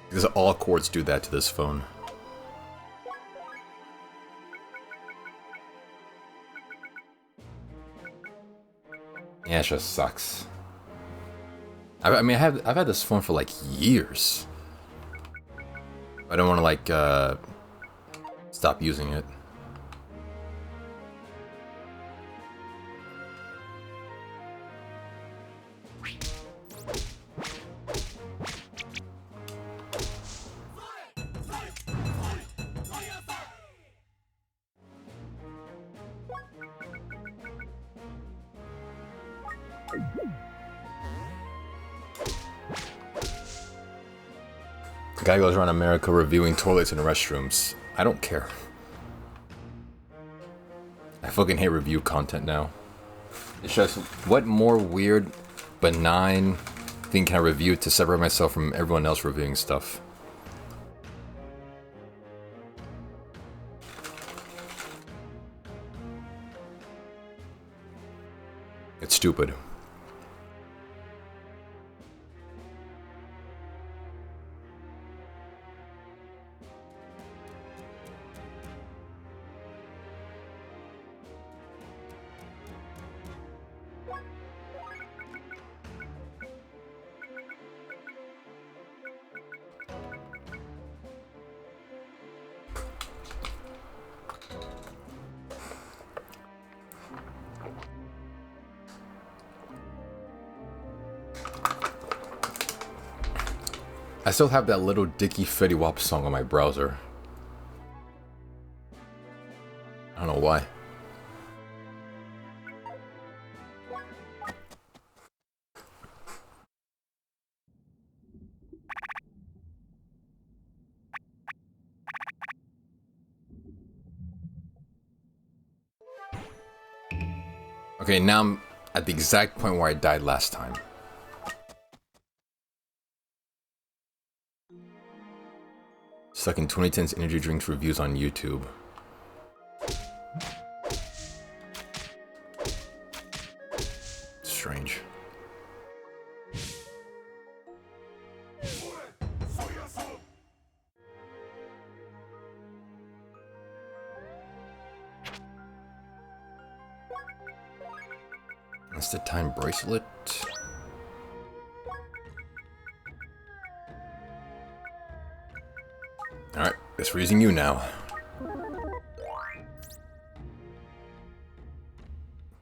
Because all cords do that to this phone. Yeah, it just sucks. I mean, I've had this phone for like years. I don't want to like stop using it. Guy goes around America reviewing toilets and restrooms. I don't care. I fucking hate review content now. It's just, what more weird, benign thing can I review to separate myself from everyone else reviewing stuff? It's stupid. I still have that little Dicky Fetty Wap song on my browser. I don't know why. Okay, now I'm at the exact point where I died last time. Stuck in 2010's energy drinks reviews on YouTube. Strange. That's the time bracelet. Alright, guess we're using you now.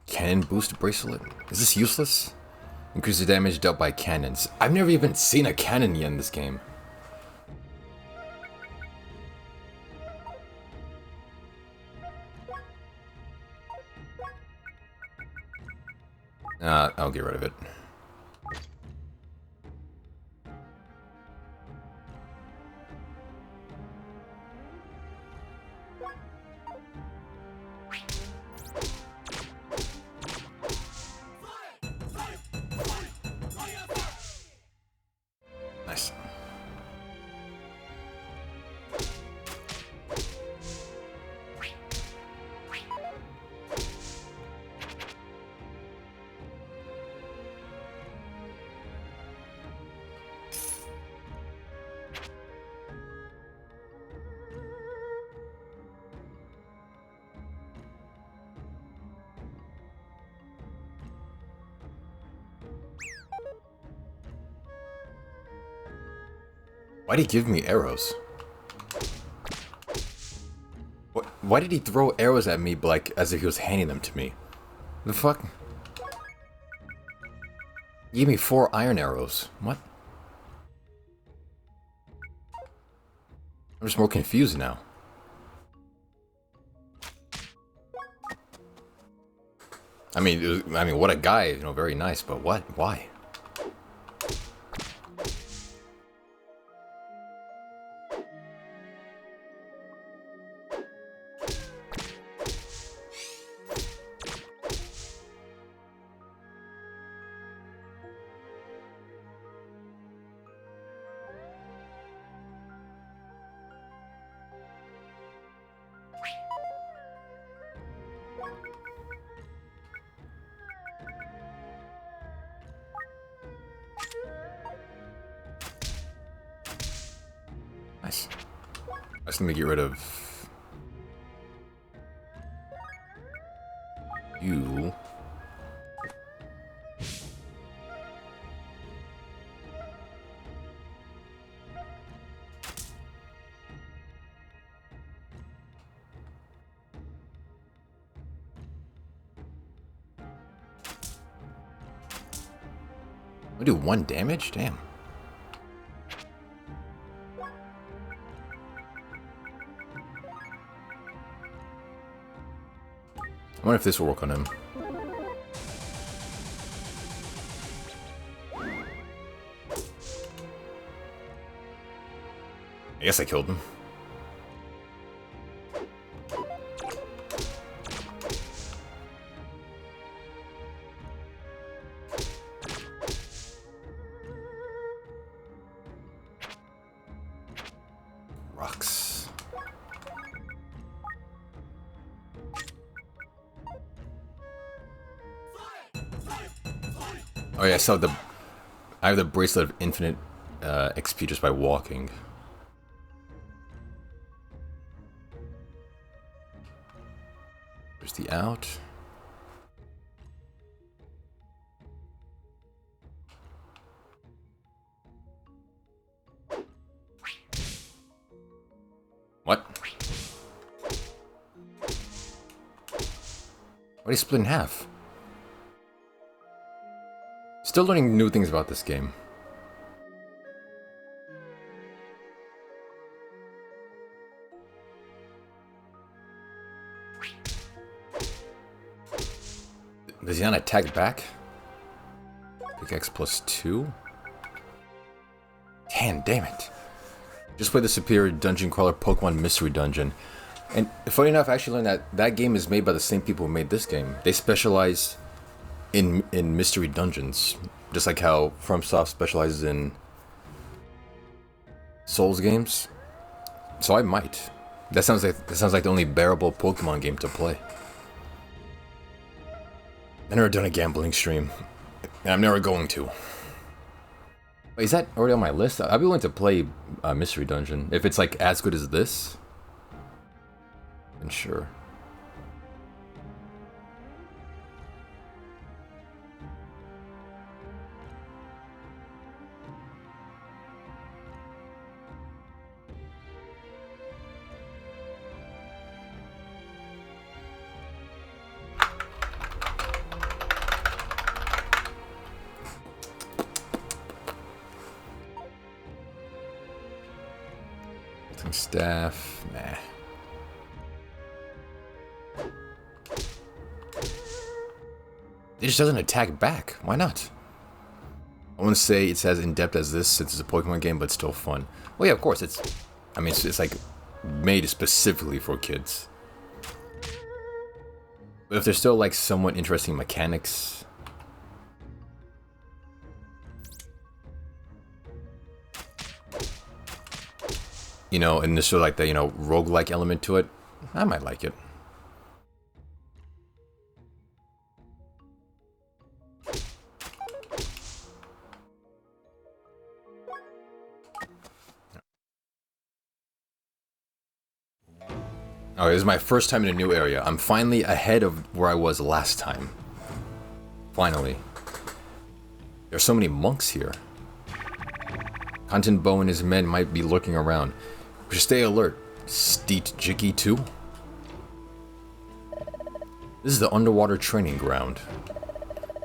Cannon boost bracelet? Is this useless? Increase the damage dealt by cannons. I've never even seen a cannon yet in this game. I'll get rid of it. Nice. Why'd he give me arrows? Why did he throw arrows at me, like, as if he was handing them to me? The fuck? He gave me 4 iron arrows. What? I'm just more confused now. I mean, what a guy, you know, very nice, but what? Why? Nice. I just need to get rid of you. We do 1 damage? Damn. I wonder if this will work on him. I guess I killed him. Rocks. Oh yeah, so I have the bracelet of infinite XP just by walking. There's the out. What? Why did he split in half? Still learning new things about this game. Does he not attack back? Pickaxe +2? Damn it. Just play the superior dungeon crawler Pokemon Mystery Dungeon. And funny enough, I actually learned that that game is made by the same people who made this game. They specialize in mystery dungeons. Just like how FromSoft specializes in Souls games. So I might. That sounds like the only bearable Pokemon game to play. I've never done a gambling stream. And I'm never going to. Wait, is that already on my list? I'd be willing to play Mystery Dungeon. If it's like as good as this, then sure. Staff, nah. It just doesn't attack back. Why not? I wouldn't say it's as in-depth as this since it's a Pokemon game, but still fun. Well, yeah, of course, it's... I mean, it's like made specifically for kids. But if there's still like somewhat interesting mechanics... You know, and there's still like the, you know, roguelike element to it, I might like it. Alright, this is my first time in a new area. I'm finally ahead of where I was last time. Finally. There's so many monks here. Content Bow and his men might be lurking around. We should stay alert. Steet Jiggy too? This is the underwater training ground.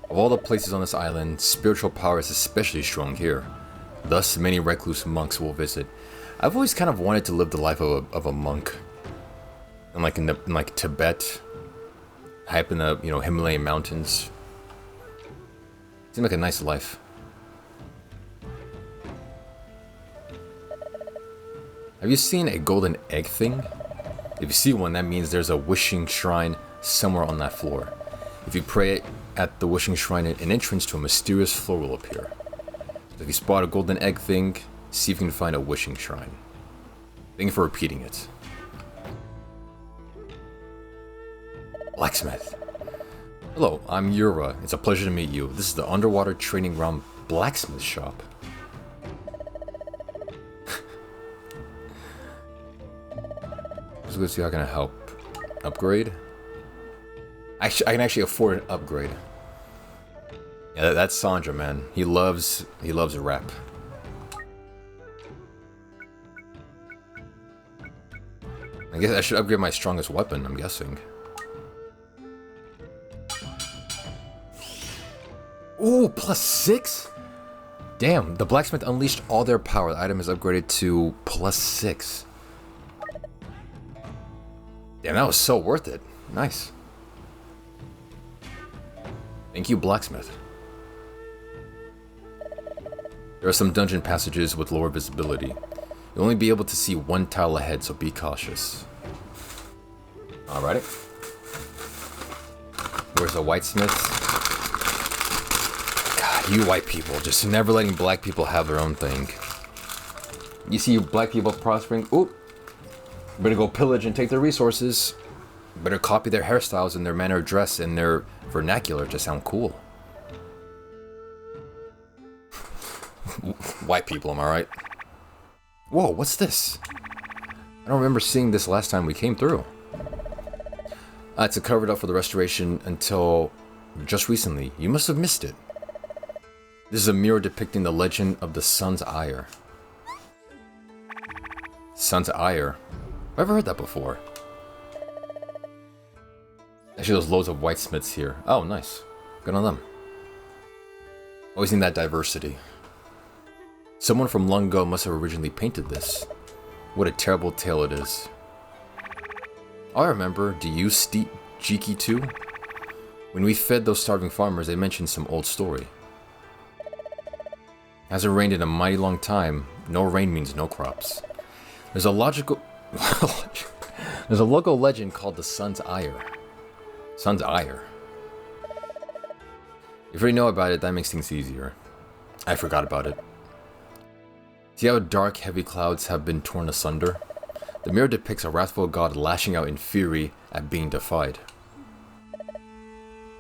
Of all the places on this island, spiritual power is especially strong here. Thus, many recluse monks will visit. I've always kind of wanted to live the life of a monk. And like in like Tibet, high up in the, you know, Himalayan mountains. Seems like a nice life. Have you seen a golden egg thing? If you see one, that means there's a wishing shrine somewhere on that floor. If you pray at the wishing shrine, an entrance to a mysterious floor will appear. So if you spot a golden egg thing, see if you can find a wishing shrine. Thank you for repeating it. Blacksmith. Hello, I'm Yura. It's a pleasure to meet you. This is the underwater training ground blacksmith shop. Let's see how can I help. Upgrade? Actually, I can actually afford an upgrade. Yeah, that's Sandra, man. He loves a rap. I guess I should upgrade my strongest weapon, I'm guessing. Ooh, +6? Damn, the blacksmith unleashed all their power. The item is upgraded to +6. Damn, that was so worth it. Nice. Thank you, blacksmith. There are some dungeon passages with lower visibility. You'll only be able to see one tile ahead, so be cautious. Alrighty. Where's the whitesmith? God, you white people, just never letting black people have their own thing. You see black people prospering, oop. Better go pillage and take their resources. Better copy their hairstyles and their manner of dress and their vernacular to sound cool. White people, am I right? Whoa, what's this? I don't remember seeing this last time we came through. It's covered up for the restoration until just recently. You must have missed it. This is a mirror depicting the legend of the Sun's Ire. Sun's Ire? I've never heard that before. Actually, there's loads of whitesmiths here. Oh, nice. Good on them. Always need that diversity. Someone from long ago must have originally painted this. What a terrible tale it is. I remember, do you steep Jiki too? When we fed those starving farmers, they mentioned some old story. Hasn't rained in a mighty long time. No rain means no crops. There's a logical... There's a local legend called the Sun's Ire. Sun's Ire. If you already know about it, that makes things easier. I forgot about it. See how dark, heavy clouds have been torn asunder? The mirror depicts a wrathful god lashing out in fury at being defied.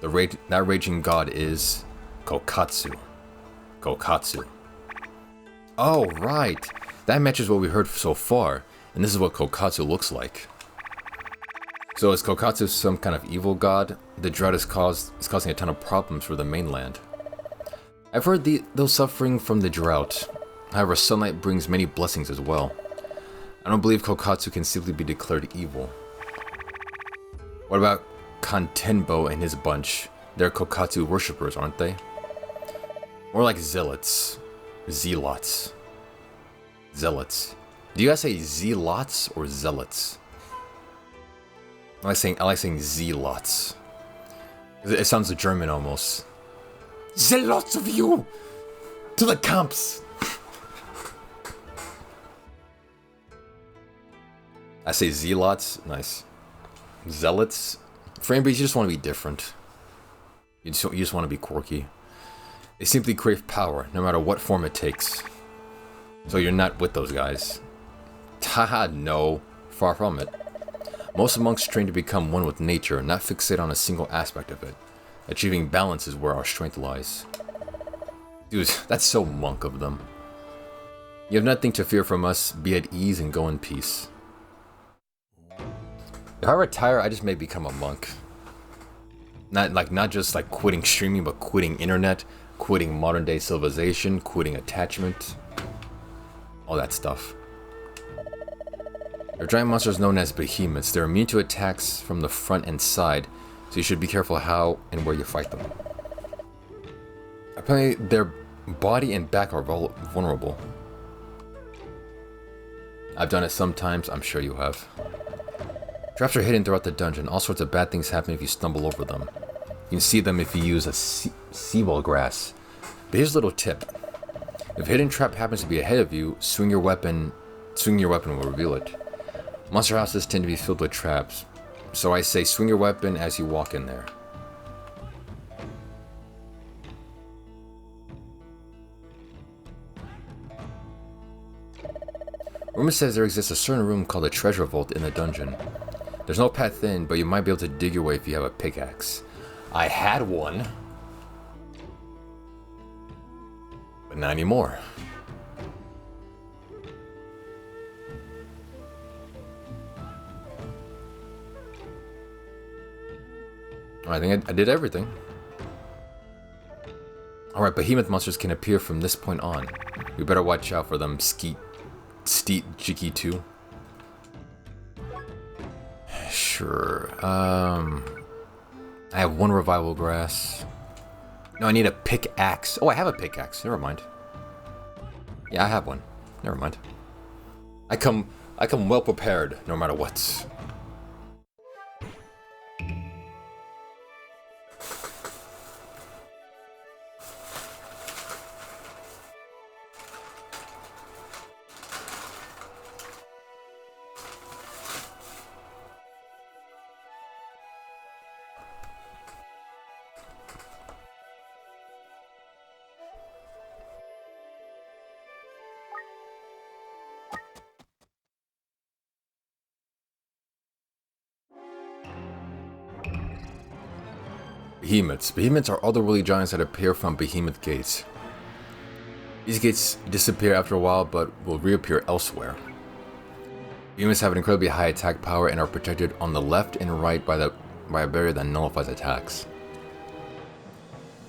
That raging god is Kokatsu. Kokatsu. Oh, right. That matches what we heard so far, and this is what Kokatsu looks like. So is Kokatsu some kind of evil god? The drought is causing a ton of problems for the mainland. I've heard those suffering from the drought. However, sunlight brings many blessings as well. I don't believe Kokatsu can simply be declared evil. What about Kantenbo and his bunch? They're Kokatsu worshippers, aren't they? More like zealots. Zealots. Zealots. Do you guys say zealots or zealots? I like saying zealots. It sounds German almost. Zealots of you! To the camps! I say zealots. Nice. Zealots. Frame base, you just want to be different. You just want to be quirky. They simply crave power, no matter what form it takes. So you're not with those guys. Haha, no. Far from it. Most monks train to become one with nature, not fixate on a single aspect of it. Achieving balance is where our strength lies. Dude, that's so monk of them. You have nothing to fear from us, be at ease and go in peace. If I retire, I just may become a monk. Not just like quitting streaming, but quitting internet, quitting modern day civilization, quitting attachment. All that stuff. They're giant monsters known as behemoths. They're immune to attacks from the front and side, so you should be careful how and where you fight them. Apparently, their body and back are vulnerable. I've done it sometimes, I'm sure you have. Traps are hidden throughout the dungeon. All sorts of bad things happen if you stumble over them. You can see them if you use a seawall grass. But here's a little tip. If a hidden trap happens to be ahead of you, swing your weapon will reveal it. Monster houses tend to be filled with traps, so I say swing your weapon as you walk in there. Rumor says there exists a certain room called a treasure vault in the dungeon. There's no path in, but you might be able to dig your way if you have a pickaxe. I had one, but not anymore. I think I did everything. Alright, behemoth monsters can appear from this point on. We better watch out for them, Steet Jiki too. Sure. I have one revival grass. No, I need a pickaxe. Oh, I have a pickaxe. Never mind. Yeah, I have one. Never mind. I come well prepared, no matter what. Behemoths. Behemoths are otherworldly giants that appear from behemoth gates. These gates disappear after a while, but will reappear elsewhere. Behemoths have an incredibly high attack power and are protected on the left and right by a barrier that nullifies attacks.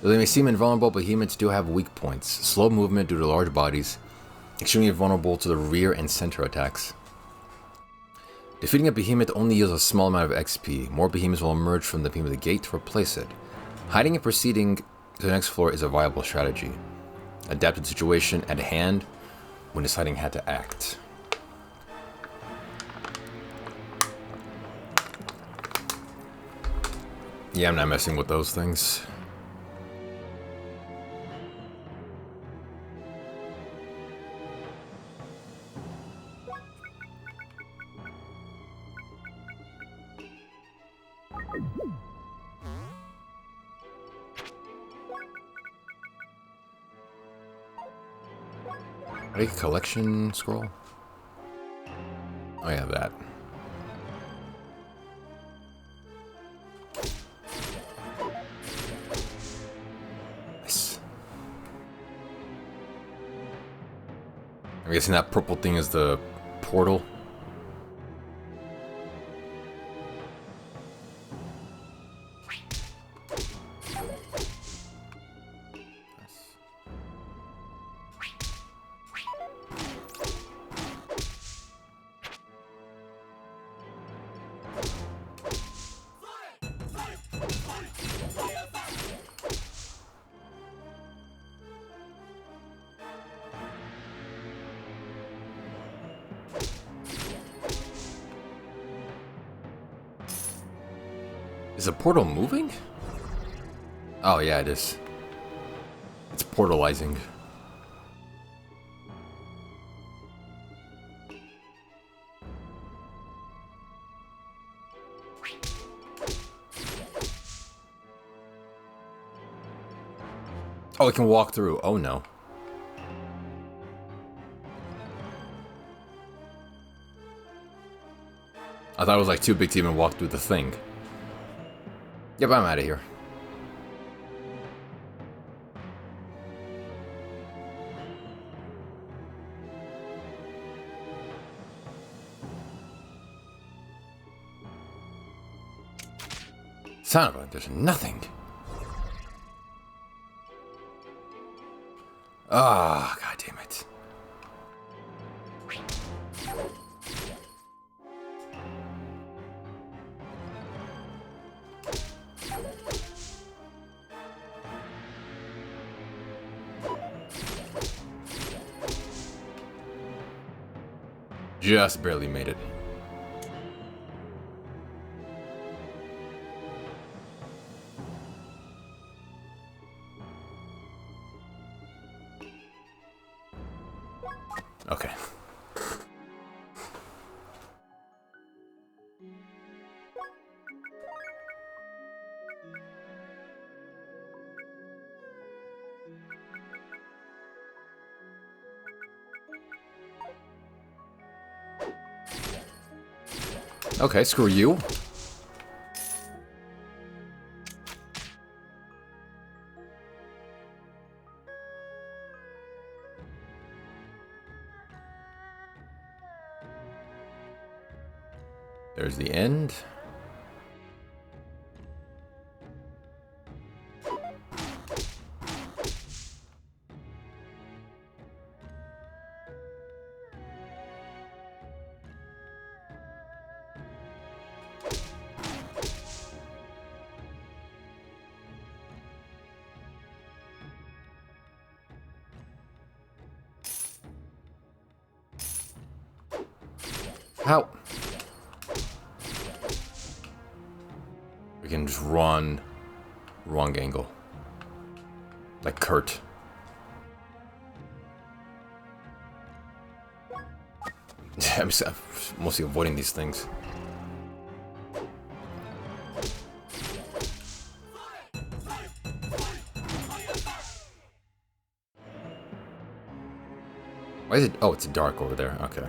Though they may seem invulnerable, behemoths do have weak points. Slow movement due to large bodies, extremely vulnerable to the rear and center attacks. Defeating a behemoth only yields a small amount of XP. More behemoths will emerge from the behemoth gate to replace it. Hiding and proceeding to the next floor is a viable strategy. Adapt to the situation at hand when deciding how to act. Yeah, I'm not messing with those things. Make a collection scroll? Oh yeah, that. Nice. I'm guessing that purple thing is the portal. Is the portal moving? Oh yeah, it is. It's portalizing. Oh, it can walk through. Oh no. I thought it was like too big to even walk through the thing. Yep, I'm out of here. Son of a, there's nothing. Ah, god damn it. Just barely made it. Okay. Okay, screw you. There's the end. How? We can just run. Wrong angle. Like Kurt. I'm mostly avoiding these things. Why is it? Oh, it's dark over there. Okay.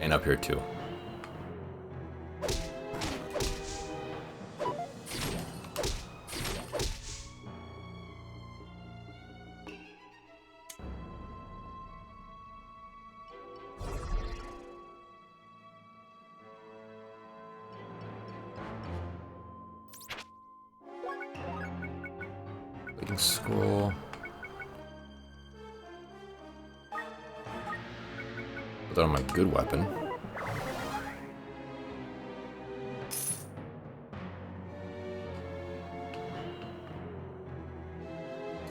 And up here too. Waiting scroll. Put that on my good weapon.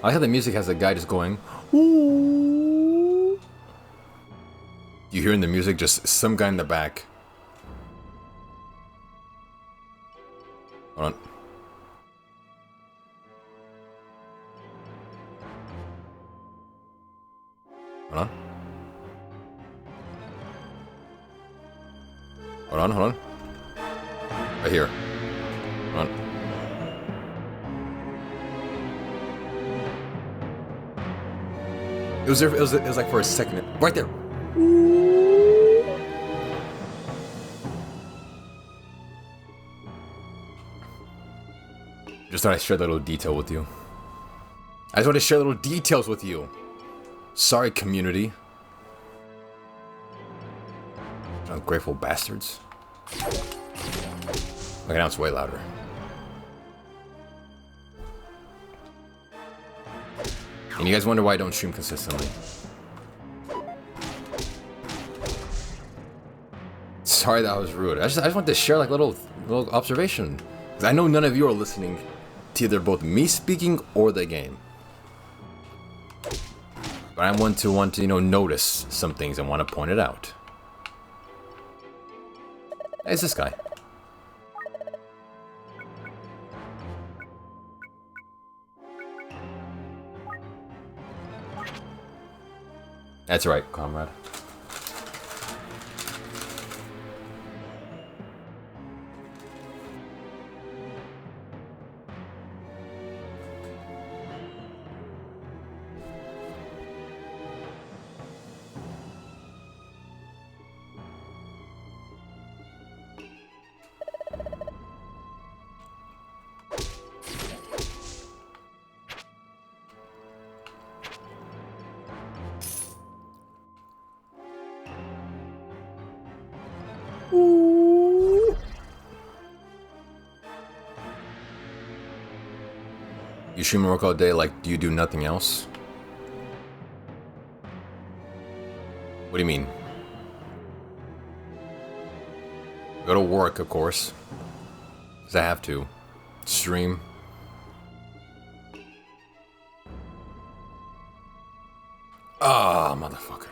I like how the music has a guy just going, ooh. You hear in the music just some guy in the back. Hold on. Hold on. Hold on, hold on. Right here. Hold on. It was there. It was like for a second. Right there. Just thought I'd share that little detail with you. I just want to share little details with you. Sorry, community. Ungrateful bastards. Okay, now it's way louder. And you guys wonder why I don't stream consistently. Sorry that was rude. I just want to share like little observation. Because I know none of you are listening to either both me speaking or the game. But I'm one to you know, notice some things and want to point it out. Hey, it's this guy. That's right, comrade. You stream and work all day, like, do you do nothing else? What do you mean? Go to work, of course. Because I have to. Stream. Ah, motherfucker.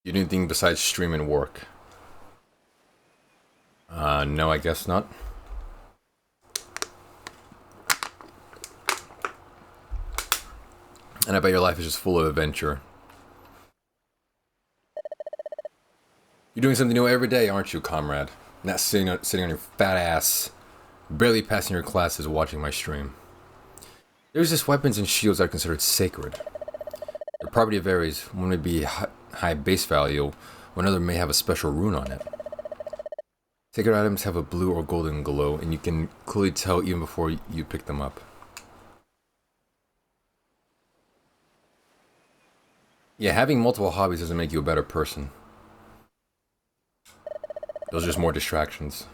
You do anything besides stream and work? No, I guess not. And I bet your life is just full of adventure. You're doing something new every day, aren't you, comrade? Not sitting on your fat ass, barely passing your classes watching my stream. There's just weapons and shields that are considered sacred. Their property varies. One may be high base value, while another may have a special rune on it. Sacred items have a blue or golden glow, and you can clearly tell even before you pick them up. Yeah, having multiple hobbies doesn't make you a better person. Those are just more distractions.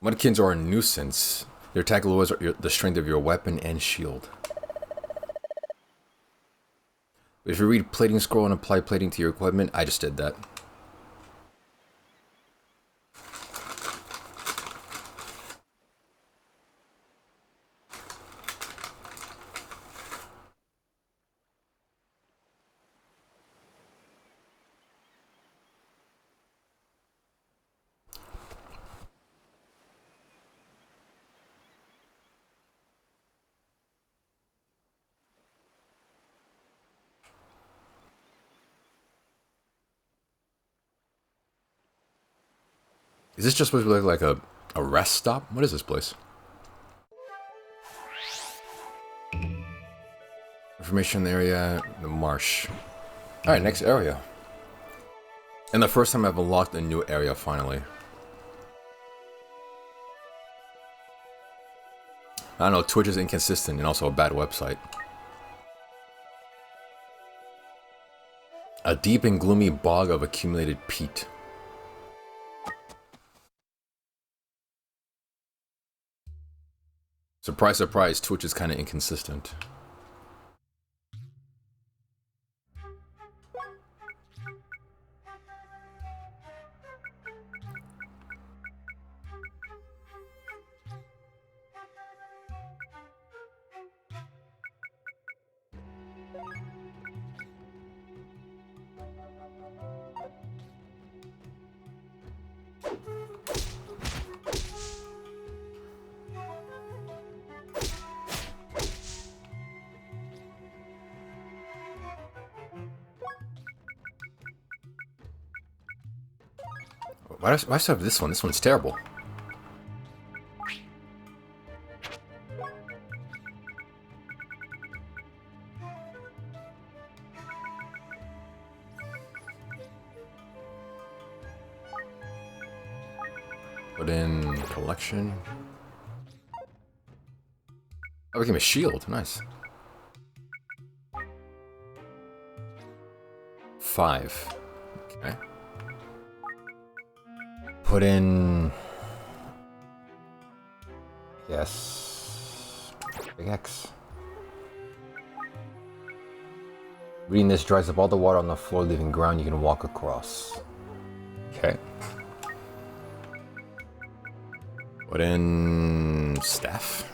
Mudkins are a nuisance. Their attack lowers the strength of your weapon and shield. But if you read plating scroll and apply plating to your equipment, I just did that. Is this just supposed to look like a rest stop? What is this place? Information area, the marsh. Alright, next area. And the first time I've unlocked a new area, finally. I don't know, Twitch is inconsistent and also a bad website. A deep and gloomy bog of accumulated peat. Surprise, surprise, Twitch is kind of inconsistent. Why do I still have this one? This one's terrible. Put in collection. I became a shield. Nice. 5. Okay. Put in... Yes... Big X. Reading this dries up all the water on the floor, leaving ground you can walk across. Okay. Put in... Staff.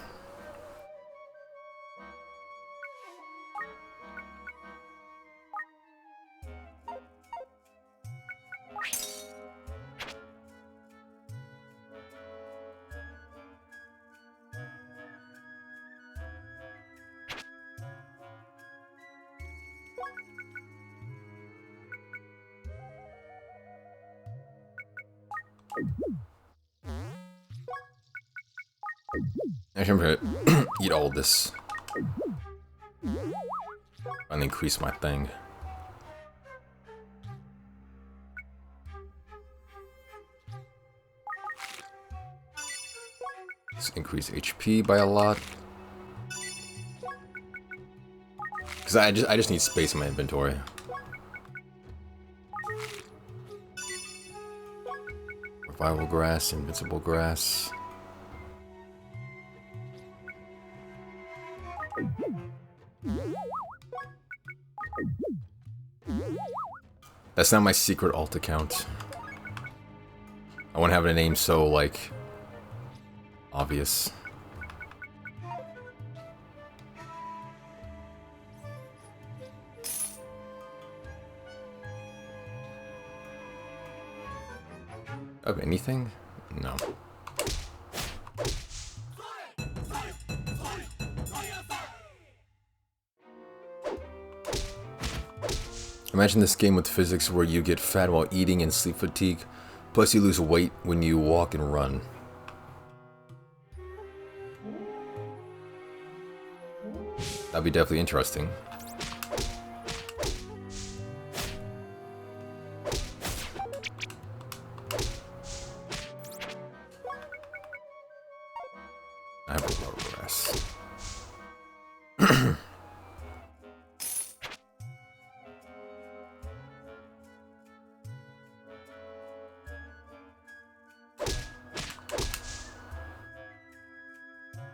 Actually, I'm gonna eat all this. And increase my thing. Let's increase HP by a lot. Cause I just need space in my inventory. Revival grass, invincible grass. That's not my secret alt account. I want to have a name so, like, obvious. Of anything? No. Imagine this game with physics where you get fat while eating and sleep fatigue, plus you lose weight when you walk and run. That'd be definitely interesting. I have a lot of grass.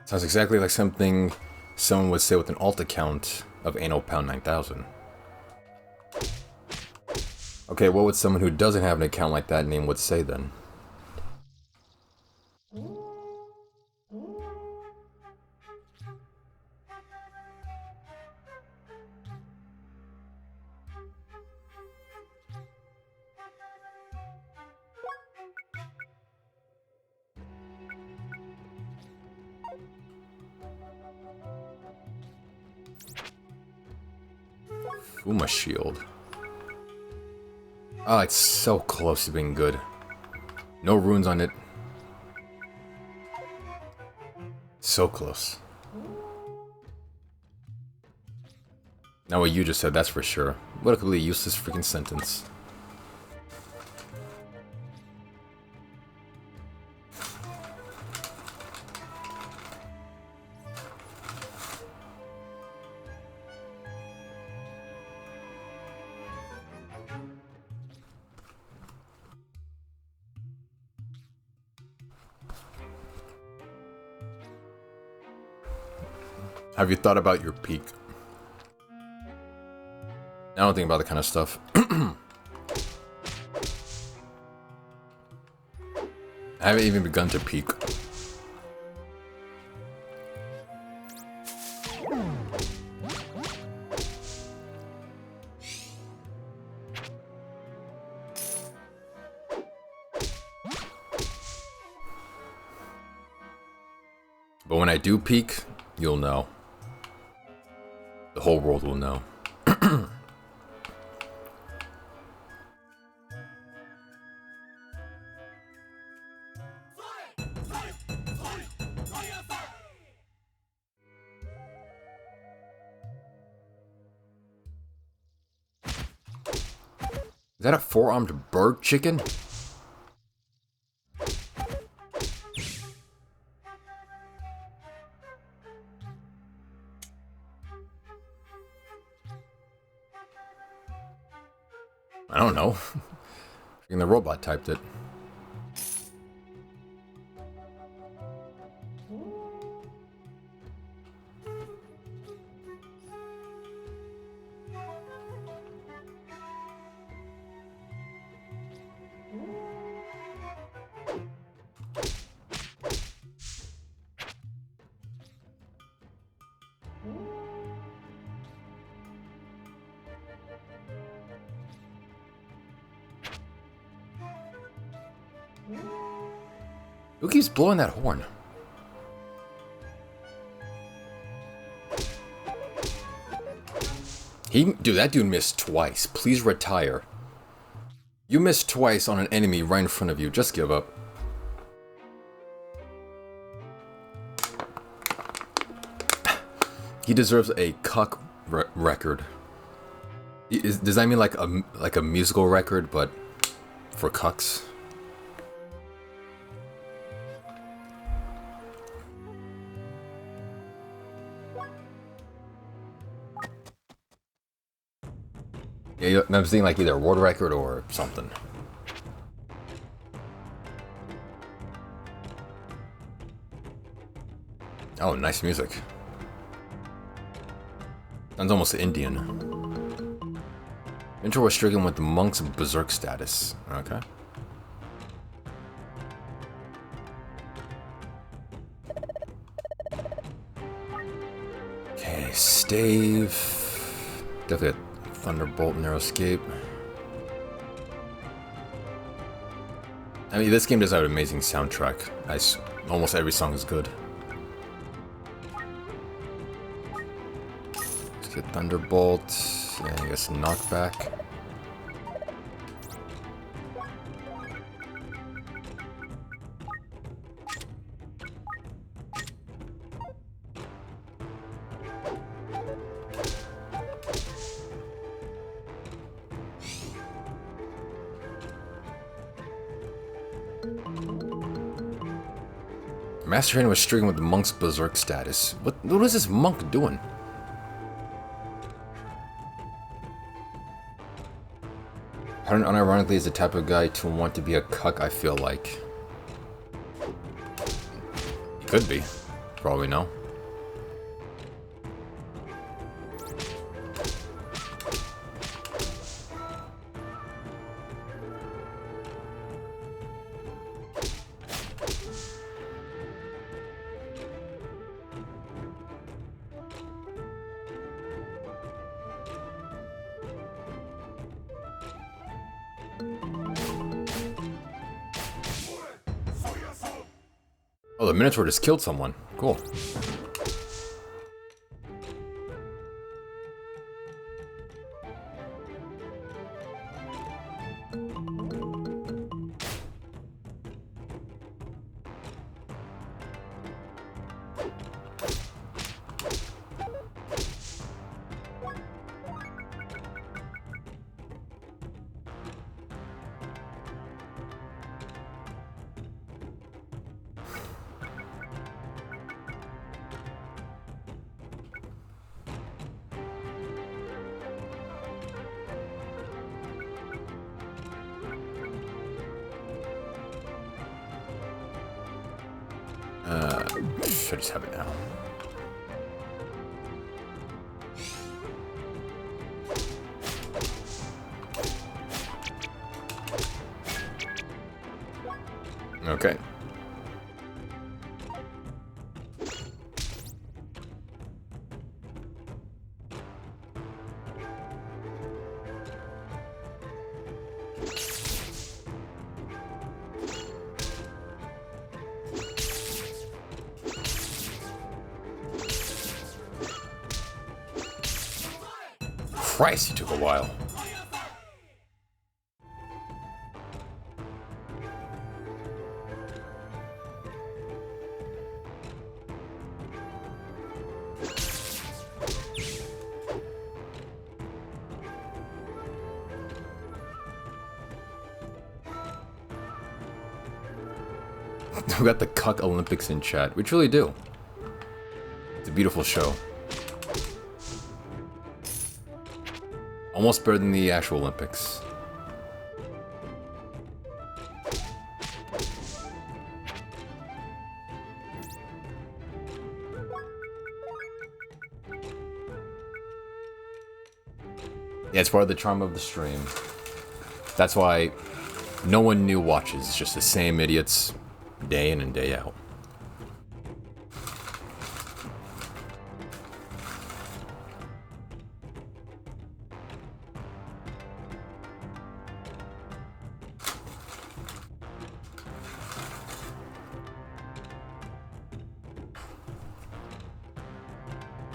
Sounds exactly like something someone would say with an alt account of Anno Pound 9000. Okay, what would someone who doesn't have an account like that name would say then? Fuma shield. Oh, it's so close to being good. No runes on it. So close. Now what you just said, that's for sure. What a completely useless freaking sentence. Have you thought about your peak? I don't think about that kind of stuff. I haven't even begun to peak. But when I do peak, you'll know. The whole world will know. Is that a four-armed bird chicken? I don't know. Freaking the robot typed it. Who keeps blowing that horn? Dude, that dude missed twice. Please retire. You missed twice on an enemy right in front of you. Just give up. He deserves a cuck record. Does that mean like a musical record, but for cucks? Yeah, I'm seeing like either a world record or something. Oh, nice music. Sounds almost Indian. Intro was stricken with the monk's berserk status. Okay. Okay, stave. Definitely a thunderbolt, narrow escape. I mean, this game does have an amazing soundtrack. Almost every song is good. Let's get thunderbolt. Yeah, I guess knockback. Master Shiren was stricken with the monk's berserk status. What is this monk doing? Pattern unironically is the type of guy to want to be a cuck, I feel like. He could be. Probably no. Oh, the Minotaur just killed someone. Cool. Should just have it now. Okay. Christ, he took a while. We got the Cuck Olympics in chat. We truly do. It's a beautiful show. Almost better than the actual Olympics. Yeah, it's part of the charm of the stream. That's why no one new watches. It's just the same idiots day in and day out.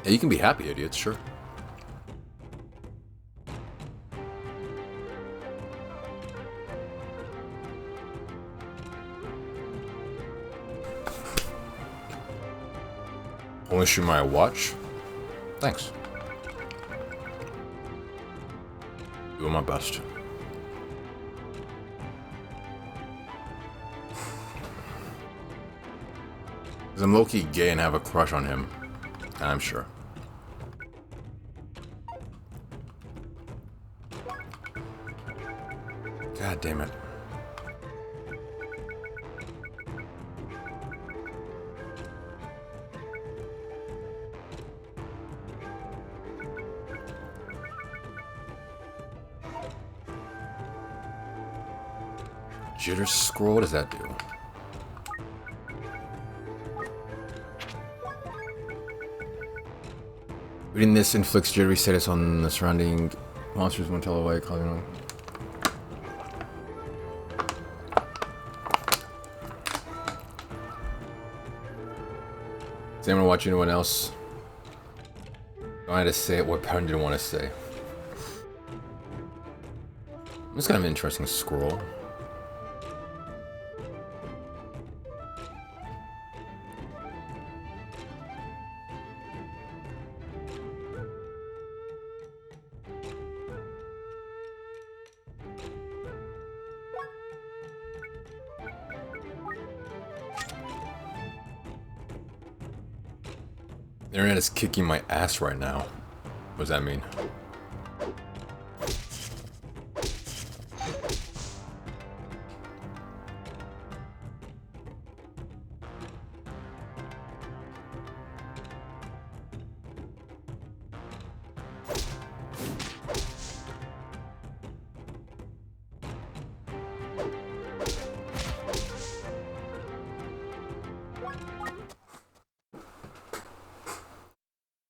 Yeah, you can be happy, idiots, sure. Only stream my watch? Thanks. Doing my best. Because I'm low-key gay and have a crush on him. I'm sure. God damn it. Jitter scroll? What does that do? Reading this inflicts jittery status on the surrounding monsters when tell away, calling them. Does anyone watch anyone else? I had to say it what Pound didn't want to say. It's kind of an interesting scroll. The internet is kicking my ass right now. What does that mean?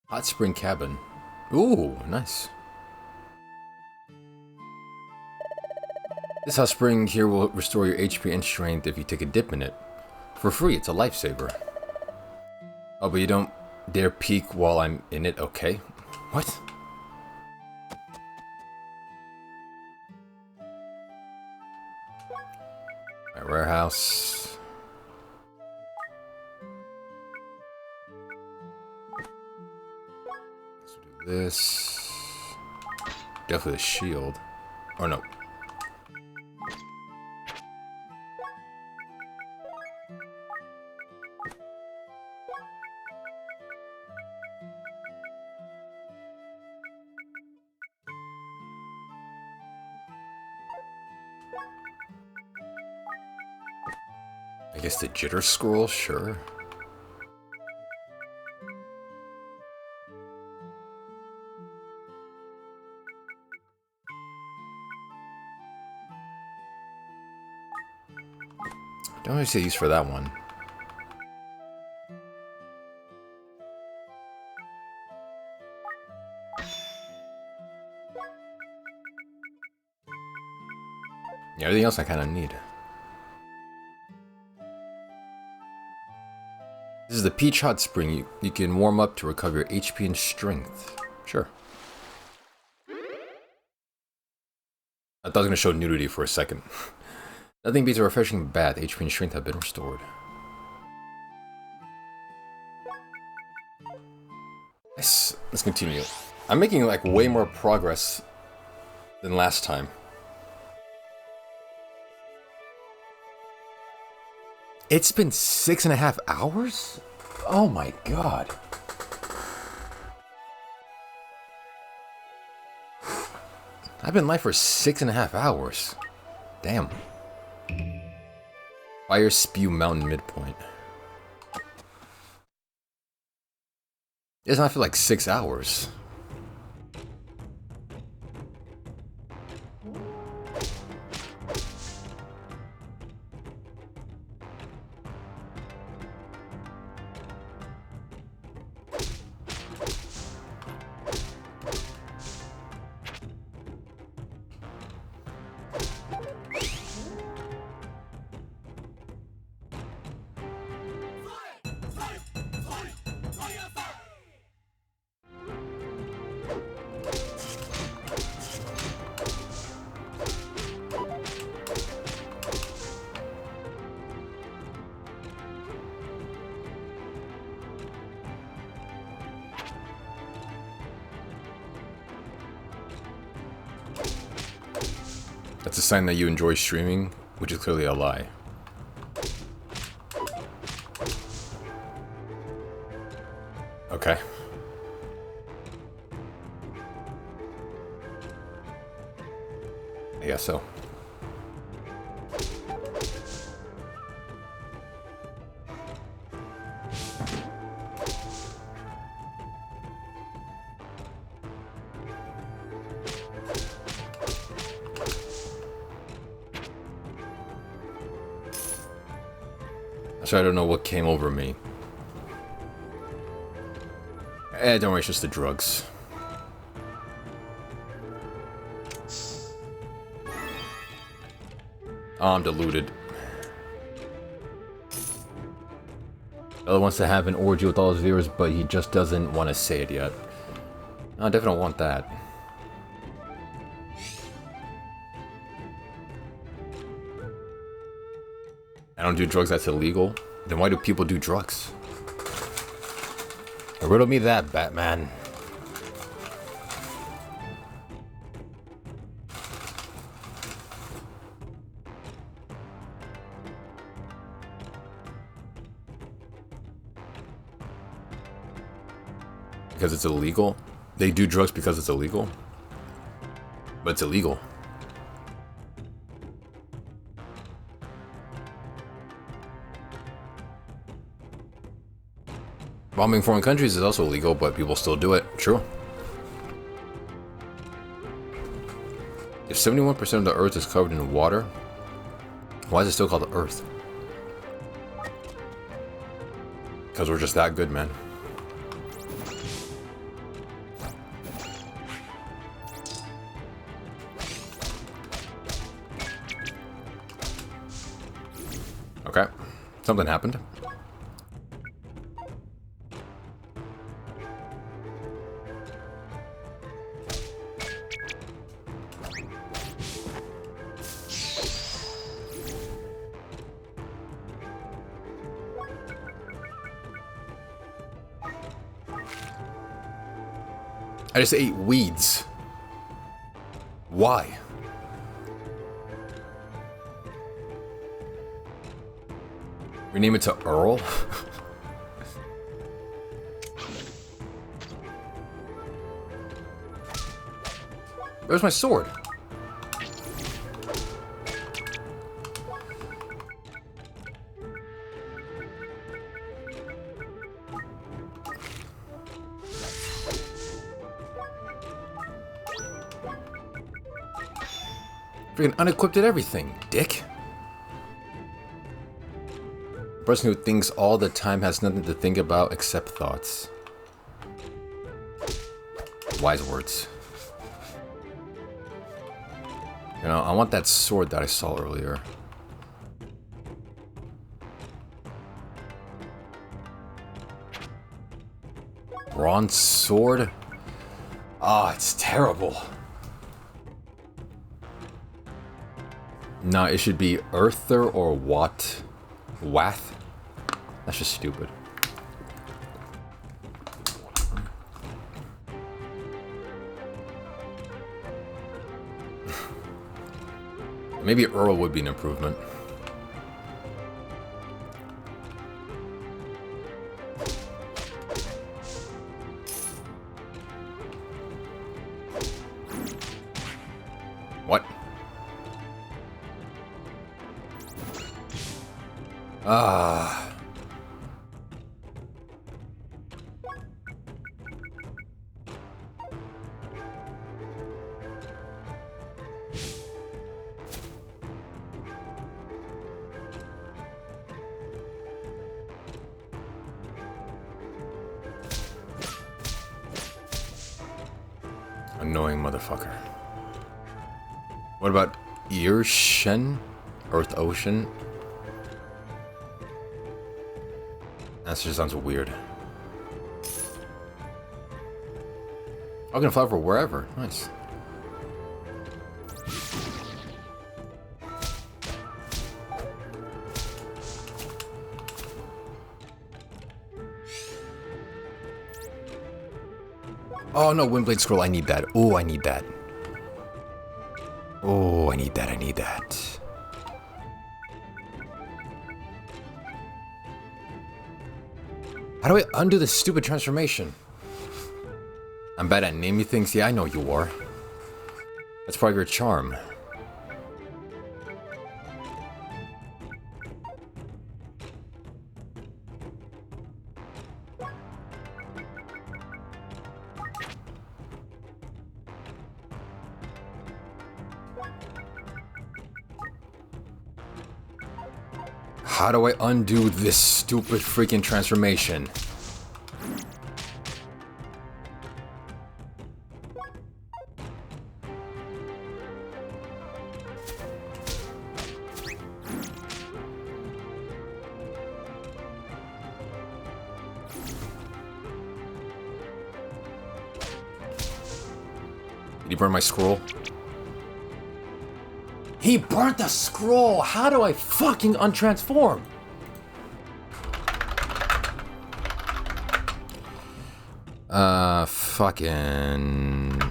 Hot spring cabin. Ooh, nice. This hot spring here will restore your HP and strength if you take a dip in it. For free, it's a lifesaver. Oh, but you don't dare peek while I'm in it, okay? What? My warehouse. This definitely the shield. Or no. I guess the jitter scroll, sure. Don't really see a use for that one. Yeah, everything else I kind of need. This is the Peach Hot Spring. You can warm up to recover your HP and strength. Sure. I thought I was going to show nudity for a second. Nothing beats a refreshing bath. HP and strength have been restored. Let's continue. I'm making like way more progress than last time. It's been 6.5 hours? Oh my god. I've been live for 6.5 hours. Damn. Fire Spew Mountain midpoint. It doesn't feel like 6 hours. sign that you enjoy streaming, which is clearly a lie. Okay. I guess so. So I don't know what came over me. Don't worry, it's just the drugs. Oh, I'm deluded. Bella wants to have an orgy with all his viewers, but he just doesn't want to say it yet. I definitely don't want that. I don't do drugs, that's illegal. Then why do people do drugs? Riddle me that, Batman. Because it's illegal? They do drugs because it's illegal? But it's illegal. Bombing foreign countries is also illegal, but people still do it. True. If 71% of the Earth is covered in water, why is it still called the Earth? Because we're just that good, man. Okay. Something happened. I just ate weeds. Why? Rename it to Earl? Where's my sword? Freaking unequipped at everything, dick. A person who thinks all the time has nothing to think about except thoughts. Wise words. You know, I want that sword that I saw earlier. Bronze sword? Ah, it's terrible. Nah, it should be Earther or Wath. That's just stupid. Maybe Earl would be an improvement. What? Ah. Annoying motherfucker. What about Earshen? Earth Ocean? That just sounds weird. I can fly for wherever. Nice. Oh no, Windblade Scroll, I need that. Oh, I need that. Oh, I need that, I need that. How do I undo this stupid transformation? I'm bad at naming things. Yeah, I know you are. That's part of your charm. How do I undo this stupid freaking transformation? Did he burn my scroll? He burnt the scroll! How do I fucking untransform? Fucking...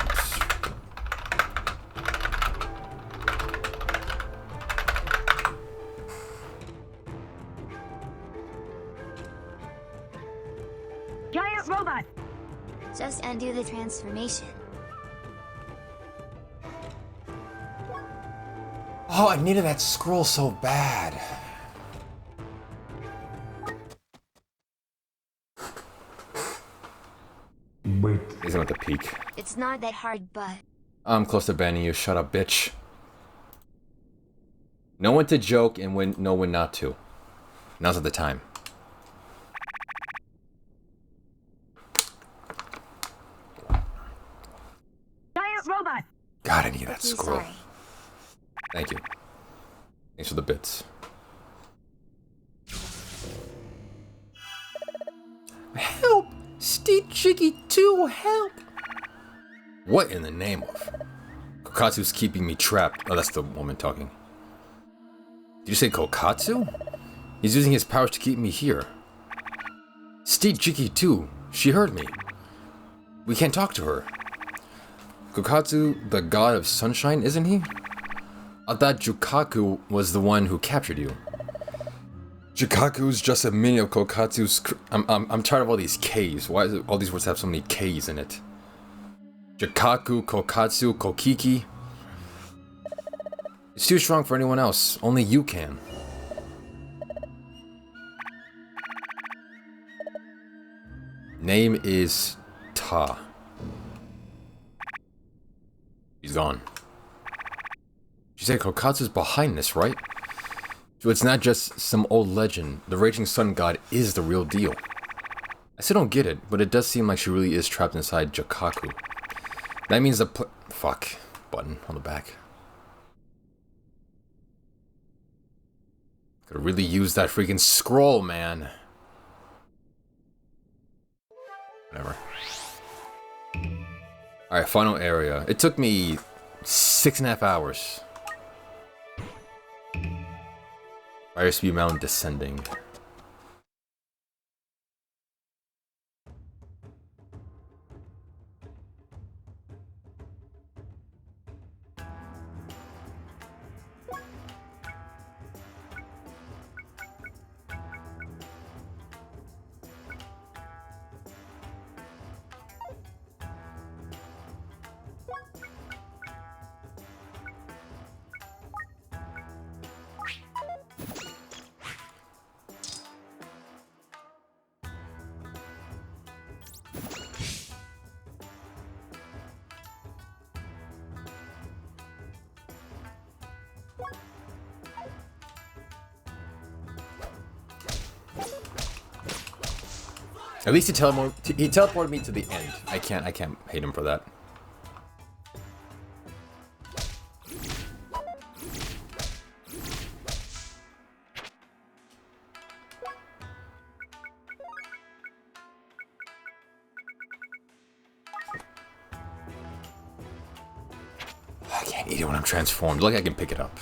Giant robot! Just undo the transformation. Oh, I needed that scroll so bad. Wait. Isn't at the peak. It's not that hard, but... I'm close to banning you. Shut up, bitch. Know when to joke and know when not to. Now's not the time. Giant robot! God, I need that Okay, scroll. sorry. Thank you. Thanks for the bits. Help! Steve Jiggy 2, help! What in the name of? Kokatsu's keeping me trapped. Oh, that's the woman talking. Did you say Kokatsu? He's using his powers to keep me here. Steve Jiggy 2, she heard me. We can't talk to her. Kokatsu, the god of sunshine, isn't he? I thought Jukaku was the one who captured you. Jukaku's just a minion of Kokatsu's. I'm tired of all these K's. Why do all these words have so many K's in it? Jukaku, Kokatsu, Kokiki. It's too strong for anyone else. Only you can. Name is Ta. He's gone. She said Kokatsu's behind this, right? So it's not just some old legend. The Raging Sun God is the real deal. I still don't get it, but it does seem like she really is trapped inside Jukaku. That means the fuck button on the back. Could really use that freaking scroll, man. Whatever. Alright, final area. It took me 6.5 hours. Fire Speed Mountain descending. At least he teleported me to the end. I can't hate him for that. I can't eat it when I'm transformed. Like I can pick it up.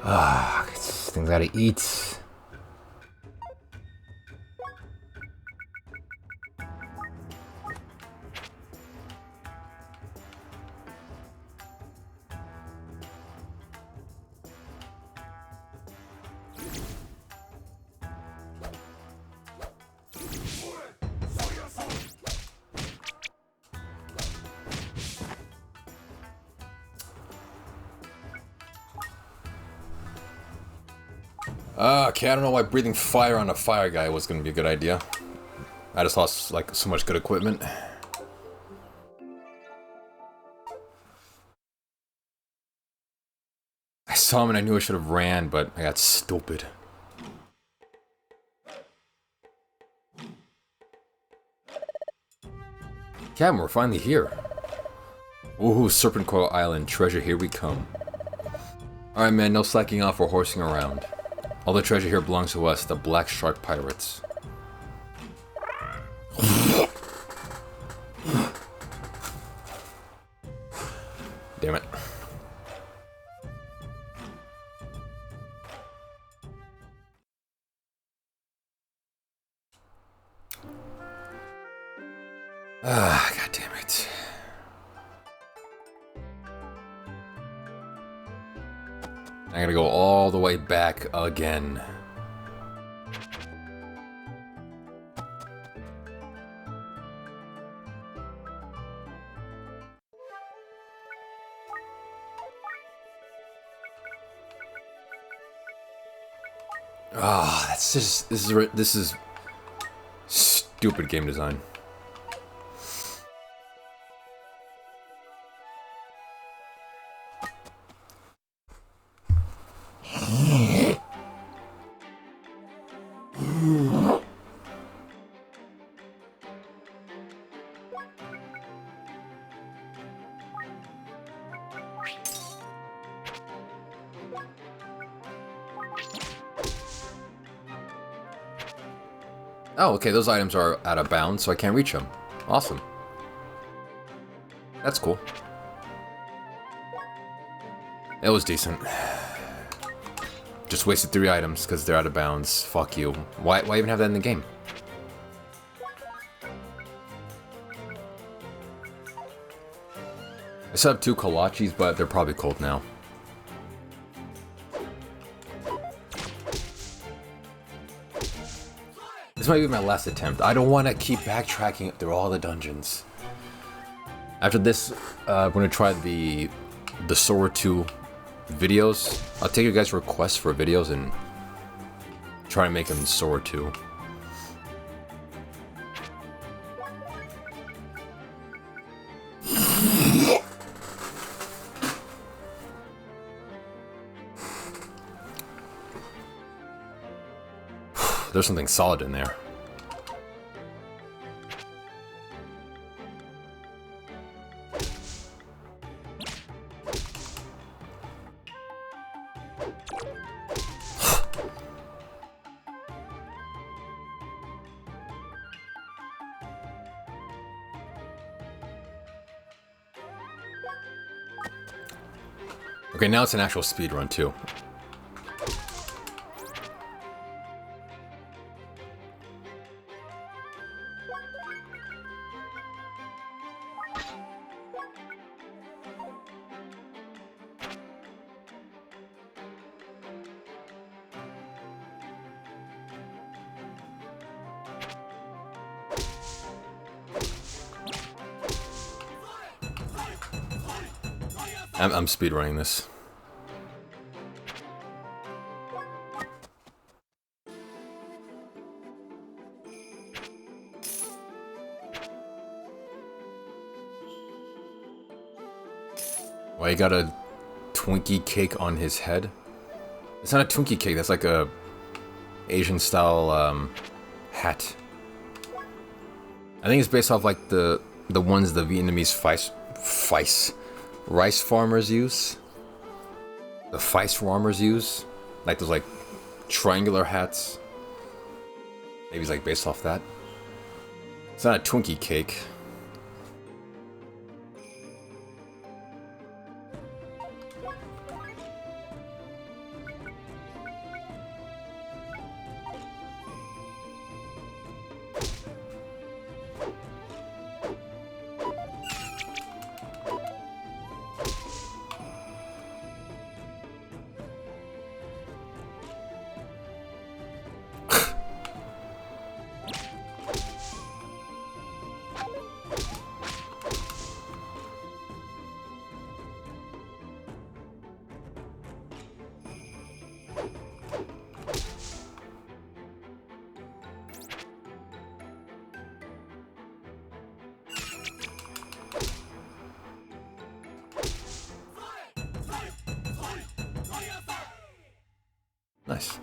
Ah, things I gotta eat. Okay, I don't know why breathing fire on a fire guy was gonna be a good idea. I just lost, like, so much good equipment. I saw him and I knew I should have ran, but I got stupid. Captain, we're finally here. Woohoo, Serpentcoil Island, treasure, here we come. Alright man, no slacking off or horsing around. All the treasure here belongs to us, the Black Shark Pirates. Damn it. Ah, god damn it. I gotta go all the way back again. Ah, that's just this is stupid game design. Oh, okay, those items are out of bounds, so I can't reach them. Awesome. That's cool. It was decent. Just wasted 3 items because they're out of bounds. Fuck you. Why even have that in the game? I still have 2 kolaches, but they're probably cold now. This might be my last attempt. I don't want to keep backtracking through all the dungeons. After this, I'm going to try the Sora 2 videos. I'll take your guys' requests for videos and try to make them Sora 2. There's something solid in there. Okay, now it's an actual speed run too. I'm speedrunning this. Why you got a Twinkie cake on his head? It's not a Twinkie cake, that's like a Asian style hat. I think it's based off like the ones the Vietnamese rice farmers use. The Feist farmers use. Like those like triangular hats. Maybe it's like based off that. It's not a Twinkie cake. Nice.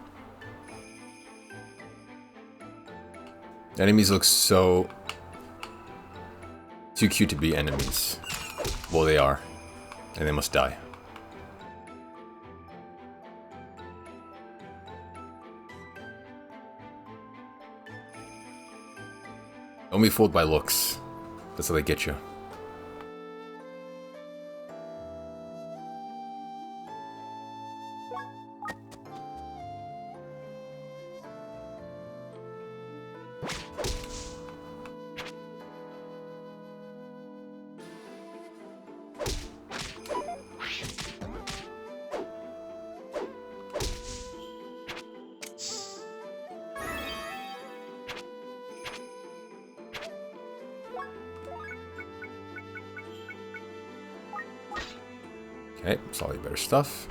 Enemies look so too cute to be enemies. Well, they are. And they must die. Don't be fooled by looks. That's how they get you. Okay, slightly better stuff.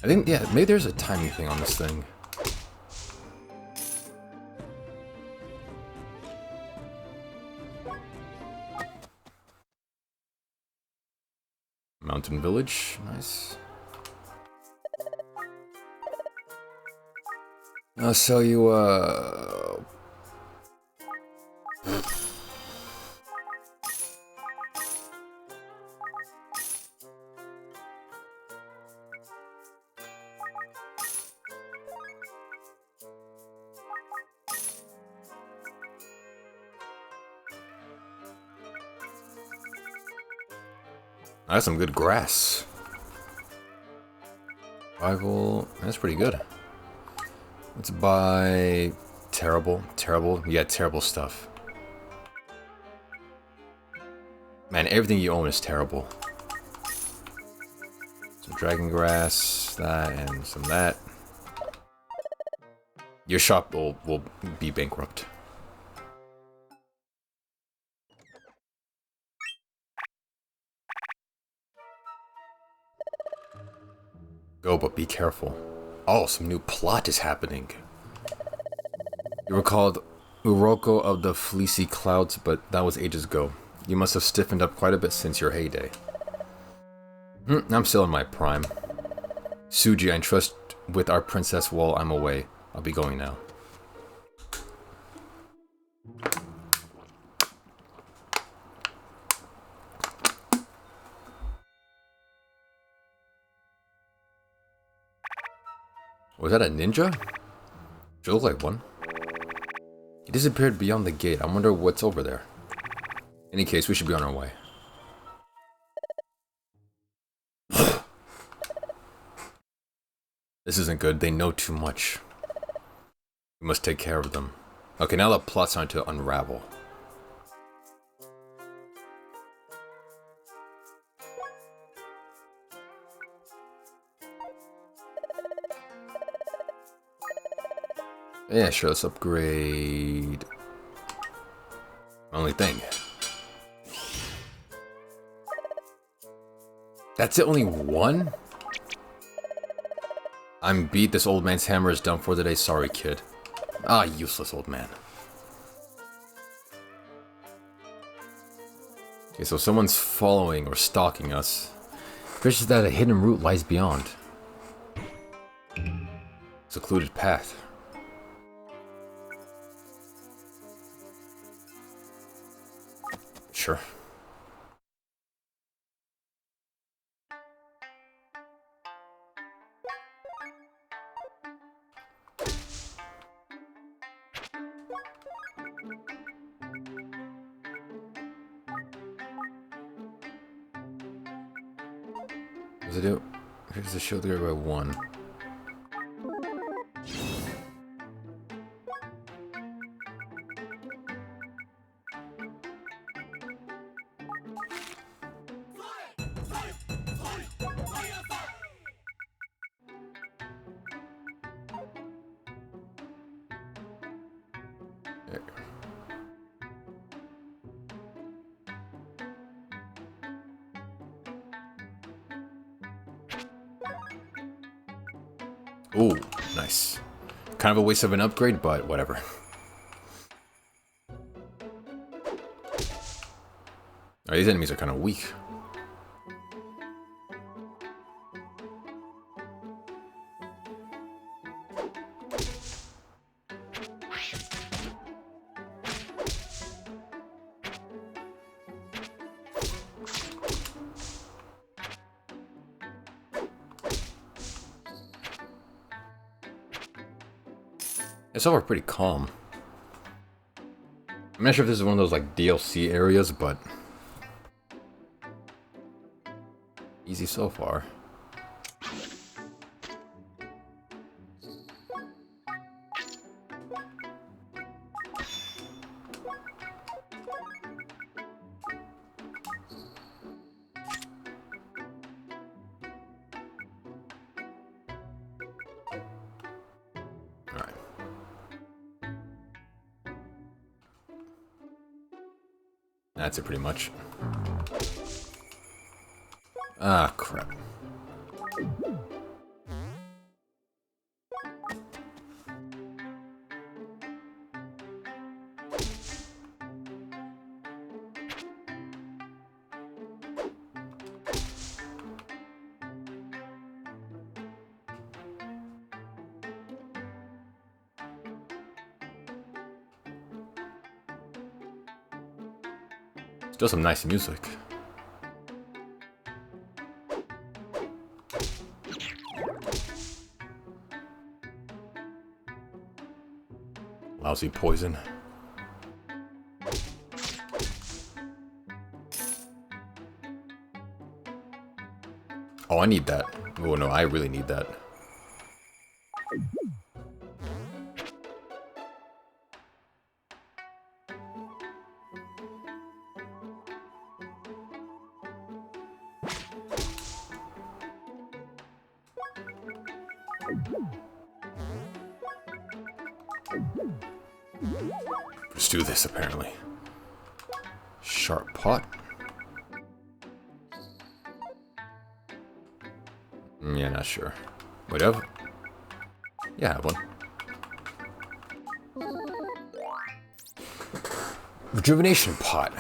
I think, yeah, maybe there's a timing thing on this thing. Mountain Village, nice. I'll sell you, that's some good grass. Rival, that's pretty good. Let's buy terrible, yeah, terrible stuff. Man, everything you own is terrible. Some dragon grass, that, and some that. Your shop will be bankrupt. Go, but be careful. Oh, some new plot is happening. You were called Uroko of the Fleecy Clouds, but that was ages ago. You must have stiffened up quite a bit since your heyday. I'm still in my prime. Suji, I entrust with our princess while I'm away. I'll be going now. Was that a ninja? Should look like one. He disappeared beyond the gate. I wonder what's over there. In any case, we should be on our way. This isn't good. They know too much. We must take care of them. Okay, now the plot's starting to unravel. Yeah, sure, let's upgrade. Only thing. That's it, only one? I'm beat, this old man's hammer is done for today, sorry kid. Ah, useless old man. Okay, so someone's following or stalking us. Appears that a hidden route lies beyond. Secluded path. Sure. What does it do? Here's the shield here by 1. Ooh, nice. kind of a waste of an upgrade, but whatever. Oh, these enemies are kind of weak. It's all pretty calm. I'm not sure if this is one of those like DLC areas, but easy so far. That's it pretty much. Ah, crap. Still some nice music. Lousy poison. Oh, I need that. Oh no, I really need that. Let's do this, apparently. Sharp pot. Yeah, not sure. Whatever. Yeah, I have one. Rejuvenation pot.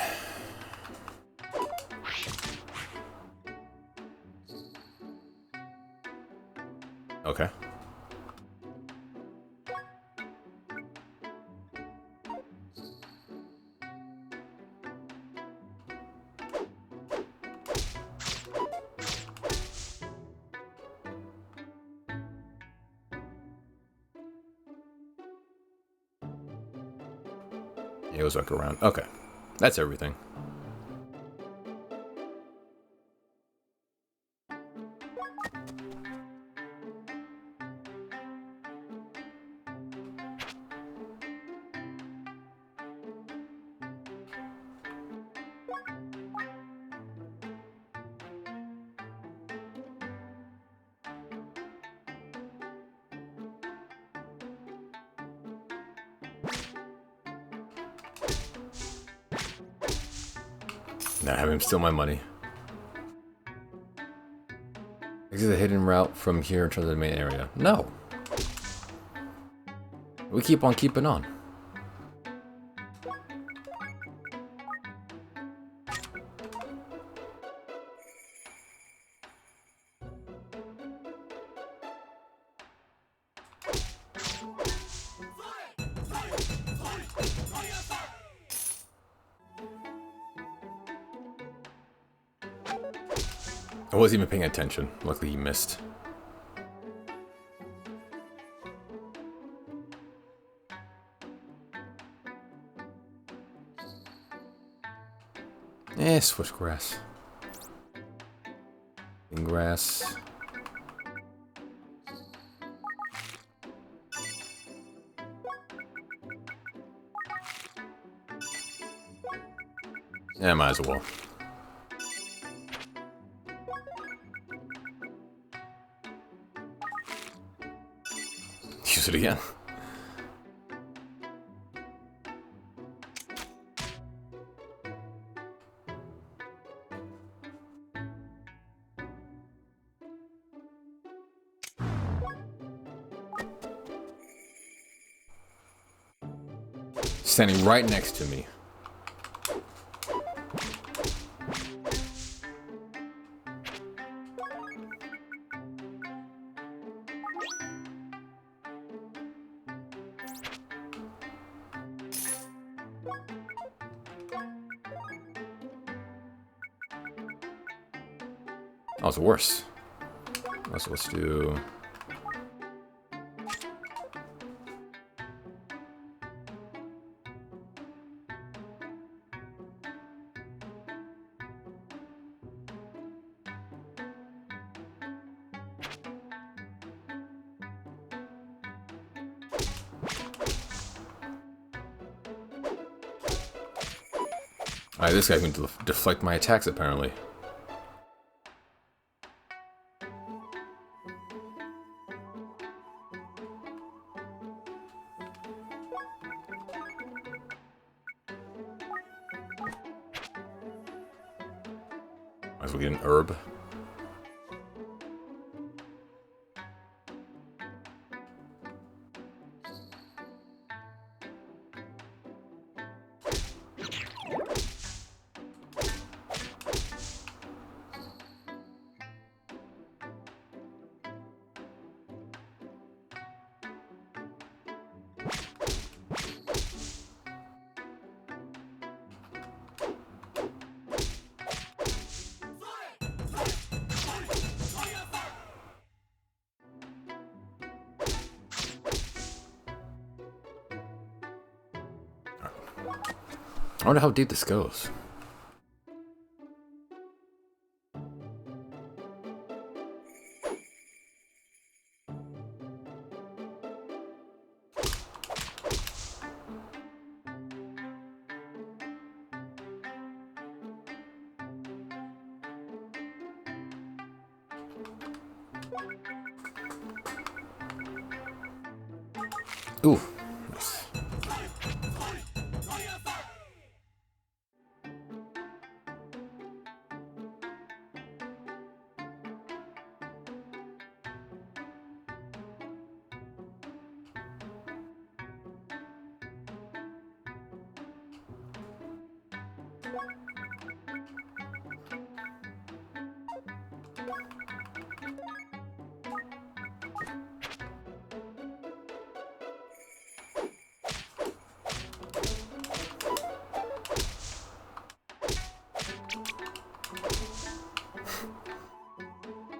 Okay. It was like around. Okay. That's everything. Not have him steal my money. Exit the hidden route from here into the main area. No. We keep on keeping on. I wasn't even paying attention. Luckily he missed. Switch grass. In grass. Yeah, might as well. Use it again. Standing right next to me. Oh, it's worse. Let's do... Alright, this guy can deflect my attacks, apparently. Might as well get an herb. I wonder how deep this goes. Ooh, nice.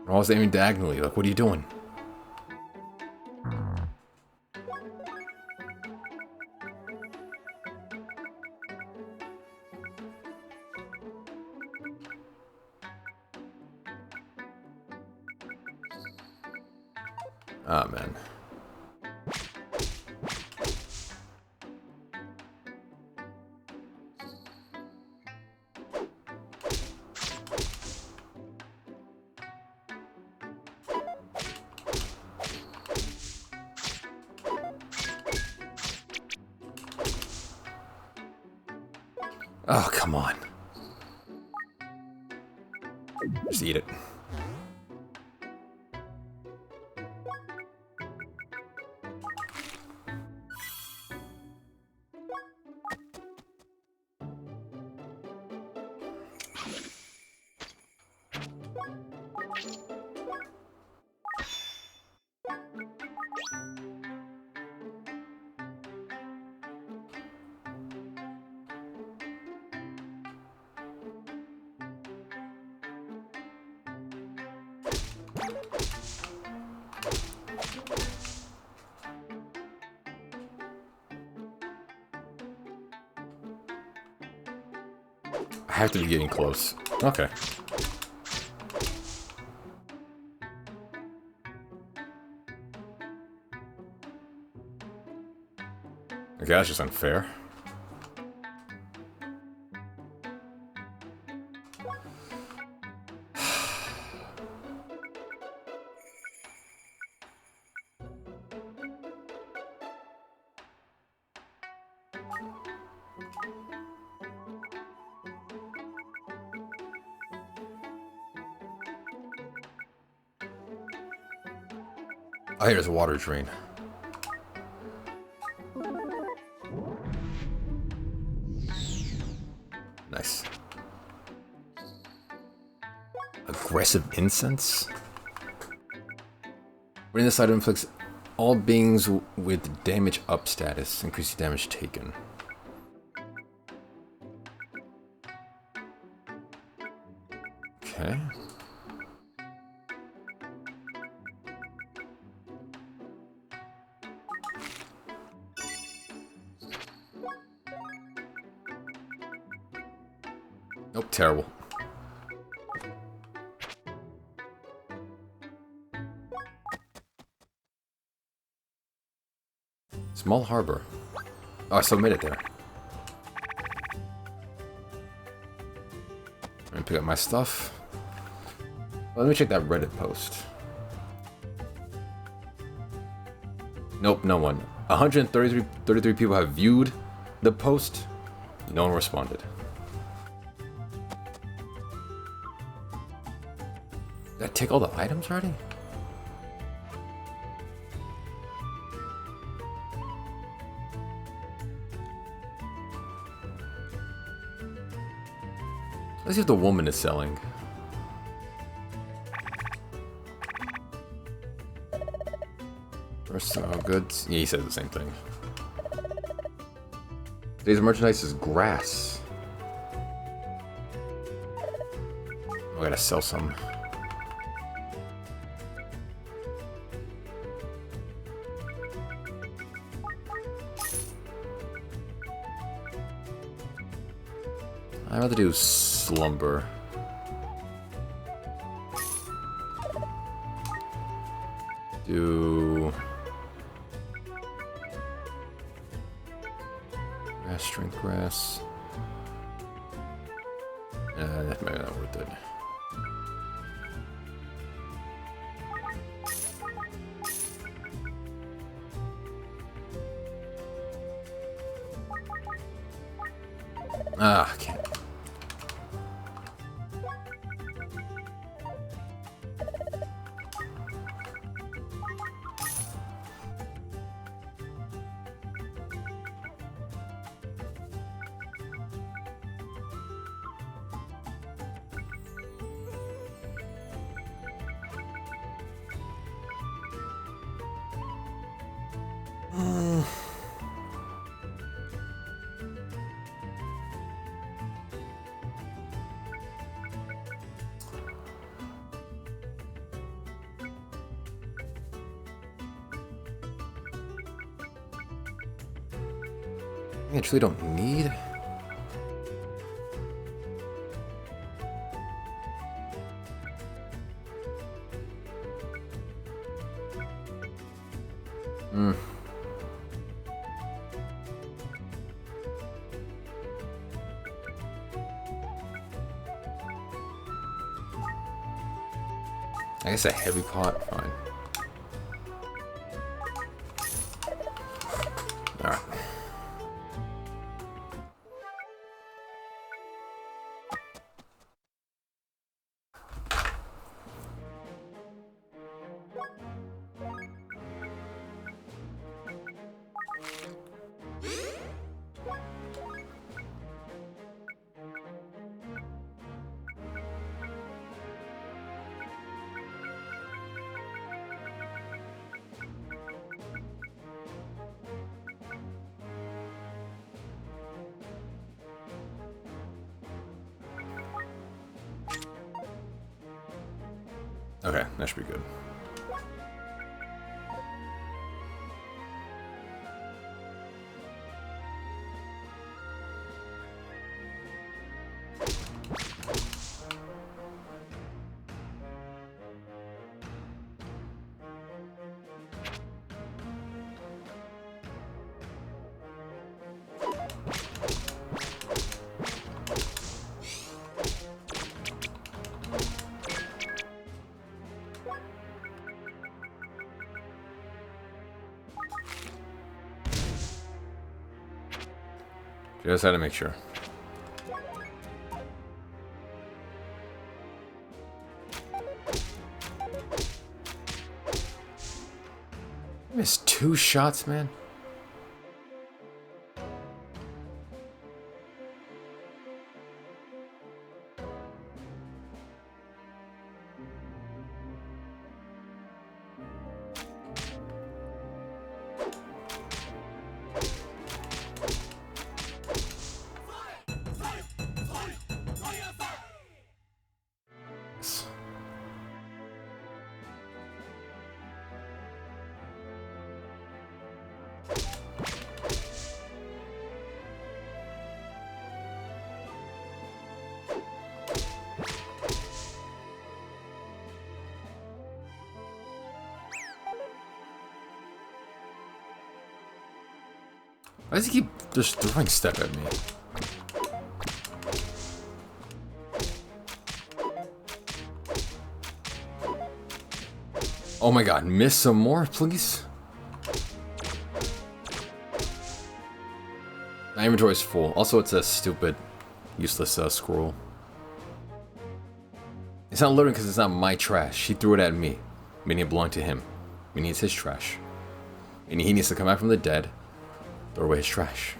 I was aiming diagonally. Like, what are you doing? Ah, man. Oh, come on. Just eat it. I have to be getting close. Okay. Okay, that's just unfair. Oh, here's a water drain. Aggressive incense? When this item inflicts all beings with damage up status, increase the damage taken. Okay. Nope, terrible. Small harbor. Oh, I still made it there. I'm gonna pick up my stuff. Well, let me check that Reddit post. Nope, no one. 133 people have viewed the post. No one responded. Did I take all the items already? Let's see if the woman is selling. Personal goods. Yeah, he says the same thing. Today's merchandise is grass. I gotta sell some. I'd rather do slumber. Do grass, strength grass. That might not worth it. Ah, I can't. I actually don't need. I guess a heavy pot, fine. Alright. Okay, that should be good. Just had to make sure. I missed 2 shots, man. Why does he keep just throwing step at me? Oh my god, miss some more, please? My inventory is full. Also, it's a stupid, useless scroll. It's not loading because it's not my trash. He threw it at me, meaning it belonged to him. Meaning it's his trash. Meaning he needs to come back from the dead, throw away his trash.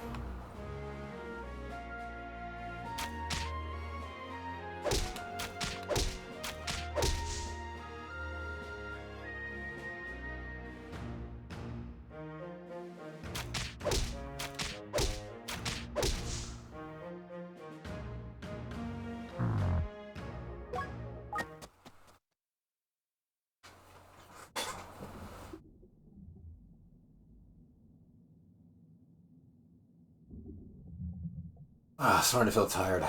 Starting to feel tired.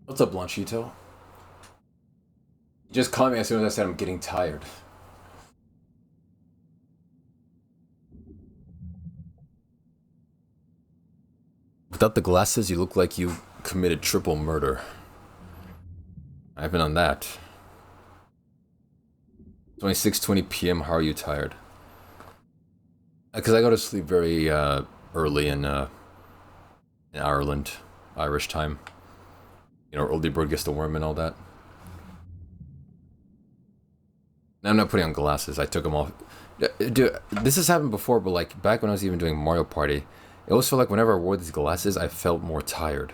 What's up, Blanchito? You just called me as soon as I said I'm getting tired. Without the glasses, you look like you committed triple murder. I haven't done that. 26:20 p.m. How are you tired? Because I go to sleep very early in Ireland, Irish time. You know, early bird gets the worm and all that. Now, I'm not putting on glasses. I took them off. Dude, this has happened before, but like back when I was even doing Mario Party, it always felt like whenever I wore these glasses, I felt more tired.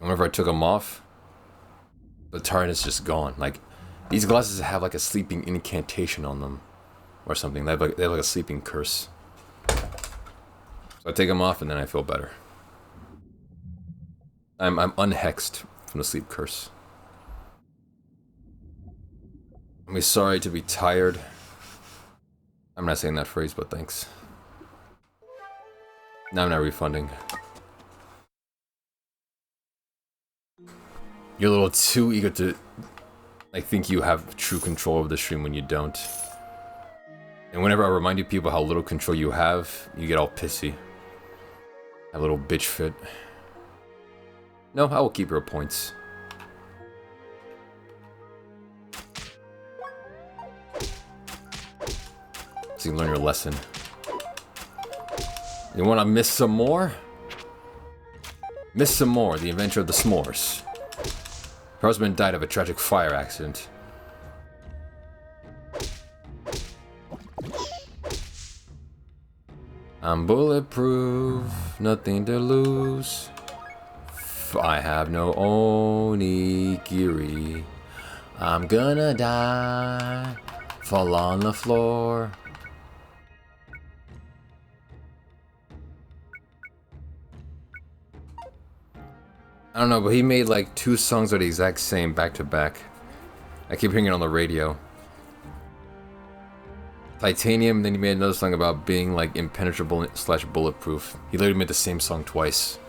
And whenever I took them off, the tiredness just gone. Like these glasses have like a sleeping incantation on them. Or something. They have like a sleeping curse. So I take them off and then I feel better. I'm unhexed from the sleep curse. I'm sorry to be tired. I'm not saying that phrase, but thanks. No, I'm not refunding. You're a little too eager to think you have true control of the stream when you don't. And whenever I remind you people how little control you have, you get all pissy. A little bitch fit. No, I will keep your points. So you can learn your lesson. You wanna miss some more? Miss some more, the adventure of the s'mores. Her husband died of a tragic fire accident. I'm bulletproof, nothing to lose. I have no onigiri. I'm gonna die, fall on the floor. I don't know, but he made like 2 songs that are the exact same back to back. I keep hearing it on the radio. Titanium, then he made another song about being like impenetrable / bulletproof. He literally made the same song twice.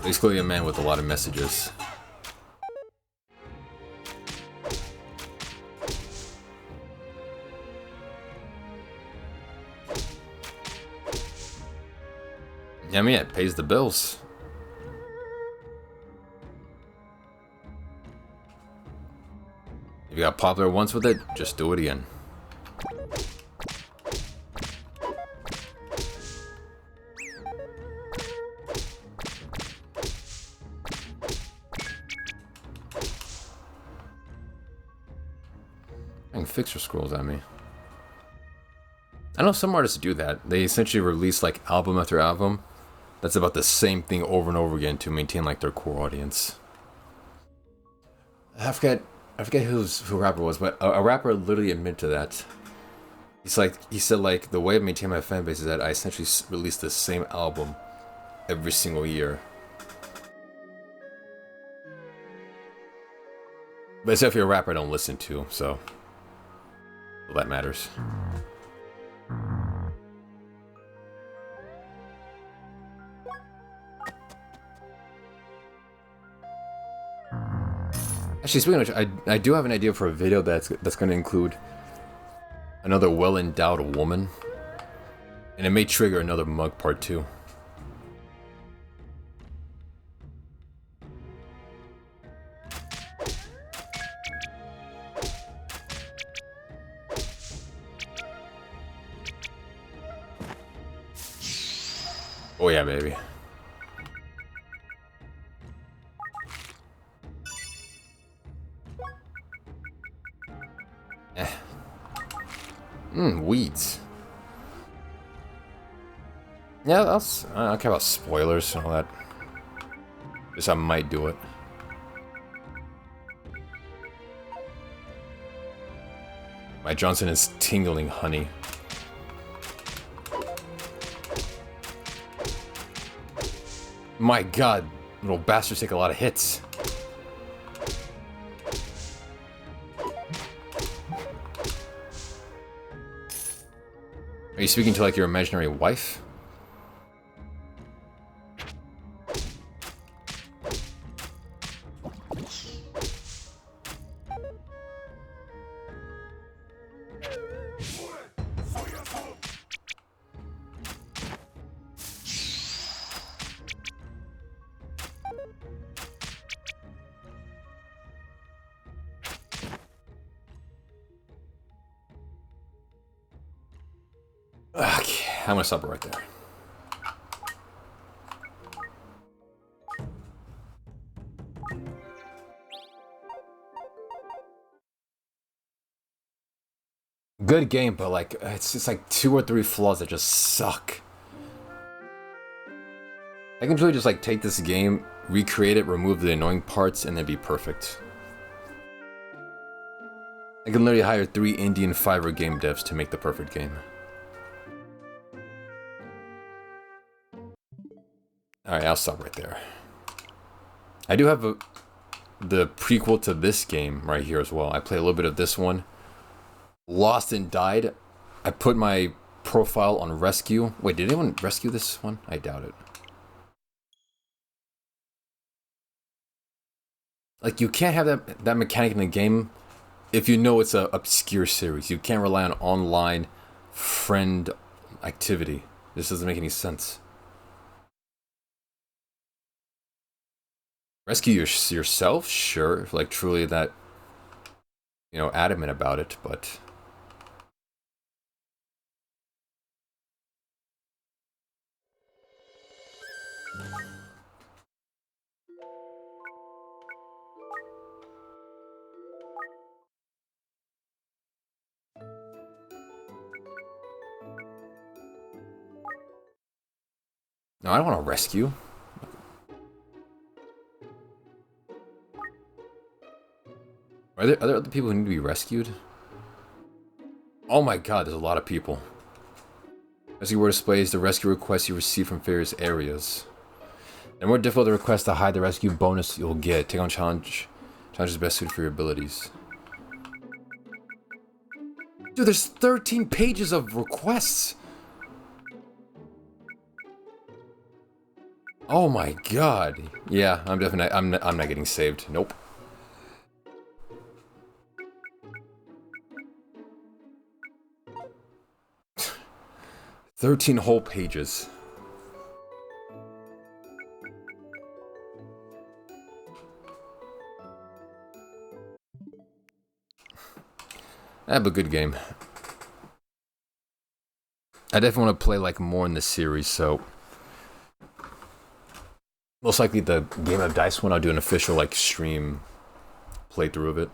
He's clearly a man with a lot of messages. Yeah, I mean, it pays the bills. If you got popular once with it, just do it again. And fixer scrolls at me. I know some artists do that. They essentially release like album after album that's about the same thing over and over again to maintain like their core audience. I forget who rapper was, but a rapper literally admitted to that. He said like the way I maintain my fan base is that I essentially release the same album every single year. But except if you're a rapper I don't listen to, so well, that matters. Actually, speaking of which, I do have an idea for a video that's going to include another well-endowed woman. And it may trigger another mug part 2. Oh yeah, baby. Weeds. Yeah, that's... I don't care about spoilers and all that. Just I might do it. My Johnson is tingling honey. My god, little bastards take a lot of hits. Are you speaking to like your imaginary wife? Okay, I'm gonna stop it right there. Good game, but like it's just like 2 or 3 flaws that just suck. I can truly just like take this game, recreate it, remove the annoying parts, and then be perfect. I can literally hire 3 Indian Fiverr game devs to make the perfect game. Alright, I'll stop right there. I do have the prequel to this game right here as well. I played a little bit of this one. Lost and died. I put my profile on rescue. Wait, did anyone rescue this one? I doubt it. Like, you can't have that mechanic in the game if you know it's an obscure series. You can't rely on online friend activity. This doesn't make any sense. Rescue yourself? Sure, if like truly that, you know, adamant about it, but... No, I don't want to rescue. Are there other people who need to be rescued? Oh my god, there's a lot of people. Rescue word displays the rescue requests you receive from various areas. The more difficult the request, the higher the rescue bonus you'll get. Take on challenge. Challenge is best suited for your abilities. Dude, there's 13 pages of requests. Oh my god. Yeah, I'm definitely I'm not getting saved. Nope. "13 whole pages. But a good game. I definitely want to play like more in this series, so most likely the Game of Dice one, I'll do an official like stream playthrough of it.